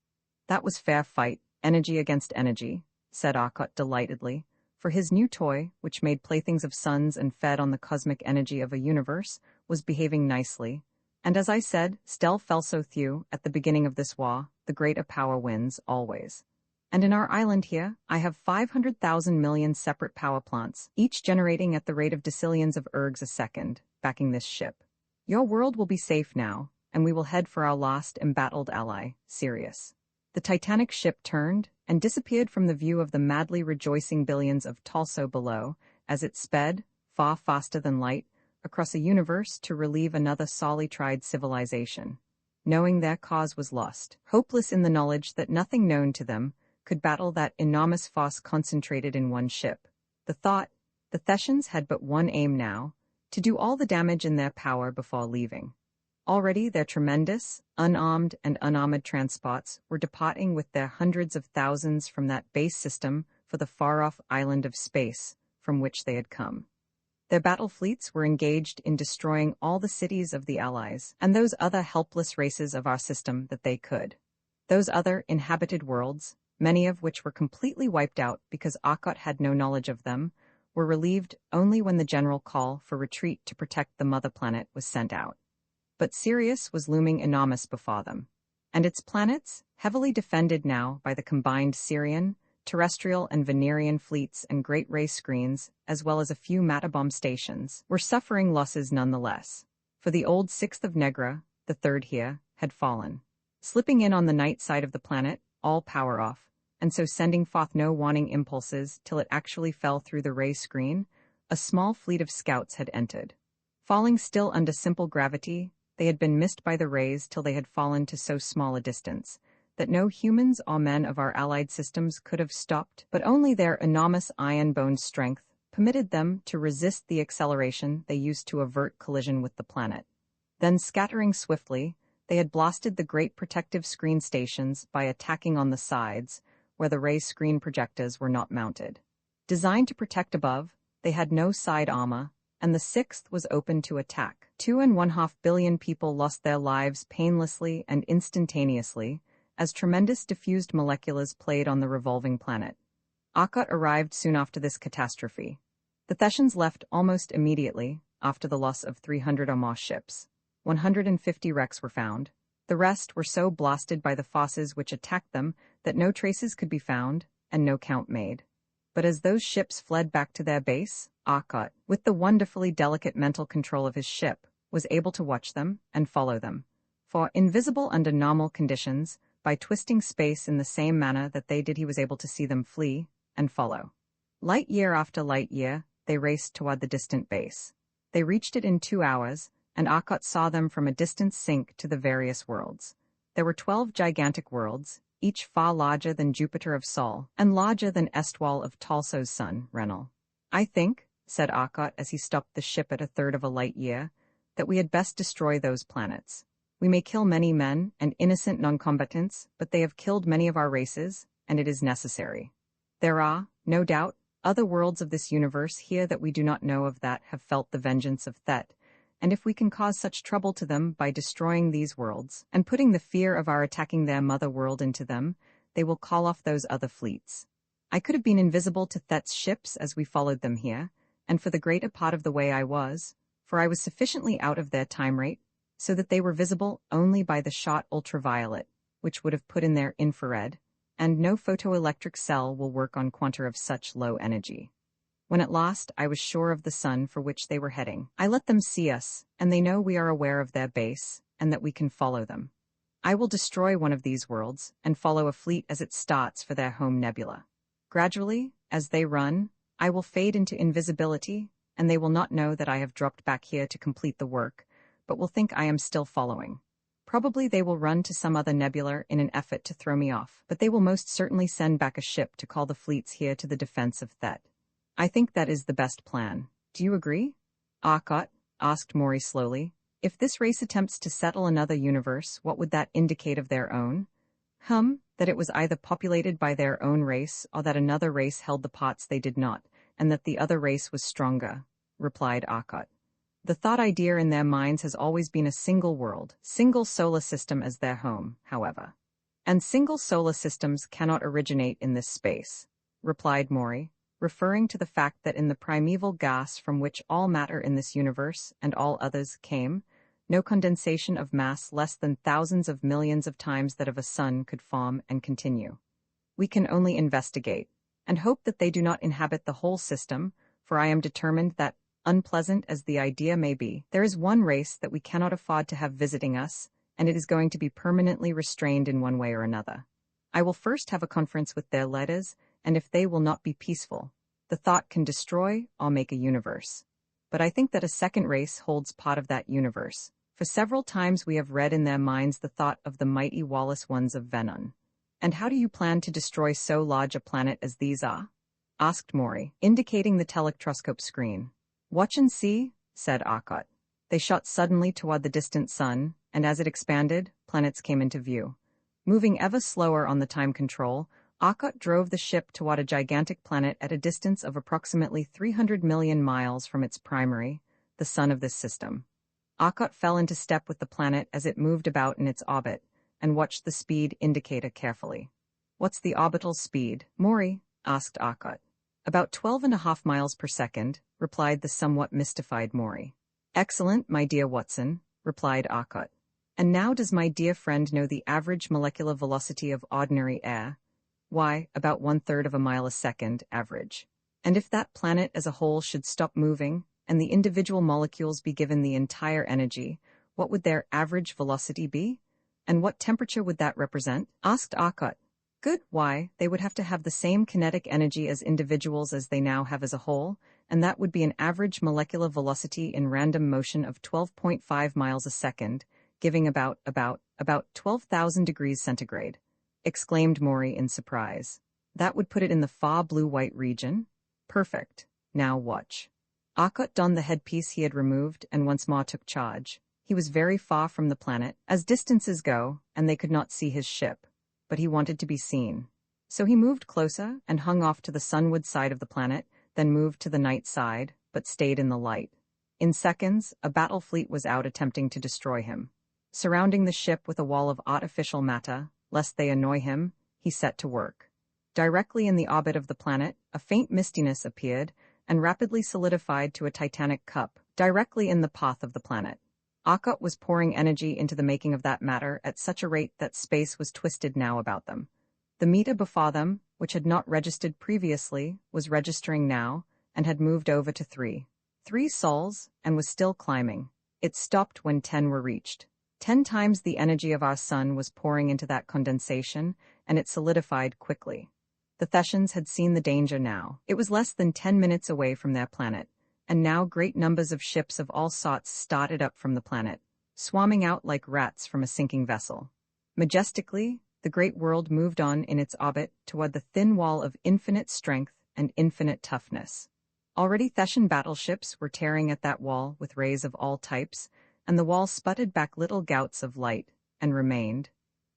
That was fair fight, energy against energy, said Arcot delightedly, for his new toy, which made playthings of suns and fed on the cosmic energy of a universe, was behaving nicely. And as I said, Stell fell so few, at the beginning of this war, the greater power wins, always. And in our island here, I have 500,000 million separate power plants, each generating at the rate of decillions of ergs a second, backing this ship. Your world will be safe now, and we will head for our lost, embattled ally, Sirius. The titanic ship turned and disappeared from the view of the madly rejoicing billions of Tulso below, as it sped, far faster than light, across a universe to relieve another sorely tried civilization. Knowing their cause was lost, hopeless in the knowledge that nothing known to them could battle that enormous force concentrated in one ship. The Thetians had but one aim now, to do all the damage in their power before leaving. Already their tremendous, unarmed and unarmored transports were departing with their hundreds of thousands from that base system for the far-off island of space from which they had come. Their battle fleets were engaged in destroying all the cities of the Allies and those other helpless races of our system that they could. Those other inhabited worlds, many of which were completely wiped out because Arcot had no knowledge of them, were relieved only when the general call for retreat to protect the mother planet was sent out. But Sirius was looming enormous before them, and its planets, heavily defended now by the combined Sirian, terrestrial and Venerian fleets and great race screens, as well as a few matabomb stations, were suffering losses nonetheless. For the old 6th of Negra, the third here, had fallen. Slipping in on the night side of the planet, all power off, and so sending forth no warning impulses till it actually fell through the ray screen, a small fleet of scouts had entered. Falling still under simple gravity, they had been missed by the rays till they had fallen to so small a distance that no humans or men of our allied systems could have stopped, but only their enormous iron-boned strength permitted them to resist the acceleration they used to avert collision with the planet. Then, scattering swiftly, they had blasted the great protective screen stations by attacking on the sides, where the ray screen projectors were not mounted. Designed to protect above, they had no side armor, and the 6th was open to attack. 2.5 billion people lost their lives painlessly and instantaneously, as tremendous diffused molecules played on the revolving planet. Arcot arrived soon after this catastrophe. The Thessians left almost immediately, after the loss of 300 or more ships. 150 wrecks were found. The rest were so blasted by the forces which attacked them that no traces could be found, and no count made. But as those ships fled back to their base, Arcot, with the wonderfully delicate mental control of his ship, was able to watch them and follow them. For, invisible under normal conditions, by twisting space in the same manner that they did, he was able to see them flee and follow. Light year after light year, they raced toward the distant base. They reached it in 2 hours, and Arcot saw them from a distance sink to the various worlds. There were 12 gigantic worlds, each far larger than Jupiter of Sol, and larger than Estwal of Talso's sun, Renal. "I think," said Arcot as he stopped the ship at a third of a light year, "that we had best destroy those planets. We may kill many men and innocent non-combatants, but they have killed many of our races, and it is necessary. There are, no doubt, other worlds of this universe here that we do not know of that have felt the vengeance of Thet, and if we can cause such trouble to them by destroying these worlds, and putting the fear of our attacking their mother world into them, they will call off those other fleets. I could have been invisible to Thet's ships as we followed them here, and for the greater part of the way I was, for I was sufficiently out of their time rate, so that they were visible only by the shot ultraviolet, which would have put in their infrared, and no photoelectric cell will work on quanta of such low energy. When at last I was sure of the sun for which they were heading, I let them see us, and they know we are aware of their base, and that we can follow them. I will destroy one of these worlds, and follow a fleet as it starts for their home nebula. Gradually, as they run, I will fade into invisibility, and they will not know that I have dropped back here to complete the work, but will think I am still following. Probably they will run to some other nebula in an effort to throw me off, but they will most certainly send back a ship to call the fleets here to the defense of Thet. I think that is the best plan. Do you agree?" "Arcot," asked Maury slowly, "if this race attempts to settle another universe, what would that indicate of their own?" That it was either populated by their own race or that another race held the parts they did not, and that the other race was stronger," replied Arcot. "The thought idea in their minds has always been a single world, single solar system as their home, however. And single solar systems cannot originate in this space," replied Maury, referring to the fact that in the primeval gas from which all matter in this universe and all others came, no condensation of mass less than thousands of millions of times that of a sun could form and continue. We can only investigate, and hope that they do not inhabit the whole system, for I am determined that, unpleasant as the idea may be, there is one race that we cannot afford to have visiting us, and it is going to be permanently restrained in one way or another. I will first have a conference with their leaders, and if they will not be peaceful, the thought can destroy or make a universe. But I think that a second race holds part of that universe, for several times we have read in their minds the thought of the mighty Wallace ones of Venon. "And how do you plan to destroy so large a planet as these are?" asked Maury, indicating the telectroscope screen. "Watch and see," said Arcot. They shot suddenly toward the distant sun, and as it expanded, planets came into view. Moving ever slower on the time control, Arcot drove the ship toward a gigantic planet at a distance of approximately 300 million miles from its primary, the sun of this system. Arcot fell into step with the planet as it moved about in its orbit, and watched the speed indicator carefully. "What's the orbital speed, Maury?" asked Arcot. "About 12.5 miles per second," replied the somewhat mystified Maury. "Excellent, my dear Watson," replied Arcot. "And now does my dear friend know the average molecular velocity of ordinary air?" why, about 1/3 of a mile a second, average. And if that planet as a whole should stop moving, and the individual molecules be given the entire energy, what would their average velocity be? And what temperature would that represent? Asked Arkot. Good, why, they would have to have the same kinetic energy as individuals as they now have as a whole, and that would be an average molecular velocity in random motion of 12.5 miles a second, giving about 12,000 degrees centigrade, exclaimed Maury in surprise. That would put it in the far blue-white region? Perfect. Now watch. Arkot donned the headpiece he had removed and once more took charge. He was very far from the planet, as distances go, and they could not see his ship. But he wanted to be seen. So he moved closer and hung off to the sunward side of the planet, then moved to the night side, but stayed in the light. In seconds, a battle fleet was out attempting to destroy him. Surrounding the ship with a wall of artificial matter, lest they annoy him, he set to work. Directly in the orbit of the planet, a faint mistiness appeared and rapidly solidified to a titanic cup, directly in the path of the planet. Arkot was pouring energy into the making of that matter at such a rate that space was twisted now about them. The meter before them, which had not registered previously, was registering now, and had moved over to 3 sols, and was still climbing. It stopped when 10 were reached. 10 times the energy of our sun was pouring into that condensation, and it solidified quickly. The Thessians had seen the danger now. It was less than 10 minutes away from their planet, and now great numbers of ships of all sorts started up from the planet, swarming out like rats from a sinking vessel. Majestically, the great world moved on in its orbit toward the thin wall of infinite strength and infinite toughness. Already Thessian battleships were tearing at that wall with rays of all types, and the wall sputtered back little gouts of light, and remained.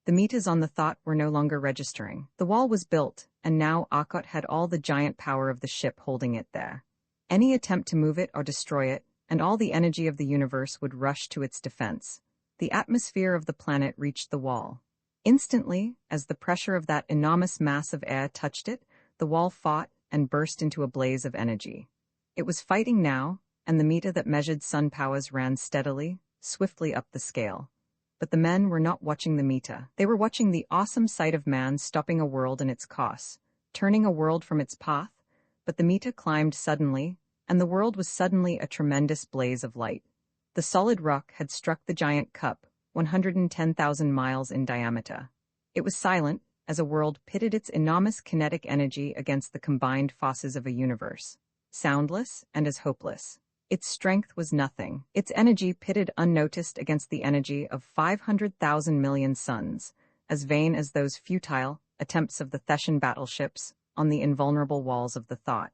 The meters on the thought were no longer registering. The wall was built, and now Arkot had all the giant power of the ship holding it there. Any attempt to move it or destroy it, and all the energy of the universe would rush to its defense. The atmosphere of the planet reached the wall. Instantly, as the pressure of that enormous mass of air touched it, the wall fought and burst into a blaze of energy. It was fighting now, and the meter that measured sun powers ran steadily, swiftly up the scale. But the men were not watching the meter. They were watching the awesome sight of man stopping a world in its course, turning a world from its path, but the meter climbed suddenly, and the world was suddenly a tremendous blaze of light. The solid rock had struck the giant cup, 110,000 miles in diameter. It was silent, as a world pitted its enormous kinetic energy against the combined forces of a universe. Soundless and as hopeless. Its strength was nothing. Its energy pitted unnoticed against the energy of 500,000 million suns, as vain as those futile attempts of the Thessian battleships on the invulnerable walls of the thought.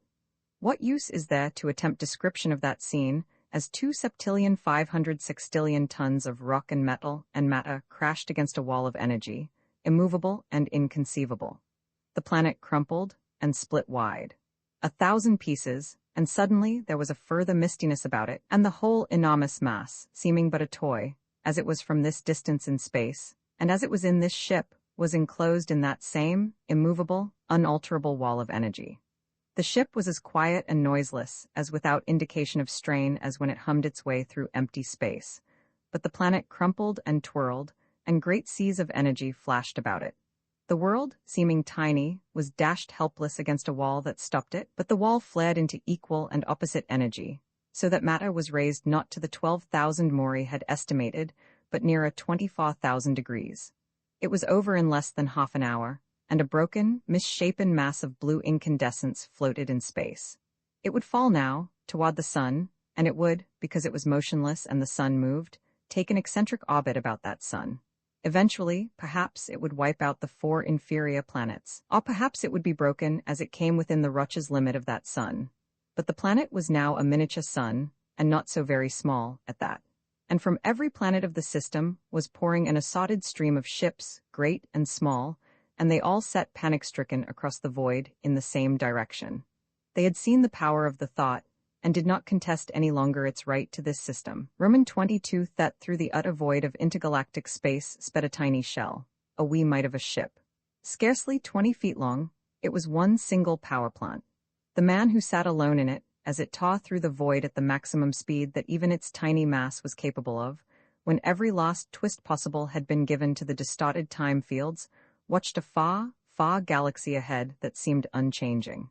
What use is there to attempt description of that scene, as 2,500,000,000 tons of rock and metal and matter crashed against a wall of energy, immovable and inconceivable? The planet crumpled and split wide. 1,000 pieces, and suddenly there was a further mistiness about it, and the whole enormous mass, seeming but a toy, as it was from this distance in space, and as it was in this ship, was enclosed in that same, immovable, unalterable wall of energy. The ship was as quiet and noiseless, as without indication of strain as when it hummed its way through empty space. But the planet crumpled and twirled, and great seas of energy flashed about it. The world, seeming tiny, was dashed helpless against a wall that stopped it, but the wall flared into equal and opposite energy, so that matter was raised not to the 12,000 Maury had estimated, but nearer 24,000 degrees. It was over in less than half an hour, and a broken, misshapen mass of blue incandescence floated in space. It would fall now, toward the sun, and it would, because it was motionless and the sun moved, take an eccentric orbit about that sun. Eventually, perhaps it would wipe out the 4 inferior planets, or perhaps it would be broken as it came within the Roche's limit of that sun. But the planet was now a miniature sun, and not so very small, at that. And from every planet of the system was pouring an assorted stream of ships, great and small, and they all set panic-stricken across the void in the same direction. They had seen the power of the thought, and did not contest any longer its right to this system. Roman 22 that through the utter void of intergalactic space sped a tiny shell, a wee mite of a ship. Scarcely 20 feet long, it was one single power plant. The man who sat alone in it, as it tore through the void at the maximum speed that even its tiny mass was capable of, when every last twist possible had been given to the distorted time fields, watched a far, far galaxy ahead that seemed unchanging.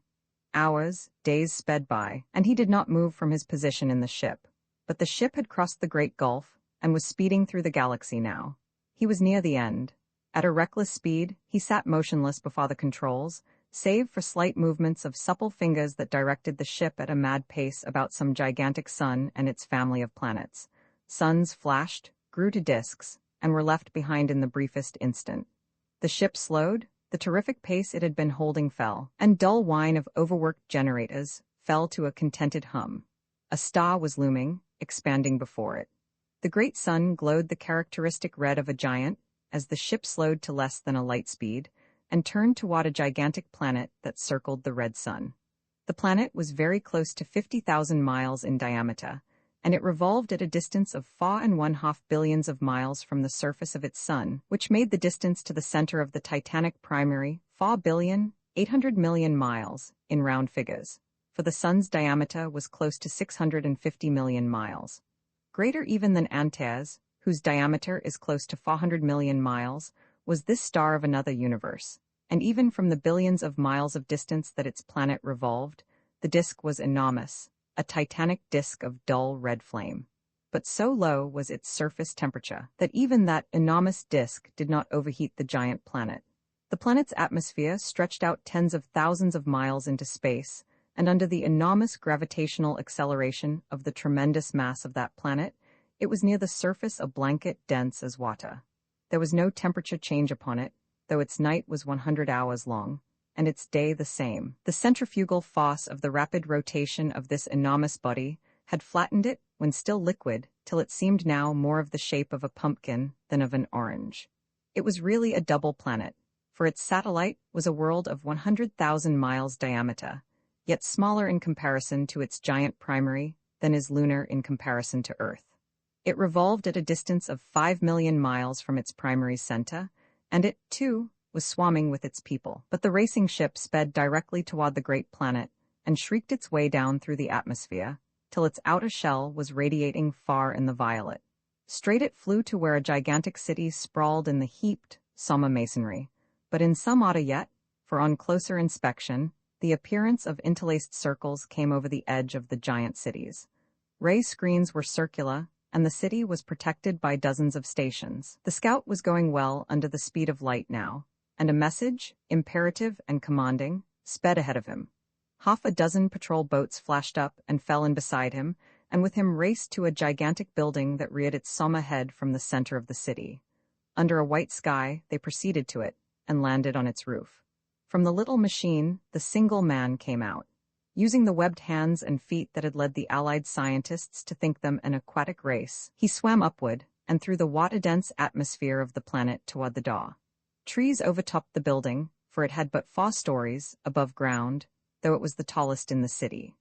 Hours, days sped by, and he did not move from his position in the ship. But the ship had crossed the Great Gulf and was speeding through the galaxy now. He was near the end. At a reckless speed, he sat motionless before the controls, save for slight movements of supple fingers that directed the ship at a mad pace about some gigantic sun and its family of planets. Suns flashed, grew to disks, and were left behind in the briefest instant. The ship slowed, the terrific pace it had been holding fell, and dull whine of overworked generators fell to a contented hum. A star was looming, expanding before it. The great sun glowed the characteristic red of a giant as the ship slowed to less than a light speed and turned toward a gigantic planet that circled the red sun. The planet was very close to 50,000 miles in diameter, and it revolved at a distance of 4.5 billions of miles from the surface of its sun, which made the distance to the center of the Titanic primary 4,800,000,000 miles, in round figures, for the sun's diameter was close to 650 million miles. Greater even than Antares, whose diameter is close to 400 million miles, was this star of another universe, and even from the billions of miles of distance that its planet revolved, the disk was enormous, a titanic disk of dull red flame. But so low was its surface temperature that even that enormous disk did not overheat the giant planet. The planet's atmosphere stretched out tens of thousands of miles into space, and under the enormous gravitational acceleration of the tremendous mass of that planet, it was near the surface a blanket dense as water. There was no temperature change upon it, though its night was 100 hours long, and its day the same. The centrifugal force of the rapid rotation of this enormous body had flattened it, when still liquid, till it seemed now more of the shape of a pumpkin than of an orange. It was really a double planet, for its satellite was a world of 100,000 miles diameter, yet smaller in comparison to its giant primary than is lunar in comparison to Earth. It revolved at a distance of 5 million miles from its primary center, and it, too, was swarming with its people. But the racing ship sped directly toward the great planet and shrieked its way down through the atmosphere till its outer shell was radiating far in the violet. Straight it flew to where a gigantic city sprawled in the heaped, sombre masonry. But in some order yet, for on closer inspection, the appearance of interlaced circles came over the edge of the giant cities. Ray screens were circular, and the city was protected by dozens of stations. The scout was going well under the speed of light now, and a message, imperative and commanding, sped ahead of him. Half a dozen patrol boats flashed up and fell in beside him, and with him raced to a gigantic building that reared its sombre head from the center of the city. Under a white sky, they proceeded to it, and landed on its roof. From the little machine, the single man came out. Using the webbed hands and feet that had led the Allied scientists to think them an aquatic race, he swam upward and through the water-dense atmosphere of the planet toward the door. Trees overtopped the building, for it had but 4 stories above ground, though it was the tallest in the city.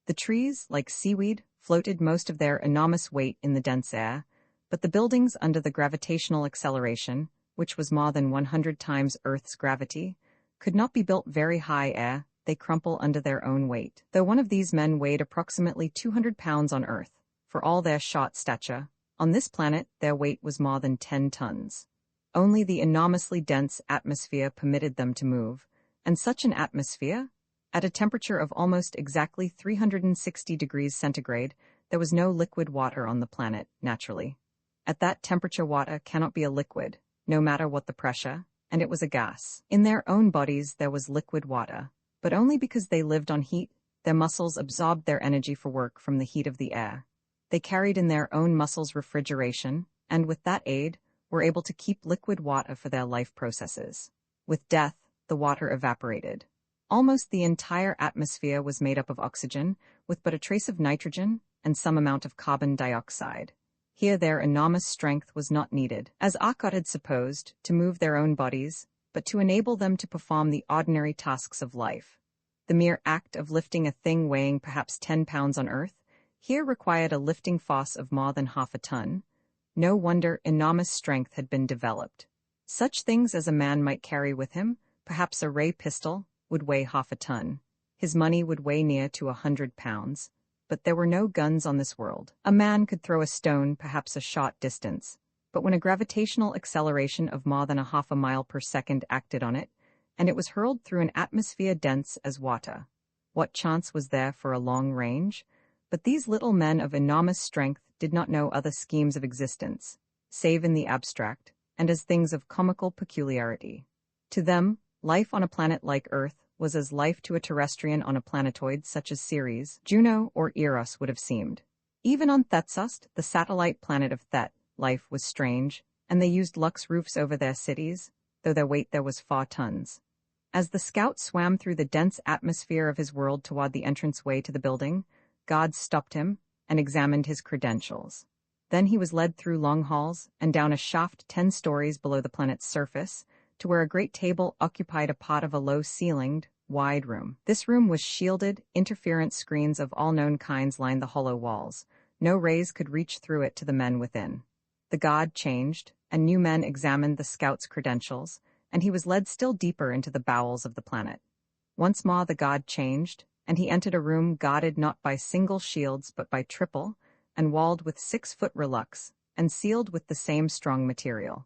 The trees, like seaweed, floated most of their enormous weight in the dense air, but the buildings under the gravitational acceleration, which was more than 100 times Earth's gravity, could not be built very high air. They crumple under their own weight. Though one of these men weighed approximately 200 pounds on Earth, for all their short stature, on this planet their weight was more than 10 tons. Only the enormously dense atmosphere permitted them to move, and such an atmosphere, at a temperature of almost exactly 360 degrees centigrade, there was no liquid water on the planet, naturally. At that temperature water cannot be a liquid, no matter what the pressure, and it was a gas. In their own bodies there was liquid water, but only because they lived on heat. Their muscles absorbed their energy for work from the heat of the air. They carried in their own muscles refrigeration, and with that aid, were able to keep liquid water for their life processes. With death, the water evaporated. Almost the entire atmosphere was made up of oxygen, with but a trace of nitrogen and some amount of carbon dioxide. Here their enormous strength was not needed, as Arcot had supposed, to move their own bodies, but to enable them to perform the ordinary tasks of life. The mere act of lifting a thing weighing perhaps 10 pounds on Earth here required a lifting force of more than half a ton. No wonder enormous strength had been developed. Such things as a man might carry with him, perhaps a ray pistol, would weigh half a ton. His money would weigh near to 100 pounds. But there were no guns on this world. A man could throw a stone perhaps a short distance, but when a gravitational acceleration of more than a half a mile per second acted on it, and it was hurled through an atmosphere dense as water. What chance was there for a long range? But these little men of enormous strength did not know other schemes of existence, save in the abstract, and as things of comical peculiarity. To them, life on a planet like Earth was as life to a terrestrian on a planetoid such as Ceres, Juno, or Eros would have seemed. Even on Thetsost, the satellite planet of Thet, life was strange, and they used lux roofs over their cities, though their weight there was 4 tons. As the scout swam through the dense atmosphere of his world toward the entranceway to the building, God stopped him and examined his credentials. Then he was led through long halls and down a shaft 10 stories below the planet's surface to where a great table occupied a part of a low-ceilinged, wide room. This room was shielded, interference screens of all known kinds lined the hollow walls. No rays could reach through it to the men within. The god changed, and new men examined the scout's credentials, and he was led still deeper into the bowels of the planet. Once more the god changed, and he entered a room guarded not by single shields but by triple, and walled with 6-foot relux, and sealed with the same strong material.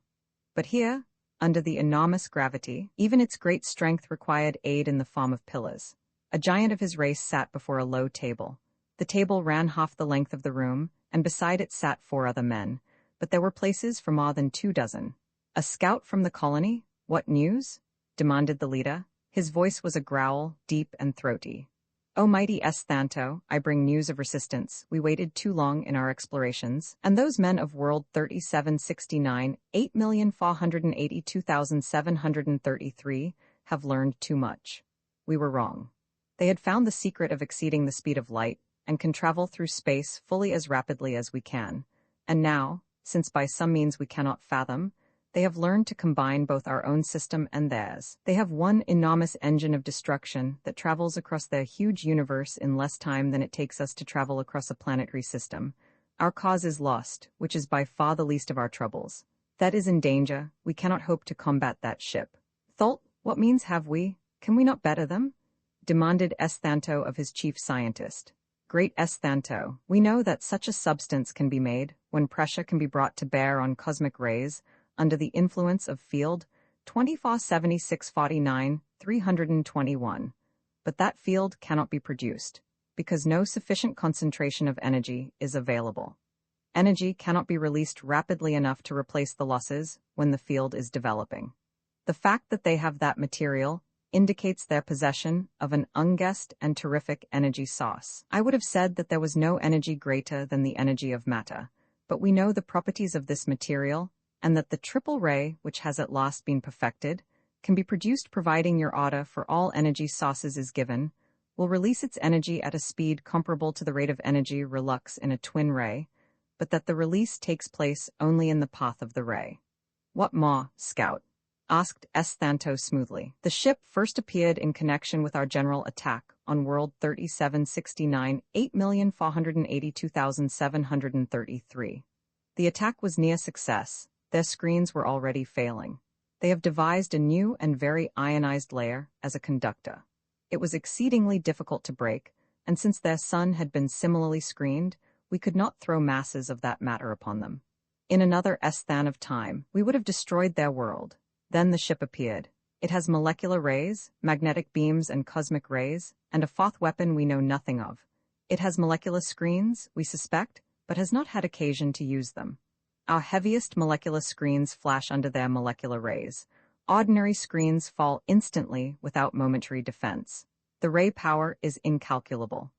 But here, under the enormous gravity, even its great strength required aid in the form of pillars. A giant of his race sat before a low table. The table ran half the length of the room, and beside it sat 4 other men, but there were places for more than 24. A scout from the colony? What news? Demanded the leader. His voice was a growl, deep and throaty. O mighty Esthanto, I bring news of resistance. We waited too long in our explorations, and those men of World 3769, 8,482,733, have learned too much. We were wrong. They had found the secret of exceeding the speed of light, and can travel through space fully as rapidly as we can. And now, since by some means we cannot fathom, they have learned to combine both our own system and theirs. They have one enormous engine of destruction that travels across their huge universe in less time than it takes us to travel across a planetary system. Our cause is lost, which is by far the least of our troubles. That is in danger. We cannot hope to combat that ship. Tholt, what means have we? Can we not better them? Demanded Esthanto of his chief scientist. Great Esthanto, we know that such a substance can be made when pressure can be brought to bear on cosmic rays under the influence of field 247649-321. But that field cannot be produced, because no sufficient concentration of energy is available. Energy cannot be released rapidly enough to replace the losses when the field is developing. The fact that they have that material indicates their possession of an unguessed and terrific energy source. I would have said that there was no energy greater than the energy of matter, but we know the properties of this material, and that the triple ray, which has at last been perfected, can be produced providing your order for all energy sources is given, will release its energy at a speed comparable to the rate of energy relux in a twin ray, but that the release takes place only in the path of the ray. What more, Scout? Asked Esthanto smoothly. The ship first appeared in connection with our general attack on World 3769, 8,482,733. The attack was near success. Their screens were already failing. They have devised a new and very ionized layer as a conductor. It was exceedingly difficult to break, and since their sun had been similarly screened, we could not throw masses of that matter upon them. In another esthan of time, we would have destroyed their world. Then the ship appeared. It has molecular rays, magnetic beams and cosmic rays, and a 4th weapon we know nothing of. It has molecular screens, we suspect, but has not had occasion to use them. Our heaviest molecular screens flash under their molecular rays. Ordinary screens fall instantly without momentary defense. The ray power is incalculable.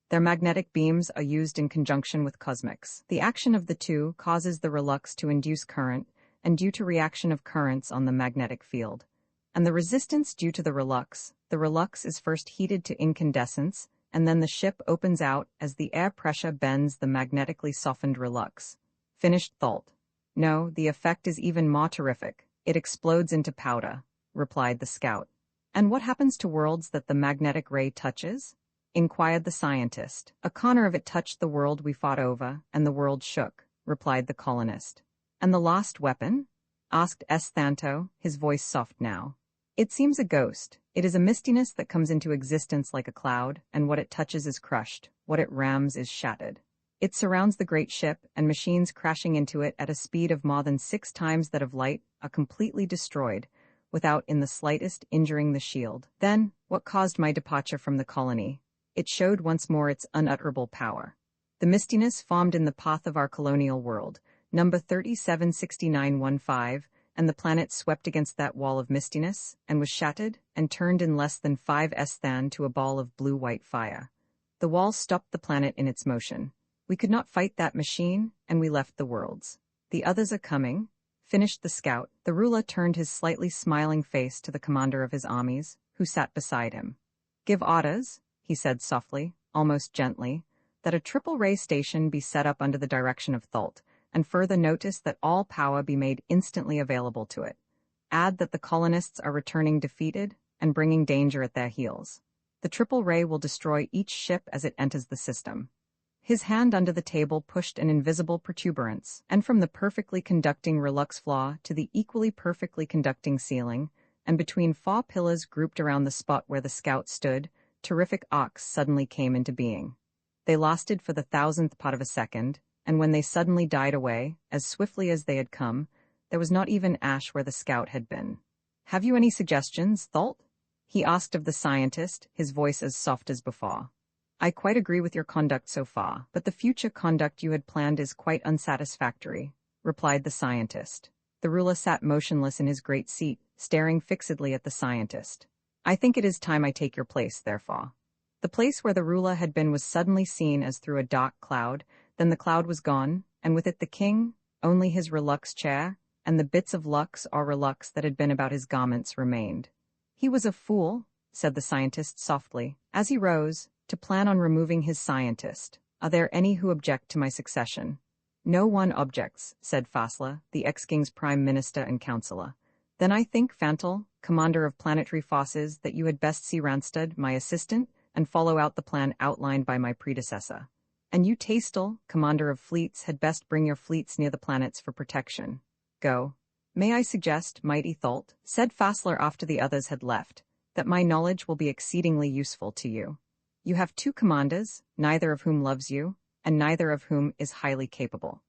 Their magnetic beams are used in conjunction with cosmics. The action of the two causes the relux to induce current, and due to reaction of currents on the magnetic field. And the resistance due to the relux is first heated to incandescence, and then the ship opens out as the air pressure bends the magnetically softened relux. Finished Tholt. No, the effect is even more terrific. It explodes into powder, replied the scout. And what happens to worlds that the magnetic ray touches? Inquired the scientist. A corner of it touched the world we fought over, and the world shook, replied the colonist. And the lost weapon? Asked Esthanto, his voice soft now. It seems a ghost. It is a mistiness that comes into existence like a cloud, and what it touches is crushed, what it rams is shattered. It surrounds the great ship, and machines crashing into it at a speed of more than 6 times that of light are completely destroyed, without in the slightest injuring the shield. Then, what caused my departure from the colony? It showed once more its unutterable power. The mistiness formed in the path of our colonial world, number 376915, and the planet swept against that wall of mistiness, and was shattered, and turned in less than 5 than to a ball of blue-white fire. The wall stopped the planet in its motion. We could not fight that machine, and we left the worlds. The others are coming, finished the scout. The ruler turned his slightly smiling face to the commander of his armies, who sat beside him. Give orders, he said softly, almost gently, that a triple-ray station be set up under the direction of Thult, and further notice that all power be made instantly available to it. Add that the colonists are returning defeated and bringing danger at their heels. The triple ray will destroy each ship as it enters the system. His hand under the table pushed an invisible protuberance, and from the perfectly conducting relux floor to the equally perfectly conducting ceiling, and between 4 pillars grouped around the spot where the scout stood, terrific arcs suddenly came into being. They lasted for the 1,000th part of a second, and when they suddenly died away, as swiftly as they had come, there was not even ash where the scout had been. Have you any suggestions, Thult? He asked of the scientist, his voice as soft as before. I quite agree with your conduct so far, but the future conduct you had planned is quite unsatisfactory, replied the scientist. The ruler sat motionless in his great seat, staring fixedly at the scientist. I think it is time I take your place, therefore. The place where the ruler had been was suddenly seen as through a dark cloud, then the cloud was gone, and with it the king, only his relux chair, and the bits of lux or relux that had been about his garments remained. He was a fool, said the scientist softly, as he rose, to plan on removing his scientist. Are there any who object to my succession? No one objects, said Fasla, the ex-king's prime minister and counselor. Then I think, Fantal, commander of planetary forces, that you had best see Randstad, my assistant, and follow out the plan outlined by my predecessor. And you, Tastel, commander of fleets, had best bring your fleets near the planets for protection. Go. May I suggest, mighty Thult, said Fassler after the others had left, that my knowledge will be exceedingly useful to you. You have 2 commanders, neither of whom loves you, and neither of whom is highly capable.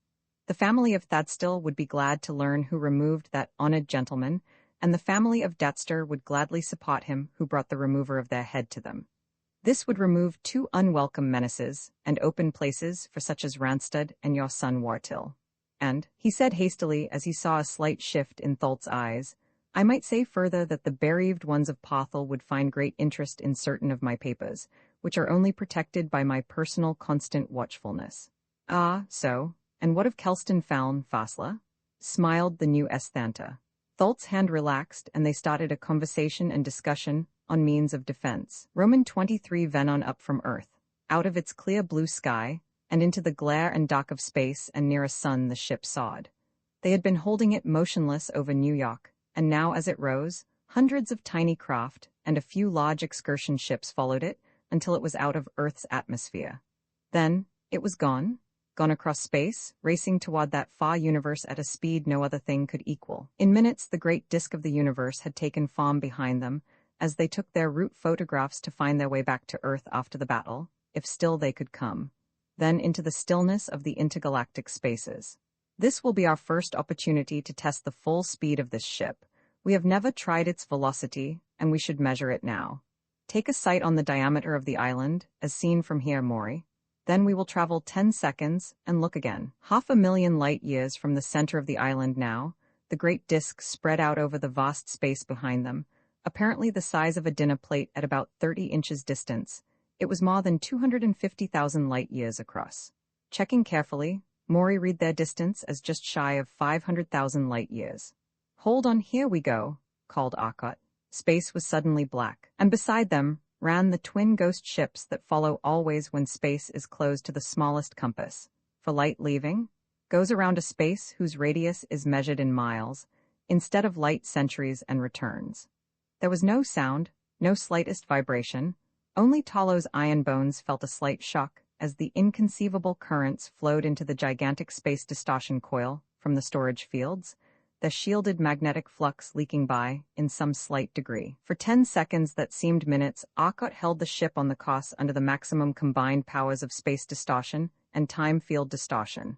The family of Thadstil would be glad to learn who removed that honored gentleman, and the family of Datster would gladly support him who brought the remover of their head to them. This would remove 2 unwelcome menaces, and open places for such as Randstad and your son Wartil. And, he said hastily as he saw a slight shift in Thult's eyes, I might say further that the bereaved ones of Pothel would find great interest in certain of my papers, which are only protected by my personal constant watchfulness. Ah, so, and what of Kelston Faln, Fasla? Smiled the new Esthanta. Thult's hand relaxed, and they started a conversation and discussion on means of defense. Roman 23 Venon up from Earth, out of its clear blue sky, and into the glare and dark of space and near a sun the ship soared. They had been holding it motionless over New York, and now as it rose, hundreds of tiny craft and a few large excursion ships followed it until it was out of Earth's atmosphere. Then, it was gone across space, racing toward that far universe at a speed no other thing could equal. In minutes the great disk of the universe had taken form behind them, as they took their route photographs to find their way back to Earth after the battle, if still they could come. Then into the stillness of the intergalactic spaces. This will be our first opportunity to test the full speed of this ship. We have never tried its velocity, and we should measure it now. Take a sight on the diameter of the island, as seen from here, Maury. Then we will travel 10 seconds, and look again. 500,000 light-years from the center of the island now, the great disk spread out over the vast space behind them, apparently the size of a dinner plate at about 30 inches distance. It was more than 250,000 light-years across. Checking carefully, Maury read their distance as just shy of 500,000 light-years. Hold on, here we go, called Arkot. Space was suddenly black, and beside them ran the twin ghost ships that follow always when space is closed to the smallest compass. For light leaving, goes around a space whose radius is measured in miles, instead of light centuries, and returns. There was no sound, no slightest vibration. Only Talo's iron bones felt a slight shock as the inconceivable currents flowed into the gigantic space distortion coil from the storage fields, the shielded magnetic flux leaking by in some slight degree. For 10 seconds that seemed minutes, Arkot held the ship on the course under the maximum combined powers of space distortion and time field distortion.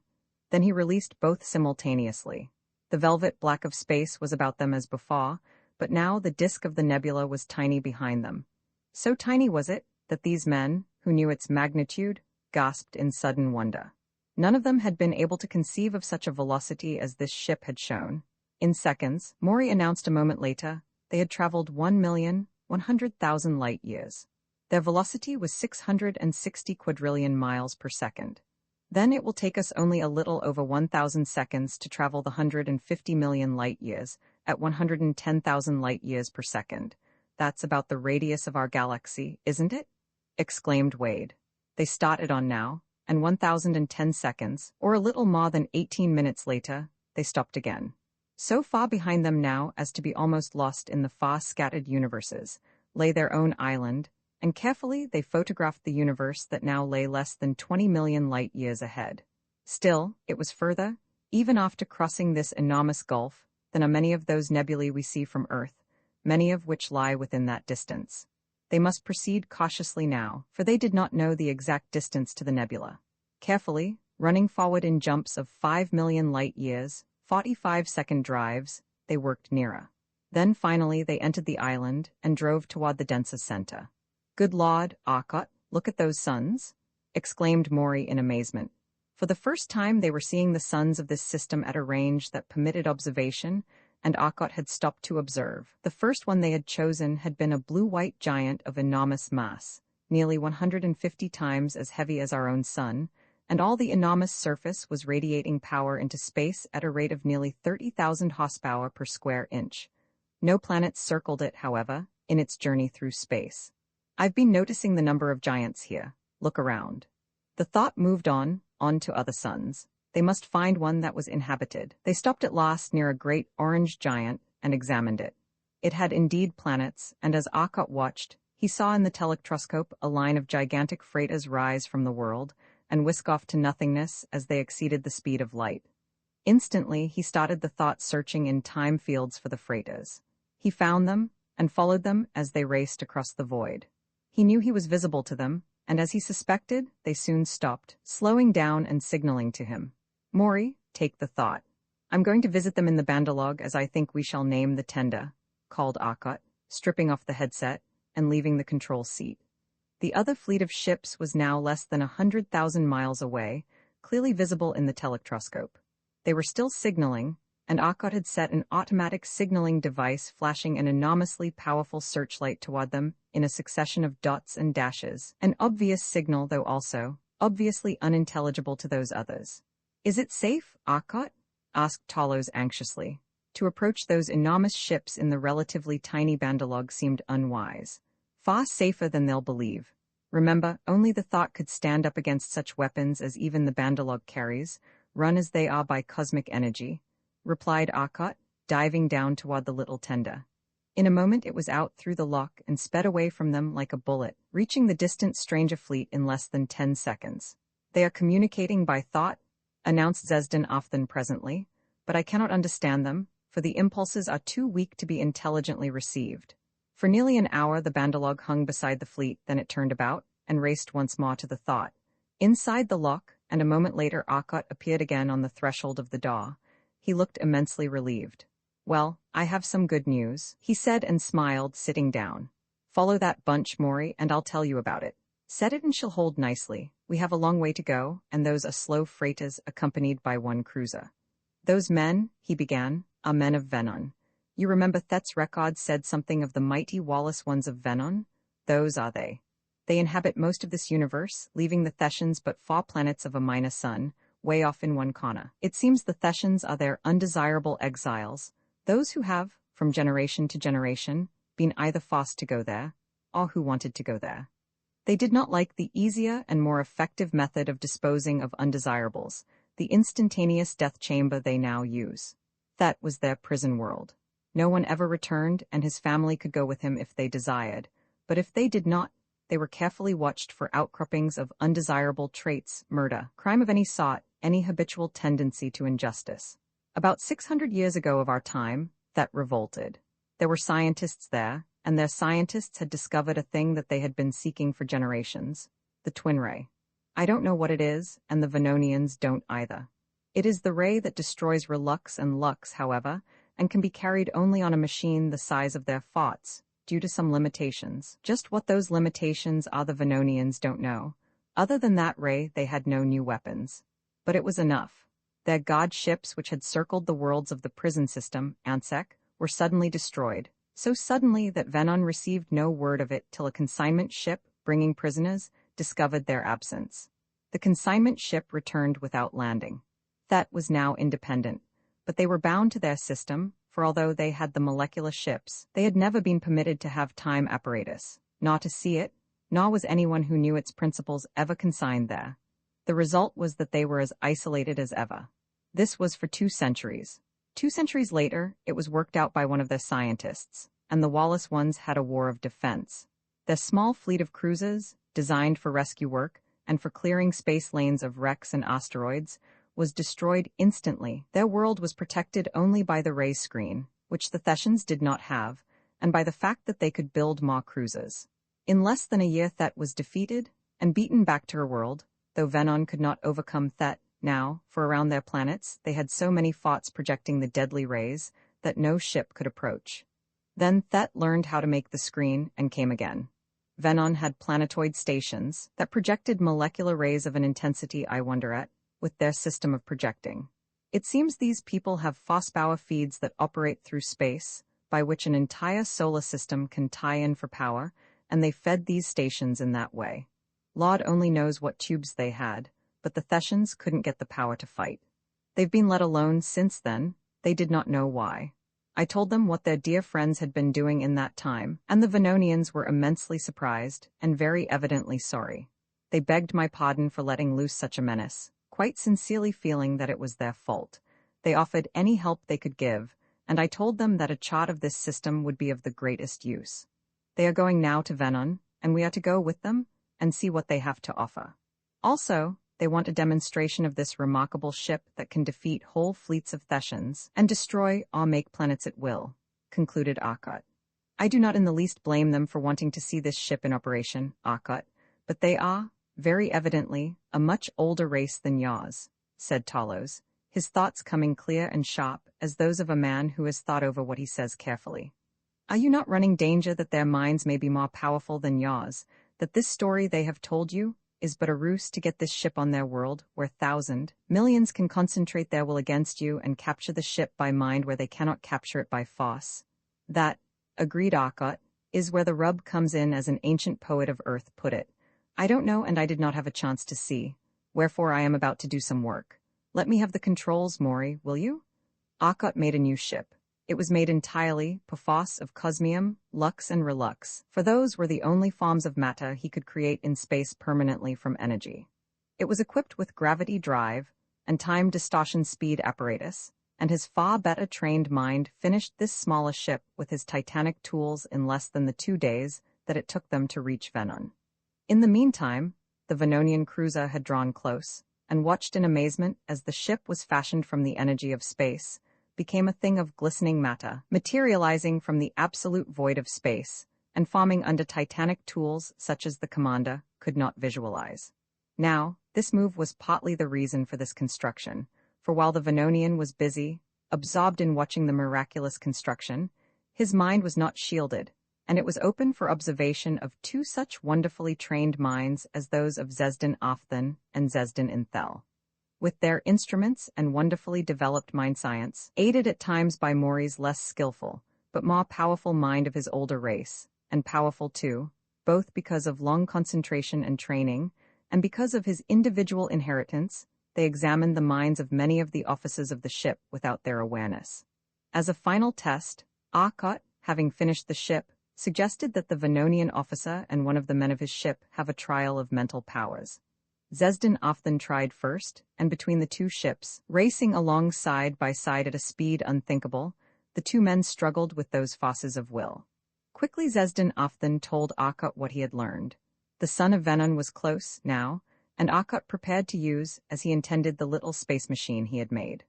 Then he released both simultaneously. The velvet black of space was about them as before, but now the disk of the nebula was tiny behind them. So tiny was it that these men, who knew its magnitude, gasped in sudden wonder. None of them had been able to conceive of such a velocity as this ship had shown. In seconds, Maury announced a moment later, they had traveled 1,100,000 light-years. Their velocity was 660 quadrillion miles per second. Then it will take us only a little over 1,000 seconds to travel the 150 million light-years at 110,000 light-years per second. That's about the radius of our galaxy, isn't it? Exclaimed Wade. They started on now, and 1,010 seconds, or a little more than 18 minutes later, they stopped again. So far behind them now as to be almost lost in the far-scattered universes, lay their own island, and carefully they photographed the universe that now lay less than 20 million light-years ahead. Still, it was further, even after crossing this enormous gulf, than are many of those nebulae we see from Earth, many of which lie within that distance. They must proceed cautiously now, for they did not know the exact distance to the nebula. Carefully, running forward in jumps of 5 million light-years, 45-second drives, they worked nearer. Then finally they entered the island and drove toward the denser center. "Good Lord, Arcot, look at those suns!" exclaimed Maury in amazement. For the first time they were seeing the suns of this system at a range that permitted observation, and Arcot had stopped to observe. The first one they had chosen had been a blue-white giant of enormous mass, nearly 150 times as heavy as our own sun, and all the enormous surface was radiating power into space at a rate of nearly 30,000 horsepower per square inch. No planets circled it, however, in its journey through space. "I've been noticing the number of giants here. Look around." The thought moved on to other suns. They must find one that was inhabited. They stopped at last near a great orange giant and examined it. It had indeed planets, and as Arcot watched, he saw in the telectroscope a line of gigantic freighters rise from the world and whisk off to nothingness as they exceeded the speed of light. Instantly, he started the thought searching in time fields for the freighters. He found them and followed them as they raced across the void. He knew he was visible to them, and as he suspected, they soon stopped, slowing down and signaling to him. "Maury, take the thought. I'm going to visit them in the Bandalog as I think we shall name the tender," called Arcot, stripping off the headset and leaving the control seat. The other fleet of ships was now less than 100,000 miles away, clearly visible in the telectroscope. They were still signaling, and Arcot had set an automatic signaling device flashing an enormously powerful searchlight toward them in a succession of dots and dashes, an obvious signal though also, obviously unintelligible to those others. "Is it safe, Arcot?" asked Talos anxiously. To approach those enormous ships in the relatively tiny Bandalog seemed unwise. Far safer than they'll believe. Remember, only the thought could stand up against such weapons as even the Bandalog carries, run as they are by cosmic energy, replied Arcot, diving down toward the little tender. In a moment it was out through the lock and sped away from them like a bullet, reaching the distant stranger fleet in less than 10 seconds. "They are communicating by thought," announced Zesden Ofthen presently, "but I cannot understand them, for the impulses are too weak to be intelligently received." For nearly an hour the Bandalog hung beside the fleet, then it turned about and raced once more to the thought. Inside the lock, and a moment later Arcot appeared again on the threshold of the door. He looked immensely relieved. "Well, I have some good news," he said and smiled, sitting down. "Follow that bunch, Maury, and I'll tell you about it. Set it and she'll hold nicely. We have a long way to go, and those are slow freighters accompanied by one cruiser." "Those men," he began, "are men of Venon. You remember Thet's record said something of the mighty Wallace ones of Venon? Those are they. They inhabit most of this universe, leaving the Thetians but 4 planets of a minor sun, way off in one corner. It seems the Thetians are their undesirable exiles, those who have, from generation to generation, been either forced to go there, or who wanted to go there. They did not like the easier and more effective method of disposing of undesirables, the instantaneous death chamber they now use. That was their prison world. No one ever returned, and his family could go with him if they desired, but if they did not, they were carefully watched for outcroppings of undesirable traits, murder, crime of any sort, any habitual tendency to injustice. About 600 years ago of our time, Thet revolted. There were scientists there, and their scientists had discovered a thing that they had been seeking for generations, the twin ray. I don't know what it is, and the Venonians don't either. It is the ray that destroys Relux and Lux, however, and can be carried only on a machine the size of their thoughts, due to some limitations. Just what those limitations are the Venonians don't know. Other than that ray, they had no new weapons. But it was enough. Their god ships, which had circled the worlds of the prison system, Ansec, were suddenly destroyed. So suddenly that Venon received no word of it till a consignment ship, bringing prisoners, discovered their absence. The consignment ship returned without landing. Thet was now independent, but they were bound to their system, for although they had the molecular ships, they had never been permitted to have time apparatus, nor to see it, nor was anyone who knew its principles ever consigned there. The result was that they were as isolated as ever. This was for 2 centuries. 2 centuries later, it was worked out by one of their scientists, and the Wallace ones had a war of defense. Their small fleet of cruisers, designed for rescue work and for clearing space lanes of wrecks and asteroids, was destroyed instantly. Their world was protected only by the ray screen, which the Thessians did not have, and by the fact that they could build more cruisers. In less than a year Thet was defeated and beaten back to her world, though Venon could not overcome Thet. Now, for around their planets, they had so many thoughts projecting the deadly rays that no ship could approach. Then Thet learned how to make the screen and came again. Venon had planetoid stations that projected molecular rays of an intensity I wonder at, with their system of projecting. It seems these people have Fossbauer feeds that operate through space, by which an entire solar system can tie in for power, and they fed these stations in that way. Laud only knows what tubes they had, but the Thessians couldn't get the power to fight. They've been let alone since then. They did not know why. I told them what their dear friends had been doing in that time, and the Venonians were immensely surprised and very evidently sorry. They begged my pardon for letting loose such a menace, quite sincerely feeling that it was their fault. They offered any help they could give, and I told them that a chart of this system would be of the greatest use. They are going now to Venon, and we are to go with them and see what they have to offer. Also, they want a demonstration of this remarkable ship that can defeat whole fleets of Thessians and destroy or make planets at will, concluded Arkot. I do not in the least blame them for wanting to see this ship in operation, Arkot, but they are, very evidently, a much older race than yours, said Talos, his thoughts coming clear and sharp as those of a man who has thought over what he says carefully. Are you not running danger that their minds may be more powerful than yours, that this story they have told you is but a ruse to get this ship on their world, where millions can concentrate their will against you and capture the ship by mind where they cannot capture it by force? That, agreed Arkot, is where the rub comes in, as an ancient poet of Earth put it. I don't know, and I did not have a chance to see, wherefore I am about to do some work. Let me have the controls, Maury, will you? Arkot made a new ship. It was made entirely, perforce, of cosmium, lux and relux, for those were the only forms of matter he could create in space permanently from energy. It was equipped with gravity drive and time distortion speed apparatus, and his far better trained mind finished this smaller ship with his titanic tools in less than the 2 days that it took them to reach Venon. In the meantime, the Venonian cruiser had drawn close, and watched in amazement as the ship was fashioned from the energy of space, became a thing of glistening matter, materializing from the absolute void of space, and forming under titanic tools such as the commander could not visualize. Now, this move was partly the reason for this construction, for while the Venonian was busy, absorbed in watching the miraculous construction, his mind was not shielded, and it was open for observation of 2 such wonderfully trained minds as those of Zesden Ofthen and Zesden Inthel. With their instruments and wonderfully developed mind science, aided at times by Maury's less skillful, but more powerful mind of his older race, and powerful too, both because of long concentration and training, and because of his individual inheritance, they examined the minds of many of the officers of the ship without their awareness. As a final test, Arkot, having finished the ship, suggested that the Venonian officer and one of the men of his ship have a trial of mental powers. Zesden often tried first, and between the 2 ships, racing along side by side at a speed unthinkable, the 2 men struggled with those forces of will. Quickly Zesden often told Arkot what he had learned. The sun of Venon was close, now, and Arkot prepared to use, as he intended, the little space machine he had made.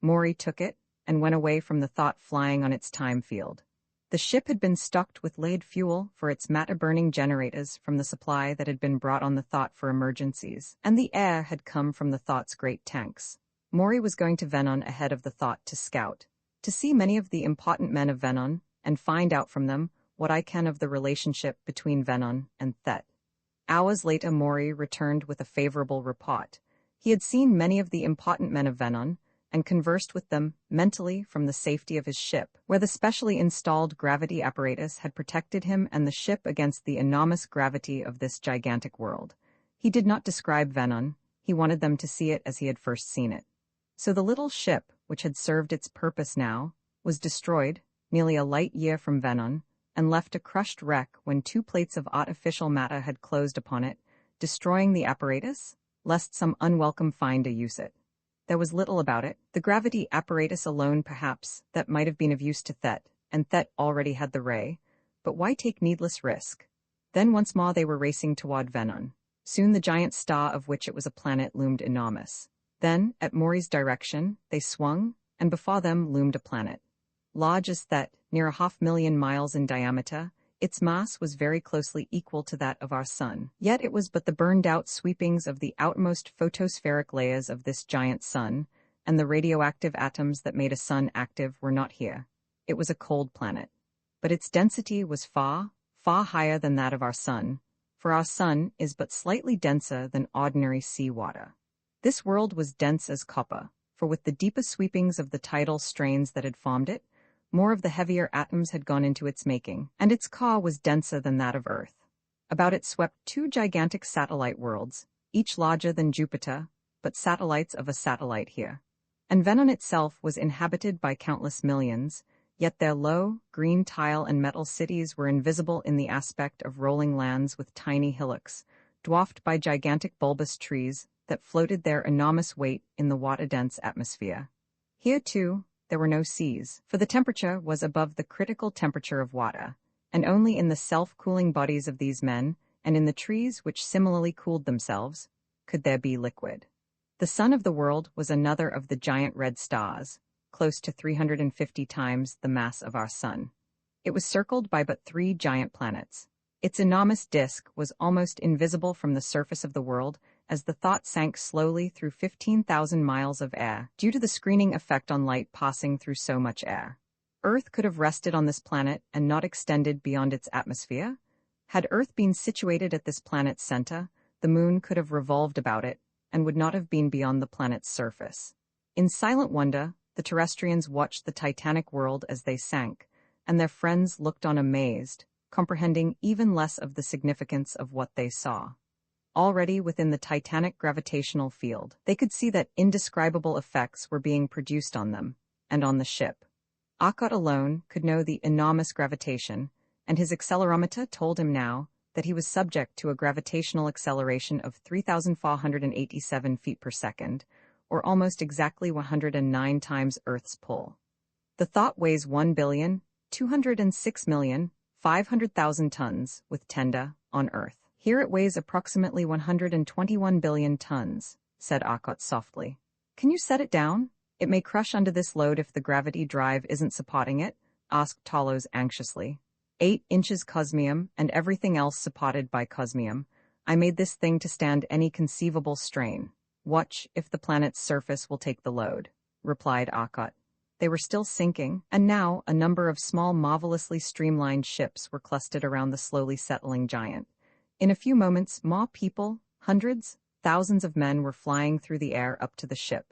Maury took it, and went away from the thought flying on its time field. The ship had been stocked with laid fuel for its matter-burning generators from the supply that had been brought on the thought for emergencies, and the air had come from the thought's great tanks. Maury was going to Venon ahead of the thought to scout. to see many of the important men of Venon, and find out from them what I can of the relationship between Venon and Thet. Hours later Maury returned with a favorable report. He had seen many of the important men of Venon, and conversed with them mentally from the safety of his ship, where the specially installed gravity apparatus had protected him and the ship against the enormous gravity of this gigantic world. He did not describe Venon, he wanted them to see it as he had first seen it. So the little ship, which had served its purpose now, was destroyed, nearly a light year from Venon, and left a crushed wreck when 2 plates of artificial matter had closed upon it, destroying the apparatus, lest some unwelcome finder use it. There was little about it, the gravity apparatus alone perhaps, that might have been of use to Thet, and Thet already had the ray, but why take needless risk? Then once more they were racing toward Venon. Soon the giant star of which it was a planet loomed enormous. Then, at Maury's direction, they swung, and before them loomed a planet. Large as Thet, near 500,000 miles in diameter, its mass was very closely equal to that of our sun. Yet it was but the burned-out sweepings of the outermost photospheric layers of this giant sun, and the radioactive atoms that made a sun active were not here. It was a cold planet. But its density was far, far higher than that of our sun, for our sun is but slightly denser than ordinary sea-water. This world was dense as copper, for with the deeper sweepings of the tidal strains that had formed it, more of the heavier atoms had gone into its making, and its core was denser than that of Earth. About it swept 2 gigantic satellite worlds, each larger than Jupiter, but satellites of a satellite here. And Venon itself was inhabited by countless millions, yet their low, green tile and metal cities were invisible in the aspect of rolling lands with tiny hillocks, dwarfed by gigantic bulbous trees that floated their enormous weight in the water-dense atmosphere. Here, too, there were no seas, for the temperature was above the critical temperature of water, and only in the self-cooling bodies of these men, and in the trees which similarly cooled themselves, could there be liquid. The sun of the world was another of the giant red stars, close to 350 times the mass of our sun. It was circled by but 3 giant planets. Its enormous disk was almost invisible from the surface of the world, as the thought sank slowly through 15,000 miles of air, due to the screening effect on light passing through so much air. Earth could have rested on this planet and not extended beyond its atmosphere. Had Earth been situated at this planet's center, the moon could have revolved about it, and would not have been beyond the planet's surface. In silent wonder, the terrestrians watched the titanic world as they sank, and their friends looked on amazed, comprehending even less of the significance of what they saw. Already within the titanic gravitational field, they could see that indescribable effects were being produced on them, and on the ship. Akkot alone could know the enormous gravitation, and his accelerometer told him now that he was subject to a gravitational acceleration of 3,487 feet per second, or almost exactly 109 times Earth's pull. The thought weighs 1,206,500,000 tons, with tenda, on Earth. Here it weighs approximately 121 billion tons, said Akkot softly. Can you set it down? It may crush under this load if the gravity drive isn't supporting it, asked Talos anxiously. 8 inches cosmium and everything else supported by cosmium. I made this thing to stand any conceivable strain. Watch if the planet's surface will take the load, replied Akkot. They were still sinking, and now a number of small, marvelously streamlined ships were clustered around the slowly settling giant. In a few moments, more people, hundreds, thousands of men were flying through the air up to the ship.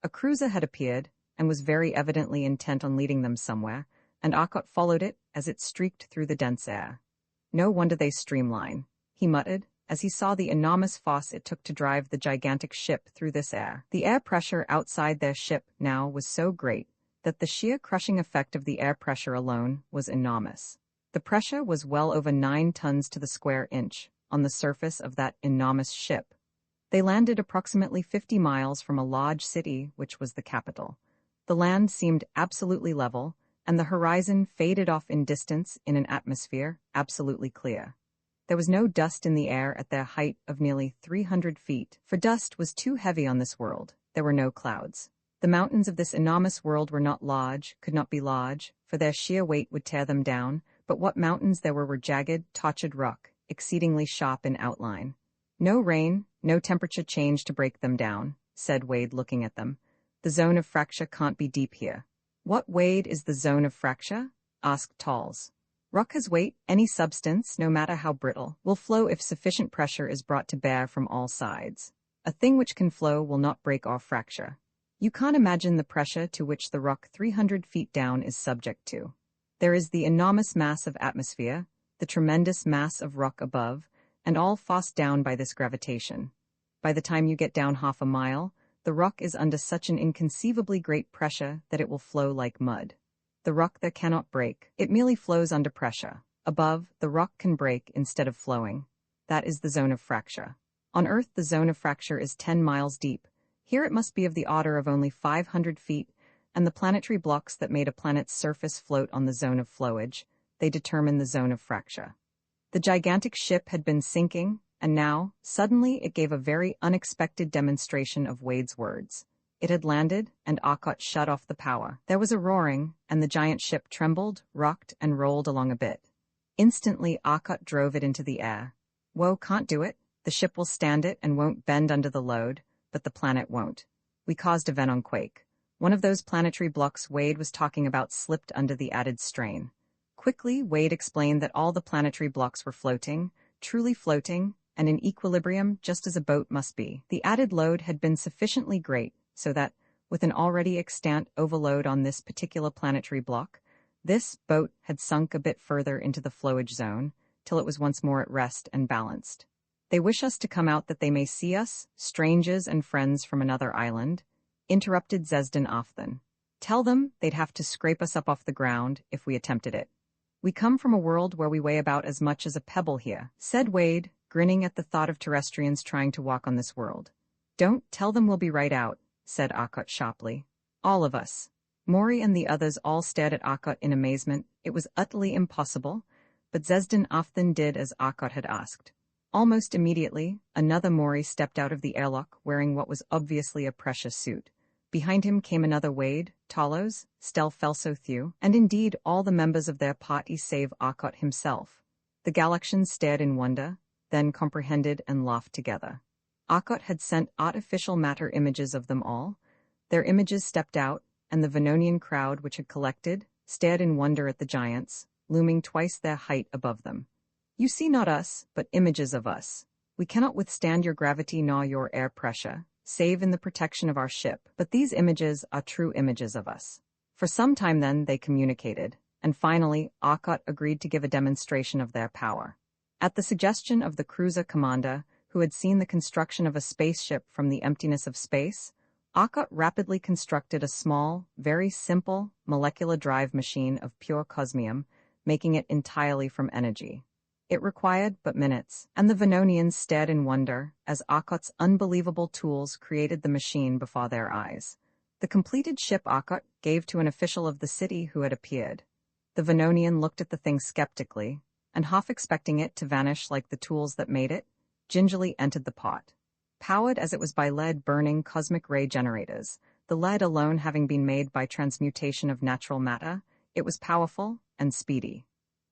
A cruiser had appeared, and was very evidently intent on leading them somewhere, and Akkot followed it as it streaked through the dense air. No wonder they streamline, he muttered, as he saw the enormous force it took to drive the gigantic ship through this air. The air pressure outside their ship now was so great that the sheer crushing effect of the air pressure alone was enormous. The pressure was well over 9 tons to the square inch on the surface of that enormous ship. They landed approximately 50 miles from a large city, which was the capital. The land seemed absolutely level, and the horizon faded off in distance in an atmosphere absolutely clear. There was no dust in the air at their height of nearly 300 feet, for dust was too heavy on this world. There were no clouds. The mountains of this enormous world were not large, could not be large, for their sheer weight would tear them down, but what mountains there were jagged, tortured rock, exceedingly sharp in outline. No rain, no temperature change to break them down, said Wade looking at them. The zone of fracture can't be deep here. What weight is the zone of fracture? Asked Talls. Rock has weight. Any substance, no matter how brittle, will flow if sufficient pressure is brought to bear from all sides. A thing which can flow will not break or fracture. You can't imagine the pressure to which the rock 300 feet down is subject to. There is the enormous mass of atmosphere, the tremendous mass of rock above, and all forced down by this gravitation. By the time you get down half a mile, the rock is under such an inconceivably great pressure that it will flow like mud. The rock there cannot break, it merely flows under pressure. Above, the rock can break instead of flowing. That is the zone of fracture. On Earth, the zone of fracture is 10 miles deep. Here it must be of the order of only 500 feet, and the planetary blocks that made a planet's surface float on the zone of flowage, they determine the zone of fracture. The gigantic ship had been sinking, and now, suddenly, it gave a very unexpected demonstration of Wade's words. It had landed, and Arcot shut off the power. There was a roaring, and the giant ship trembled, rocked, and rolled along a bit. Instantly, Arcot drove it into the air. Whoa, can't do it. The ship will stand it and won't bend under the load, but the planet won't. We caused a Venon quake. One of those planetary blocks Wade was talking about slipped under the added strain. Quickly, Wade explained that all the planetary blocks were floating, truly floating, and in equilibrium just as a boat must be. The added load had been sufficiently great, so that, with an already extant overload on this particular planetary block, this boat had sunk a bit further into the flowage zone, till it was once more at rest and balanced. They wish us to come out that they may see us, strangers and friends from another island, interrupted Zesden Ofthen. Tell them they'd have to scrape us up off the ground if we attempted it. We come from a world where we weigh about as much as a pebble here, said Wade, grinning at the thought of terrestrians trying to walk on this world. Don't tell them we'll be right out, said Arcot sharply. All of us. Maury and the others all stared at Arcot in amazement. It was utterly impossible, but Zesden Ofthen did as Arcot had asked. Almost immediately, another Maury stepped out of the airlock wearing what was obviously a precious suit. Behind him came another Wade, Talos, Stel Felsothew, and indeed all the members of their party save Arcot himself. The Galaxians stared in wonder, then comprehended and laughed together. Arcot had sent artificial matter images of them all. Their images stepped out, and the Venonian crowd which had collected stared in wonder at the giants, looming twice their height above them. You see not us, but images of us. We cannot withstand your gravity nor your air pressure, save in the protection of our ship, but these images are true images of us. For some time then they communicated, and finally Arcot agreed to give a demonstration of their power. At the suggestion of the cruiser commander, who had seen the construction of a spaceship from the emptiness of space, Arcot rapidly constructed a small, very simple, molecular drive machine of pure cosmium, making it entirely from energy. It required but minutes, and the Venonians stared in wonder as Arcot's unbelievable tools created the machine before their eyes. The completed ship Arcot gave to an official of the city who had appeared. The Venonian looked at the thing skeptically, and half expecting it to vanish like the tools that made it, gingerly entered the pot. Powered as it was by lead-burning cosmic ray generators, the lead alone having been made by transmutation of natural matter, it was powerful and speedy.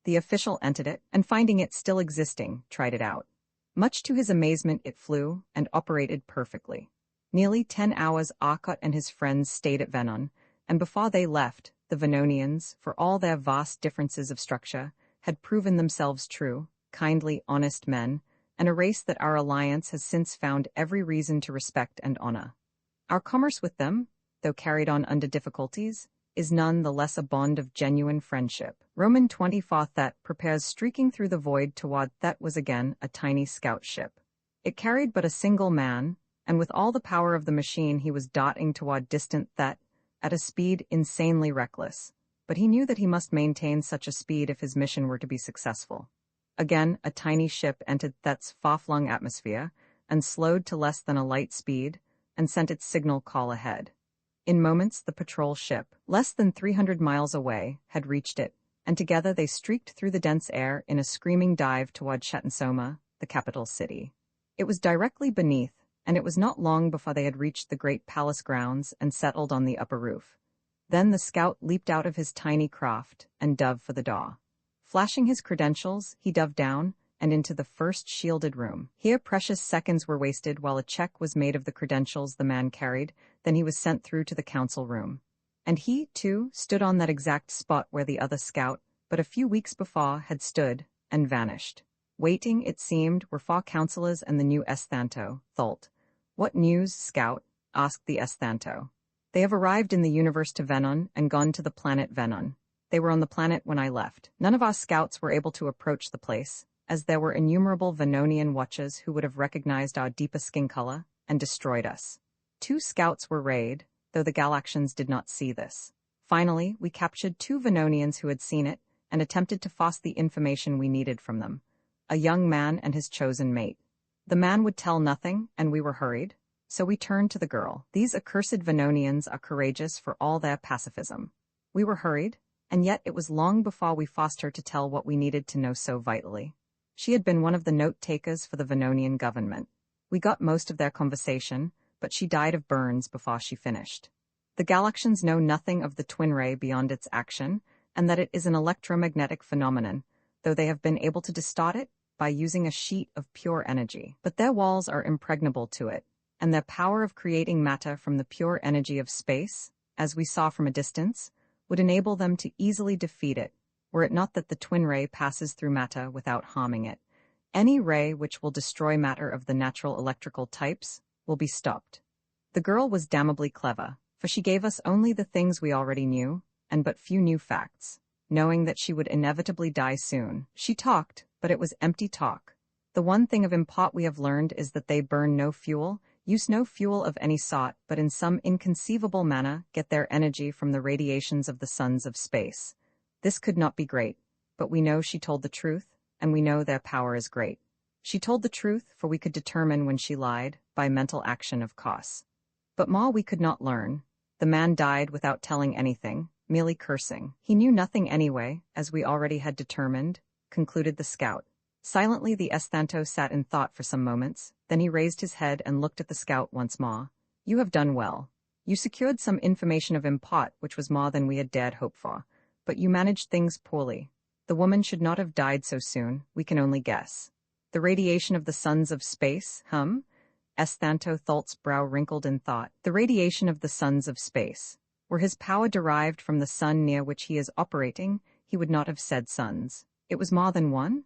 The official entered it, and finding it still existing, tried it out. Much to his amazement it flew, and operated perfectly. Nearly 10 hours Arcot and his friends stayed at Venon, and before they left, the Venonians, for all their vast differences of structure, had proven themselves true, kindly, honest men, and a race that our alliance has since found every reason to respect and honor. Our commerce with them, though carried on under difficulties, is none the less a bond of genuine friendship. Roman 24 Thet prepares streaking through the void toward Thet was again a tiny scout ship. It carried but a single man, and with all the power of the machine he was darting toward distant Thet, at a speed insanely reckless. But he knew that he must maintain such a speed if his mission were to be successful. Again, a tiny ship entered Thet's far-flung atmosphere, and slowed to less than a light speed, and sent its signal call ahead. In moments the patrol ship, less than 300 miles away, had reached it, and together they streaked through the dense air in a screaming dive toward Chetensoma, the capital city. It was directly beneath, and it was not long before they had reached the great palace grounds and settled on the upper roof. Then the scout leaped out of his tiny craft and dove for the door. Flashing his credentials, he dove down and into the first shielded room. Here precious seconds were wasted while a check was made of the credentials the man carried, then he was sent through to the council room. And he, too, stood on that exact spot where the other scout, but a few weeks before, had stood, and vanished. Waiting, it seemed, were four counselors and the new Esthanto, Tholt. "What news, Scout?" asked the Esthanto. "They have arrived in the universe to Venon and gone to the planet Venon. They were on the planet when I left. None of our scouts were able to approach the place, as there were innumerable Venonian watchers who would have recognized our deeper skin color and destroyed us. 2 scouts were raided, though the Galaxians did not see this. Finally, we captured 2 Venonians who had seen it and attempted to force the information we needed from them. A young man and his chosen mate. The man would tell nothing, and we were hurried, so we turned to the girl. These accursed Venonians are courageous for all their pacifism. We were hurried, and yet it was long before we forced her to tell what we needed to know so vitally. She had been one of the note-takers for the Venonian government. We got most of their conversation, but she died of burns before she finished. The Galaxians know nothing of the twin ray beyond its action, and that it is an electromagnetic phenomenon, though they have been able to distort it by using a sheet of pure energy. But their walls are impregnable to it, and their power of creating matter from the pure energy of space, as we saw from a distance, would enable them to easily defeat it, were it not that the twin ray passes through matter without harming it. Any ray which will destroy matter of the natural electrical types will be stopped. The girl was damnably clever, for she gave us only the things we already knew, and but few new facts. Knowing that she would inevitably die soon, she talked, but it was empty talk. The one thing of import we have learned is that they burn no fuel, use no fuel of any sort, but in some inconceivable manner get their energy from the radiations of the suns of space. This could not be great, but we know she told the truth, and we know their power is great. She told the truth, for we could determine when she lied, by mental action of course. But more we could not learn. The man died without telling anything, merely cursing. He knew nothing anyway, as we already had determined, concluded the scout. Silently the Esthanto sat in thought for some moments, then he raised his head and looked at the scout once more. "You have done well. You secured some information of import, which was more than we had dared hope for, but you managed things poorly. The woman should not have died so soon, we can only guess. The radiation of the suns of space, Esthanto Tholt's brow wrinkled in thought. The radiation of the suns of space. Were his power derived from the sun near which he is operating, he would not have said suns. It was more than one?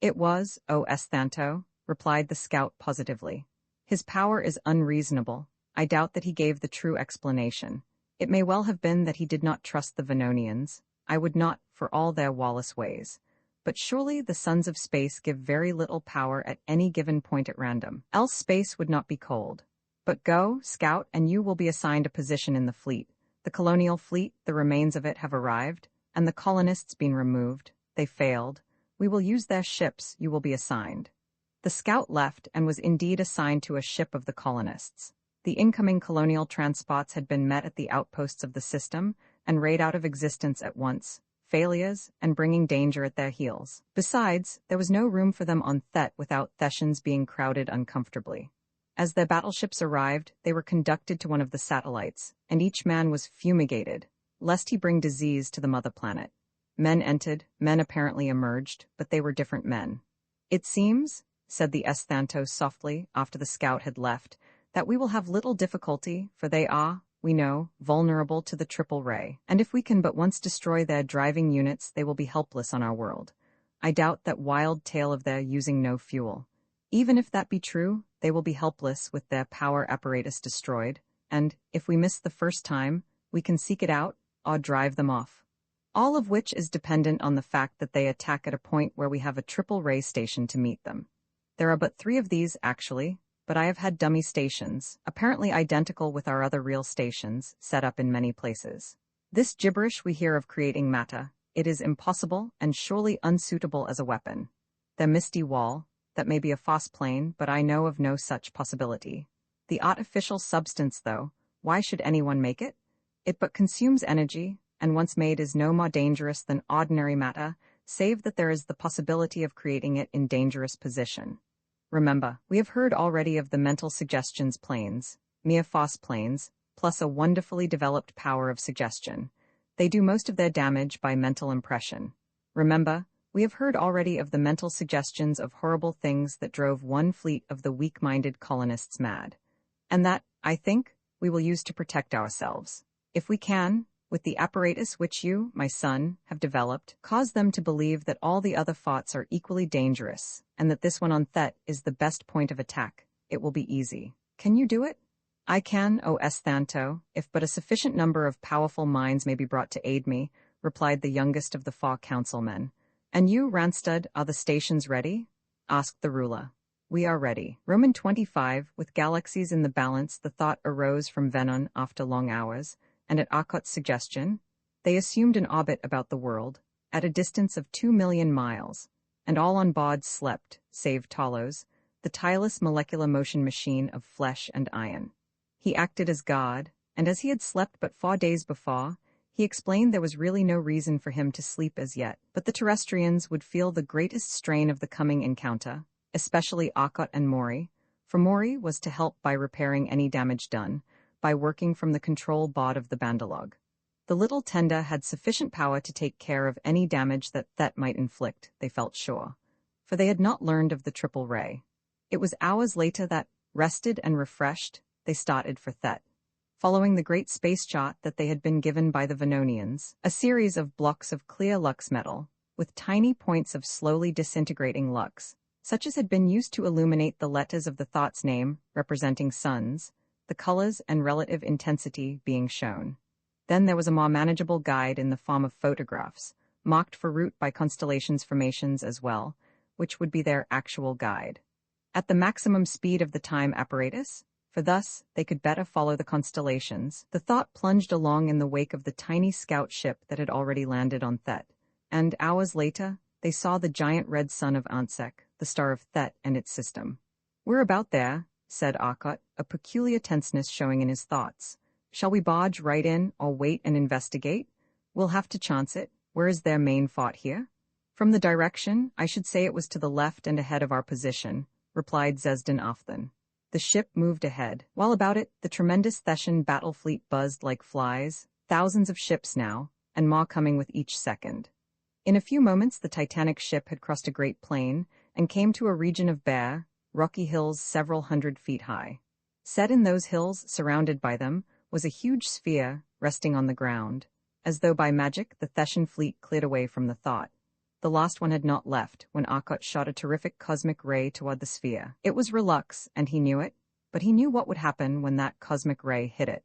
It was, O Esthanto, replied the scout positively. His power is unreasonable. I doubt that he gave the true explanation. It may well have been that he did not trust the Venonians. I would not, for all their lawless ways. But surely the sons of space give very little power at any given point at random, else space would not be cold. But go, scout, and you will be assigned a position in the fleet. The colonial fleet, the remains of it have arrived, and the colonists been removed. They failed. We will use their ships, you will be assigned. The scout left and was indeed assigned to a ship of the colonists. The incoming colonial transports had been met at the outposts of the system and rayed out of existence at once, failures, and bringing danger at their heels. Besides, there was no room for them on Thet without Thetians being crowded uncomfortably. As their battleships arrived, they were conducted to one of the satellites, and each man was fumigated, lest he bring disease to the mother planet. Men entered, men apparently emerged, but they were different men. It seems, said the Esthanto softly, after the scout had left, that we will have little difficulty, for they are, we know, vulnerable to the triple ray, and if we can but once destroy their driving units, they will be helpless on our world. I doubt that wild tale of their using no fuel. Even if that be true, they will be helpless with their power apparatus destroyed, and, if we miss the first time, we can seek it out, or drive them off. All of which is dependent on the fact that they attack at a point where we have a triple ray station to meet them. There are but 3 of these, actually, but I have had dummy stations, apparently identical with our other real stations, set up in many places. This gibberish we hear of creating matter, it is impossible and surely unsuitable as a weapon. The misty wall, that may be a false plane, but I know of no such possibility. The artificial substance, though, why should anyone make it? It but consumes energy, and once made is no more dangerous than ordinary matter, save that there is the possibility of creating it in dangerous position. Remember, we have heard already of the mental suggestions planes, mere false planes, plus a wonderfully developed power of suggestion. They do most of their damage by mental impression. Remember, we have heard already of the mental suggestions of horrible things that drove one fleet of the weak-minded colonists mad. And that, I think, we will use to protect ourselves. If we can, with the apparatus which you, my son, have developed, cause them to believe that all the other thoughts are equally dangerous, and that this one on Thet is the best point of attack. It will be easy. Can you do it? I can, O Esthanto, if but a sufficient number of powerful minds may be brought to aid me, replied the youngest of the Fa councilmen. And you, Ranstud, are the stations ready? Asked the ruler. We are ready. Roman 25, with galaxies in the balance, the thought arose from Venon after long hours, and at Arkot's suggestion, they assumed an orbit about the world, at a distance of 2,000,000 miles, and all on board slept, save Talos, the tireless molecular motion machine of flesh and iron. He acted as guard, and as he had slept but 4 days before, he explained there was really no reason for him to sleep as yet, but the terrestrians would feel the greatest strain of the coming encounter, especially Arkot and Mori, for Mori was to help by repairing any damage done, by working from the control board of the Bandalog. The little tender had sufficient power to take care of any damage that Thet might inflict, they felt sure, for they had not learned of the triple ray. It was hours later that, rested and refreshed, they started for Thet. Following the great space chart that they had been given by the Venonians, a series of blocks of clear lux metal, with tiny points of slowly disintegrating lux, such as had been used to illuminate the letters of the thought's name, representing suns, the colors and relative intensity being shown. Then there was a more manageable guide in the form of photographs, marked for route by constellations formations as well, which would be their actual guide. At the maximum speed of the time apparatus, for thus they could better follow the constellations, the thought plunged along in the wake of the tiny scout ship that had already landed on Thet, and hours later they saw the giant red sun of Ansek, the star of Thet and its system. We're about there, said Arkot, a peculiar tenseness showing in his thoughts. Shall we barge right in or wait and investigate? We'll have to chance it. Where is their main fort here? From the direction, I should say it was to the left and ahead of our position, replied Zesden Afthan. The ship moved ahead. While about it, the tremendous Theshan battle fleet buzzed like flies, thousands of ships now, and more coming with each second. In a few moments the titanic ship had crossed a great plain and came to a region of bare, rocky hills several hundred feet high. Set in those hills, surrounded by them, was a huge sphere resting on the ground. As though by magic, the Theshan fleet cleared away from the thought. The last one had not left when Arkot shot a terrific cosmic ray toward the sphere. It was Relux, and he knew it, but he knew what would happen when that cosmic ray hit it.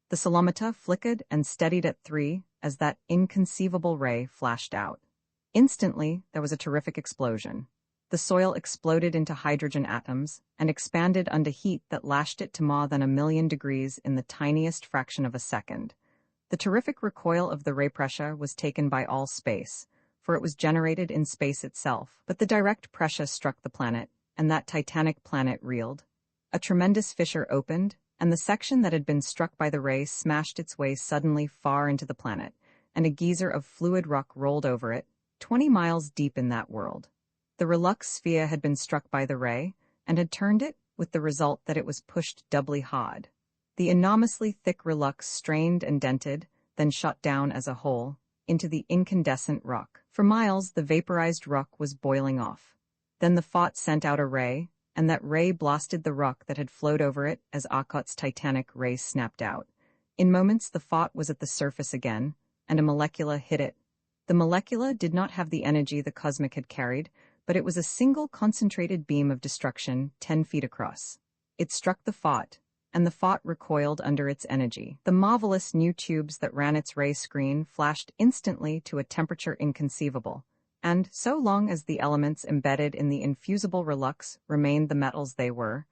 The solometer flickered and steadied at 3 as that inconceivable ray flashed out. Instantly, there was a terrific explosion. The soil exploded into hydrogen atoms and expanded under heat that lashed it to more than 1,000,000 degrees in the tiniest fraction of a second. The terrific recoil of the ray pressure was taken by all space, for it was generated in space itself, but the direct pressure struck the planet, and that titanic planet reeled. A tremendous fissure opened, and the section that had been struck by the ray smashed its way suddenly far into the planet, and a geyser of fluid rock rolled over it, 20 miles deep in that world. The Relux sphere had been struck by the ray, and had turned it, with the result that it was pushed doubly hard. The enormously thick Relux strained and dented, then shot down as a whole, into the incandescent rock. For miles the vaporized rock was boiling off. Then the fort sent out a ray, and that ray blasted the rock that had flowed over it as Arkot's titanic ray snapped out. In moments the fort was at the surface again, and a molecula hit it. The molecula did not have the energy the cosmic had carried, but it was a single concentrated beam of destruction 10 feet across. It struck the fort, and the fort recoiled under its energy. The marvelous new tubes that ran its ray screen flashed instantly to a temperature inconceivable, and so long as the elements embedded in the infusible Relux remained the metals they were,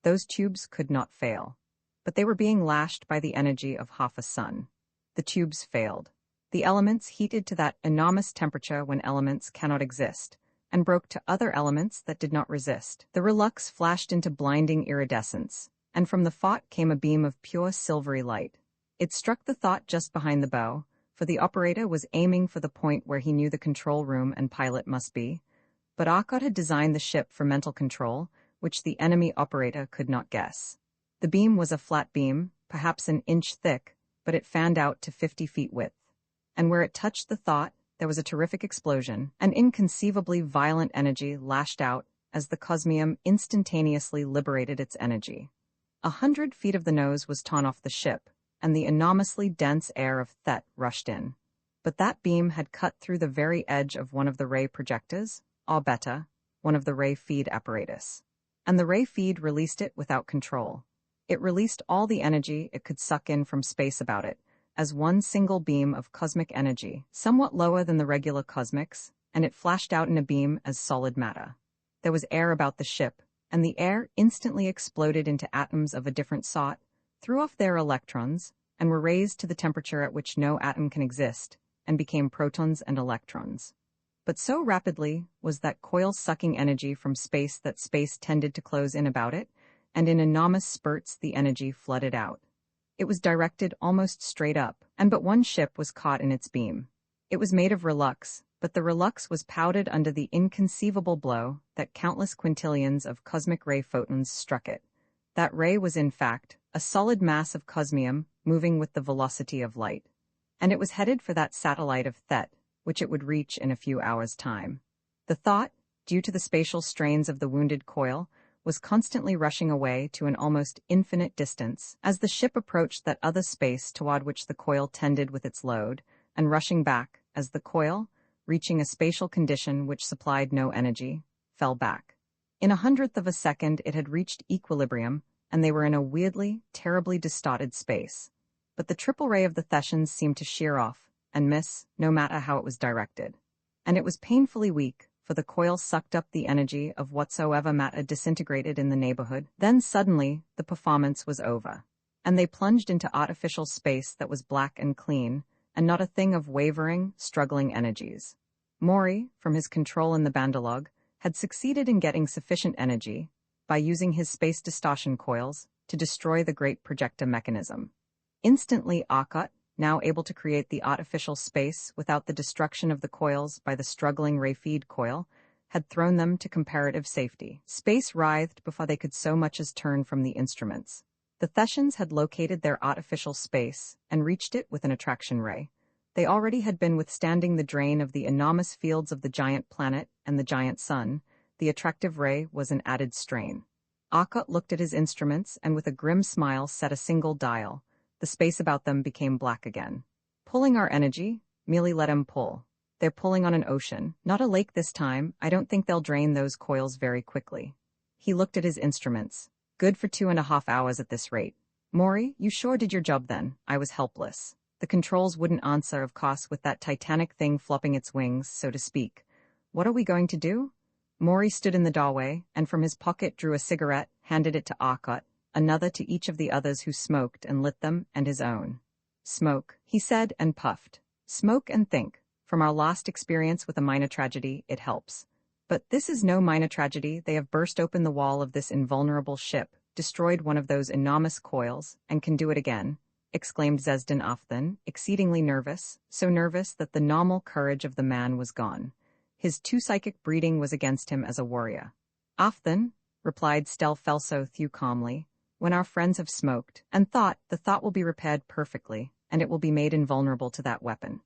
those tubes could not fail. But they were being lashed by the energy of half a sun. The tubes failed. The elements heated to that enormous temperature when elements cannot exist, and broke to other elements that did not resist. The Relux flashed into blinding iridescence, and from the fort came a beam of pure silvery light. It struck the thought just behind the bow, for the operator was aiming for the point where he knew the control room and pilot must be, but Arkot had designed the ship for mental control, which the enemy operator could not guess. The beam was a flat beam, perhaps an inch thick, but it fanned out to 50 feet width. And where it touched the thought, there was a terrific explosion. An inconceivably violent energy lashed out as the cosmium instantaneously liberated its energy. 100 feet of the nose was torn off the ship, and the enormously dense air of Thet rushed in. But that beam had cut through the very edge of one of the ray projectors, or better, one of the ray feed apparatus. And the ray feed released it without control. It released all the energy it could suck in from space about it, as one single beam of cosmic energy, somewhat lower than the regular cosmics, and it flashed out in a beam as solid matter. There was air about the ship, and the air instantly exploded into atoms of a different sort, threw off their electrons, and were raised to the temperature at which no atom can exist, and became protons and electrons. But so rapidly was that coil sucking energy from space that space tended to close in about it, and in enormous spurts the energy flooded out. It was directed almost straight up, and but one ship was caught in its beam. It was made of relux, but the relux was powdered under the inconceivable blow that countless quintillions of cosmic ray photons struck it. That ray was in fact a solid mass of cosmium moving with the velocity of light. And it was headed for that satellite of Thet, which it would reach in a few hours' time. The thought, due to the spatial strains of the wounded coil, was constantly rushing away to an almost infinite distance as the ship approached that other space toward which the coil tended with its load, and rushing back as the coil, reaching a spatial condition which supplied no energy, fell back. In 1/100th of a second it had reached equilibrium, and they were in a weirdly, terribly distorted space. But the triple ray of the Thessians seemed to shear off and miss, no matter how it was directed. And it was painfully weak, for the coil sucked up the energy of whatsoever matter disintegrated in the neighborhood. Then suddenly, the performance was over, and they plunged into artificial space that was black and clean, and not a thing of wavering, struggling energies. Maury, from his control in the Bandalog, had succeeded in getting sufficient energy, by using his space distortion coils, to destroy the great projector mechanism. Instantly Arcot, now able to create the artificial space without the destruction of the coils by the struggling ray feed coil, had thrown them to comparative safety. Space writhed before they could so much as turn from the instruments. The Thessians had located their artificial space and reached it with an attraction ray. They already had been withstanding the drain of the enormous fields of the giant planet and the giant sun. The attractive ray was an added strain. Arcot looked at his instruments and with a grim smile set a single dial. The space about them became black again. Pulling our energy? Merely let him pull. They're pulling on an ocean, not a lake this time. I don't think they'll drain those coils very quickly. He looked at his instruments. Good for 2.5 hours at this rate. Maury, you sure did your job then. I was helpless. The controls wouldn't answer, of course, with that titanic thing flopping its wings, so to speak. What are we going to do? Maury stood in the doorway, and from his pocket drew a cigarette, handed it to Arcot, another to each of the others who smoked and lit them, and his own. Smoke, he said and puffed. Smoke and think. From our last experience with a minor tragedy, it helps. But this is no minor tragedy. They have burst open the wall of this invulnerable ship, destroyed one of those enormous coils, and can do it again, exclaimed Zesden Afthan, exceedingly nervous, so nervous that the normal courage of the man was gone. His too psychic breeding was against him as a warrior. Afthan, replied Stel Felso Thew calmly, when our friends have smoked and thought, the thought will be repaired perfectly, and it will be made invulnerable to that weapon.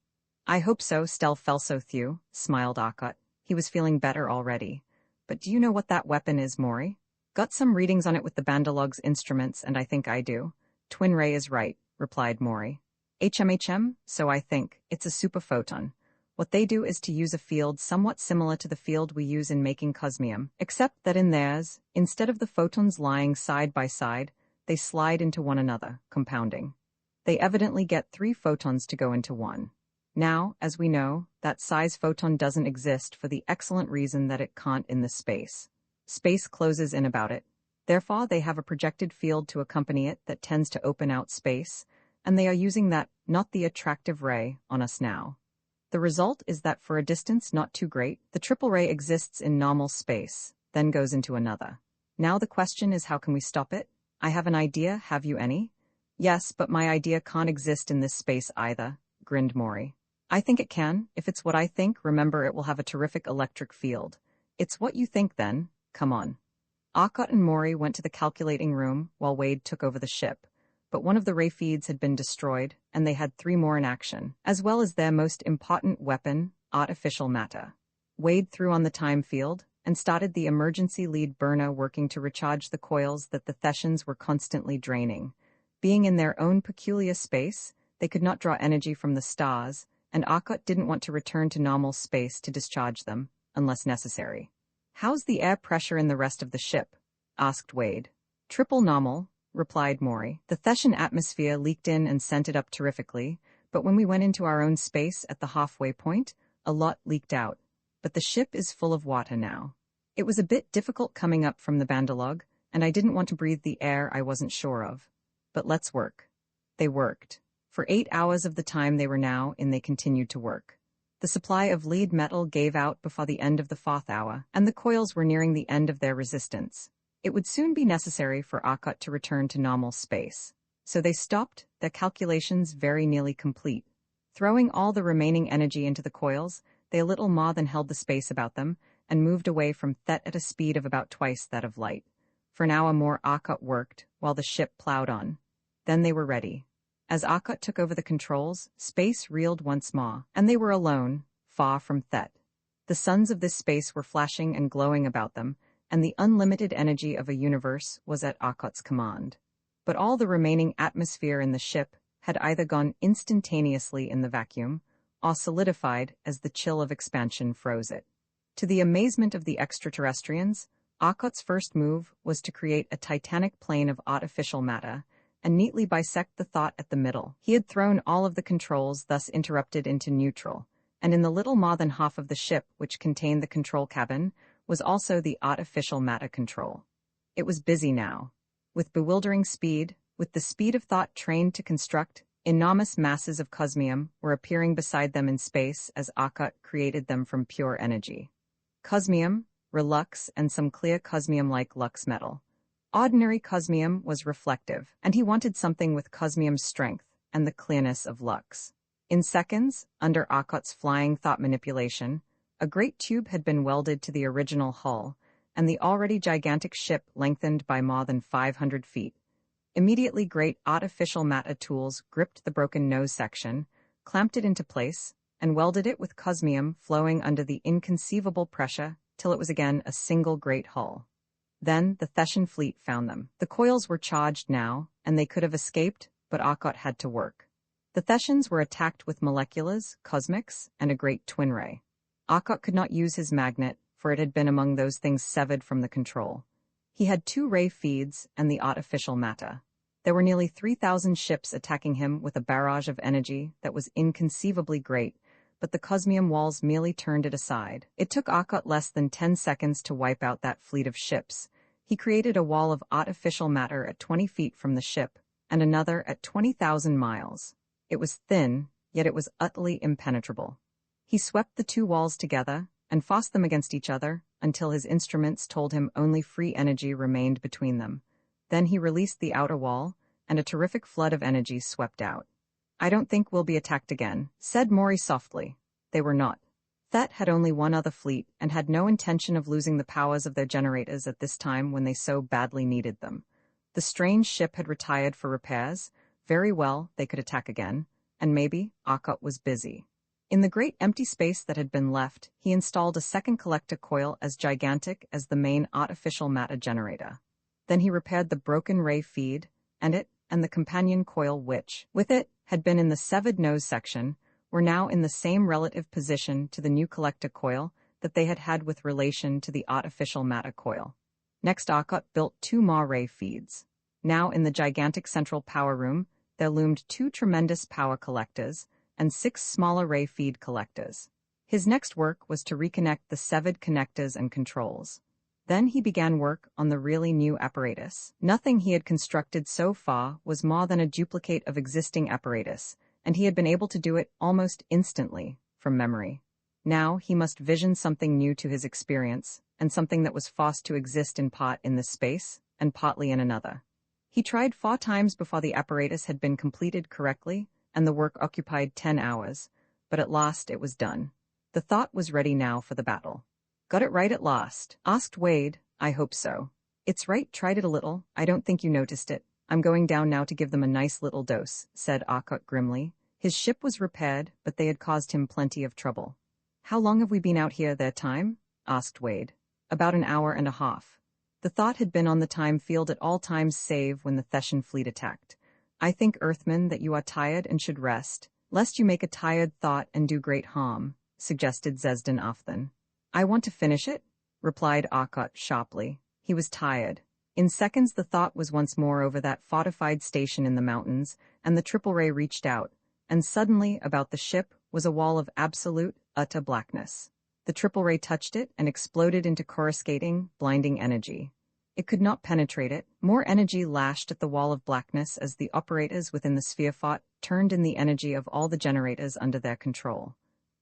I hope so, Stel Felso Thew, smiled Arcot. He was feeling better already. But do you know what that weapon is, Maury? Got some readings on it with the Bandalog's instruments, and I think I do. Twin Ray is right, replied Maury. HMHM, so I think. It's a superphoton. What they do is to use a field somewhat similar to the field we use in making cosmium, except that in theirs, instead of the photons lying side by side, they slide into one another, compounding. They evidently get 3 photons to go into one. Now, as we know, that size photon doesn't exist for the excellent reason that it can't in this space. Space closes in about it. Therefore, they have a projected field to accompany it that tends to open out space, and they are using that, not the attractive ray, on us now. The result is that for a distance not too great, the triple ray exists in normal space, then goes into another. Now the question is, how can we stop it? I have an idea, have you any? Yes, but my idea can't exist in this space either, grinned Maury. I think it can. If it's what I think, remember it will have a terrific electric field. It's what you think then. Come on. Arcot and Maury went to the calculating room while Wade took over the ship. But one of the ray feeds had been destroyed, and they had 3 more in action, as well as their most important weapon, artificial matter. Wade threw on the time field, and started the emergency lead burner working to recharge the coils that the Thessians were constantly draining. Being in their own peculiar space, they could not draw energy from the stars, and Arkot didn't want to return to normal space to discharge them, unless necessary. "How's the air pressure in the rest of the ship?" asked Wade. "Triple normal," replied Maury. "The Thetian atmosphere leaked in and sent it up terrifically, but when we went into our own space at the halfway point, a lot leaked out. But the ship is full of water now. It was a bit difficult coming up from the Bandalog, and I didn't want to breathe the air I wasn't sure of. But let's work." They worked. For 8 hours of the time they were now in, they continued to work. The supply of lead metal gave out before the end of the 4th hour, and the coils were nearing the end of their resistance. It would soon be necessary for Arkot to return to normal space. So they stopped, their calculations very nearly complete. Throwing all the remaining energy into the coils, they a little more than held the space about them, and moved away from Thet at a speed of about twice that of light. For an hour more Arkot worked, while the ship plowed on. Then they were ready. As Arkot took over the controls, space reeled once more, and they were alone, far from Thet. The suns of this space were flashing and glowing about them, and the unlimited energy of a universe was at Arkot's command. But all the remaining atmosphere in the ship had either gone instantaneously in the vacuum, or solidified as the chill of expansion froze it. To the amazement of the extraterrestrians, Arkot's first move was to create a titanic plane of artificial matter, and neatly bisect the thought at the middle. He had thrown all of the controls thus interrupted into neutral, and in the little more than half of the ship which contained the control cabin was also the artificial matter control. It was busy now. With bewildering speed, with the speed of thought trained to construct, enormous masses of cosmium were appearing beside them in space as Arkot created them from pure energy. Cosmium, relux, and some clear cosmium-like lux metal. Ordinary cosmium was reflective, and he wanted something with cosmium's strength and the clearness of lux. In seconds, under Arkot's flying thought manipulation, a great tube had been welded to the original hull, and the already gigantic ship lengthened by more than 500 feet. Immediately great artificial matter tools gripped the broken nose section, clamped it into place, and welded it with cosmium flowing under the inconceivable pressure till it was again a single great hull. Then the Thetian fleet found them. The coils were charged now, and they could have escaped, but Arkot had to work. The Thetians were attacked with moleculars, cosmics, and a great twin ray. Arkot could not use his magnet, for it had been among those things severed from the control. He had 2 ray feeds and the artificial matter. There were nearly 3,000 ships attacking him with a barrage of energy that was inconceivably great, but the cosmium walls merely turned it aside. It took Arkot less than 10 seconds to wipe out that fleet of ships. He created a wall of artificial matter at 20 feet from the ship, and another at 20,000 miles. It was thin, yet it was utterly impenetrable. He swept the 2 walls together, and forced them against each other, until his instruments told him only free energy remained between them. Then he released the outer wall, and a terrific flood of energy swept out. "I don't think we'll be attacked again," said Maury softly. They were not. Thet had only one other fleet, and had no intention of losing the powers of their generators at this time when they so badly needed them. The strange ship had retired for repairs. Very well, they could attack again, and maybe Arkot was busy. In the great empty space that had been left, he installed a second collector coil as gigantic as the main artificial matter generator. Then he repaired the broken ray feed, and the companion coil which, with it, had been in the severed nose section, were now in the same relative position to the new collector coil that they had had with relation to the artificial matter coil. Next Arkot built 2 more ray feeds. Now in the gigantic central power room, there loomed 2 tremendous power collectors, and 6 smaller ray feed collectors. His next work was to reconnect the severed connectors and controls. Then he began work on the really new apparatus. Nothing he had constructed so far was more than a duplicate of existing apparatus, and he had been able to do it almost instantly, from memory. Now he must vision something new to his experience, and something that was forced to exist in part in this space, and partly in another. He tried 4 times before the apparatus had been completed correctly, and the work occupied 10 hours, but at last it was done. The thought was ready now for the battle. "Got it right at last?" asked Wade. "I hope so." "It's right, tried it a little. I don't think you noticed it. I'm going down now to give them a nice little dose," said Arkot grimly. His ship was repaired, but they had caused him plenty of trouble. "How long have we been out here, their time?" asked Wade. "About an hour and a half." The thought had been on the time field at all times save when the Thetian fleet attacked. I think, Earthman, that you are tired and should rest, lest you make a tired thought and do great harm, suggested Zesden Ofthen. I want to finish it, replied Arkot sharply. He was tired. In seconds the thought was once more over that fortified station in the mountains, and the triple ray reached out, and suddenly, about the ship, was a wall of absolute, utter blackness. The triple ray touched it and exploded into coruscating, blinding energy. It could not penetrate it. More energy lashed at the wall of blackness as the operators within the sphere fort turned in the energy of all the generators under their control.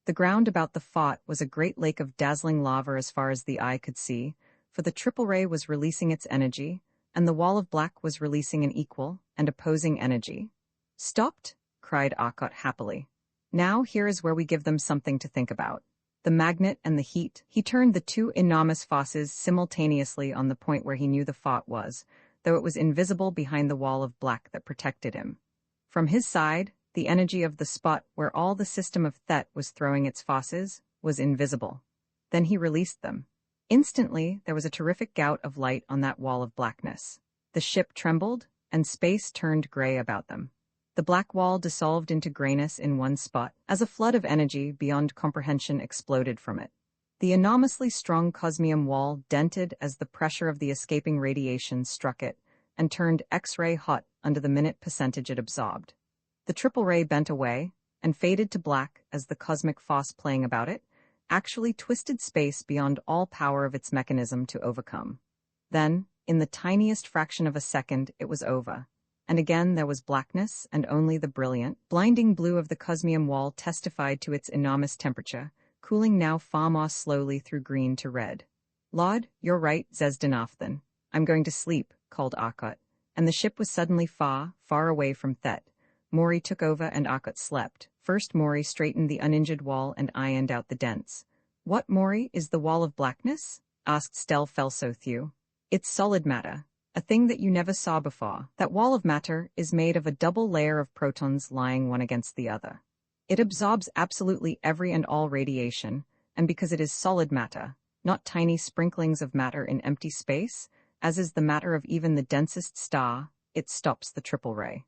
The ground about the fort was a great lake of dazzling lava as far as the eye could see, for the triple ray was releasing its energy, and the wall of black was releasing an equal and opposing energy. Stopped? Cried Arkot happily. Now here is where we give them something to think about. The magnet and the heat. He turned the two enormous fauces simultaneously on the point where he knew the fort was, though it was invisible behind the wall of black that protected him. From his side, the energy of the spot where all the system of Thet was throwing its fauces was invisible. Then he released them. Instantly, there was a terrific gout of light on that wall of blackness. The ship trembled, and space turned gray about them. The black wall dissolved into grayness in one spot, as a flood of energy beyond comprehension exploded from it. The enormously strong cosmium wall dented as the pressure of the escaping radiation struck it, and turned X-ray hot under the minute percentage it absorbed. The triple ray bent away, and faded to black as the cosmic force playing about it actually twisted space beyond all power of its mechanism to overcome. Then, in the tiniest fraction of a second, it was over. And again there was blackness, and only the brilliant, blinding blue of the cosmium wall testified to its enormous temperature, cooling now far more slowly through green to red. Lord, you're right, Zesden Ofthen. I'm going to sleep, called Arkot, and the ship was suddenly far, far away from Thet. Maury took over and Arkot slept. First Maury straightened the uninjured wall and ironed out the dents. What, Maury, is the wall of blackness? Asked Stel Felsothew. It's solid matter. A thing that you never saw before. That wall of matter is made of a double layer of protons lying one against the other. It absorbs absolutely every and all radiation, and because it is solid matter, not tiny sprinklings of matter in empty space, as is the matter of even the densest star, it stops the triple ray.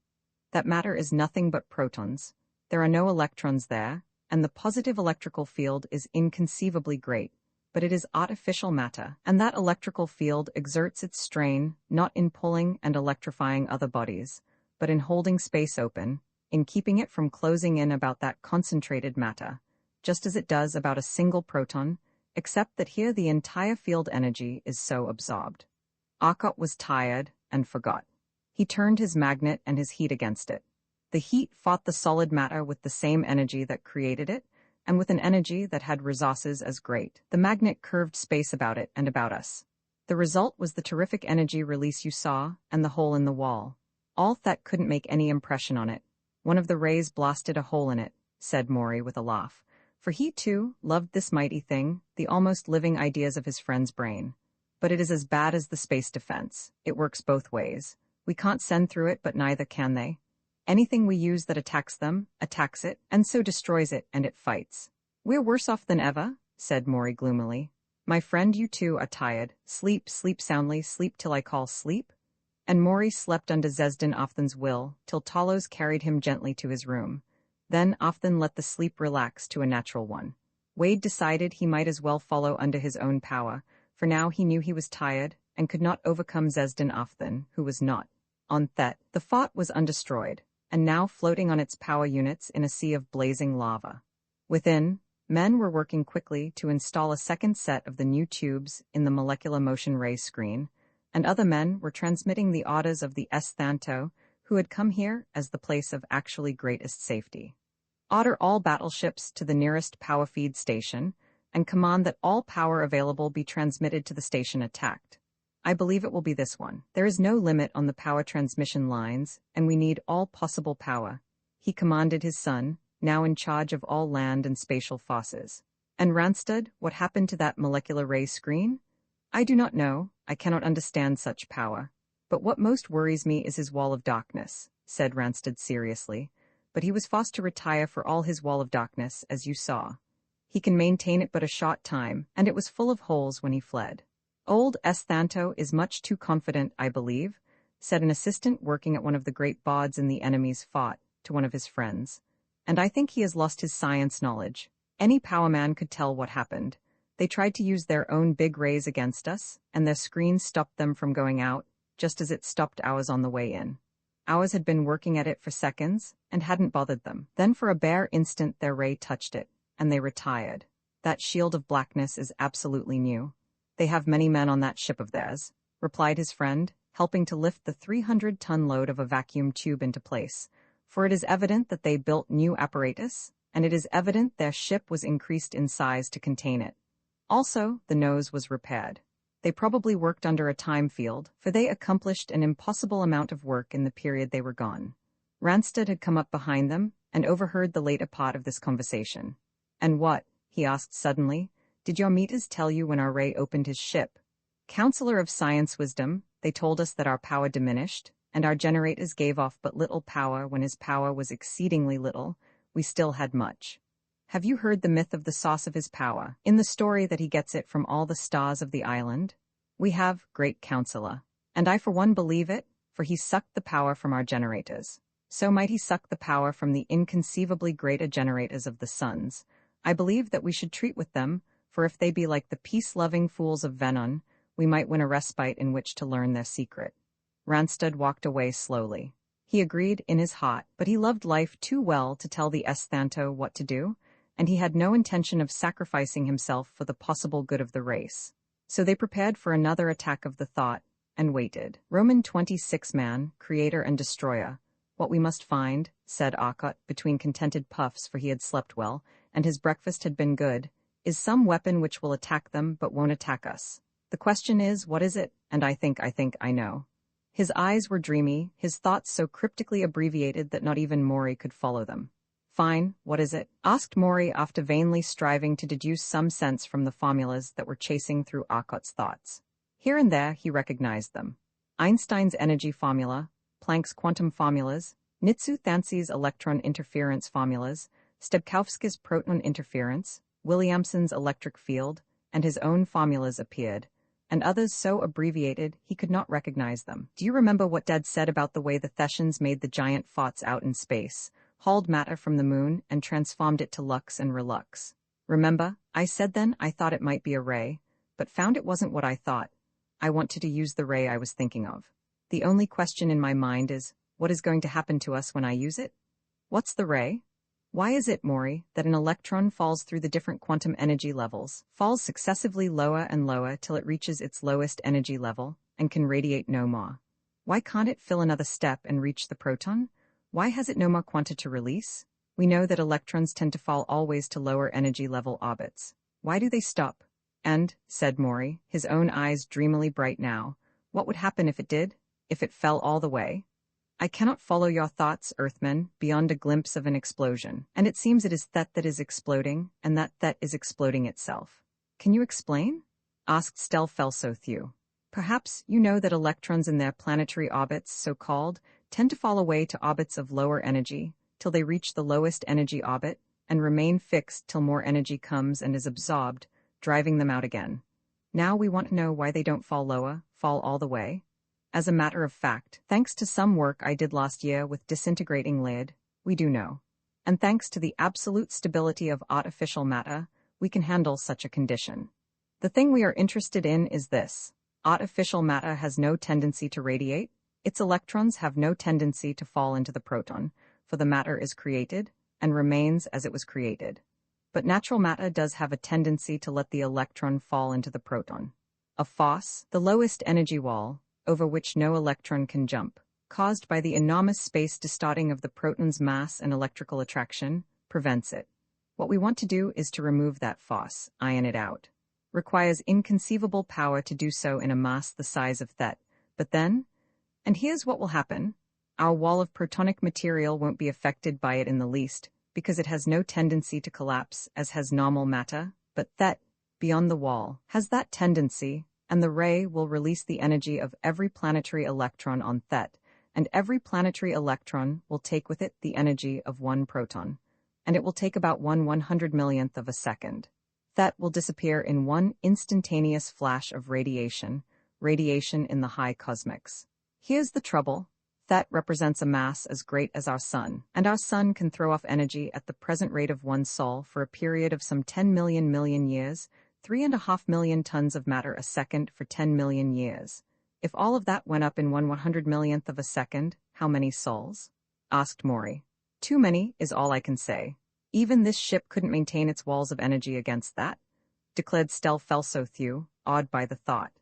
That matter is nothing but protons. There are no electrons there, and the positive electrical field is inconceivably great. But it is artificial matter, and that electrical field exerts its strain not in pulling and electrifying other bodies, but in holding space open, in keeping it from closing in about that concentrated matter, just as it does about a single proton, except that here the entire field energy is so absorbed. Arkot was tired and forgot. He turned his magnet and his heat against it. The heat fought the solid matter with the same energy that created it, and with an energy that had resources as great. The magnet curved space about it and about us. The result was the terrific energy release you saw, and the hole in the wall. All Thet couldn't make any impression on it. One of the rays blasted a hole in it, said Maury with a laugh, for he, too, loved this mighty thing, the almost living ideas of his friend's brain. But it is as bad as the space defense. It works both ways. We can't send through it, but neither can they. Anything we use that attacks them, attacks it, and so destroys it, and it fights. We're worse off than ever, said Maury gloomily. My friend, you too are tired. Sleep, sleep soundly, sleep till I call sleep. And Maury slept under Zesden Ofthen's will, till Talos carried him gently to his room. Then Ofthen let the sleep relax to a natural one. Wade decided he might as well follow under his own power, for now he knew he was tired, and could not overcome Zesden Ofthen, who was not. On Thet, the fort was undestroyed, and now floating on its power units in a sea of blazing lava. Within, men were working quickly to install a second set of the new tubes in the molecular motion ray screen, and other men were transmitting the orders of the Esthanto, who had come here as the place of actually greatest safety. Order all battleships to the nearest power feed station, and command that all power available be transmitted to the station attacked. I believe it will be this one. There is no limit on the power transmission lines, and we need all possible power, he commanded his son, now in charge of all land and spatial forces. And Randstad, what happened to that molecular ray screen? I do not know, I cannot understand such power. But what most worries me is his wall of darkness, said Randstad seriously, but he was forced to retire for all his wall of darkness, as you saw. He can maintain it but a short time, and it was full of holes when he fled. Old Esthanto is much too confident, I believe, said an assistant working at one of the great bods in the enemy's fought, to one of his friends. And I think he has lost his science knowledge. Any powerman could tell what happened. They tried to use their own big rays against us, and their screens stopped them from going out, just as it stopped ours on the way in. Ours had been working at it for seconds, and hadn't bothered them. Then for a bare instant their ray touched it, and they retired. That shield of blackness is absolutely new. They have many men on that ship of theirs, replied his friend, helping to lift the 300-ton load of a vacuum tube into place. For it is evident that they built new apparatus, and it is evident their ship was increased in size to contain it. Also, the nose was repaired. They probably worked under a time field, for they accomplished an impossible amount of work in the period they were gone. Randstad had come up behind them, and overheard the later part of this conversation. And what, he asked suddenly, did your meters tell you when our ray opened his ship? Counselor of Science Wisdom, they told us that our power diminished, and our generators gave off but little power when his power was exceedingly little. We still had much. Have you heard the myth of the source of his power, in the story that he gets it from all the stars of the island? We have, great counselor. And I for one believe it, for he sucked the power from our generators. So might he suck the power from the inconceivably greater generators of the suns. I believe that we should treat with them, for if they be like the peace-loving fools of Venon, we might win a respite in which to learn their secret. Randstad walked away slowly. He agreed in his heart, but he loved life too well to tell the Esthanto what to do, and he had no intention of sacrificing himself for the possible good of the race. So they prepared for another attack of the thought, and waited. Roman 26 man, creator and destroyer. What we must find, said Arkot, between contented puffs, for he had slept well, and his breakfast had been good, is some weapon which will attack them but won't attack us. The question is, what is it? And I think I know. His eyes were dreamy, his thoughts so cryptically abbreviated that not even Maury could follow them. Fine, what is it? Asked Maury after vainly striving to deduce some sense from the formulas that were chasing through Arkot's thoughts. Here and there he recognized them. Einstein's energy formula, Planck's quantum formulas, Nitsu Thansey's electron interference formulas, Stepkowski's proton interference, Williamson's electric field, and his own formulas appeared, and others so abbreviated he could not recognize them. Do you remember what Dad said about the way the Thessians made the giant thoughts out in space, hauled matter from the moon and transformed it to lux and relux? Remember, I said then I thought it might be a ray, but found it wasn't what I thought. I wanted to use the ray I was thinking of. The only question in my mind is, what is going to happen to us when I use it? What's the ray? Why is it, Maury, that an electron falls through the different quantum energy levels, falls successively lower and lower till it reaches its lowest energy level, and can radiate no more? Why can't it fill another step and reach the proton? Why has it no more quanta to release? We know that electrons tend to fall always to lower energy level orbits. Why do they stop? And, said Maury, his own eyes dreamily bright now, what would happen if it did? If it fell all the way? I cannot follow your thoughts, Earthmen, beyond a glimpse of an explosion, and it seems it is Thet that is exploding, and that Thet is exploding itself. Can you explain? Asked Stelfelsothew. Perhaps you know that electrons in their planetary orbits, so-called, tend to fall away to orbits of lower energy, till they reach the lowest energy orbit, and remain fixed till more energy comes and is absorbed, driving them out again. Now we want to know why they don't fall lower, fall all the way. As a matter of fact, thanks to some work I did last year with disintegrating lead, we do know. And thanks to the absolute stability of artificial matter, we can handle such a condition. The thing we are interested in is this. Artificial matter has no tendency to radiate. Its electrons have no tendency to fall into the proton, for the matter is created, and remains as it was created. But natural matter does have a tendency to let the electron fall into the proton. A foss, the lowest energy wall, over which no electron can jump, caused by the enormous space distorting of the proton's mass and electrical attraction, prevents it. What we want to do is to remove that foss, iron it out. Requires inconceivable power to do so in a mass the size of Thet, but then, and here's what will happen, our wall of protonic material won't be affected by it in the least, because it has no tendency to collapse as has normal matter, but Thet, beyond the wall, has that tendency, and the ray will release the energy of every planetary electron on Thet, and every planetary electron will take with it the energy of one proton, and it will take about 1/100 millionth of a second. Thet will disappear in one instantaneous flash of radiation in the high cosmics. Here's the trouble. That represents a mass as great as our sun, and our sun can throw off energy at the present rate of 1 sol for a period of some 10 million years, 3.5 million tons of matter a second for 10 million years. If all of that went up in 1/100 millionth of a second, how many sols? Asked Maury. Too many is all I can say. Even this ship couldn't maintain its walls of energy against that, declared Stell Felsothew, awed by the thought.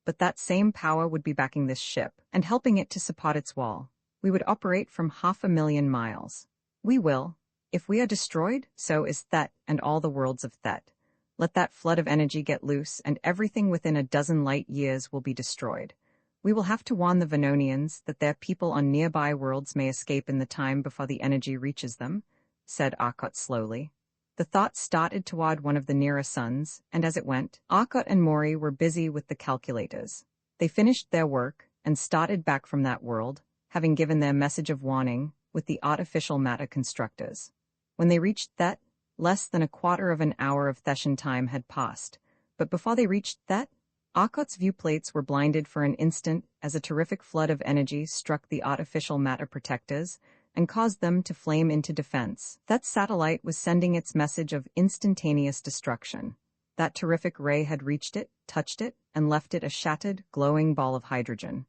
But that same power would be backing this ship, and helping it to support its wall. We would operate from 500,000 miles. We will. If we are destroyed, so is Thet and all the worlds of Thet. Let that flood of energy get loose, and everything within a dozen light years will be destroyed. We will have to warn the Venonians that their people on nearby worlds may escape in the time before the energy reaches them, said Arkot slowly. The thought started toward one of the nearer suns, and as it went, Arkot and Maury were busy with the calculators. They finished their work and started back from that world, having given their message of warning with the artificial matter constructors. When they reached Thet, less than a quarter of an hour of Thetian time had passed, but before they reached Thet, Arkot's viewplates were blinded for an instant as a terrific flood of energy struck the artificial matter protectors and caused them to flame into defense. That satellite was sending its message of instantaneous destruction. That terrific ray had reached it, touched it, and left it a shattered, glowing ball of hydrogen.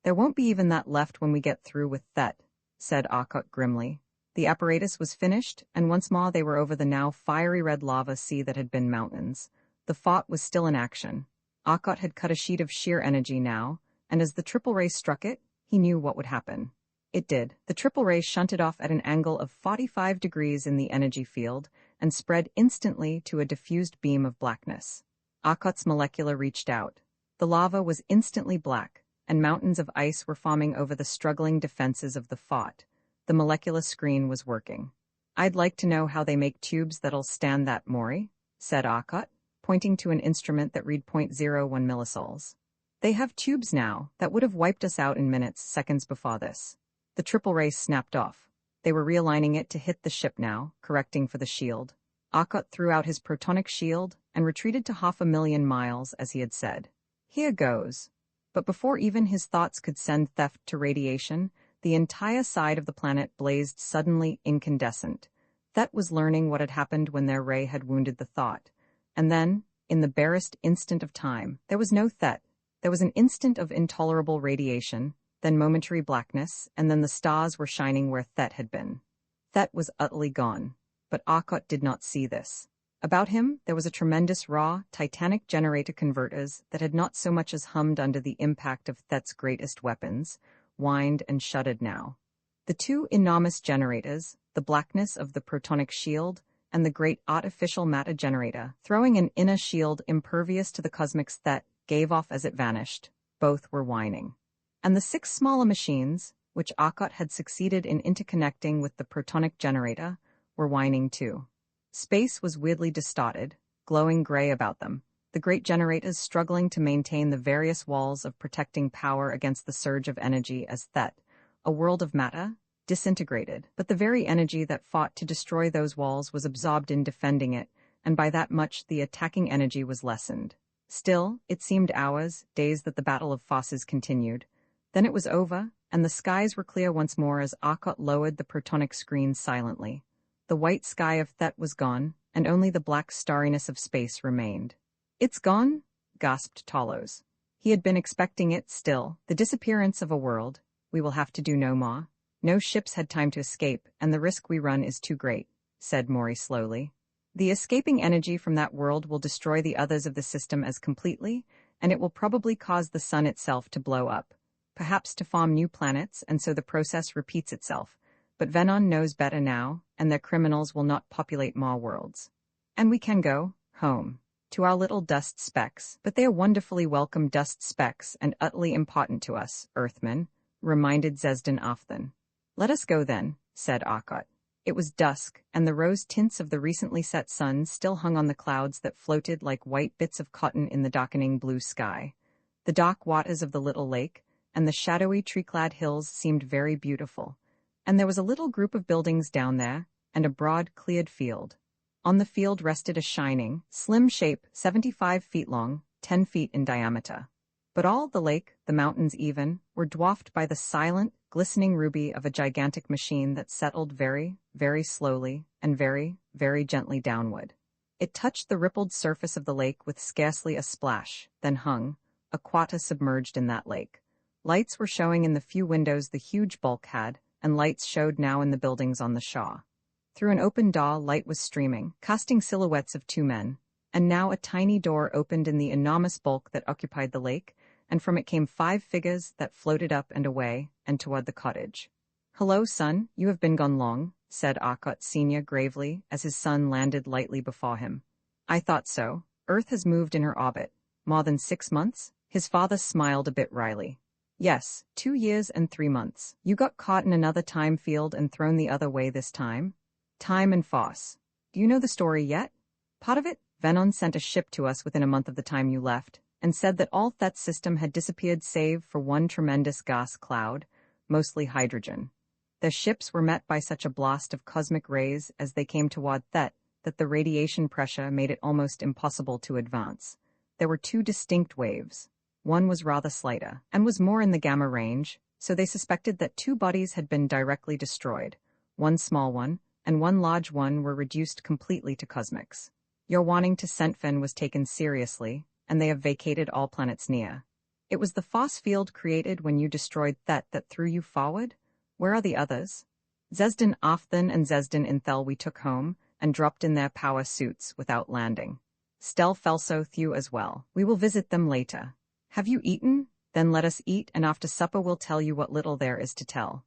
There won't be even that left when we get through with Thet, said Arkot grimly. The apparatus was finished, and once more they were over the now fiery red lava sea that had been mountains. The fort was still in action. Arkot had cut a sheet of sheer energy now, and as the triple ray struck it, he knew what would happen. It did. The triple ray shunted off at an angle of 45 degrees in the energy field and spread instantly to a diffused beam of blackness. Arkot's molecular reached out. The lava was instantly black, and mountains of ice were forming over the struggling defenses of the fort. The molecular screen was working. I'd like to know how they make tubes that'll stand that, Maury, said Arkot, pointing to an instrument that read 0.01 millisols. They have tubes now that would have wiped us out in minutes, seconds before this. The triple ray snapped off. They were realigning it to hit the ship now, correcting for the shield. Arkot threw out his protonic shield and retreated to 500,000 miles, as he had said. Here goes. But before even his thoughts could send theft to radiation, the entire side of the planet blazed suddenly incandescent. Thet was learning what had happened when their ray had wounded the thought. And then, in the barest instant of time, there was no Thet. There was an instant of intolerable radiation, then momentary blackness, and then the stars were shining where Thet had been. Thet was utterly gone, but Arkot did not see this. About him, there was a tremendous raw, titanic generator converters that had not so much as hummed under the impact of Thet's greatest weapons, whined and shuddered now. The two enormous generators, the blackness of the protonic shield, and the great artificial matter generator, throwing an inner shield impervious to the cosmic's Thet, gave off as it vanished. Both were whining. And the 6 smaller machines, which Arkot had succeeded in interconnecting with the protonic generator, were whining too. Space was weirdly distorted, glowing gray about them, the great generators struggling to maintain the various walls of protecting power against the surge of energy as Thet, a world of matter, disintegrated. But the very energy that fought to destroy those walls was absorbed in defending it, and by that much the attacking energy was lessened. Still, it seemed hours, days that the battle of forces continued. Then it was over, and the skies were clear once more as Arkot lowered the protonic screen silently. The white sky of Thet was gone, and only the black starriness of space remained. "It's gone?" gasped Talos. He had been expecting it still, the disappearance of a world. "We will have to do no more. No ships had time to escape, and the risk we run is too great," said Maury slowly. "The escaping energy from that world will destroy the others of the system as completely, and it will probably cause the sun itself to blow up. Perhaps to form new planets, and so the process repeats itself. But Venon knows better now, and their criminals will not populate more worlds. And we can go home to our little dust specks, but they are wonderfully welcome dust specks and utterly important to us, Earthmen," reminded Zesden Afthan. "Let us go then," said Arkot. It was dusk, and the rose tints of the recently set sun still hung on the clouds that floated like white bits of cotton in the darkening blue sky. The dark waters of the little lake and the shadowy tree-clad hills seemed very beautiful, and there was a little group of buildings down there, and a broad, cleared field. On the field rested a shining, slim shape 75 feet long, 10 feet in diameter. But all the lake, the mountains even, were dwarfed by the silent, glistening ruby of a gigantic machine that settled very, very slowly and very, very gently downward. It touched the rippled surface of the lake with scarcely a splash, then hung, a quata submerged in that lake. Lights were showing in the few windows the huge bulk had, and lights showed now in the buildings on the shore. Through an open door, light was streaming, casting silhouettes of two men, and now a tiny door opened in the enormous bulk that occupied the lake, and from it came 5 figures that floated up and away, and toward the cottage. "Hello, son, you have been gone long," said Arcot Sr. gravely, as his son landed lightly before him. "I thought so. Earth has moved in her orbit. More than 6 months?" His father smiled a bit wryly. "Yes, 2 years and 3 months. You got caught in another time field and thrown the other way this time? Time and force. Do you know the story yet? Part of it, Venon sent a ship to us within a month of the time you left, and said that all Thet's system had disappeared save for one tremendous gas cloud, mostly hydrogen. Their ships were met by such a blast of cosmic rays as they came toward Thet that the radiation pressure made it almost impossible to advance. There were 2 distinct waves. One was rather slighter, and was more in the gamma range, so they suspected that 2 bodies had been directly destroyed. One small one, and one large one were reduced completely to cosmics. Your warning to Sentfen was taken seriously, and they have vacated all planets near. It was the force field created when you destroyed Thet that threw you forward? Where are the others? Zesden Afthan and Zesden Inthel we took home, and dropped in their power suits without landing. Stel Felso Thew as well. We will visit them later. Have you eaten? Then let us eat, and after supper we'll tell you what little there is to tell.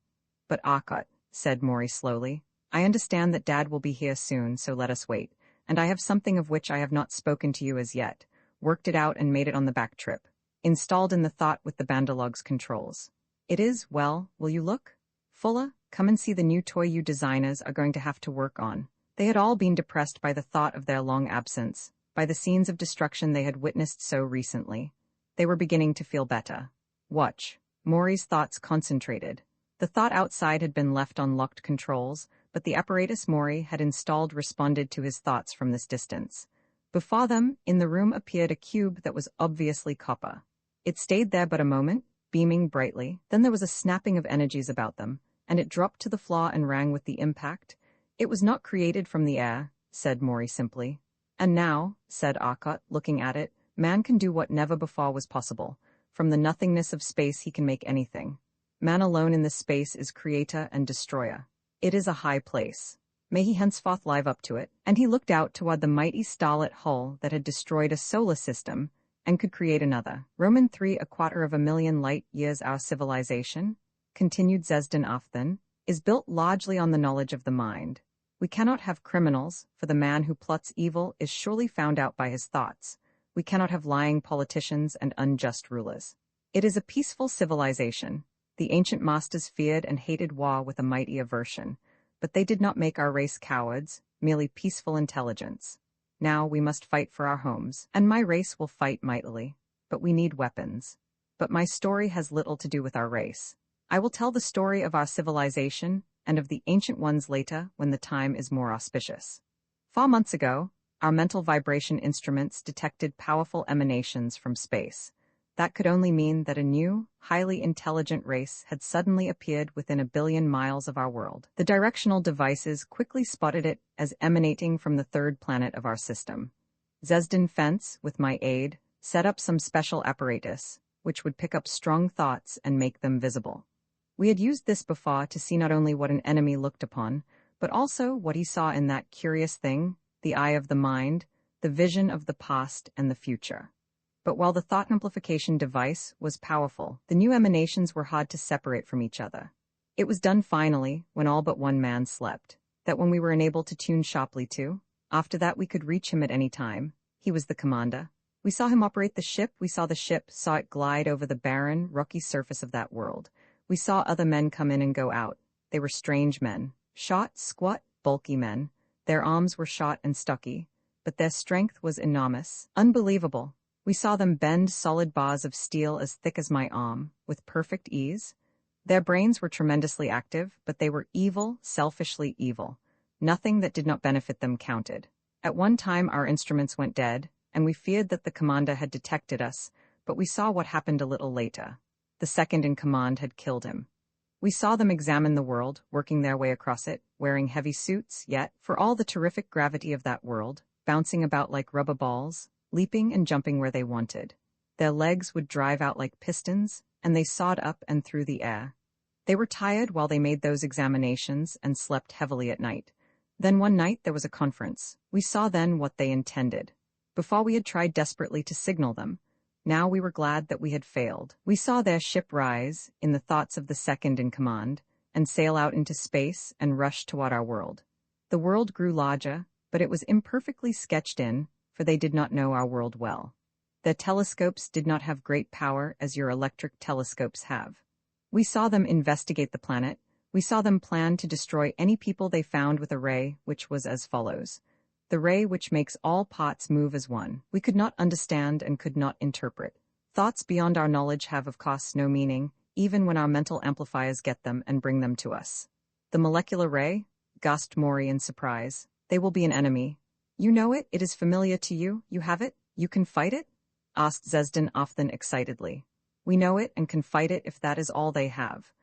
But Arcot, said Maury slowly, I understand that Dad will be here soon, so let us wait, and I have something of which I have not spoken to you as yet. Worked it out and made it on the back trip. Installed in the thought with the Bandalog's controls. It is, well, will you look? Fulla, come and see the new toy you designers are going to have to work on. They had all been depressed by the thought of their long absence, by the scenes of destruction they had witnessed so recently. They were beginning to feel better. Watch. Maury's thoughts concentrated. The thought outside had been left on locked controls, but the apparatus Maury had installed responded to his thoughts from this distance. Before them, in the room appeared a cube that was obviously copper. It stayed there but a moment, beaming brightly, then there was a snapping of energies about them, and it dropped to the floor and rang with the impact. It was not created from the air, said Maury simply. And now, said Arcot, looking at it, man can do what never before was possible. From the nothingness of space he can make anything. Man alone in this space is creator and destroyer. It is a high place. May he henceforth live up to it. And he looked out toward the mighty starlit hull that had destroyed a solar system and could create another. Roman 3 250,000 light years our civilization, continued Zesden Afthan, is built largely on the knowledge of the mind. We cannot have criminals, for the man who plots evil is surely found out by his thoughts. We cannot have lying politicians and unjust rulers. It is a peaceful civilization. The ancient masters feared and hated war with a mighty aversion, but they did not make our race cowards, merely peaceful intelligence. Now we must fight for our homes, and my race will fight mightily, but we need weapons. But my story has little to do with our race. I will tell the story of our civilization and of the ancient ones later when the time is more auspicious. 4 months ago, our mental vibration instruments detected powerful emanations from space. That could only mean that a new, highly intelligent race had suddenly appeared within 1 billion miles of our world. The directional devices quickly spotted it as emanating from the 3rd planet of our system. Zesden Fence, with my aid, set up some special apparatus, which would pick up strong thoughts and make them visible. We had used this before to see not only what an enemy looked upon, but also what he saw in that curious thing, the eye of the mind, the vision of the past and the future. But while the thought amplification device was powerful, the new emanations were hard to separate from each other. It was done finally, when all but one man slept, that when we were unable to tune sharply to. After that we could reach him at any time. He was the commander. We saw him operate the ship, we saw the ship, saw it glide over the barren, rocky surface of that world. We saw other men come in and go out. They were strange men. Short, squat, bulky men. Their arms were short and stocky, but their strength was enormous, unbelievable. We saw them bend solid bars of steel as thick as my arm, with perfect ease. Their brains were tremendously active, but they were evil, selfishly evil. Nothing that did not benefit them counted. At one time our instruments went dead, and we feared that the commander had detected us, but we saw what happened a little later. The second in command had killed him. We saw them examine the world, working their way across it, wearing heavy suits, yet, for all the terrific gravity of that world, bouncing about like rubber balls, leaping and jumping where they wanted. Their legs would drive out like pistons, and they sawed up and through the air. They were tired while they made those examinations and slept heavily at night. Then one night there was a conference. We saw then what they intended. Before we had tried desperately to signal them. Now we were glad that we had failed. We saw their ship rise, in the thoughts of the second in command, and sail out into space and rush toward our world. The world grew larger, but it was imperfectly sketched in, for they did not know our world well. Their telescopes did not have great power as your electric telescopes have. We saw them investigate the planet. We saw them plan to destroy any people they found with a ray, which was as follows. The ray which makes all parts move as one. We could not understand and could not interpret. Thoughts beyond our knowledge have of course no meaning, even when our mental amplifiers get them and bring them to us. The molecular ray? Gasped Maury in surprise. They will be an enemy. You know it? It is familiar to you? You have it? You can fight it? Asked Zesden Ofthen excitedly. We know it and can fight it if that is all they have.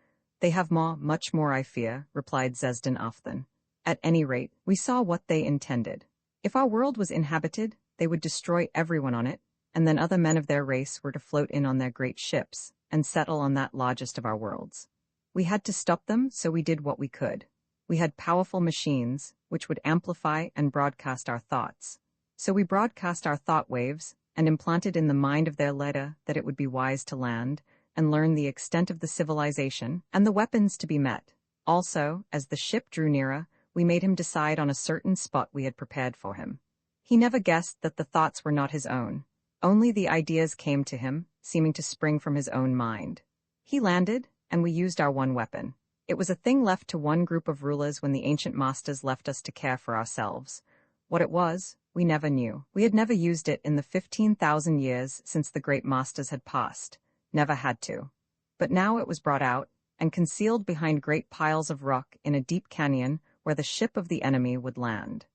They have much more I fear, replied Zesden Ofthen. At any rate, we saw what they intended. If our world was inhabited, they would destroy everyone on it, and then other men of their race were to float in on their great ships, and settle on that largest of our worlds. We had to stop them, so we did what we could. We had powerful machines, which would amplify and broadcast our thoughts. So we broadcast our thought waves, and implanted in the mind of their leader that it would be wise to land, and learn the extent of the civilization, and the weapons to be met. Also, as the ship drew nearer, we made him decide on a certain spot we had prepared for him. He never guessed that the thoughts were not his own. Only the ideas came to him, seeming to spring from his own mind. He landed, and we used our one weapon. It was a thing left to one group of rulers when the ancient masters left us to care for ourselves. What it was, we never knew. We had never used it in the 15,000 years since the great masters had passed. Never had to. But now it was brought out, and concealed behind great piles of rock in a deep canyon where the ship of the enemy would land.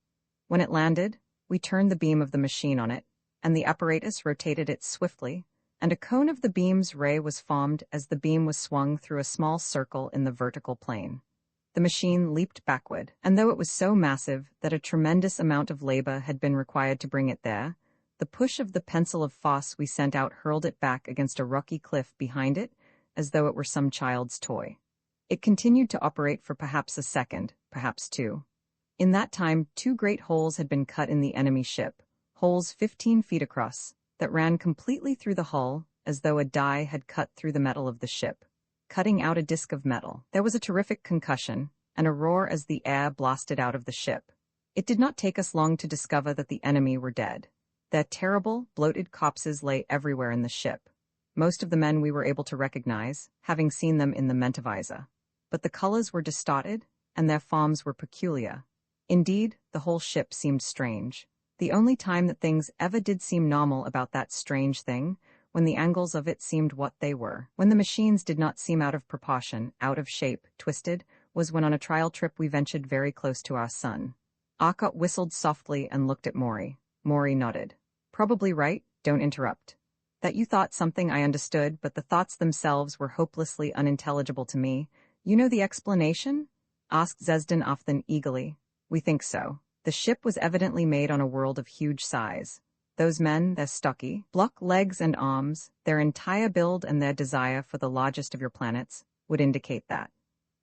When it landed, we turned the beam of the machine on it, and the apparatus rotated it swiftly, and a cone of the beam's ray was formed as the beam was swung through a small circle in the vertical plane. The machine leaped backward, and though it was so massive that a tremendous amount of labor had been required to bring it there, the push of the pencil of force we sent out hurled it back against a rocky cliff behind it, as though it were some child's toy. It continued to operate for perhaps a second, perhaps two. In that time, 2 great holes had been cut in the enemy ship, holes 15 feet across, that ran completely through the hull, as though a die had cut through the metal of the ship, cutting out a disk of metal. There was a terrific concussion, and a roar as the air blasted out of the ship. It did not take us long to discover that the enemy were dead. Their terrible, bloated corpses lay everywhere in the ship. Most of the men we were able to recognize, having seen them in the mentavisor. But the colors were distorted, and their forms were peculiar. Indeed, the whole ship seemed strange. The only time that things ever did seem normal about that strange thing, when the angles of it seemed what they were, when the machines did not seem out of proportion, out of shape, twisted, was when on a trial trip we ventured very close to our sun. Arcot whistled softly and looked at Maury. Maury nodded. Probably right, don't interrupt. That you thought something I understood, but the thoughts themselves were hopelessly unintelligible to me. You know the explanation? Asked Zesden Ofthen eagerly. We think so. The ship was evidently made on a world of huge size. Those men, their stocky, block legs and arms, their entire build and their desire for the largest of your planets, would indicate that.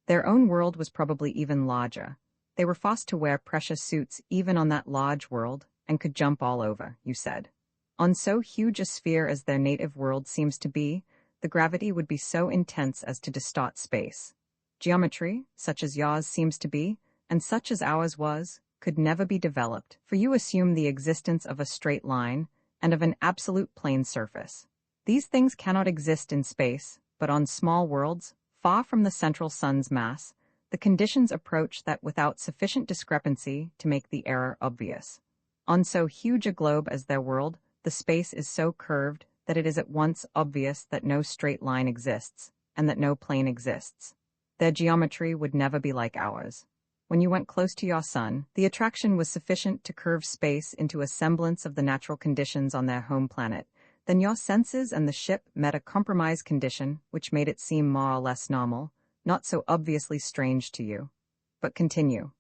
Their own world was probably even larger. They were forced to wear precious suits even on that large world, and could jump all over, you said. On so huge a sphere as their native world seems to be, the gravity would be so intense as to distort space. Geometry, such as yours seems to be, and such as ours was, could never be developed, for you assume the existence of a straight line and of an absolute plane surface. These things cannot exist in space, but on small worlds, far from the central sun's mass, the conditions approach that without sufficient discrepancy to make the error obvious. On so huge a globe as their world, the space is so curved that it is at once obvious that no straight line exists, and that no plane exists. Their geometry would never be like ours. When you went close to your sun, the attraction was sufficient to curve space into a semblance of the natural conditions on their home planet. Then your senses and the ship met a compromise condition which made it seem more or less normal, not so obviously strange to you. But continue.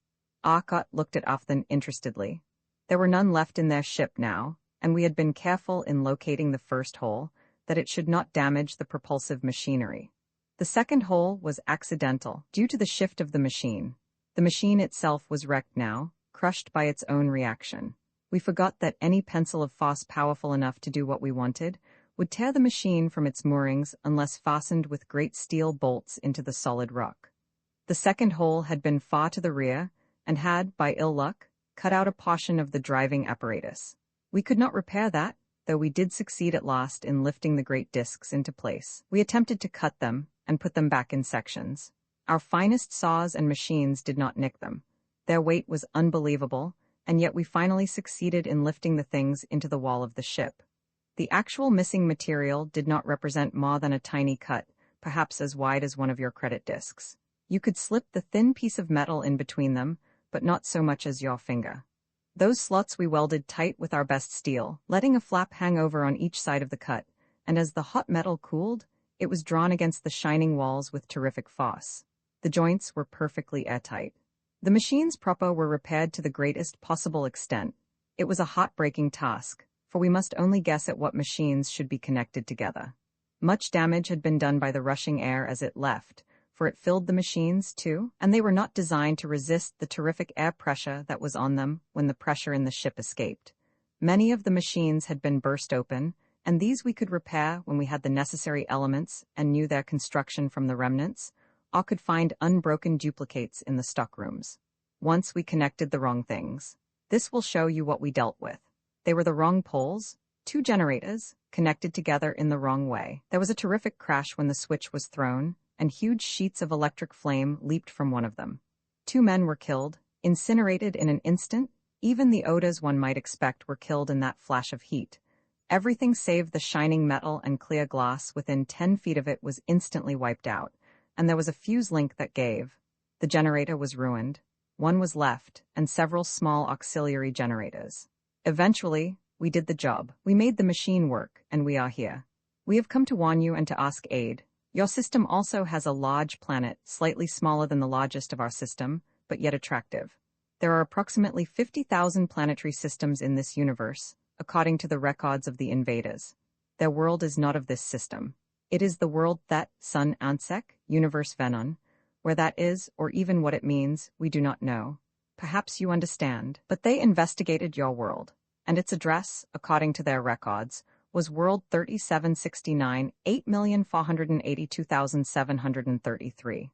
Arcot looked at Athen interestedly. There were none left in their ship now, and we had been careful in locating the first hole, that it should not damage the propulsive machinery. The second hole was accidental, due to the shift of the machine. The machine itself was wrecked now, crushed by its own reaction. We forgot that any pencil of force powerful enough to do what we wanted would tear the machine from its moorings unless fastened with great steel bolts into the solid rock. The second hole had been far to the rear, and had, by ill luck, cut out a portion of the driving apparatus. We could not repair that, though we did succeed at last in lifting the great discs into place. We attempted to cut them and put them back in sections. Our finest saws and machines did not nick them. Their weight was unbelievable, and yet we finally succeeded in lifting the things into the wall of the ship. The actual missing material did not represent more than a tiny cut, perhaps as wide as one of your credit discs. You could slip the thin piece of metal in between them, but not so much as your finger. Those slots we welded tight with our best steel, letting a flap hang over on each side of the cut, and as the hot metal cooled, it was drawn against the shining walls with terrific force. The joints were perfectly airtight. The machines proper were repaired to the greatest possible extent. It was a heart-breaking task, for we must only guess at what machines should be connected together. Much damage had been done by the rushing air as it left, for it filled the machines too, and they were not designed to resist the terrific air pressure that was on them when the pressure in the ship escaped. Many of the machines had been burst open, and these we could repair when we had the necessary elements and knew their construction from the remnants, or could find unbroken duplicates in the stockrooms. Once we connected the wrong things. This will show you what we dealt with. They were the wrong poles, 2 generators, connected together in the wrong way. There was a terrific crash when the switch was thrown, and huge sheets of electric flame leaped from one of them. 2 men were killed, incinerated in an instant. Even the Odas one might expect were killed in that flash of heat. Everything save the shining metal and clear glass within 10 feet of it was instantly wiped out, and there was a fuse link that gave. The generator was ruined. One was left, and several small auxiliary generators. Eventually, we did the job. We made the machine work, and we are here. We have come to warn you and to ask aid. Your system also has a large planet, slightly smaller than the largest of our system, but yet attractive. There are approximately 50,000 planetary systems in this universe, according to the records of the Invaders. Their world is not of this system. It is the world that, Sun Ansek, Universe Venon, where that is, or even what it means, we do not know. Perhaps you understand, but they investigated your world, and its address, according to their records, was World 3769, 8,482,733.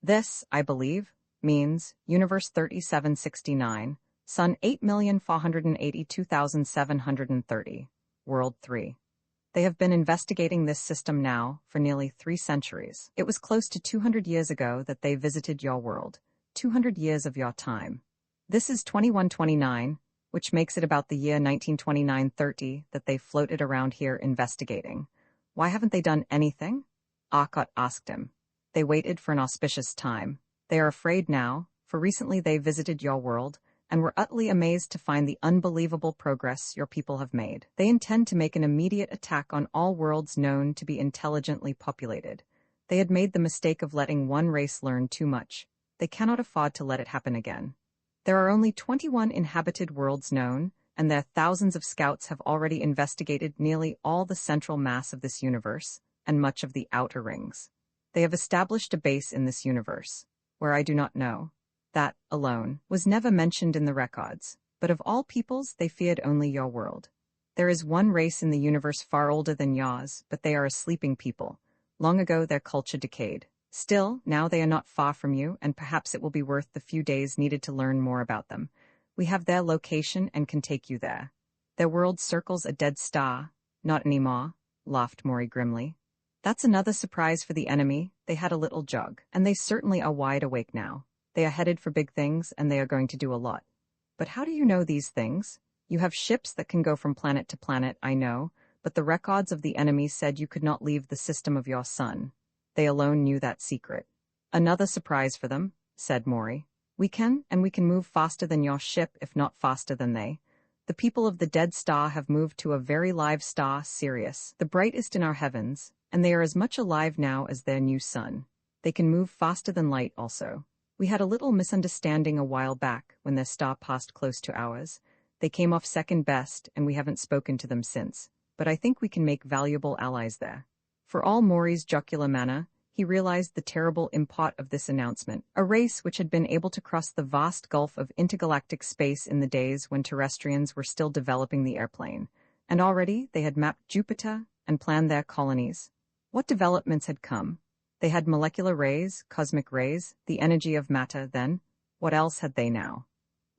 This, I believe, means Universe 3769, Sun 8,482,730, World 3. They have been investigating this system now for nearly 3 centuries. It was close to 200 years ago that they visited your world, 200 years of your time. This is 2129, which makes it about the year 1929-30 that they floated around here investigating. Why haven't they done anything? Arcot asked him. They waited for an auspicious time. They are afraid now, for recently they visited your world, and were utterly amazed to find the unbelievable progress your people have made. They intend to make an immediate attack on all worlds known to be intelligently populated. They had made the mistake of letting one race learn too much. They cannot afford to let it happen again. There are only 21 inhabited worlds known, and their thousands of scouts have already investigated nearly all the central mass of this universe, and much of the outer rings. They have established a base in this universe, where I do not know. That, alone, was never mentioned in the records, but of all peoples they feared only your world. There is one race in the universe far older than yours, but they are a sleeping people. Long ago their culture decayed. Still, now they are not far from you, and perhaps it will be worth the few days needed to learn more about them. We have their location and can take you there. Their world circles a dead star. Not anymore, laughed Maury grimly. That's another surprise for the enemy. They had a little jog, and they certainly are wide awake now. They are headed for big things, and they are going to do a lot. But how do you know these things? You have ships that can go from planet to planet, I know, but the records of the enemy said you could not leave the system of your sun. They alone knew that secret. Another surprise for them, said Maury. We can, and we can move faster than your ship, if not faster than they. The people of the dead star have moved to a very live star, Sirius, the brightest in our heavens, and they are as much alive now as their new sun. They can move faster than light also. We had a little misunderstanding a while back when their star passed close to ours. They came off second best, and we haven't spoken to them since, but I think we can make valuable allies there. For all Maury's jocular manner, he realized the terrible import of this announcement. A race which had been able to cross the vast gulf of intergalactic space in the days when terrestrians were still developing the airplane, and already they had mapped Jupiter and planned their colonies. What developments had come? They had molecular rays, cosmic rays, the energy of matter then. What else had they now?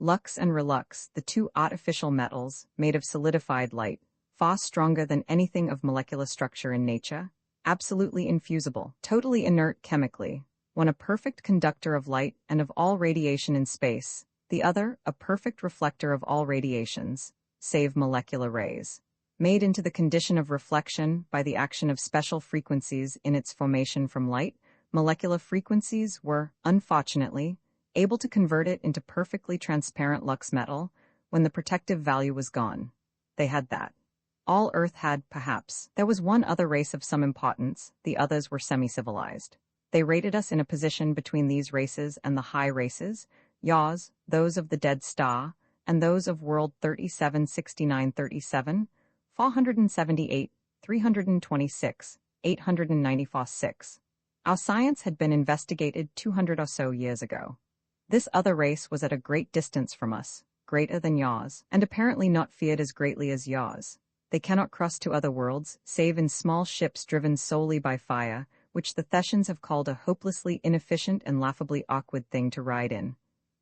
Lux and relux, the two artificial metals, made of solidified light, far stronger than anything of molecular structure in nature, absolutely infusible, totally inert chemically, one a perfect conductor of light and of all radiation in space, the other a perfect reflector of all radiations, save molecular rays. Made into the condition of reflection by the action of special frequencies in its formation from light, molecular frequencies were, unfortunately, able to convert it into perfectly transparent lux metal when the protective value was gone. They had that. All Earth had, perhaps. There was one other race of some importance, the others were semi-civilized. They rated us in a position between these races and the high races, yaws, those of the dead star, and those of world 376937, 478, 326, 894-6. Our science had been investigated 200 or so years ago. This other race was at a great distance from us, greater than yaws, and apparently not feared as greatly as yaws. They cannot cross to other worlds, save in small ships driven solely by fire, which the Thessians have called a hopelessly inefficient and laughably awkward thing to ride in.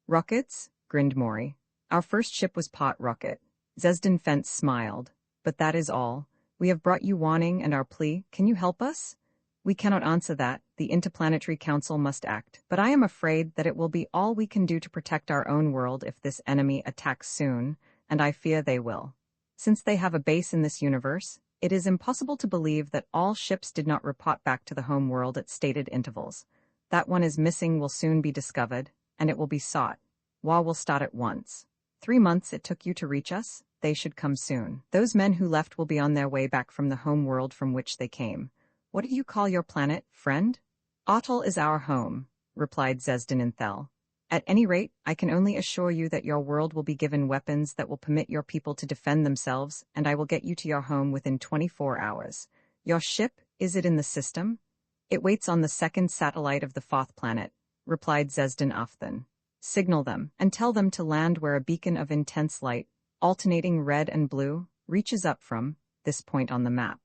Rockets? Grinned Maury. Our first ship was pot rocket. Zesden Fence smiled. But that is all. We have brought you warning and our plea. Can you help us? We cannot answer that. The Interplanetary Council must act. But I am afraid that it will be all we can do to protect our own world if this enemy attacks soon, and I fear they will. Since they have a base in this universe, it is impossible to believe that all ships did not report back to the home world at stated intervals. That one is missing will soon be discovered, and it will be sought. War will start at once. 3 months it took you to reach us. They should come soon. Those men who left will be on their way back from the home world from which they came. What do you call your planet, friend? Atoll is our home, replied Zesden Inthel. At any rate, I can only assure you that your world will be given weapons that will permit your people to defend themselves, and I will get you to your home within 24 hours. Your ship, is it in the system? It waits on the second satellite of the fourth planet, replied Zesden Afthan. Signal them, and tell them to land where a beacon of intense light, alternating red and blue, reaches up from this point on the map.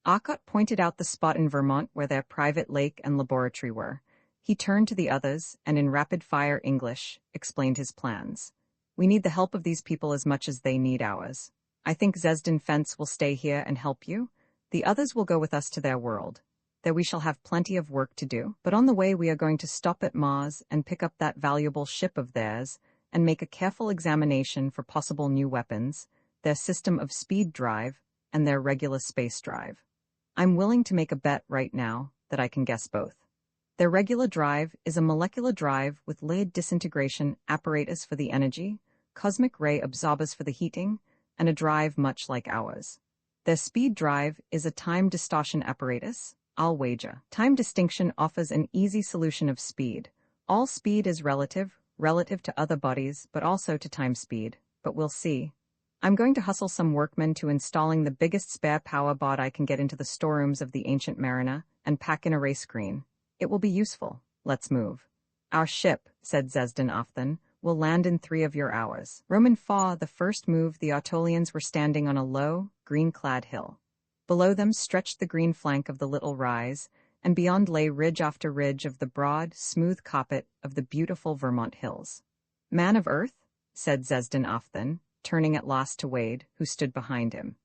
Arcot pointed out the spot in Vermont where their private lake and laboratory were. He turned to the others, and in rapid-fire English, explained his plans. We need the help of these people as much as they need ours. I think Zesden Fence will stay here and help you. The others will go with us to their world. There we shall have plenty of work to do, but on the way we are going to stop at Mars and pick up that valuable ship of theirs and make a careful examination for possible new weapons, their system of speed drive, and their regular space drive. I'm willing to make a bet right now that I can guess both. Their regular drive is a molecular drive with layered disintegration apparatus for the energy, cosmic ray absorbers for the heating, and a drive much like ours. Their speed drive is a time distortion apparatus. I'll wager. Time distinction offers an easy solution of speed. All speed is relative to other bodies, but also to time speed. But we'll see. I'm going to hustle some workmen to installing the biggest spare power bod I can get into the storerooms of the Ancient Mariner and pack in a race screen. It will be useful. Let's move. Our ship, said Zesden Afthan, will land in 3 of your hours. Roman Faw, the first move, the Autolians were standing on a low, green-clad hill. Below them stretched the green flank of the little rise, and beyond lay ridge after ridge of the broad, smooth carpet of the beautiful Vermont hills. Man of Earth, said Zesden Afthan, turning at last to Wade, who stood behind him.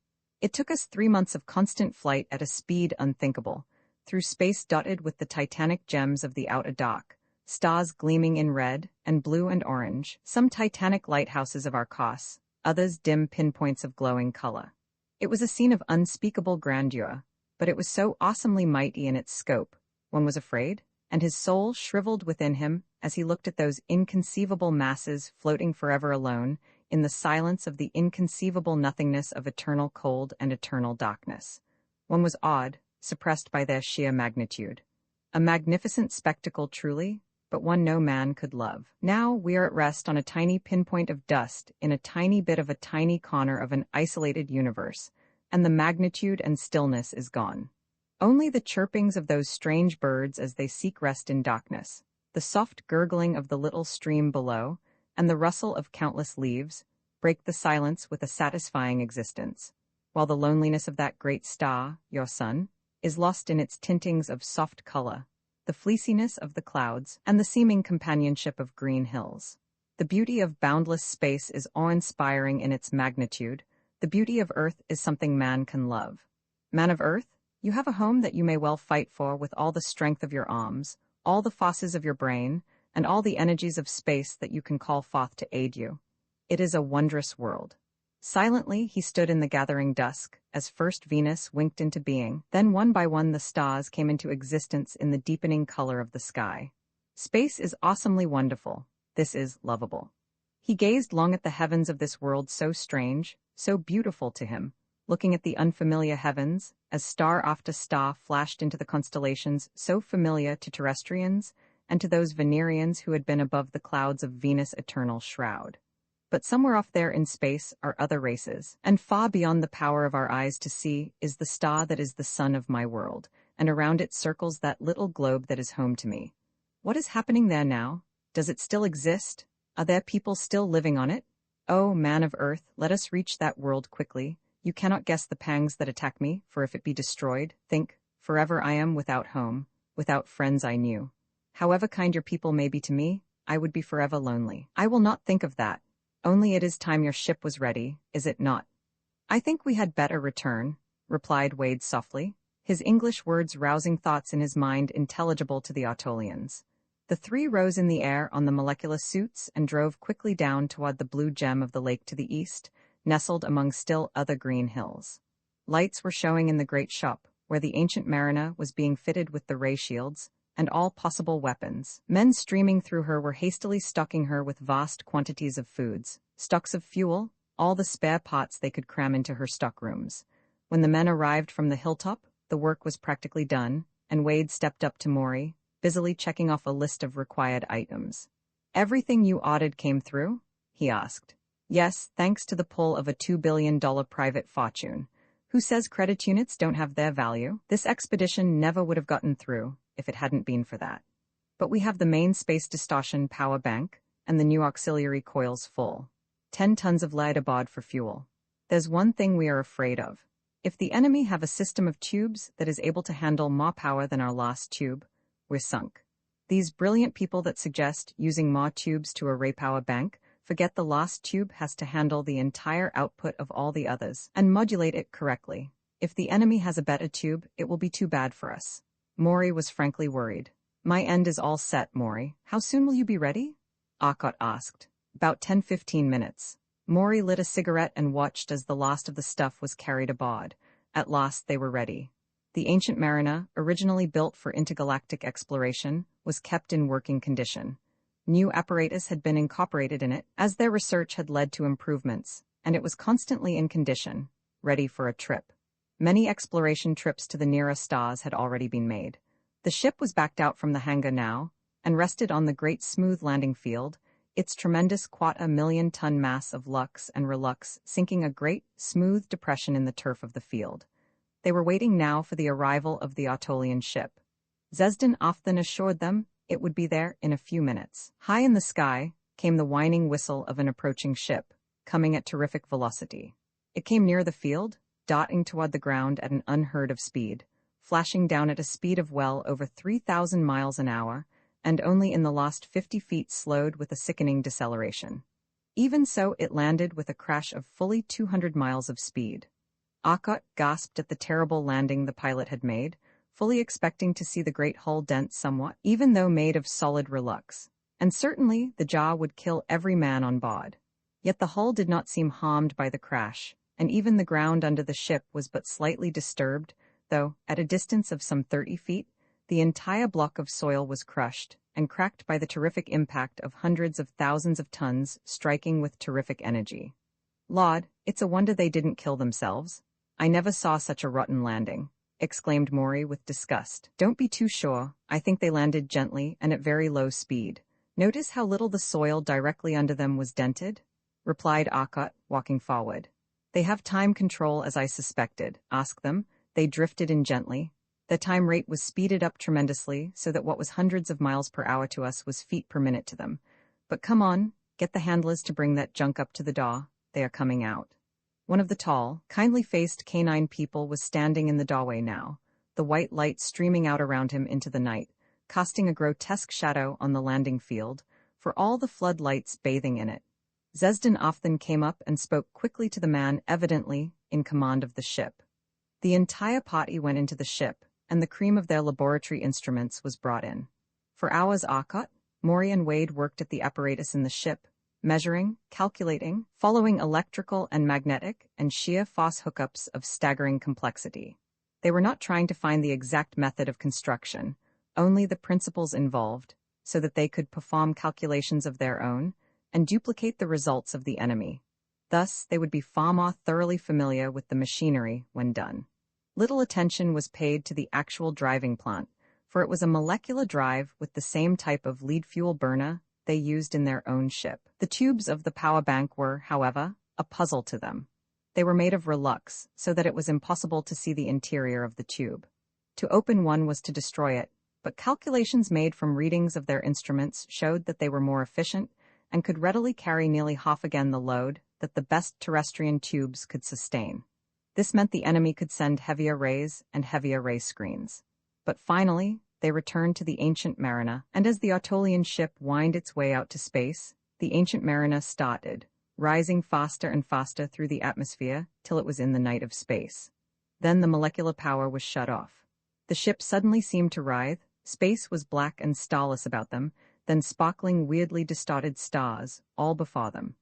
It took us 3 months of constant flight at a speed unthinkable, through space dotted with the titanic gems of the outer dark, stars gleaming in red and blue and orange, some titanic lighthouses of Arcos, others dim pinpoints of glowing color. It was a scene of unspeakable grandeur, but it was so awesomely mighty in its scope, one was afraid, and his soul shriveled within him as he looked at those inconceivable masses floating forever alone, in the silence of the inconceivable nothingness of eternal cold and eternal darkness. One was awed, suppressed by their sheer magnitude. A magnificent spectacle truly, but one no man could love. Now we are at rest on a tiny pinpoint of dust in a tiny bit of a tiny corner of an isolated universe, and the magnitude and stillness is gone. Only the chirpings of those strange birds as they seek rest in darkness, the soft gurgling of the little stream below, and the rustle of countless leaves, break the silence with a satisfying existence, while the loneliness of that great star, your sun, is lost in its tintings of soft color, the fleeciness of the clouds, and the seeming companionship of green hills. The beauty of boundless space is awe-inspiring in its magnitude. The beauty of Earth is something man can love. Man of Earth, you have a home that you may well fight for with all the strength of your arms, all the forces of your brain, and all the energies of space that you can call forth to aid you. It is a wondrous world. Silently he stood in the gathering dusk, as first Venus winked into being, then one by one the stars came into existence in the deepening color of the sky. Space is awesomely wonderful. This is lovable. He gazed long at the heavens of this world so strange, so beautiful to him, looking at the unfamiliar heavens, as star after star flashed into the constellations so familiar to terrestrians and to those Venerians who had been above the clouds of Venus' eternal shroud. But somewhere off there in space are other races, and far beyond the power of our eyes to see is the star that is the sun of my world, and around it circles that little globe that is home to me. What is happening there now? Does it still exist? Are there people still living on it? Oh, man of Earth, let us reach that world quickly. You cannot guess the pangs that attack me, for if it be destroyed, think, forever I am without home, without friends I knew. However kind your people may be to me, I would be forever lonely. I will not think of that. Only it is time your ship was ready, is it not? I think we had better return, replied Wade softly, his English words rousing thoughts in his mind intelligible to the Autolians. The three rose in the air on the molecular suits and drove quickly down toward the blue gem of the lake to the east, nestled among still other green hills. Lights were showing in the great shop, where the ancient mariner was being fitted with the ray shields, and all possible weapons. Men streaming through her were hastily stocking her with vast quantities of foods, stocks of fuel, all the spare parts they could cram into her stockrooms. When the men arrived from the hilltop, the work was practically done, and Wade stepped up to Maury, busily checking off a list of required items. Everything you ordered came through? He asked. Yes, thanks to the pull of a $2 billion private fortune. Who says credit units don't have their value? This expedition never would have gotten through if it hadn't been for that. But we have the main space distortion power bank and the new auxiliary coils full. 10 tons of lead aboard for fuel. There's one thing we are afraid of. If the enemy have a system of tubes that is able to handle more power than our last tube, we're sunk. These brilliant people that suggest using more tubes to array power bank forget the last tube has to handle the entire output of all the others and modulate it correctly. If the enemy has a better tube, it will be too bad for us. Maury was frankly worried. My end is all set, Maury. How soon will you be ready? Arkot asked. About 10-15 minutes. Maury lit a cigarette and watched as the last of the stuff was carried aboard. At last they were ready. The ancient mariner, originally built for intergalactic exploration, was kept in working condition. New apparatus had been incorporated in it, as their research had led to improvements, and it was constantly in condition, ready for a trip. Many exploration trips to the nearest stars had already been made. The ship was backed out from the hangar now, and rested on the great smooth landing field, its tremendous quarter-million-ton mass of lux and relux sinking a great, smooth depression in the turf of the field. They were waiting now for the arrival of the Autolian ship. Zesden often assured them it would be there in a few minutes. High in the sky came the whining whistle of an approaching ship, coming at terrific velocity. It came near the field, darting toward the ground at an unheard of speed, flashing down at a speed of well over 3,000 miles an hour, and only in the last 50 feet slowed with a sickening deceleration. Even so, it landed with a crash of fully 200 miles of speed. Arkot gasped at the terrible landing the pilot had made, fully expecting to see the great hull dent somewhat, even though made of solid relux. And certainly the jaw would kill every man on board. Yet the hull did not seem harmed by the crash, and even the ground under the ship was but slightly disturbed, though, at a distance of some 30 feet, The entire block of soil was crushed and cracked by the terrific impact of hundreds of thousands of tons striking with terrific energy. "Lord, it's a wonder they didn't kill themselves. I never saw such a rotten landing," exclaimed Maury with disgust. "Don't be too sure. I think they landed gently and at very low speed. Notice how little the soil directly under them was dented?" replied Arkot, walking forward. "They have time control as I suspected. Ask them. They drifted in gently. The time rate was speeded up tremendously so that what was hundreds of miles per hour to us was feet per minute to them. But come on, get the handlers to bring that junk up to the door. They are coming out." One of the tall, kindly-faced canine people was standing in the doorway now, the white light streaming out around him into the night, casting a grotesque shadow on the landing field, for all the floodlights bathing in it. Zezdin Ofthen came up and spoke quickly to the man evidently in command of the ship. The entire party went into the ship, and the cream of their laboratory instruments was brought in. For hours Arkot, Maury and Wade worked at the apparatus in the ship, measuring, calculating, following electrical and magnetic and shear force hookups of staggering complexity. They were not trying to find the exact method of construction, only the principles involved, so that they could perform calculations of their own and duplicate the results of the enemy. Thus, they would be far more thoroughly familiar with the machinery when done. Little attention was paid to the actual driving plant, for it was a molecular drive with the same type of lead fuel burner they used in their own ship. The tubes of the power bank were, however, a puzzle to them. They were made of relux, so that it was impossible to see the interior of the tube. To open one was to destroy it, but calculations made from readings of their instruments showed that they were more efficient and could readily carry nearly half again the load that the best terrestrian tubes could sustain. This meant the enemy could send heavier rays and heavier ray screens. But finally, they returned to the Ancient Mariner, and as the Autolian ship wound its way out to space, the Ancient Mariner started, rising faster and faster through the atmosphere till it was in the night of space. Then the molecular power was shut off. The ship suddenly seemed to writhe. Space was black and starless about them, then sparkling weirdly distorted stars, all before them.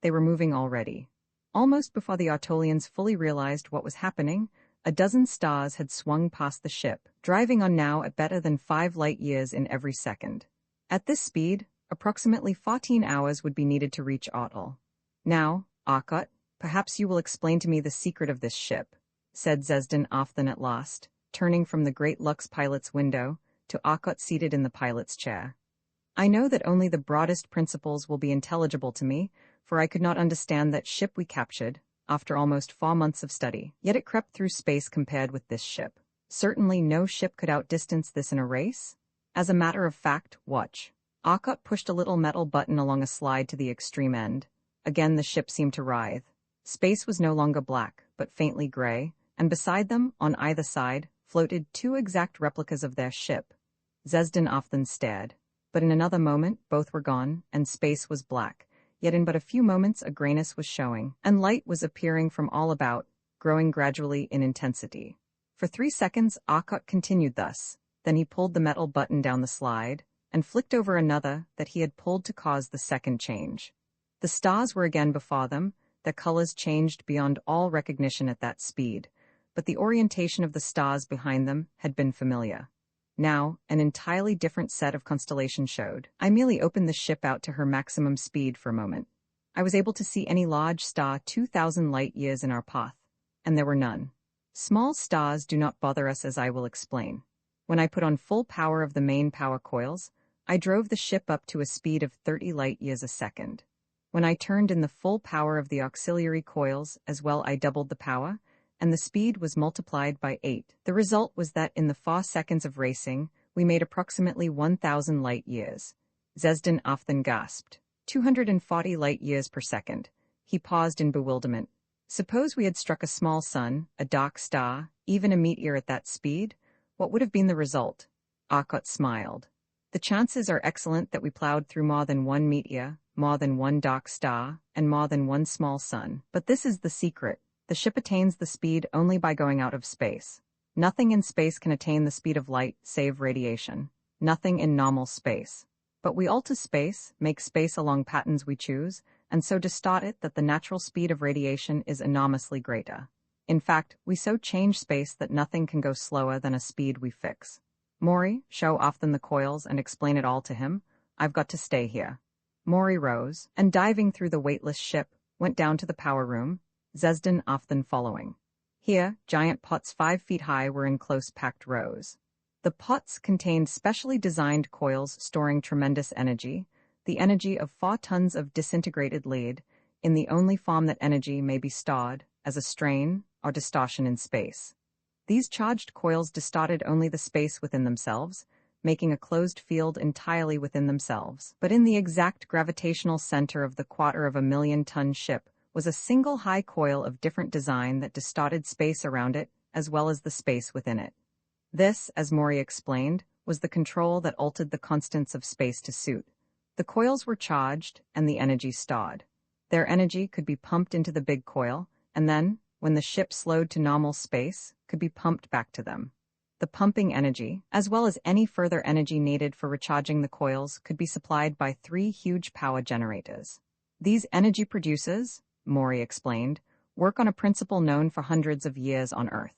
They were moving already. Almost before the Autolians fully realized what was happening, a dozen stars had swung past the ship, driving on now at better than 5 light-years in every second. At this speed, approximately 14 hours would be needed to reach Otol. "Now, Arkot, perhaps you will explain to me the secret of this ship," said Zezdin Ofthen at last, turning from the great Lux pilot's window to Arkot seated in the pilot's chair. "I know that only the broadest principles will be intelligible to me, for I could not understand that ship we captured, after almost 4 months of study, yet it crept through space compared with this ship. Certainly no ship could outdistance this in a race. As a matter of fact, watch." Arkot pushed a little metal button along a slide to the extreme end. Again the ship seemed to writhe. Space was no longer black, but faintly gray, and beside them, on either side, floated 2 exact replicas of their ship. Zezdin Ofthen stared. But in another moment, both were gone, and space was black. Yet in but a few moments a grayness was showing, and light was appearing from all about, growing gradually in intensity. For 3 seconds Arkot continued thus, then he pulled the metal button down the slide, and flicked over another that he had pulled to cause the second change. The stars were again before them, their colors changed beyond all recognition at that speed, but the orientation of the stars behind them had been familiar. Now, an entirely different set of constellations showed. I merely opened the ship out to her maximum speed for a moment. I was able to see any large star 2,000 light-years in our path, and there were none. Small stars do not bother us, as I will explain. When I put on full power of the main power coils, I drove the ship up to a speed of 30 light-years a second. When I turned in the full power of the auxiliary coils as well, I doubled the power, and the speed was multiplied by 8. The result was that in the 4 seconds of racing, we made approximately 1,000 light-years. Zezdin Ofthen gasped. 240 light-years per second. He paused in bewilderment. Suppose we had struck a small sun, a dark star, even a meteor at that speed? What would have been the result? Arkot smiled. The chances are excellent that we plowed through more than one meteor, more than one dark star, and more than one small sun. But this is the secret. The ship attains the speed only by going out of space. Nothing in space can attain the speed of light, save radiation. Nothing in normal space. But we alter space, make space along patterns we choose, and so distort it that the natural speed of radiation is enormously greater. In fact, we so change space that nothing can go slower than a speed we fix. Maury, show Afton the coils and explain it all to him. I've got to stay here. Maury rose, and diving through the weightless ship, went down to the power room, Zesden Afton following. Here, giant pots 5 feet high were in close-packed rows. The pots contained specially designed coils storing tremendous energy, the energy of 4 tons of disintegrated lead, in the only form that energy may be stored, as a strain or distortion in space. These charged coils distorted only the space within themselves, making a closed field entirely within themselves. But in the exact gravitational center of the 250,000-ton ship was a single high coil of different design that distorted space around it, as well as the space within it. This, as Maury explained, was the control that altered the constants of space to suit. The coils were charged, and the energy stored. Their energy could be pumped into the big coil, and then, when the ship slowed to normal space, could be pumped back to them. The pumping energy, as well as any further energy needed for recharging the coils, could be supplied by 3 huge power generators. These energy producers, Maury explained, work on a principle known for hundreds of years on Earth.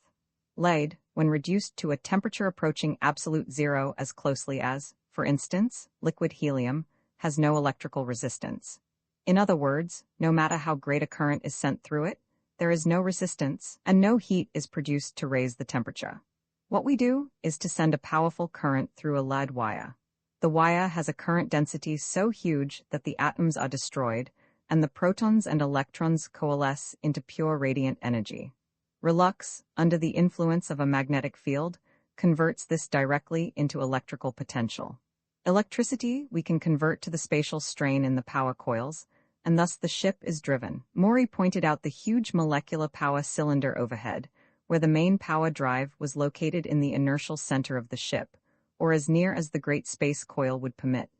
Lead, when reduced to a temperature approaching absolute zero as closely as, for instance, liquid helium, has no electrical resistance. In other words, no matter how great a current is sent through it, there is no resistance, and no heat is produced to raise the temperature. What we do is to send a powerful current through a lead wire. The wire has a current density so huge that the atoms are destroyed, and the protons and electrons coalesce into pure radiant energy. Relux, under the influence of a magnetic field, converts this directly into electrical potential. Electricity we can convert to the spatial strain in the power coils, and thus the ship is driven. Maury pointed out the huge molecular power cylinder overhead, where the main power drive was located in the inertial center of the ship, or as near as the great space coil would permit.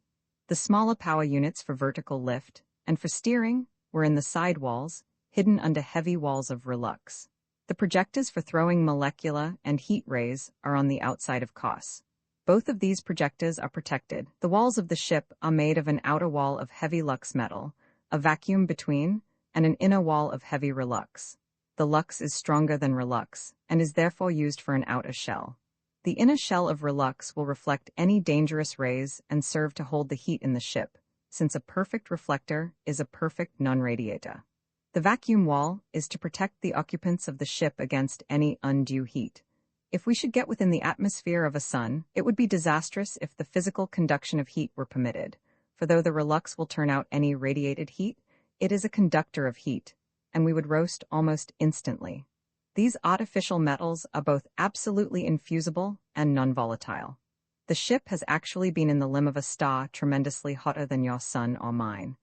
The smaller power units for vertical lift, and for steering, were in the side walls, hidden under heavy walls of relux. The projectors for throwing molecular and heat rays are on the outside of COS. Both of these projectors are protected. The walls of the ship are made of an outer wall of heavy lux metal, a vacuum between, and an inner wall of heavy relux. The lux is stronger than relux, and is therefore used for an outer shell. The inner shell of relux will reflect any dangerous rays and serve to hold the heat in the ship, since a perfect reflector is a perfect non-radiator. The vacuum wall is to protect the occupants of the ship against any undue heat. If we should get within the atmosphere of a sun, it would be disastrous if the physical conduction of heat were permitted, for though the relux will turn out any radiated heat, it is a conductor of heat, and we would roast almost instantly. These artificial metals are both absolutely infusible and non-volatile. The ship has actually been in the limb of a star tremendously hotter than your sun or mine.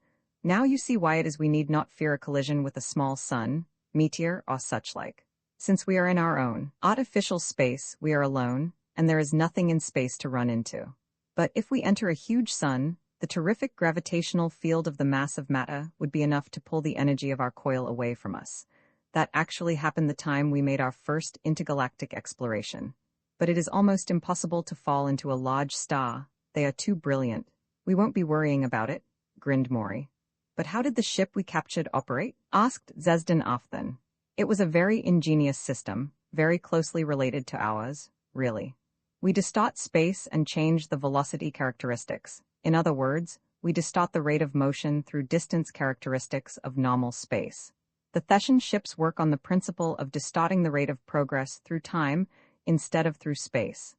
Now you see why it is we need not fear a collision with a small sun, meteor, or such like. Since we are in our own artificial space, we are alone, and there is nothing in space to run into. But if we enter a huge sun, the terrific gravitational field of the mass of matter would be enough to pull the energy of our coil away from us. That actually happened the time we made our first intergalactic exploration. But it is almost impossible to fall into a large star. They are too brilliant. We won't be worrying about it, grinned Maury. But how did the ship we captured operate? Asked Zesden Afton. It was a very ingenious system, very closely related to ours, really. We distort space and change the velocity characteristics. In other words, we distort the rate of motion through distance characteristics of normal space. The Thetan ships work on the principle of distorting the rate of progress through time instead of through space.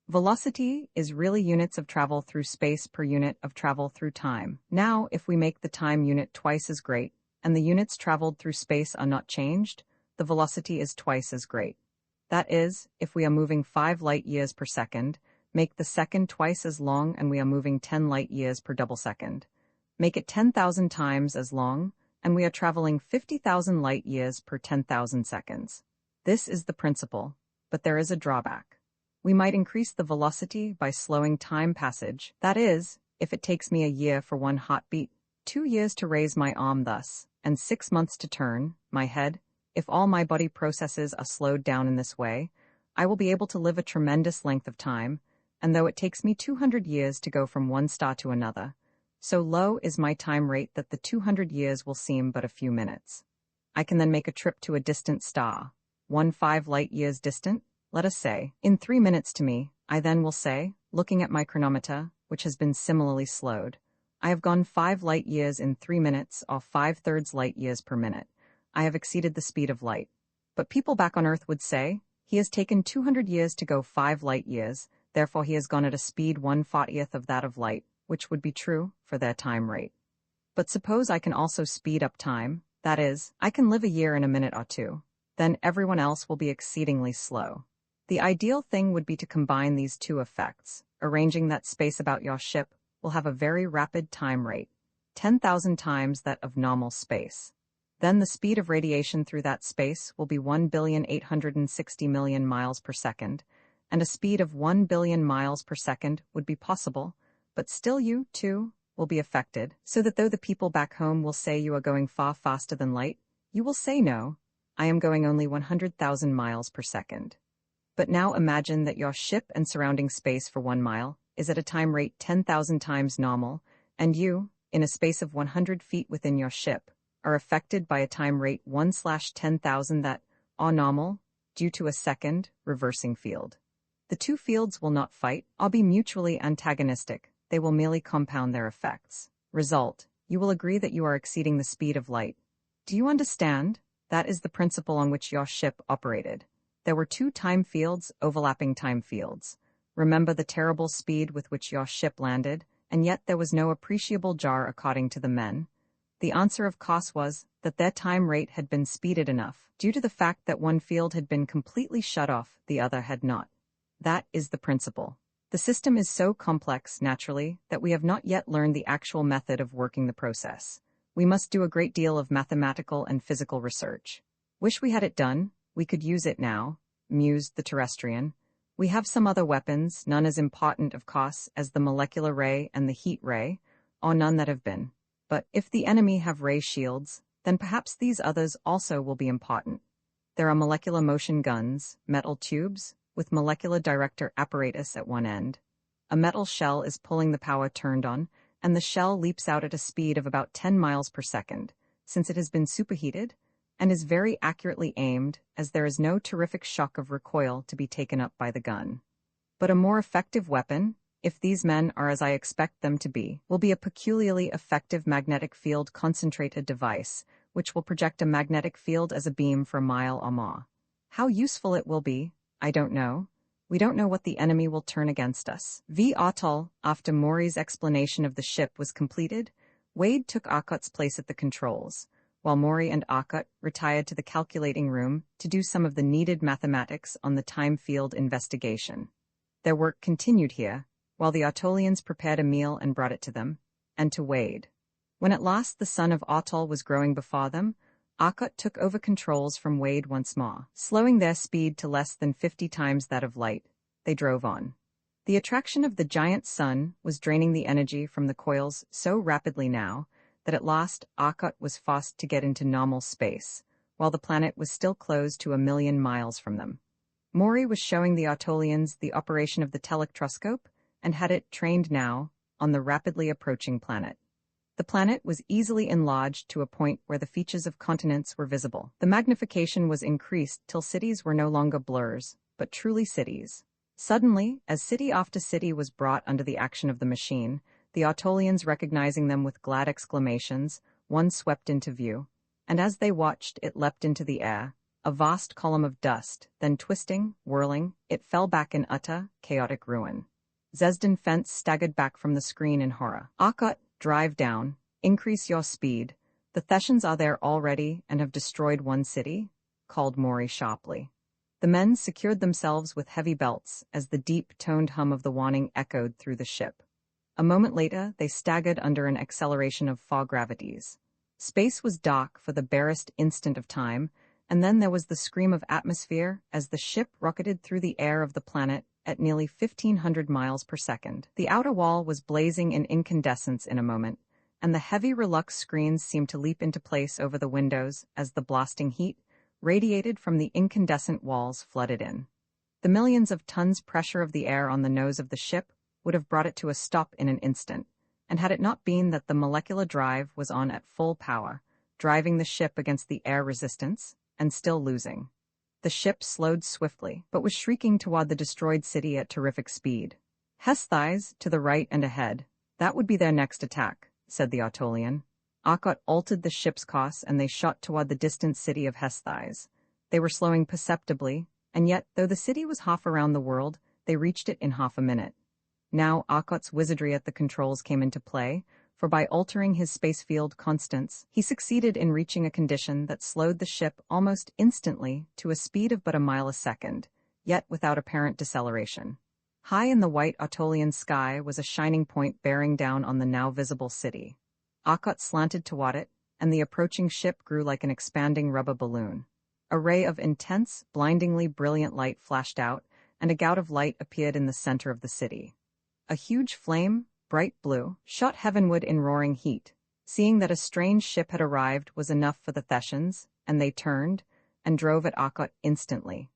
Velocity is really units of travel through space per unit of travel through time. Now, if we make the time unit twice as great, and the units traveled through space are not changed, the velocity is twice as great. That is, if we are moving 5 light years per second, make the second twice as long and we are moving 10 light years per double second. Make it 10,000 times as long, and we are traveling 50,000 light years per 10,000 seconds. This is the principle, but there is a drawback. We might increase the velocity by slowing time passage. That is, if it takes me a year for one heartbeat, 2 years to raise my arm thus, and 6 months to turn my head, if all my body processes are slowed down in this way, I will be able to live a tremendous length of time, and though it takes me 200 years to go from one star to another, so low is my time rate that the 200 years will seem but a few minutes. I can then make a trip to a distant star, 15 light years distant, let us say, in 3 minutes to me, I then will say, looking at my chronometer, which has been similarly slowed, I have gone 5 light years in 3 minutes, or 5/3 light years per minute. I have exceeded the speed of light. But people back on Earth would say, he has taken 200 years to go 5 light years, therefore he has gone at a speed 1/40th of that of light, which would be true for their time rate. But suppose I can also speed up time, that is, I can live a year in a minute or two, then everyone else will be exceedingly slow. The ideal thing would be to combine these two effects, arranging that space about your ship will have a very rapid time rate, 10,000 times that of normal space. Then the speed of radiation through that space will be 1,860,000,000 miles per second, and a speed of 1 billion miles per second would be possible, but still you, too, will be affected, so that though the people back home will say you are going far faster than light, you will say no, I am going only 100,000 miles per second. But now imagine that your ship and surrounding space for 1 mile is at a time rate 10,000 times normal, and you, in a space of 100 feet within your ship, are affected by a time rate 1/10,000 that, are normal, due to a second, reversing field. The two fields will not fight or be mutually antagonistic, they will merely compound their effects. Result, you will agree that you are exceeding the speed of light. Do you understand? That is the principle on which your ship operated. There were 2 time fields, overlapping time fields. Remember the terrible speed with which your ship landed, and yet there was no appreciable jar according to the men. The answer of course was that their time rate had been speeded enough, due to the fact that one field had been completely shut off, the other had not. That is the principle. The system is so complex, naturally, that we have not yet learned the actual method of working the process. We must do a great deal of mathematical and physical research. Wish we had it done, we could use it now, mused the Terrestrian. We have some other weapons, none as important, of course, as the molecular ray and the heat ray, or none that have been. But if the enemy have ray shields, then perhaps these others also will be important. There are molecular motion guns, metal tubes, with molecular director apparatus at one end. A metal shell is pulling the power turned on, and the shell leaps out at a speed of about 10 miles per second, since it has been superheated, and is very accurately aimed, as there is no terrific shock of recoil to be taken up by the gun. But a more effective weapon, if these men are as I expect them to be, will be a peculiarly effective magnetic field concentrated device, which will project a magnetic field as a beam for a mile or more. How useful it will be, I don't know. We don't know what the enemy will turn against us. After Maury's explanation of the ship was completed, Wade took Arcott's place at the controls, while Maury and Arcott retired to the calculating room to do some of the needed mathematics on the time field investigation. Their work continued here, while the Autolians prepared a meal and brought it to them, and to Wade. When at last the sun of Autol was growing before them, Arcott took over controls from Wade once more. Slowing their speed to less than 50 times that of light, they drove on. The attraction of the giant sun was draining the energy from the coils so rapidly now that at last Arcott was forced to get into normal space, while the planet was still closed to 1,000,000 miles from them. Maury was showing the Autolians the operation of the telectroscope and had it trained now on the rapidly approaching planet. The planet was easily enlarged to a point where the features of continents were visible. The magnification was increased till cities were no longer blurs, but truly cities. Suddenly, as city after city was brought under the action of the machine, the Autolians recognizing them with glad exclamations, one swept into view, and as they watched it leapt into the air, a vast column of dust, then twisting, whirling, it fell back in utter, chaotic ruin. Zesden Fence staggered back from the screen in horror. Arcott, drive down, increase your speed. The Thessians are there already and have destroyed one city, called Maury sharply. The men secured themselves with heavy belts as the deep-toned hum of the warning echoed through the ship. A moment later, they staggered under an acceleration of 4 gravities. Space was dark for the barest instant of time, and then there was the scream of atmosphere as the ship rocketed through the air of the planet at nearly 1,500 miles per second. The outer wall was blazing in incandescence in a moment, and the heavy Relux screens seemed to leap into place over the windows as the blasting heat, radiated from the incandescent walls, flooded in. The millions of tons pressure of the air on the nose of the ship would have brought it to a stop in an instant, and had it not been that the molecular drive was on at full power, driving the ship against the air resistance, and still losing. The ship slowed swiftly, but was shrieking toward the destroyed city at terrific speed. Hesthys, to the right and ahead. That would be their next attack, said the Autolian. Akkot altered the ship's course and they shot toward the distant city of Hesthys. They were slowing perceptibly, and yet, though the city was half around the world, they reached it in half a minute. Now Akkot's wizardry at the controls came into play, for by altering his space field constants, he succeeded in reaching a condition that slowed the ship almost instantly to a speed of but a mile a second, yet without apparent deceleration. High in the white Autolian sky was a shining point bearing down on the now visible city. Akkot slanted toward it, and the approaching ship grew like an expanding rubber balloon. A ray of intense, blindingly brilliant light flashed out, and a gout of light appeared in the center of the city. A huge flame, bright blue, shot heavenward in roaring heat. Seeing that a strange ship had arrived was enough for the Thessians, and they turned, and drove at Akkot instantly.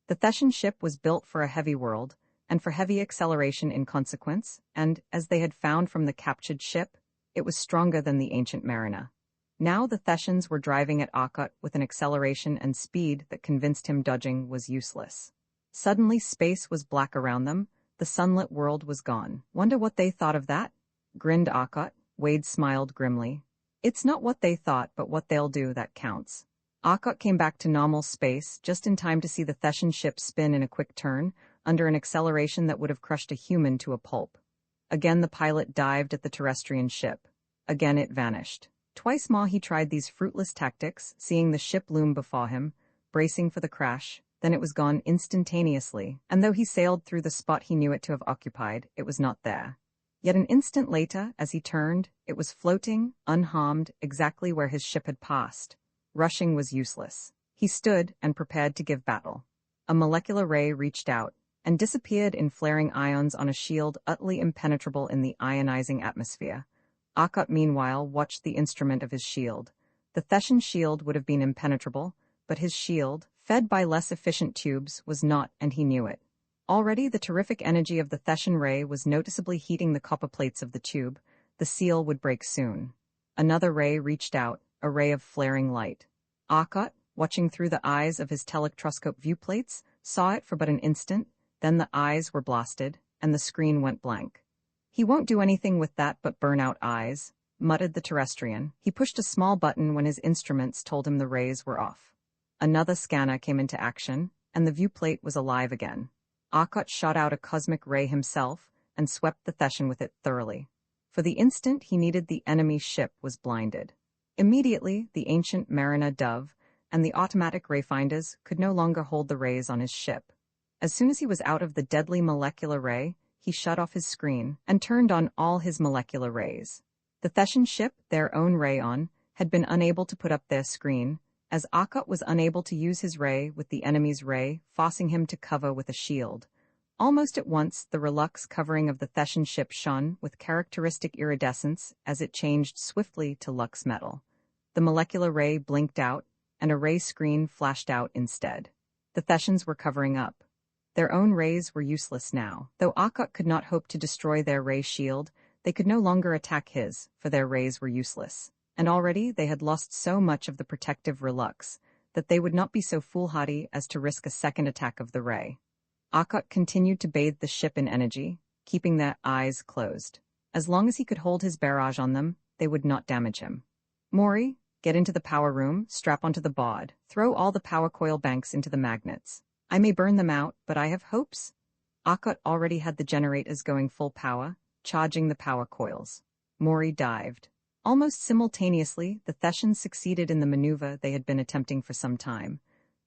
The Thessian ship was built for a heavy world, and for heavy acceleration in consequence, and, as they had found from the captured ship, it was stronger than the ancient Mariner. Now the Thessians were driving at Akkot with an acceleration and speed that convinced him dodging was useless. Suddenly space was black around them, the sunlit world was gone. Wonder what they thought of that? Grinned Akkot. Wade smiled grimly. It's not what they thought but what they'll do that counts. Akkot came back to normal space just in time to see the Thessian ship spin in a quick turn, under an acceleration that would have crushed a human to a pulp. Again the pilot dived at the terrestrian ship. Again it vanished. Twice more he tried these fruitless tactics, seeing the ship loom before him, bracing for the crash. Then it was gone instantaneously, and though he sailed through the spot he knew it to have occupied, it was not there. Yet an instant later, as he turned, it was floating, unharmed, exactly where his ship had passed. Rushing was useless. He stood and prepared to give battle. A molecular ray reached out, and disappeared in flaring ions on a shield utterly impenetrable in the ionizing atmosphere. Akkot meanwhile watched the instrument of his shield. The Thessian shield would have been impenetrable, but his shield, fed by less efficient tubes, was not, and he knew it. Already the terrific energy of the Thessian ray was noticeably heating the copper plates of the tube. The seal would break soon. Another ray reached out, a ray of flaring light. Akkot, watching through the eyes of his telectroscope viewplates, saw it for but an instant, then the eyes were blasted, and the screen went blank. He won't do anything with that but burn out eyes, muttered the terrestrian. He pushed a small button when his instruments told him the rays were off. Another scanner came into action, and the viewplate was alive again. Akkot shot out a cosmic ray himself, and swept the Thessian with it thoroughly. For the instant he needed the enemy ship was blinded. Immediately, the ancient Mariner dove, and the automatic rayfinders could no longer hold the rays on his ship. As soon as he was out of the deadly molecular ray, he shut off his screen, and turned on all his molecular rays. The Thessian ship, their own ray on, had been unable to put up their screen, as Akkot was unable to use his ray with the enemy's ray, forcing him to cover with a shield. Almost at once, the relux covering of the Thessian ship shone with characteristic iridescence as it changed swiftly to lux metal. The molecular ray blinked out, and a ray screen flashed out instead. The Thessians were covering up. Their own rays were useless now. Though Akkot could not hope to destroy their ray shield, they could no longer attack his, for their rays were useless. And already they had lost so much of the protective relux that they would not be so foolhardy as to risk a second attack of the ray. Akkot continued to bathe the ship in energy, keeping their eyes closed. As long as he could hold his barrage on them, they would not damage him. Maury, get into the power room, strap onto the bod, throw all the power coil banks into the magnets. I may burn them out, but I have hopes. Akkot already had the generators going full power, charging the power coils. Maury dived. Almost simultaneously, the Thessians succeeded in the maneuver they had been attempting for some time.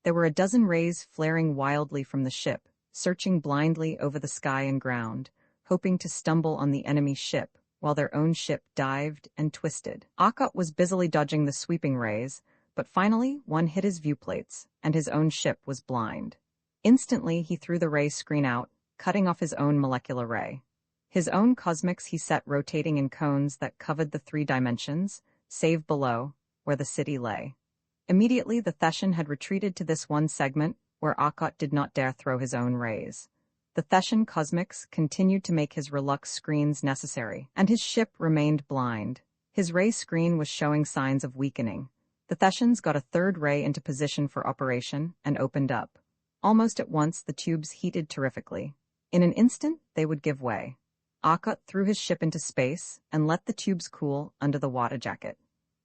There were a dozen rays flaring wildly from the ship, searching blindly over the sky and ground, hoping to stumble on the enemy ship, while their own ship dived and twisted. Akkot was busily dodging the sweeping rays, but finally one hit his viewplates, and his own ship was blind. Instantly he threw the ray screen out, cutting off his own molecular ray. His own cosmics he set rotating in cones that covered the 3 dimensions, save below, where the city lay. Immediately the Thessian had retreated to this one segment, where Akkot did not dare throw his own rays. The Thessian cosmics continued to make his relux screens necessary, and his ship remained blind. His ray screen was showing signs of weakening. The Thessians got a third ray into position for operation and opened up. Almost at once, the tubes heated terrifically. In an instant, they would give way. Arkot threw his ship into space and let the tubes cool under the water jacket.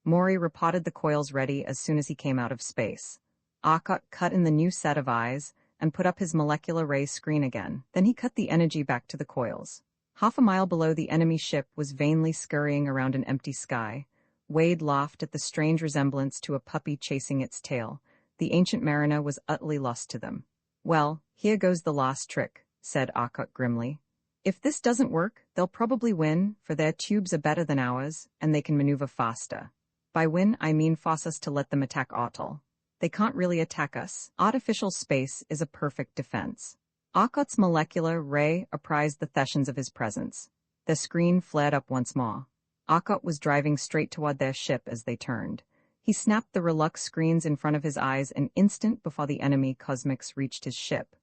Maury repotted the coils ready as soon as he came out of space. Arkot cut in the new set of eyes and put up his molecular ray screen again. Then he cut the energy back to the coils. Half a mile below, the enemy ship was vainly scurrying around an empty sky. Wade laughed at the strange resemblance to a puppy chasing its tail. The ancient mariner was utterly lost to them. "Well, here goes the last trick," said Arkot grimly. "If this doesn't work, they'll probably win, for their tubes are better than ours, and they can maneuver faster. By win, I mean force us to let them attack Atoll. They can't really attack us. Artificial space is a perfect defense." Arkot's molecular ray apprised the Thessians of his presence. Their screen flared up once more. Arkot was driving straight toward their ship as they turned. He snapped the Relux screens in front of his eyes an instant before the enemy cosmics reached his ship.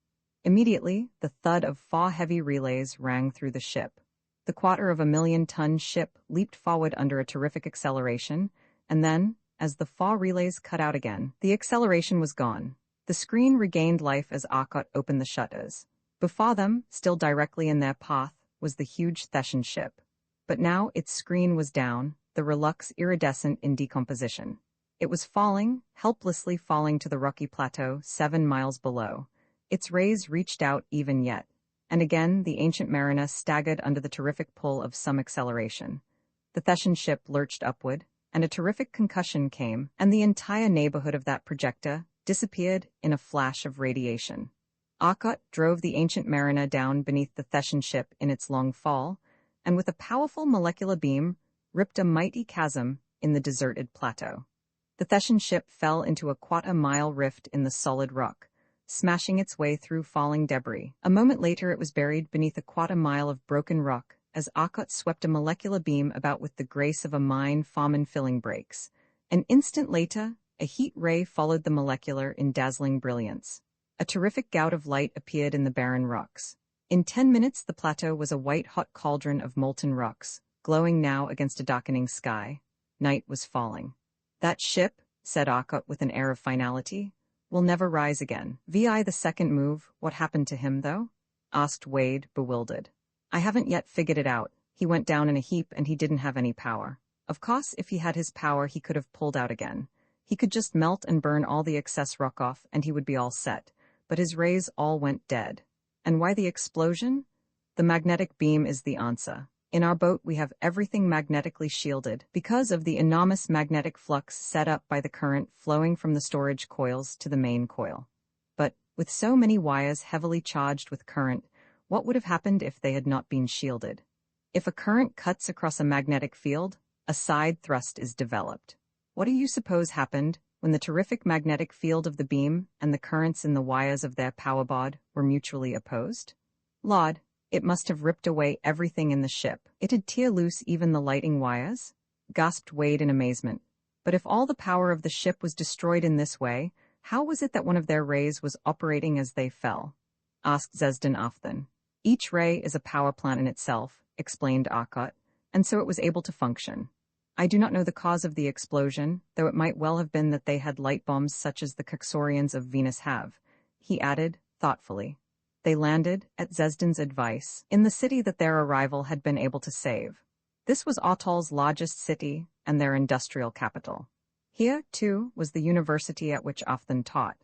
Immediately, the thud of 4 heavy relays rang through the ship. The 250,000-ton ship leaped forward under a terrific acceleration, and then, as the 4 relays cut out again, the acceleration was gone. The screen regained life as Arkot opened the shutters. Before them, still directly in their path, was the huge Thessian ship. But now its screen was down, the Relux iridescent in decomposition. It was falling, helplessly falling to the rocky plateau 7 miles below. Its rays reached out even yet, and again the ancient mariner staggered under the terrific pull of some acceleration. The Thessian ship lurched upward, and a terrific concussion came, and the entire neighborhood of that projector disappeared in a flash of radiation. Arkot drove the ancient mariner down beneath the Thessian ship in its long fall, and with a powerful molecular beam, ripped a mighty chasm in the deserted plateau. The Thessian ship fell into a 1/4-mile rift in the solid rock, smashing its way through falling debris. A moment later, it was buried beneath a 1/4-mile of broken rock as Arkot swept a molecular beam about with the grace of a mine foreman filling brakes. An instant later, a heat ray followed the molecular in dazzling brilliance. A terrific gout of light appeared in the barren rocks. In 10 minutes, the plateau was a white-hot cauldron of molten rocks, glowing now against a darkening sky. Night was falling. "That ship," said Arkot with an air of finality, "will never rise again." "Vi the second move, what happened to him, though?" asked Wade, bewildered. "I haven't yet figured it out. He went down in a heap and he didn't have any power. Of course, if he had his power, he could have pulled out again. He could just melt and burn all the excess rock off and he would be all set. But his rays all went dead. And why the explosion? The magnetic beam is the answer. In our boat, we have everything magnetically shielded because of the enormous magnetic flux set up by the current flowing from the storage coils to the main coil. But, with so many wires heavily charged with current, what would have happened if they had not been shielded? If a current cuts across a magnetic field, a side thrust is developed. What do you suppose happened when the terrific magnetic field of the beam and the currents in the wires of their power board were mutually opposed? Lord, it must have ripped away everything in the ship. It'd tear loose even the lighting wires? Gasped Wade in amazement. But if all the power of the ship was destroyed in this way, how was it that one of their rays was operating as they fell? Asked Zesden Afthan. Each ray is a power plant in itself, explained Arkot, and so it was able to function. I do not know the cause of the explosion, though it might well have been that they had light bombs such as the Caxorians of Venus have, he added, thoughtfully. They landed, at Zesden's advice, in the city that their arrival had been able to save. This was Atoll's largest city and their industrial capital. Here, too, was the university at which Afthan taught.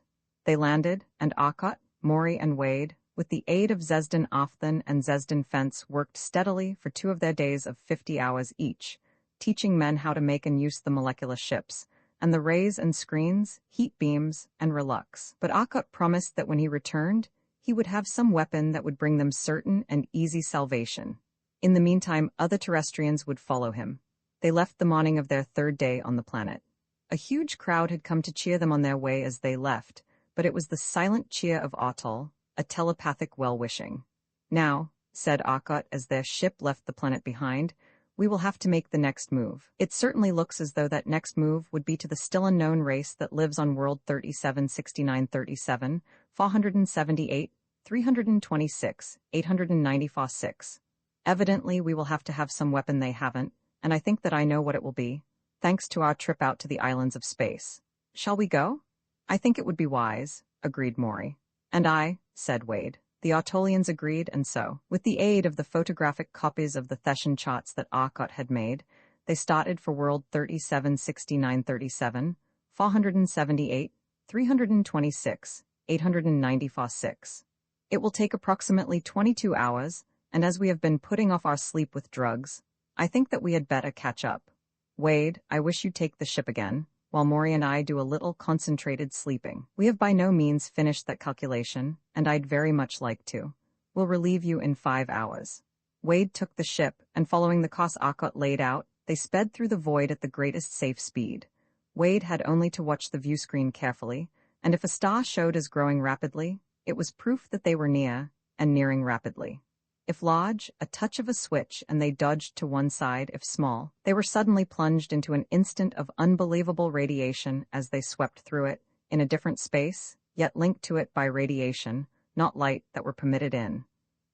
They landed, and Arkot, Maury, and Wade, with the aid of Zesden Afthan and Zesden Fence, worked steadily for 2 of their days of 50 hours each, teaching men how to make and use the molecular ships, and the rays and screens, heat beams, and Relux. But Arkot promised that when he returned, he would have some weapon that would bring them certain and easy salvation. In the meantime, other terrestrians would follow him. They left the morning of their 3rd day on the planet. A huge crowd had come to cheer them on their way as they left, but it was the silent cheer of Atoll, a telepathic well-wishing. "Now," said Arkot as their ship left the planet behind, "we will have to make the next move. It certainly looks as though that next move would be to the still unknown race that lives on world 376937, 478, 326, 894-6. Evidently, we will have to have some weapon they haven't, and I think that I know what it will be. thanks to our trip out to the islands of space. Shall we go? I think it would be wise, agreed Maury. And I, said Wade. The Autolians agreed, and so, with the aid of the photographic copies of the Theshan charts that Arcot had made, they started for World 376937, 478, 326, 894.6. It will take approximately 22 hours, and as we have been putting off our sleep with drugs, I think that we had better catch up. Wade, I wish you'd take the ship again, while Maury and I do a little concentrated sleeping. We have by no means finished that calculation, and I'd very much like to. We'll relieve you in 5 hours. Wade took the ship, and following the course Arcot laid out, they sped through the void at the greatest safe speed. Wade had only to watch the view screen carefully, and if a star showed as growing rapidly, it was proof that they were near, and nearing rapidly. If large, a touch of a switch and they dodged to one side; if small, they were suddenly plunged into an instant of unbelievable radiation as they swept through it, in a different space, yet linked to it by radiation, not light, that were permitted in.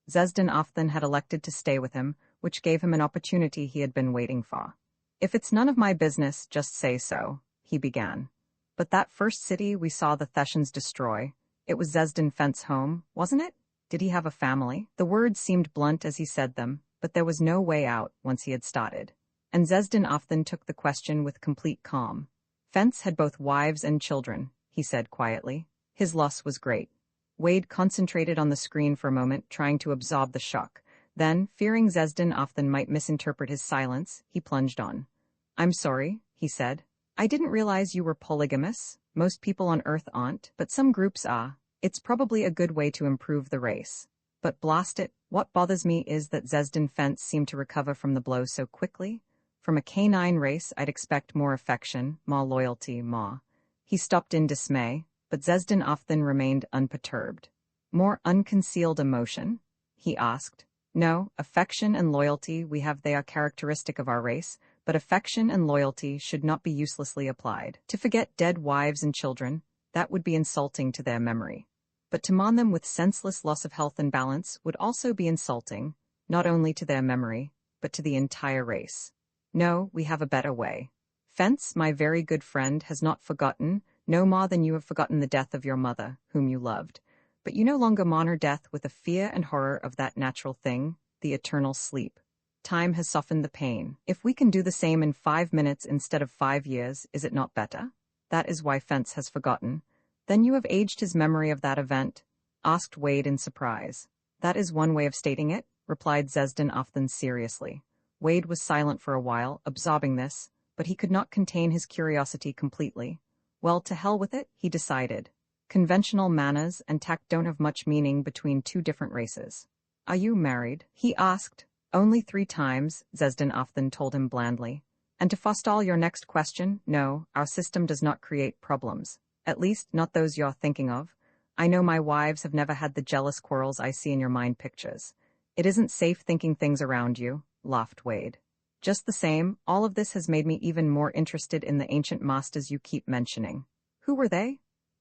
Zesden Ofthen had elected to stay with him, which gave him an opportunity he had been waiting for. If it's none of my business, just say so, he began. But that first city we saw the Theshans destroy, it was Zesden Fent's home, wasn't it? Did he have a family? The words seemed blunt as he said them, but there was no way out once he had started. And Zesden Ofthen took the question with complete calm. Fentz had both wives and children, he said quietly. His loss was great. Wade concentrated on the screen for a moment, trying to absorb the shock. Then, fearing Zesden Ofthen might misinterpret his silence, he plunged on. I'm sorry, he said. I didn't realize you were polygamous. Most people on Earth aren't, but some groups are. It's probably a good way to improve the race. But blast it, what bothers me is that Zesden Fentz seemed to recover from the blow so quickly. From a canine race, I'd expect more affection, more loyalty, more. He stopped in dismay, but Zesden Ofthen remained unperturbed. More unconcealed emotion? He asked. No, affection and loyalty they are characteristic of our race, but affection and loyalty should not be uselessly applied. To forget dead wives and children, that would be insulting to their memory. But to mourn them with senseless loss of health and balance would also be insulting, not only to their memory, but to the entire race. No, we have a better way. Fentz, my very good friend, has not forgotten, no more than you have forgotten the death of your mother, whom you loved. But you no longer mourn her death with the fear and horror of that natural thing, the eternal sleep. Time has softened the pain. If we can do the same in 5 minutes instead of 5 years, is it not better? That is why Fentz has forgotten. Then you have aged his memory of that event? Asked Wade in surprise. That is one way of stating it, replied Zesden Ofthen seriously. Wade was silent for a while, absorbing this, but he could not contain his curiosity completely. Well, to hell with it, he decided. Conventional manners and tact don't have much meaning between two different races. Are you married? He asked. Only 3 times, Zesden Ofthen told him blandly. And to forestall your next question, no, our system does not create problems. At least, not those you're thinking of. I know my wives have never had the jealous quarrels I see in your mind pictures. It isn't safe thinking things around you, laughed Wade. Just the same, all of this has made me even more interested in the ancient masters you keep mentioning. Who were they?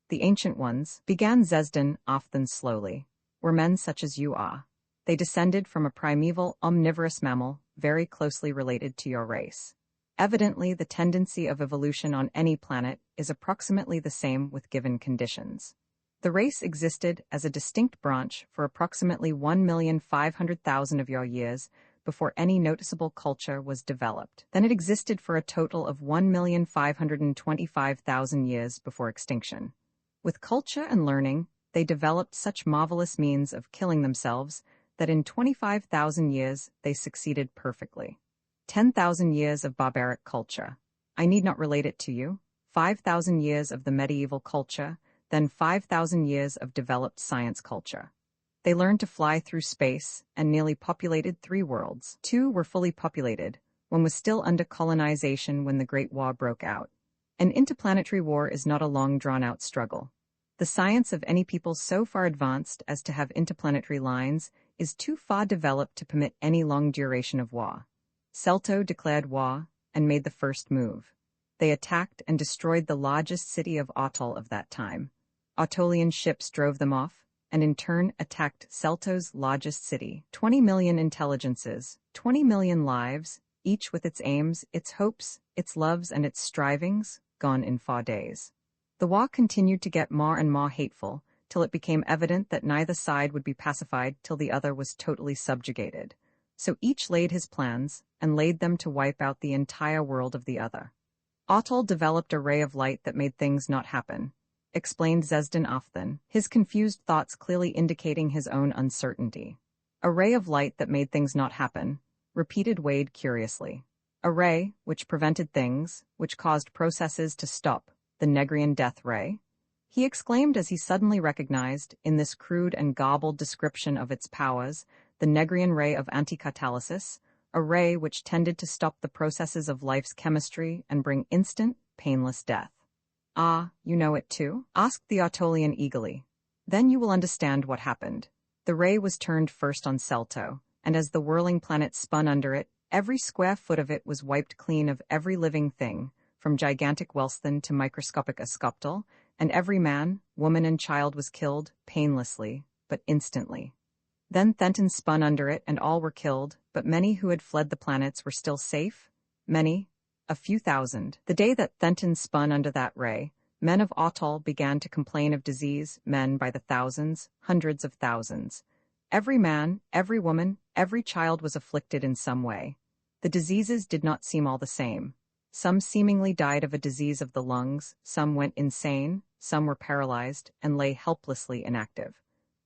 The ancient ones, began Zesden Ofthen slowly, were men such as you are. They descended from a primeval, omnivorous mammal, very closely related to your race. Evidently, the tendency of evolution on any planet is approximately the same with given conditions. The race existed as a distinct branch for approximately 1,500,000 of your years before any noticeable culture was developed. Then it existed for a total of 1,525,000 years before extinction. With culture and learning, they developed such marvelous means of killing themselves that in 25,000 years they succeeded perfectly. 10,000 years of barbaric culture. I need not relate it to you. 5,000 years of the medieval culture, then 5,000 years of developed science culture. They learned to fly through space and nearly populated 3 worlds. 2 were fully populated. 1 was still under colonization when the Great War broke out. An interplanetary war is not a long drawn-out struggle. The science of any people so far advanced as to have interplanetary lines is too far developed to permit any long duration of war. Celto declared war and made the first move. They attacked and destroyed the largest city of Autol of that time. Autolian ships drove them off, and in turn attacked Celto's largest city. 20 million intelligences, 20 million lives, each with its aims, its hopes, its loves, and its strivings, gone in 4 days. The war continued to get more and more hateful, till it became evident that neither side would be pacified till the other was totally subjugated. So each laid his plans, and laid them to wipe out the entire world of the other. Otto developed a ray of light that made things not happen, explained Zesden Ofthen, his confused thoughts clearly indicating his own uncertainty. A ray of light that made things not happen, repeated Wade curiously. A ray, which prevented things, which caused processes to stop, the Negrian death ray? He exclaimed as he suddenly recognized, in this crude and garbled description of its powers, the Negrian ray of anticatalysis, a ray which tended to stop the processes of life's chemistry and bring instant, painless death. Ah, you know it too? Asked the Autolian eagerly. Then you will understand what happened. The ray was turned first on Celto, and as the whirling planet spun under it, every square foot of it was wiped clean of every living thing, from gigantic Wellston to microscopic Ascoptal, and every man, woman, and child was killed, painlessly, but instantly. Then Thenton spun under it, and all were killed, but many who had fled the planets were still safe. Many, a few thousand. The day that Thenton spun under that ray, men of Ottal began to complain of disease, men by the thousands, hundreds of thousands. Every man, every woman, every child was afflicted in some way. The diseases did not seem all the same. Some seemingly died of a disease of the lungs, some went insane, some were paralyzed, and lay helplessly inactive.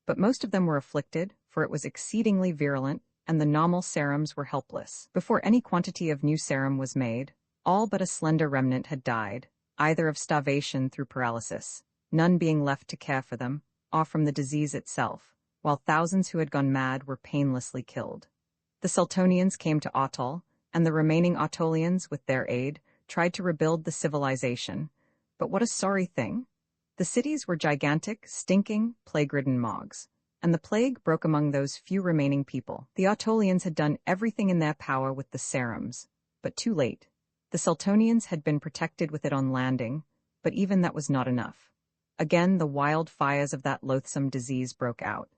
But most of them were afflicted, for it was exceedingly virulent, and the normal serums were helpless. Before any quantity of new serum was made, all but a slender remnant had died, either of starvation through paralysis, none being left to care for them, or from the disease itself, while thousands who had gone mad were painlessly killed. The Sultonians came to Ottal, and the remaining Ottolians, with their aid, tried to rebuild the civilization. But what a sorry thing! The cities were gigantic, stinking, plague-ridden mogs, and the plague broke among those few remaining people. The Ottolians had done everything in their power with the serums, but too late. The Sultonians had been protected with it on landing, but even that was not enough. Again the wild fires of that loathsome disease broke out.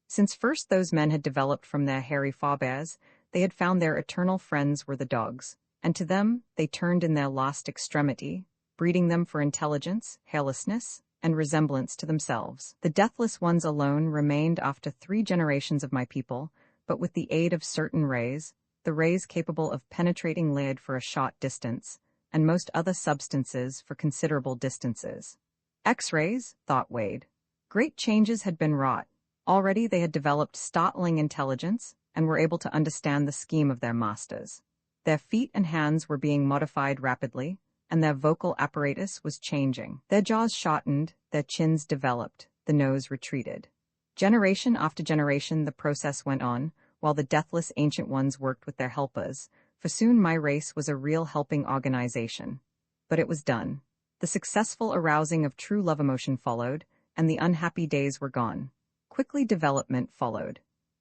Since first those men had developed from their hairy forebears, they had found their eternal friends were the dogs, and to them they turned in their last extremity, breeding them for intelligence, hairlessness, and resemblance to themselves. The deathless ones alone remained after 3 generations of my people, but with the aid of certain rays, the rays capable of penetrating lead for a short distance, and most other substances for considerable distances. X-rays, thought Wade. Great changes had been wrought. Already they had developed startling intelligence, and were able to understand the scheme of their masters. Their feet and hands were being modified rapidly, and their vocal apparatus was changing. Their jaws shortened, their chins developed, the nose retreated. Generation after generation the process went on, while the deathless ancient ones worked with their helpers, for soon my race was a real helping organization. But it was done. The successful arousing of true love emotion followed, and the unhappy days were gone. Quickly development followed.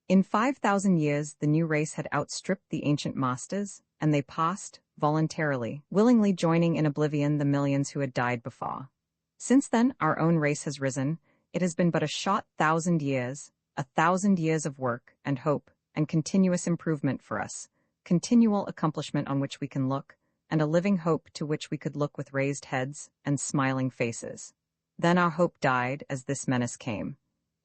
In 5,000 years the new race had outstripped the ancient masters, and they passed, voluntarily, willingly joining in oblivion the millions who had died before. Since then our own race has risen. It has been but a short 1,000 years, 1,000 years of work, and hope, and continuous improvement for us, continual accomplishment on which we can look, and a living hope to which we could look with raised heads and smiling faces. Then our hope died as this menace came.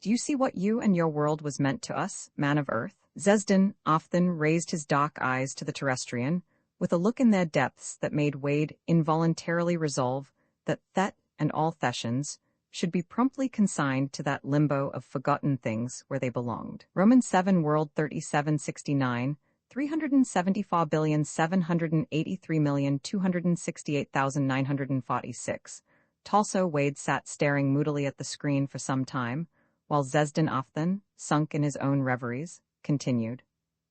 Do you see what you and your world was meant to us, man of earth? Zesden Ofthen raised his dark eyes to the terrestrian, with a look in their depths that made Wade involuntarily resolve that Thet and all Thessians should be promptly consigned to that limbo of forgotten things where they belonged. Roman 7 World 3769, 374,783,268,946. Talso Wade sat staring moodily at the screen for some time, while Zesden Ofthen, sunk in his own reveries, continued.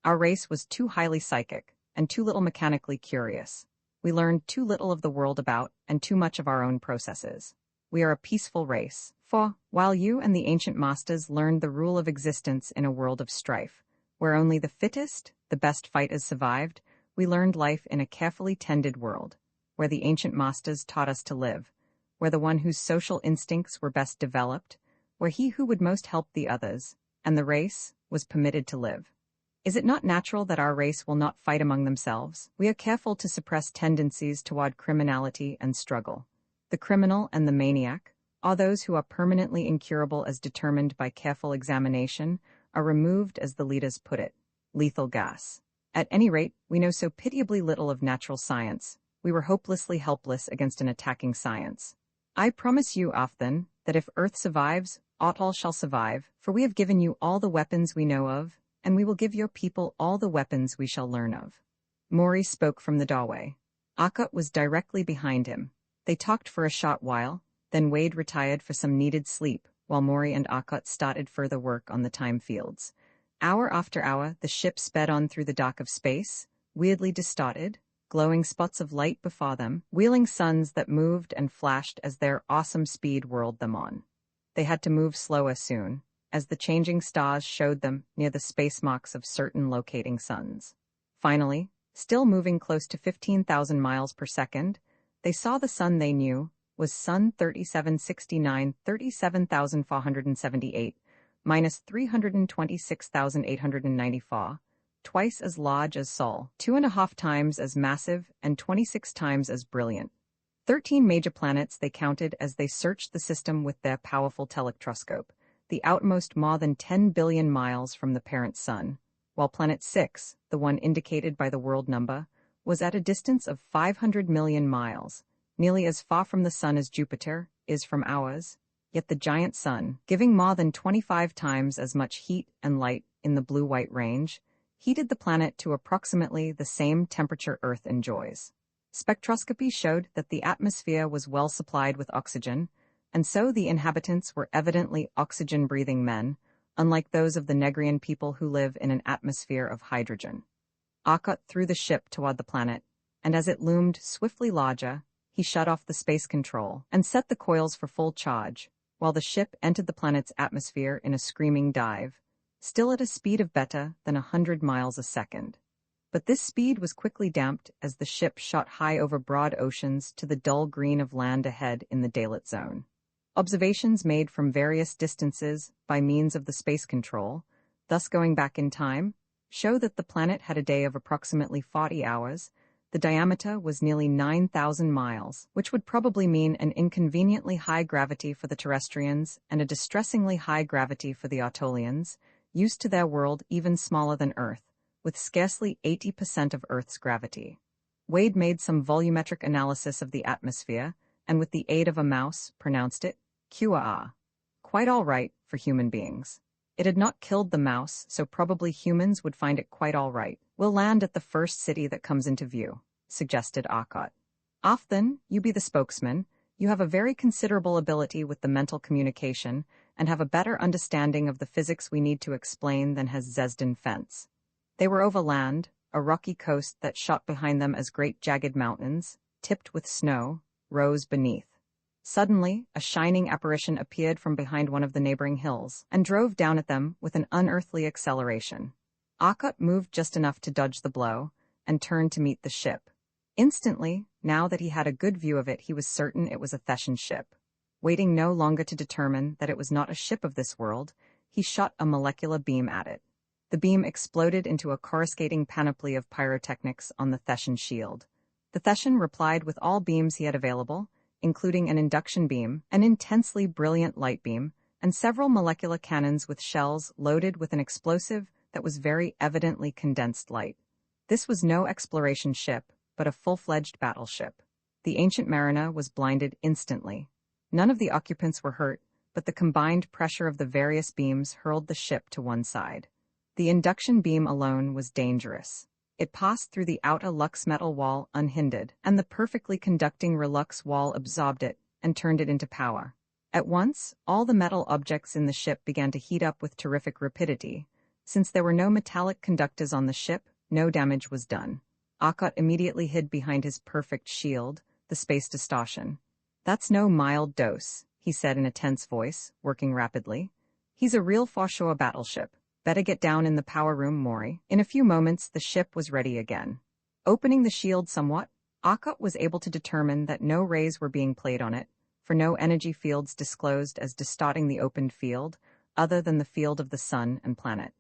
Our race was too highly psychic, and too little mechanically curious. We learned too little of the world about, and too much of our own processes. We are a peaceful race, for, while you and the ancient masters learned the rule of existence in a world of strife, where only the fittest, the best fighters survived, we learned life in a carefully tended world, where the ancient masters taught us to live, where the one whose social instincts were best developed, where he who would most help the others, and the race, was permitted to live. Is it not natural that our race will not fight among themselves? We are careful to suppress tendencies toward criminality and struggle. The criminal and the maniac, are those who are permanently incurable as determined by careful examination, are removed as the leaders put it. Lethal gas. At any rate, we know so pitiably little of natural science. We were hopelessly helpless against an attacking science. I promise you, Afthan, that if Earth survives, all shall survive, for we have given you all the weapons we know of, and we will give your people all the weapons we shall learn of. Maury spoke from the doorway. Akkot was directly behind him. They talked for a short while, then Wade retired for some needed sleep, while Maury and Akkot started further work on the time fields. Hour after hour, the ship sped on through the dark of space, weirdly distorted, glowing spots of light before them, wheeling suns that moved and flashed as their awesome speed whirled them on. They had to move slower soon, as the changing stars showed them near the space marks of certain locating suns. Finally, still moving close to 15,000 miles per second, they saw the sun they knew was Sun 3769 37,478, minus 326,894, twice as large as Sol, 2.5 times as massive and 26 times as brilliant. 13 major planets they counted as they searched the system with their powerful telectroscope, the outmost more than 10 billion miles from the parent sun, while Planet 6, the one indicated by the world number, was at a distance of 500 million miles, nearly as far from the sun as Jupiter is from ours, yet the giant sun, giving more than 25 times as much heat and light in the blue-white range, heated the planet to approximately the same temperature Earth enjoys. Spectroscopy showed that the atmosphere was well supplied with oxygen, and so the inhabitants were evidently oxygen-breathing men, unlike those of the Negrian people who live in an atmosphere of hydrogen. Akkot threw the ship toward the planet, and as it loomed swiftly larger, he shut off the space control and set the coils for full charge, while the ship entered the planet's atmosphere in a screaming dive, still at a speed of better than 100 miles a second. But this speed was quickly damped as the ship shot high over broad oceans to the dull green of land ahead in the daylit zone. Observations made from various distances by means of the space control, thus going back in time, show that the planet had a day of approximately 40 hours. The diameter was nearly 9,000 miles, which would probably mean an inconveniently high gravity for the terrestrians and a distressingly high gravity for the Autolians, used to their world even smaller than Earth, with scarcely 80% of Earth's gravity. Wade made some volumetric analysis of the atmosphere, and with the aid of a mouse, pronounced it QAA. Quite all right for human beings. It had not killed the mouse, so probably humans would find it quite all right. We'll land at the first city that comes into view, suggested Akkot. Afthan, you be the spokesman. You have a very considerable ability with the mental communication, and have a better understanding of the physics we need to explain than has Zesden Fence. They were over land, a rocky coast that shot behind them as great jagged mountains, tipped with snow, rose beneath. Suddenly, a shining apparition appeared from behind one of the neighboring hills, and drove down at them with an unearthly acceleration. Akkot moved just enough to dodge the blow, and turned to meet the ship. Instantly, now that he had a good view of it, he was certain it was a Theshan ship. Waiting no longer to determine that it was not a ship of this world, he shot a molecular beam at it. The beam exploded into a coruscating panoply of pyrotechnics on the Theshan shield. The Theshan replied with all beams he had available, including an induction beam, an intensely brilliant light beam, and several molecular cannons with shells loaded with an explosive that was very evidently condensed light. This was no exploration ship, but a full-fledged battleship. The ancient mariner was blinded instantly. None of the occupants were hurt, but the combined pressure of the various beams hurled the ship to one side. The induction beam alone was dangerous. It passed through the outer Lux metal wall unhindered, and the perfectly conducting Relux wall absorbed it and turned it into power. At once, all the metal objects in the ship began to heat up with terrific rapidity. Since there were no metallic conductors on the ship, no damage was done. Akkot immediately hid behind his perfect shield, the space distortion. "That's no mild dose," he said in a tense voice, working rapidly. "He's a real foreshore battleship. Better get down in the power room, Maury." In a few moments, the ship was ready again. Opening the shield somewhat, Akkot was able to determine that no rays were being played on it, for no energy fields disclosed as distorting the opened field, other than the field of the sun and planet.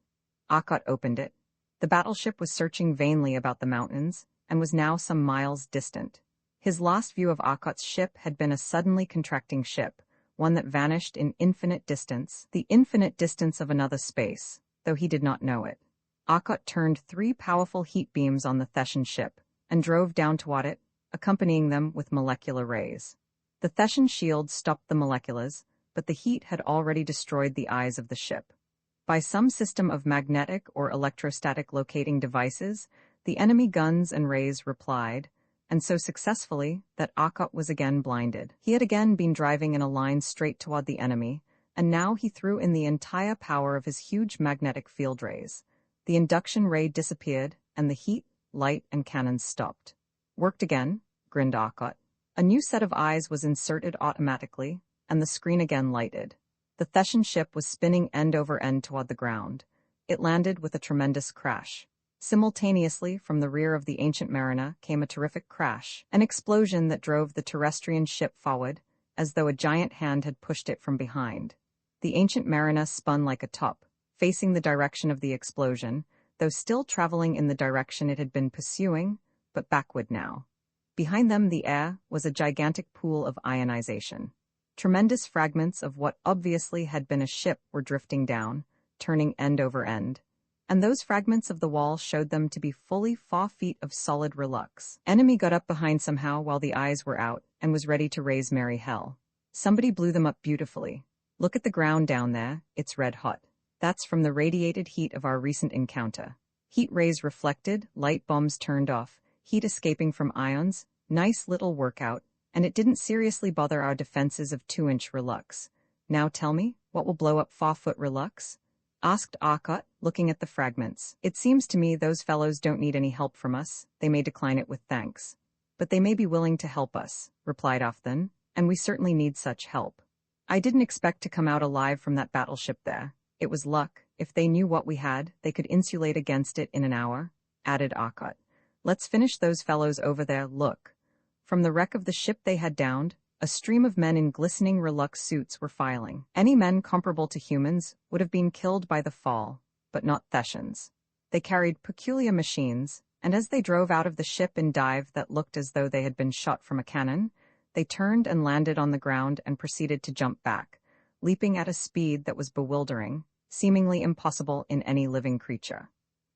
Akkot opened it. The battleship was searching vainly about the mountains, and was now some miles distant. His last view of Akkot's ship had been a suddenly contracting ship, one that vanished in infinite distance, the infinite distance of another space, though he did not know it. Akkot turned 3 powerful heat beams on the Theshan ship, and drove down toward it, accompanying them with molecular rays. The Theshan shield stopped the moleculars, but the heat had already destroyed the eyes of the ship. By some system of magnetic or electrostatic locating devices, the enemy guns and rays replied, and so successfully that Akkot was again blinded. He had again been driving in a line straight toward the enemy, and now he threw in the entire power of his huge magnetic field rays. The induction ray disappeared, and the heat, light, and cannons stopped. Worked again, grinned Akkot. A new set of eyes was inserted automatically, and the screen again lighted. The Theshan ship was spinning end over end toward the ground. It landed with a tremendous crash. Simultaneously, from the rear of the Ancient Mariner came a terrific crash, an explosion that drove the terrestrian ship forward, as though a giant hand had pushed it from behind. The Ancient Mariner spun like a top, facing the direction of the explosion, though still traveling in the direction it had been pursuing, but backward now. Behind them, the air was a gigantic pool of ionization. Tremendous fragments of what obviously had been a ship were drifting down, turning end over end, and those fragments of the wall showed them to be fully 4 feet of solid relux. Enemy got up behind somehow while the eyes were out, and was ready to raise merry hell. Somebody blew them up beautifully. Look at the ground down there, it's red hot. That's from the radiated heat of our recent encounter. Heat rays reflected, light bombs turned off, heat escaping from ions, nice little workout, and it didn't seriously bother our defenses of 2-inch relux. Now tell me, what will blow up 4-foot relux? Asked Akkot, looking at the fragments. It seems to me those fellows don't need any help from us, they may decline it with thanks. But they may be willing to help us, replied Ofthen, and we certainly need such help. I didn't expect to come out alive from that battleship there. It was luck. If they knew what we had, they could insulate against it in an hour, added Akkot. Let's finish those fellows over there, look. From the wreck of the ship they had downed, a stream of men in glistening relux suits were filing. Any men comparable to humans would have been killed by the fall, but not Theshans. They carried peculiar machines, and as they drove out of the ship in dive that looked as though they had been shot from a cannon, they turned and landed on the ground and proceeded to jump back, leaping at a speed that was bewildering, seemingly impossible in any living creature.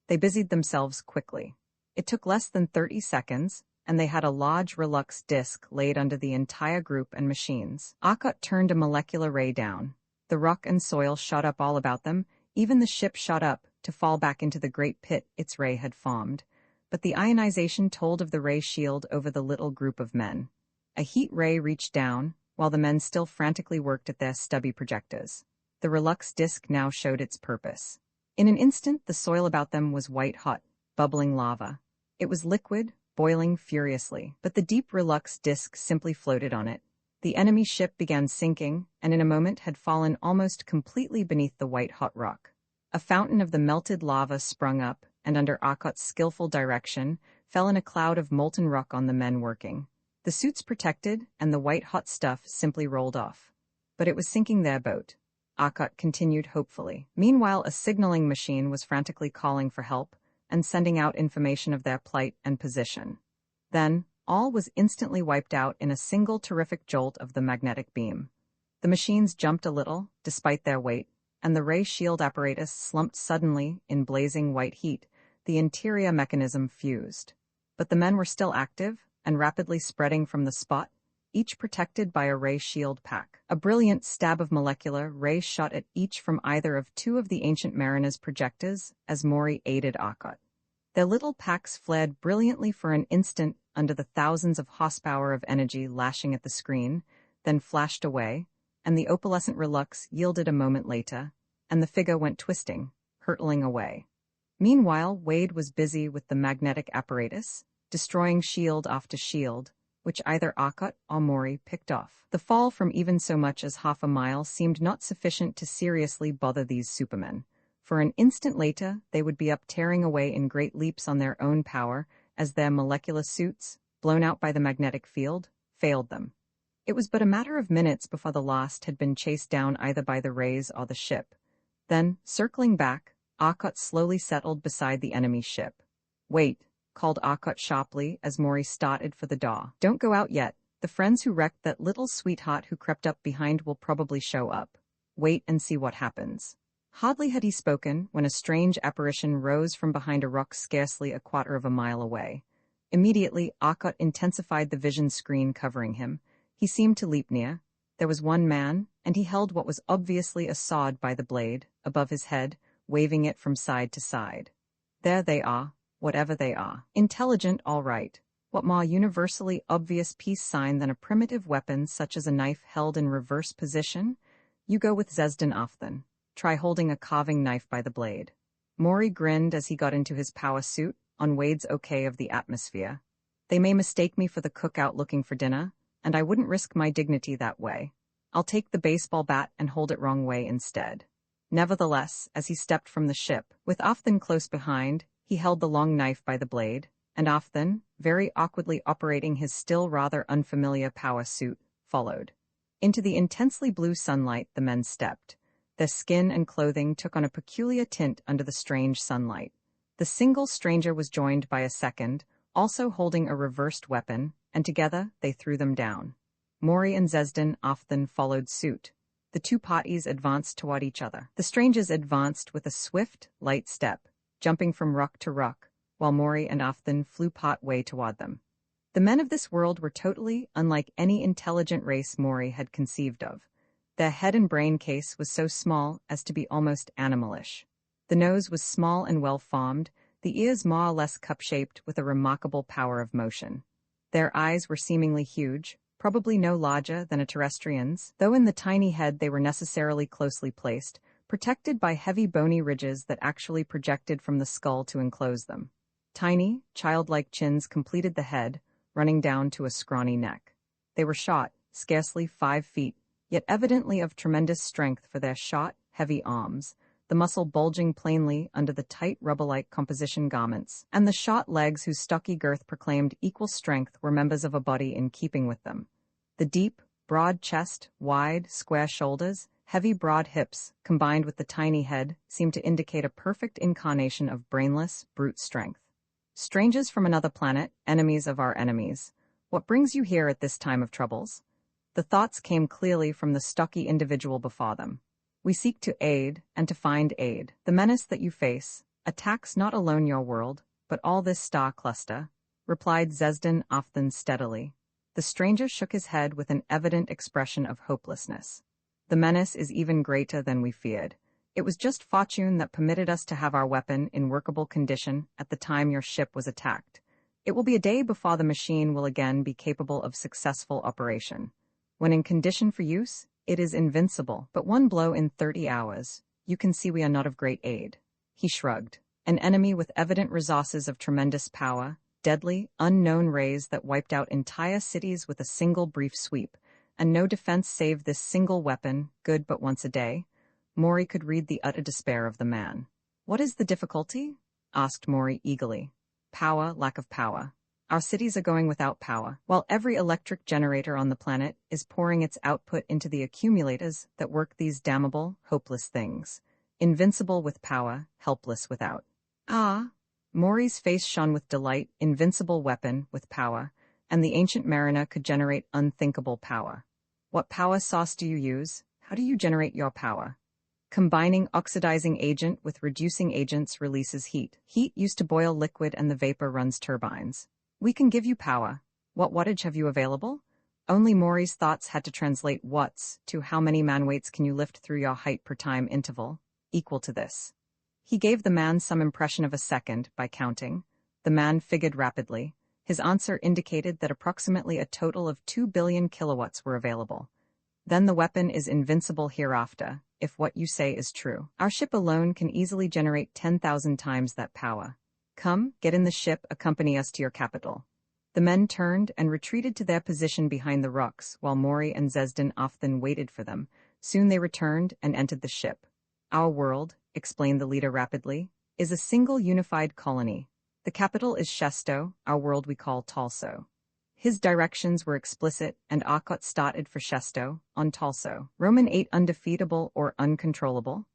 They busied themselves quickly. It took less than 30 seconds, and they had a large relux disk laid under the entire group and machines. Akkot turned a molecular ray down. The rock and soil shot up all about them, even the ship shot up, to fall back into the great pit its ray had formed. But the ionization told of the ray shield over the little group of men. A heat ray reached down, while the men still frantically worked at their stubby projectors. The relux disk now showed its purpose. In an instant, the soil about them was white-hot, bubbling lava. It was liquid, boiling furiously, but the deep relux disk simply floated on it. The enemy ship began sinking, and in a moment had fallen almost completely beneath the white-hot rock. A fountain of the melted lava sprung up, and under Akkot's skillful direction, fell in a cloud of molten rock on the men working. The suits protected, and the white-hot stuff simply rolled off. But it was sinking their boat. Akkot continued hopefully. Meanwhile, a signaling machine was frantically calling for help, and sending out information of their plight and position. Then, all was instantly wiped out in a single terrific jolt of the magnetic beam. The machines jumped a little, despite their weight, and the ray shield apparatus slumped suddenly in blazing white heat. The interior mechanism fused. But the men were still active, and rapidly spreading from the spot, each protected by a ray shield pack. A brilliant stab of molecular rays shot at each from either of 2 of the Ancient Mariner's projectors as Maury aided Akkot. Their little packs flared brilliantly for an instant under the thousands of horsepower of energy lashing at the screen, then flashed away, and the opalescent relux yielded a moment later, and the figure went twisting, hurtling away. Meanwhile, Wade was busy with the magnetic apparatus, destroying shield after shield, which either Akkot or Maury picked off. The fall from even so much as half a mile seemed not sufficient to seriously bother these supermen. For an instant later, they would be up tearing away in great leaps on their own power as their molecular suits, blown out by the magnetic field, failed them. It was but a matter of minutes before the last had been chased down either by the rays or the ship. Then, circling back, Arkot slowly settled beside the enemy ship. "Wait," called Arkot sharply as Maury started for the door. "Don't go out yet. The friends who wrecked that little sweetheart who crept up behind will probably show up. Wait and see what happens." Hardly had he spoken when a strange apparition rose from behind a rock scarcely a quarter of a mile away. Immediately, Arkot intensified the vision screen covering him. He seemed to leap near. There was one man, and he held what was obviously a sword by the blade, above his head, waving it from side to side. There they are, whatever they are. Intelligent, all right. What more universally obvious peace sign than a primitive weapon such as a knife held in reverse position? You go with Zesden Ofthen. Try holding a carving knife by the blade. Maury grinned as he got into his power suit, on Wade's okay of the atmosphere. They may mistake me for the cook out looking for dinner, and I wouldn't risk my dignity that way. I'll take the baseball bat and hold it wrong way instead. Nevertheless, as he stepped from the ship, with Ofthen close behind, he held the long knife by the blade, and Ofthen, very awkwardly operating his still rather unfamiliar power suit, followed. Into the intensely blue sunlight the men stepped. Their skin and clothing took on a peculiar tint under the strange sunlight. The single stranger was joined by a second, also holding a reversed weapon, and together they threw them down. Maury and Zesden Ofthen followed suit. The two parties advanced toward each other. The strangers advanced with a swift, light step, jumping from rock to rock, while Maury and Ofthen flew part way toward them. The men of this world were totally unlike any intelligent race Maury had conceived of. Their head and brain case was so small as to be almost animalish. The nose was small and well-formed, the ears more or less cup-shaped with a remarkable power of motion. Their eyes were seemingly huge, probably no larger than a terrestrian's, though in the tiny head they were necessarily closely placed, protected by heavy bony ridges that actually projected from the skull to enclose them. Tiny, childlike chins completed the head, running down to a scrawny neck. They were short, scarcely 5 feet, yet evidently of tremendous strength for their short, heavy arms, the muscle bulging plainly under the tight rubber-like composition garments, and the short legs whose stocky girth proclaimed equal strength were members of a body in keeping with them. The deep, broad chest, wide, square shoulders, heavy broad hips, combined with the tiny head, seemed to indicate a perfect incarnation of brainless, brute strength. Strangers from another planet, enemies of our enemies. What brings you here at this time of troubles? The thoughts came clearly from the stocky individual before them. We seek to aid, and to find aid. The menace that you face attacks not alone your world, but all this star cluster, replied Zesden Ofthen steadily. The stranger shook his head with an evident expression of hopelessness. The menace is even greater than we feared. It was just fortune that permitted us to have our weapon in workable condition at the time your ship was attacked. It will be a day before the machine will again be capable of successful operation. When in condition for use, it is invincible, but one blow in 30 hours. You can see we are not of great aid. He shrugged. An enemy with evident resources of tremendous power, deadly, unknown rays that wiped out entire cities with a single brief sweep, and no defense save this single weapon, good but once a day. Maury could read the utter despair of the man. What is the difficulty? Asked Maury eagerly. Power, lack of power. Our cities are going without power, while every electric generator on the planet is pouring its output into the accumulators that work these damnable, hopeless things. Invincible with power, helpless without. Ah! Maury's face shone with delight, invincible weapon with power, and the ancient mariner could generate unthinkable power. What power source do you use? How do you generate your power? Combining oxidizing agent with reducing agents releases heat. Heat used to boil liquid and the vapor runs turbines. We can give you power. What wattage have you available? Only Maury's thoughts had to translate watts to how many man-weights can you lift through your height per time interval, equal to this. He gave the man some impression of a second by counting. The man figured rapidly. His answer indicated that approximately a total of 2 billion kilowatts were available. Then the weapon is invincible hereafter, if what you say is true. Our ship alone can easily generate 10,000 times that power. Come, get in the ship, accompany us to your capital. The men turned and retreated to their position behind the rocks, while Maury and Zesden Ofthen waited for them. Soon they returned and entered the ship. Our world, explained the leader rapidly, is a single unified colony. The capital is Shesto, our world we call Talso. His directions were explicit, and Arkot started for Shesto, on Talso. Roman 8 undefeatable or uncontrollable?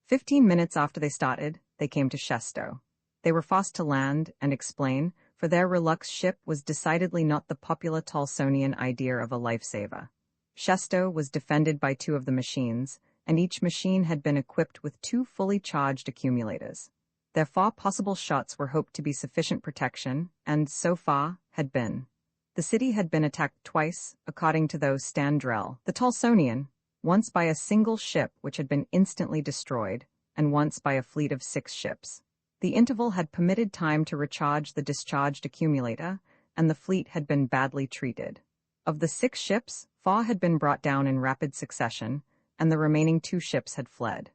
15 minutes after they started, they came to Shesto. They were forced to land and explain, for their Relux ship was decidedly not the popular Tolsonian idea of a lifesaver. Shesto was defended by 2 of the machines, and each machine had been equipped with 2 fully charged accumulators. Their 4 possible shots were hoped to be sufficient protection, and, so far, had been. The city had been attacked twice, according to those Standrel, the Tolsonian, once by a single ship which had been instantly destroyed, and once by a fleet of 6 ships. The interval had permitted time to recharge the discharged accumulator, and the fleet had been badly treated. Of the 6 ships, 4 had been brought down in rapid succession, and the remaining 2 ships had fled.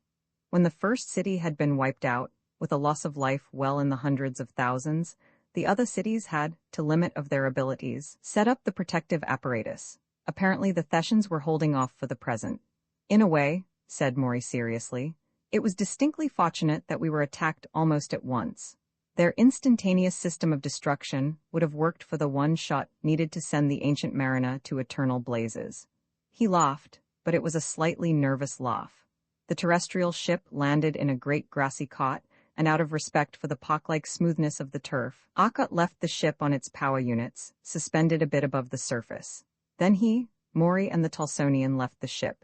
When the first city had been wiped out, with a loss of life well in the hundreds of thousands, the other cities had, to limit of their abilities, set up the protective apparatus. Apparently the Thessians were holding off for the present. In a way, said Maury seriously, it was distinctly fortunate that we were attacked almost at once. Their instantaneous system of destruction would have worked for the one shot needed to send the ancient mariner to eternal blazes. He laughed, but it was a slightly nervous laugh. The terrestrial ship landed in a great grassy cot, and out of respect for the park-like smoothness of the turf, Arkot left the ship on its power units, suspended a bit above the surface. Then he, Maury and the Tolsonian left the ship.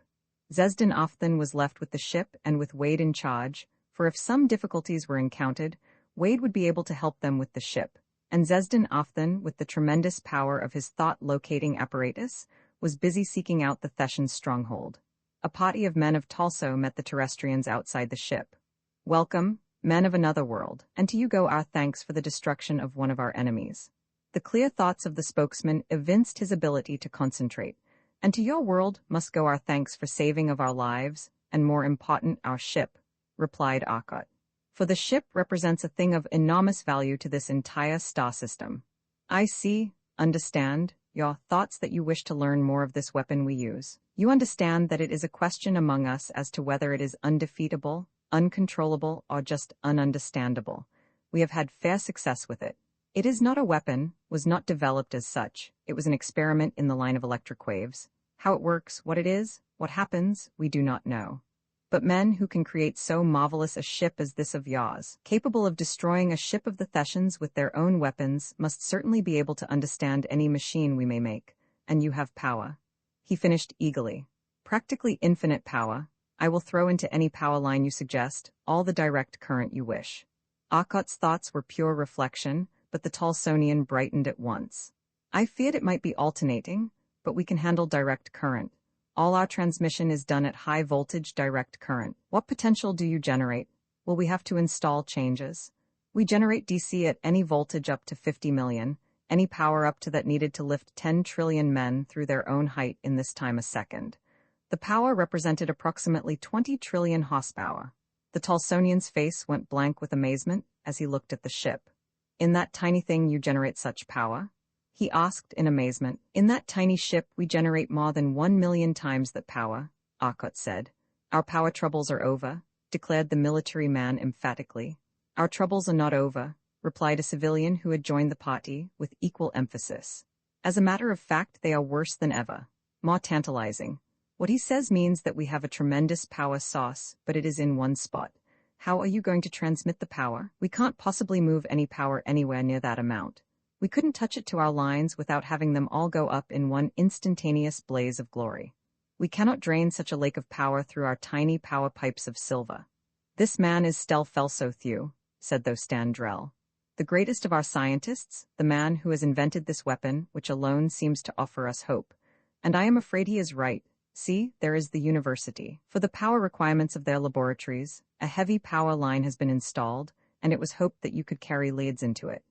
Zesden Ofthen was left with the ship and with Wade in charge, for if some difficulties were encountered, Wade would be able to help them with the ship, and Zesden Ofthen, with the tremendous power of his thought-locating apparatus, was busy seeking out the Thessian stronghold. A party of men of Talso met the terrestrians outside the ship. "Welcome, men of another world, and to you go our thanks for the destruction of one of our enemies." The clear thoughts of the spokesman evinced his ability to concentrate. "And to your world must go our thanks for saving of our lives, and more important, our ship," replied Arkot. "For the ship represents a thing of enormous value to this entire star system. I understand, your thoughts that you wish to learn more of this weapon we use. You understand that it is a question among us as to whether it is undefeatable, uncontrollable, or just ununderstandable. We have had fair success with it. It is not a weapon, was not developed as such, it was an experiment in the line of electric waves. How it works, what it is, what happens, we do not know. But men who can create so marvelous a ship as this of yours, capable of destroying a ship of the Thessians with their own weapons, must certainly be able to understand any machine we may make, and you have power." He finished eagerly. "Practically infinite power. I will throw into any power line you suggest, all the direct current you wish." Arkot's thoughts were pure reflection, but the Tolsonian brightened at once. "I feared it might be alternating, but we can handle direct current. All our transmission is done at high voltage direct current. What potential do you generate? Will we have to install changes?" "We generate DC at any voltage up to 50 million, any power up to that needed to lift 10 trillion men through their own height in this time a second." The power represented approximately 20 trillion horsepower. The Tolsonian's face went blank with amazement as he looked at the ship. "In that tiny thing you generate such power?" he asked in amazement. "In that tiny ship we generate more than 1 million times that power," Arkot said. "Our power troubles are over," declared the military man emphatically. "Our troubles are not over," replied a civilian who had joined the party, with equal emphasis. "As a matter of fact, they are worse than ever, more tantalizing. What he says means that we have a tremendous power source, but it is in one spot. How are you going to transmit the power? We can't possibly move any power anywhere near that amount. We couldn't touch it to our lines without having them all go up in one instantaneous blaze of glory. We cannot drain such a lake of power through our tiny power pipes of silver." "This man is Stel Felsothew," said Standrel. "The greatest of our scientists, the man who has invented this weapon, which alone seems to offer us hope. And I am afraid he is right. See, there is the university. For the power requirements of their laboratories, a heavy power line has been installed, and it was hoped that you could carry leads into it."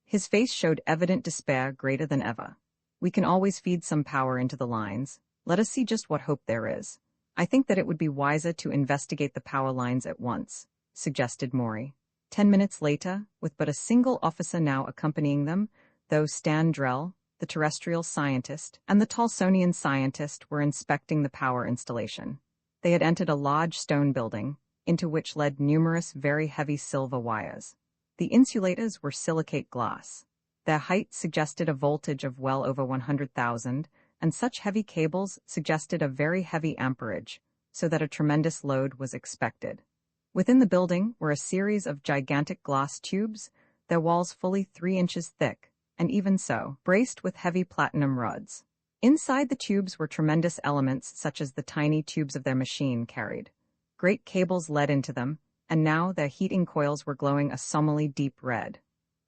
His face showed evident despair greater than ever. "We can always feed some power into the lines. Let us see just what hope there is. I think that it would be wiser to investigate the power lines at once," suggested Maury. 10 minutes later, with but a single officer now accompanying them, though Standrel, the terrestrial scientist, and the Tolsonian scientist were inspecting the power installation. They had entered a large stone building, into which led numerous very heavy silver wires. The insulators were silicate glass. Their height suggested a voltage of well over 100,000, and such heavy cables suggested a very heavy amperage, so that a tremendous load was expected. Within the building were a series of gigantic glass tubes, their walls fully 3 inches thick, and even so, braced with heavy platinum rods. Inside the tubes were tremendous elements such as the tiny tubes of their machine carried. Great cables led into them, and now their heating coils were glowing a sommely deep red.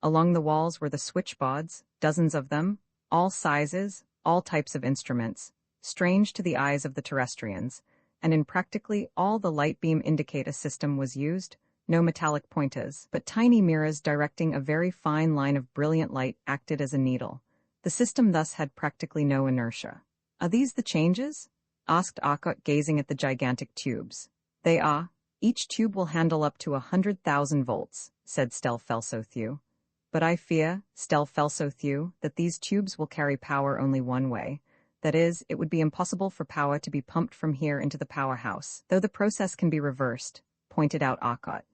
Along the walls were the switchboards, dozens of them, all sizes, all types of instruments, strange to the eyes of the terrestrians, and in practically all the light beam indicator system was used, no metallic pointers, but tiny mirrors directing a very fine line of brilliant light acted as a needle. The system thus had practically no inertia. "Are these the changes?" asked Arkot, gazing at the gigantic tubes. "They are. Each tube will handle up to 100,000 volts, said Stelfelsothew. "But I fear, Stelfelsothew, that these tubes will carry power only one way. That is, it would be impossible for power to be pumped from here into the powerhouse, though the process can be reversed," pointed out Arkot.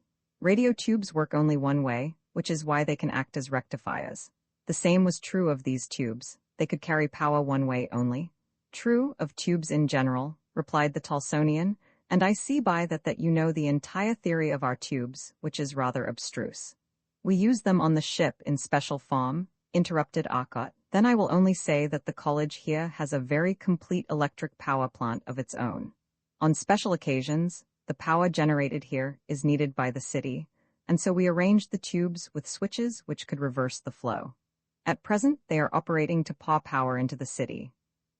"Radio tubes work only one way, which is why they can act as rectifiers. The same was true of these tubes. They could carry power one way only." "True of tubes in general," replied the Talsonian, "and I see by that you know the entire theory of our tubes, which is rather abstruse." "We use them on the ship in special form," interrupted Arkot. "Then I will only say that the college here has a very complete electric power plant of its own. On special occasions, the power generated here is needed by the city, and so we arranged the tubes with switches which could reverse the flow. At present, they are operating to pour power into the city.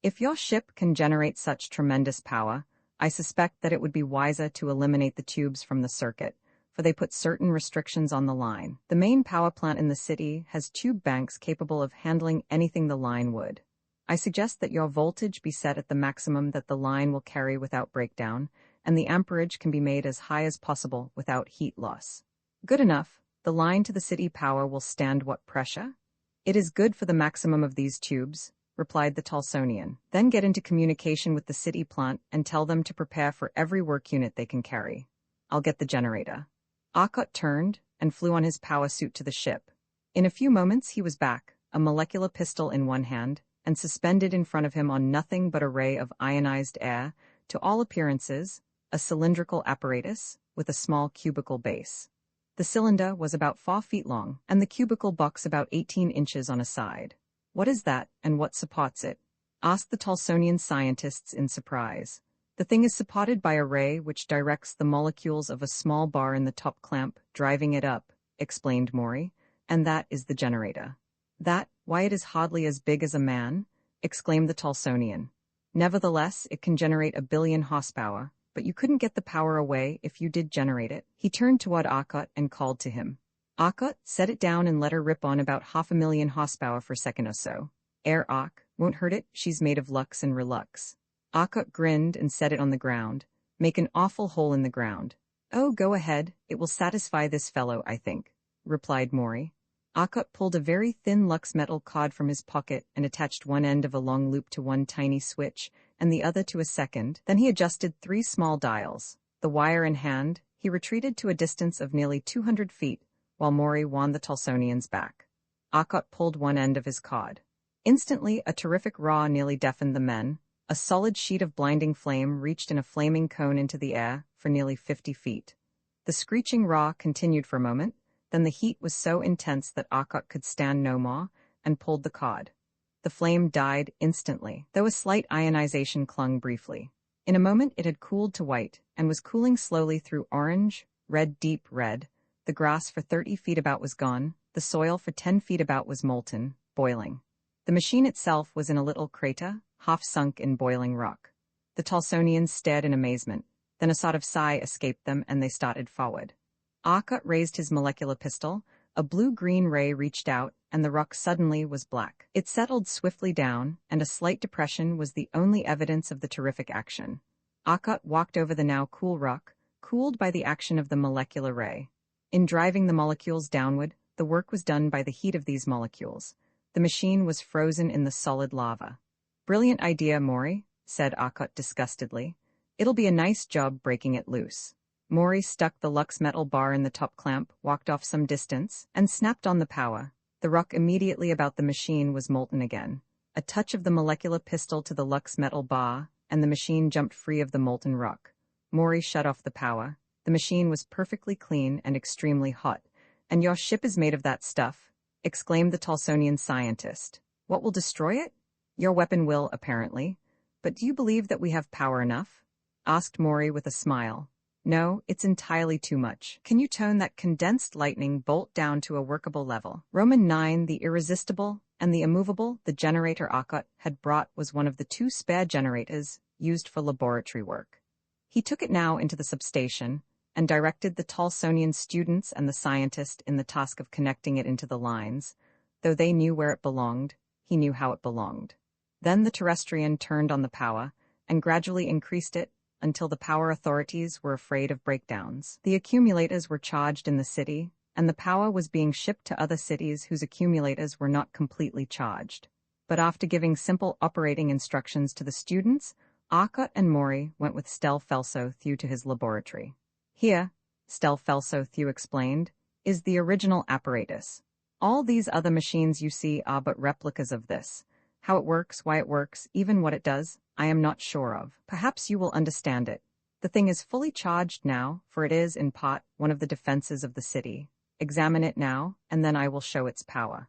If your ship can generate such tremendous power, I suspect that it would be wiser to eliminate the tubes from the circuit, for they put certain restrictions on the line. The main power plant in the city has tube banks capable of handling anything the line would. I suggest that your voltage be set at the maximum that the line will carry without breakdown, and the amperage can be made as high as possible without heat loss." "Good enough. The line to the city power will stand what pressure?" "It is good for the maximum of these tubes," replied the Talsonian. "Then get into communication with the city plant and tell them to prepare for every work unit they can carry. I'll get the generator." Arkot turned and flew on his power suit to the ship. In a few moments he was back, a molecular pistol in one hand, and suspended in front of him on nothing but a ray of ionized air, to all appearances, a cylindrical apparatus with a small cubical base. The cylinder was about 4 feet long, and the cubical box about 18 inches on a side. "What is that, and what supports it?" asked the Talsonian scientists in surprise. "The thing is supported by a ray which directs the molecules of a small bar in the top clamp, driving it up," explained Maury, "and that is the generator." "That, why it is hardly as big as a man," exclaimed the Talsonian. "Nevertheless, it can generate 1 billion horsepower, but you couldn't get the power away if you did generate it." He turned toward Arkot and called to him. "Arkot, set it down and let her rip on about 500,000 horsepower for a second or so. Air arc, won't hurt it, she's made of lux and relux." Arkot grinned and set it on the ground. "Make an awful hole in the ground." "Oh, go ahead, it will satisfy this fellow, I think," replied Maury. Arkot pulled a very thin lux metal card from his pocket and attached one end of a long loop to one tiny switch, and the other to a second. Then he adjusted 3 small dials. The wire in hand, he retreated to a distance of nearly 200 feet, while Maury wound the Talsonians back. Arkot pulled one end of his card. Instantly, a terrific roar nearly deafened the men. A solid sheet of blinding flame reached in a flaming cone into the air for nearly 50 feet. The screeching roar continued for a moment, then the heat was so intense that Arkot could stand no more, and pulled the cord. The flame died instantly, though a slight ionization clung briefly. In a moment it had cooled to white, and was cooling slowly through orange, red, deep red. The grass for 30 feet about was gone, the soil for 10 feet about was molten, boiling. The machine itself was in a little crater, half sunk in boiling rock. The Talsonians stared in amazement, then a sort of sigh escaped them and they started forward. Arkot raised his molecular pistol, a blue-green ray reached out, and the rock suddenly was black. It settled swiftly down, and a slight depression was the only evidence of the terrific action. Arkot walked over the now cool rock, cooled by the action of the molecular ray. In driving the molecules downward, the work was done by the heat of these molecules. The machine was frozen in the solid lava. "Brilliant idea, Maury," said Arkot disgustedly. "It'll be a nice job breaking it loose." Maury stuck the lux metal bar in the top clamp, walked off some distance, and snapped on the power. The rock immediately about the machine was molten again. A touch of the molecular pistol to the lux metal bar, and the machine jumped free of the molten rock. Maury shut off the power. The machine was perfectly clean and extremely hot. "And your ship is made of that stuff?" exclaimed the Talsonian scientist. "What will destroy it?" "Your weapon will, apparently. But do you believe that we have power enough?" asked Maury with a smile. "No, it's entirely too much. Can you tone that condensed lightning bolt down to a workable level?" Roman 9, the irresistible and the immovable, the generator Akot had brought was one of the 2 spare generators used for laboratory work. He took it now into the substation and directed the Talsonian students and the scientist in the task of connecting it into the lines. Though they knew where it belonged, he knew how it belonged. Then the Terrestrian turned on the power and gradually increased it until the power authorities were afraid of breakdowns. The accumulators were charged in the city, and the power was being shipped to other cities whose accumulators were not completely charged. But after giving simple operating instructions to the students, Akot and Maury went with Stel Felso-Thew to his laboratory. "Here," Stel Felso-Thew explained, "is the original apparatus. All these other machines you see are but replicas of this. How it works, why it works, even what it does, I am not sure of. Perhaps you will understand it. The thing is fully charged now, for it is, in part, one of the defenses of the city. Examine it now, and then I will show its power."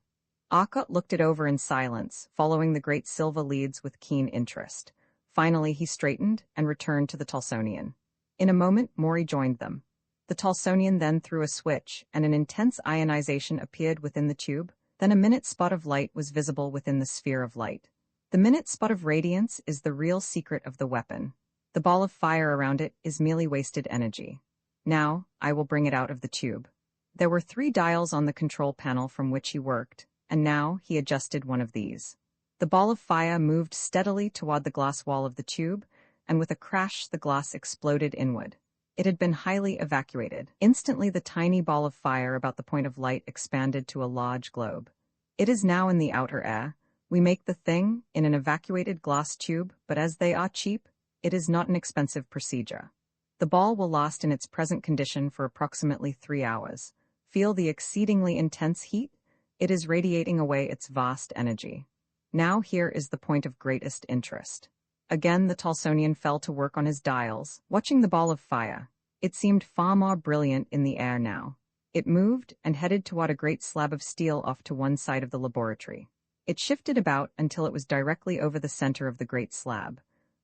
Akot looked it over in silence, following the great silver leads with keen interest. Finally he straightened and returned to the Talsonian. In a moment Maury joined them. The Talsonian then threw a switch, and an intense ionization appeared within the tube. Then a minute spot of light was visible within the sphere of light. The minute spot of radiance is the real secret of the weapon. The ball of fire around it is merely wasted energy. Now, I will bring it out of the tube. There were 3 dials on the control panel from which he worked, and now he adjusted one of these. The ball of fire moved steadily toward the glass wall of the tube, and with a crash the glass exploded inward. It had been highly evacuated. Instantly the tiny ball of fire about the point of light expanded to a large globe. It is now in the outer air. We make the thing in an evacuated glass tube, but as they are cheap, it is not an expensive procedure. The ball will last in its present condition for approximately 3 hours. Feel the exceedingly intense heat? It is radiating away its vast energy. Now here is the point of greatest interest. Again the Talsonian fell to work on his dials, watching the ball of fire. It seemed far more brilliant in the air now. It moved and headed toward a great slab of steel off to one side of the laboratory. It shifted about until it was directly over the center of the great slab.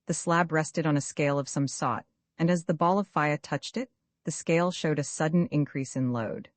The slab rested on a scale of some sort, and as the ball of fire touched it, the scale showed a sudden increase in load.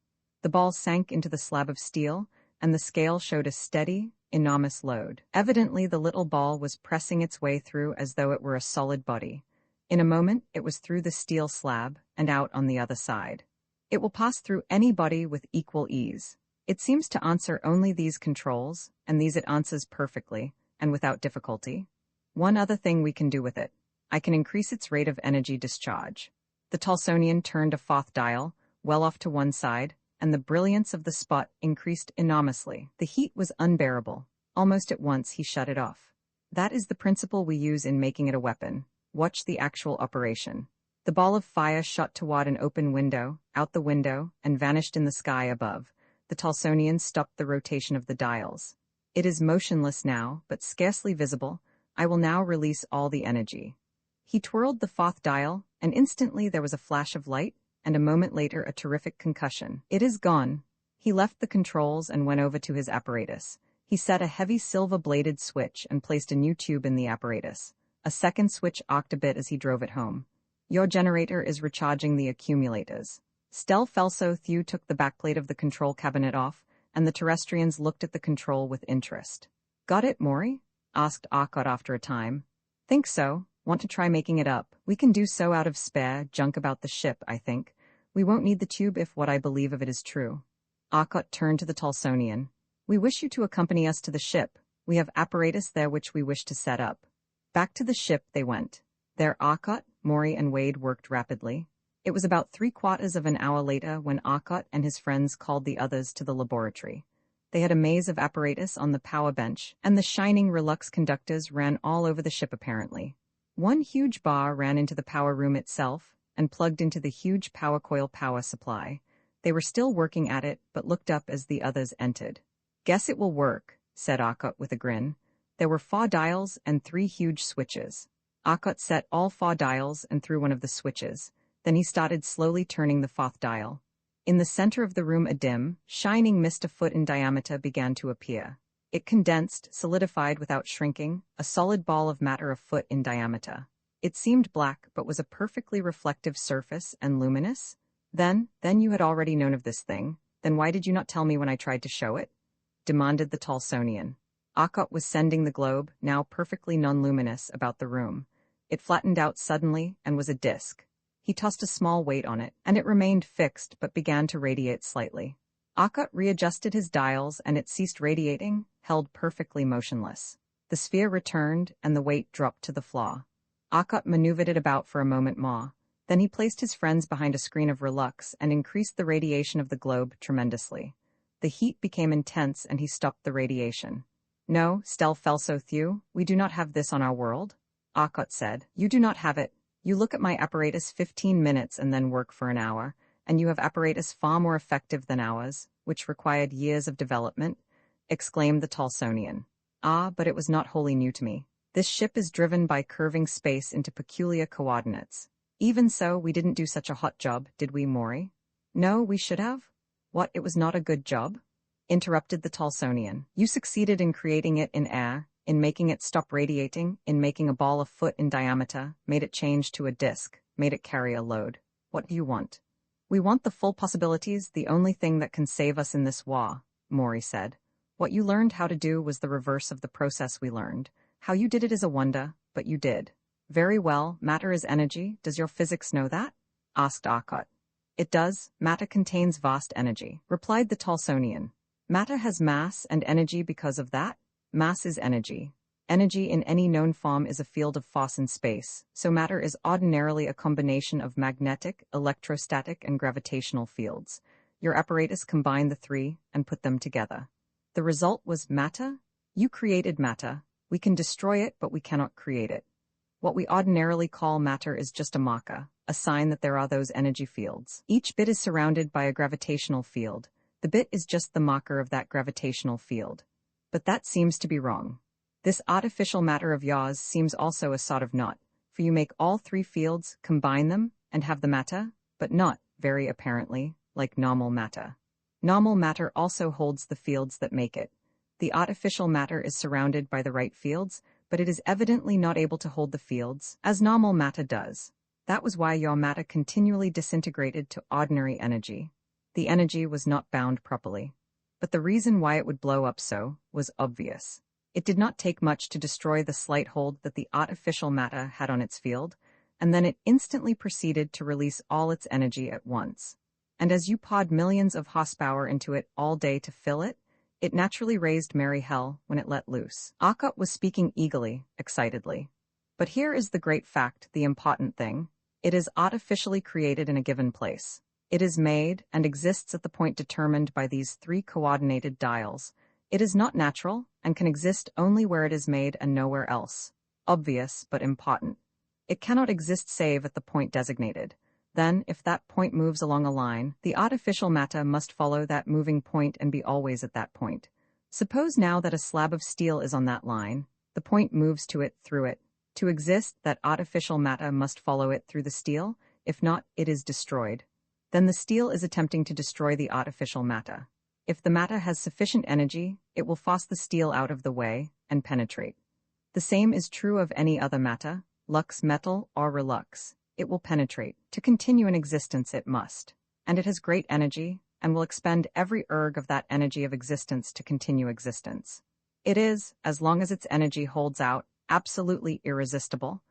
The ball sank into the slab of steel, and the scale showed a steady, enormous load. Evidently the little ball was pressing its way through as though it were a solid body. In a moment it was through the steel slab and out on the other side. It will pass through any body with equal ease. It seems to answer only these controls, and these it answers perfectly, and without difficulty. One other thing we can do with it. I can increase its rate of energy discharge. The Talsonian turned a 4th dial, well off to one side, and the brilliance of the spot increased enormously. The heat was unbearable. Almost at once he shut it off. That is the principle we use in making it a weapon. Watch the actual operation. The ball of fire shot toward an open window, out the window, and vanished in the sky above. The Talsonian stopped the rotation of the dials. It is motionless now, but scarcely visible. I will now release all the energy. He twirled the 4th dial, and instantly there was a flash of light, and a moment later a terrific concussion. It is gone. He left the controls and went over to his apparatus. He set a heavy silver-bladed switch and placed a new tube in the apparatus. A second switch arced a bit as he drove it home. Your generator is recharging the accumulators. Stel Felso-Thew took the backplate of the control cabinet off, and the Terrestrians looked at the control with interest. Got it, Maury? Asked Akot after a time. Think so. Want to try making it up? We can do so out of spare junk about the ship, I think. We won't need the tube if what I believe of it is true. Akot turned to the Talsonian. We wish you to accompany us to the ship. We have apparatus there which we wish to set up. Back to the ship they went. There Akot, Maury, and Wade worked rapidly. It was about 3/4 of an hour later when Akot and his friends called the others to the laboratory. They had a maze of apparatus on the power bench, and the shining relux conductors ran all over the ship apparently. One huge bar ran into the power room itself and plugged into the huge power coil power supply. They were still working at it, but looked up as the others entered. Guess it will work, said Akot with a grin. There were 4 dials and 3 huge switches. Akot set all 4 dials and threw one of the switches. Then he started slowly turning the fourth dial. In the center of the room a dim, shining mist a foot in diameter began to appear. It condensed, solidified without shrinking, a solid ball of matter a foot in diameter. It seemed black but was a perfectly reflective surface and luminous. Then you had already known of this thing. Then why did you not tell me when I tried to show it? Demanded the Talsonian. Arkot was sending the globe, now perfectly non-luminous, about the room. It flattened out suddenly and was a disk. He tossed a small weight on it, and it remained fixed but began to radiate slightly. Arkot readjusted his dials and it ceased radiating, held perfectly motionless. The sphere returned and the weight dropped to the floor. Arkot maneuvered it about for a moment more. Then he placed his friends behind a screen of relux and increased the radiation of the globe tremendously. The heat became intense and he stopped the radiation. No, Stel Felso Thew, we do not have this on our world. Arkot said, you do not have it. You look at my apparatus 15 minutes and then work for an hour, and you have apparatus far more effective than ours, which required years of development, exclaimed the Talsonian. Ah, but it was not wholly new to me. This ship is driven by curving space into peculiar coordinates. Even so, we didn't do such a hot job, did we, Maury? No, we should have. What, it was not a good job? Interrupted the Talsonian. You succeeded in creating it in air, in making it stop radiating, in making a ball a foot in diameter, made it change to a disk, made it carry a load. What do you want? We want the full possibilities, the only thing that can save us in this war, Maury said. What you learned how to do was the reverse of the process we learned. How you did it is a wonder, but you did. Very well, matter is energy. Does your physics know that? Asked Arkot. It does. Matter contains vast energy, replied the Talsonian. Matter has mass and energy because of that. Mass is energy. Energy in any known form is a field of force in space, so matter is ordinarily a combination of magnetic, electrostatic, and gravitational fields. Your apparatus combined the three and put them together. The result was matter? You created matter. We can destroy it, but we cannot create it. What we ordinarily call matter is just a marker, a sign that there are those energy fields. Each bit is surrounded by a gravitational field. The bit is just the marker of that gravitational field. But that seems to be wrong. This artificial matter of yours seems also a sort of knot, for you make all three fields, combine them, and have the matter, but not, very apparently, like normal matter. Normal matter also holds the fields that make it. The artificial matter is surrounded by the right fields, but it is evidently not able to hold the fields, as normal matter does. That was why your matter continually disintegrated to ordinary energy. The energy was not bound properly. But the reason why it would blow up so was obvious. It did not take much to destroy the slight hold that the artificial matter had on its field, and then it instantly proceeded to release all its energy at once. And as you poured millions of horsepower into it all day to fill it, it naturally raised merry hell when it let loose. Arkot was speaking eagerly, excitedly. But here is the great fact, the important thing. It is artificially created in a given place. It is made and exists at the point determined by these three coordinated dials. It is not natural and can exist only where it is made and nowhere else. Obvious, but important. It cannot exist save at the point designated. Then, if that point moves along a line, the artificial matter must follow that moving point and be always at that point. Suppose now that a slab of steel is on that line. The point moves to it through it. To exist, that artificial matter must follow it through the steel. If not, it is destroyed. Then the steel is attempting to destroy the artificial matter. If the matter has sufficient energy, it will force the steel out of the way and penetrate. The same is true of any other matter, lux metal or relux. It will penetrate. To continue in existence it must. And it has great energy, and will expend every erg of that energy of existence to continue existence. It is, as long as its energy holds out, absolutely irresistible.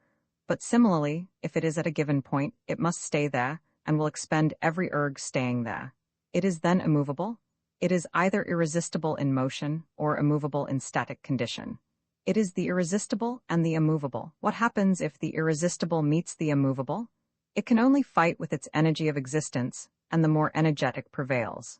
But similarly, if it is at a given point, it must stay there, and will expend every erg staying there. It is then immovable. It is either irresistible in motion or immovable in static condition. It is the irresistible and the immovable. What happens if the irresistible meets the immovable? It can only fight with its energy of existence, and the more energetic prevails.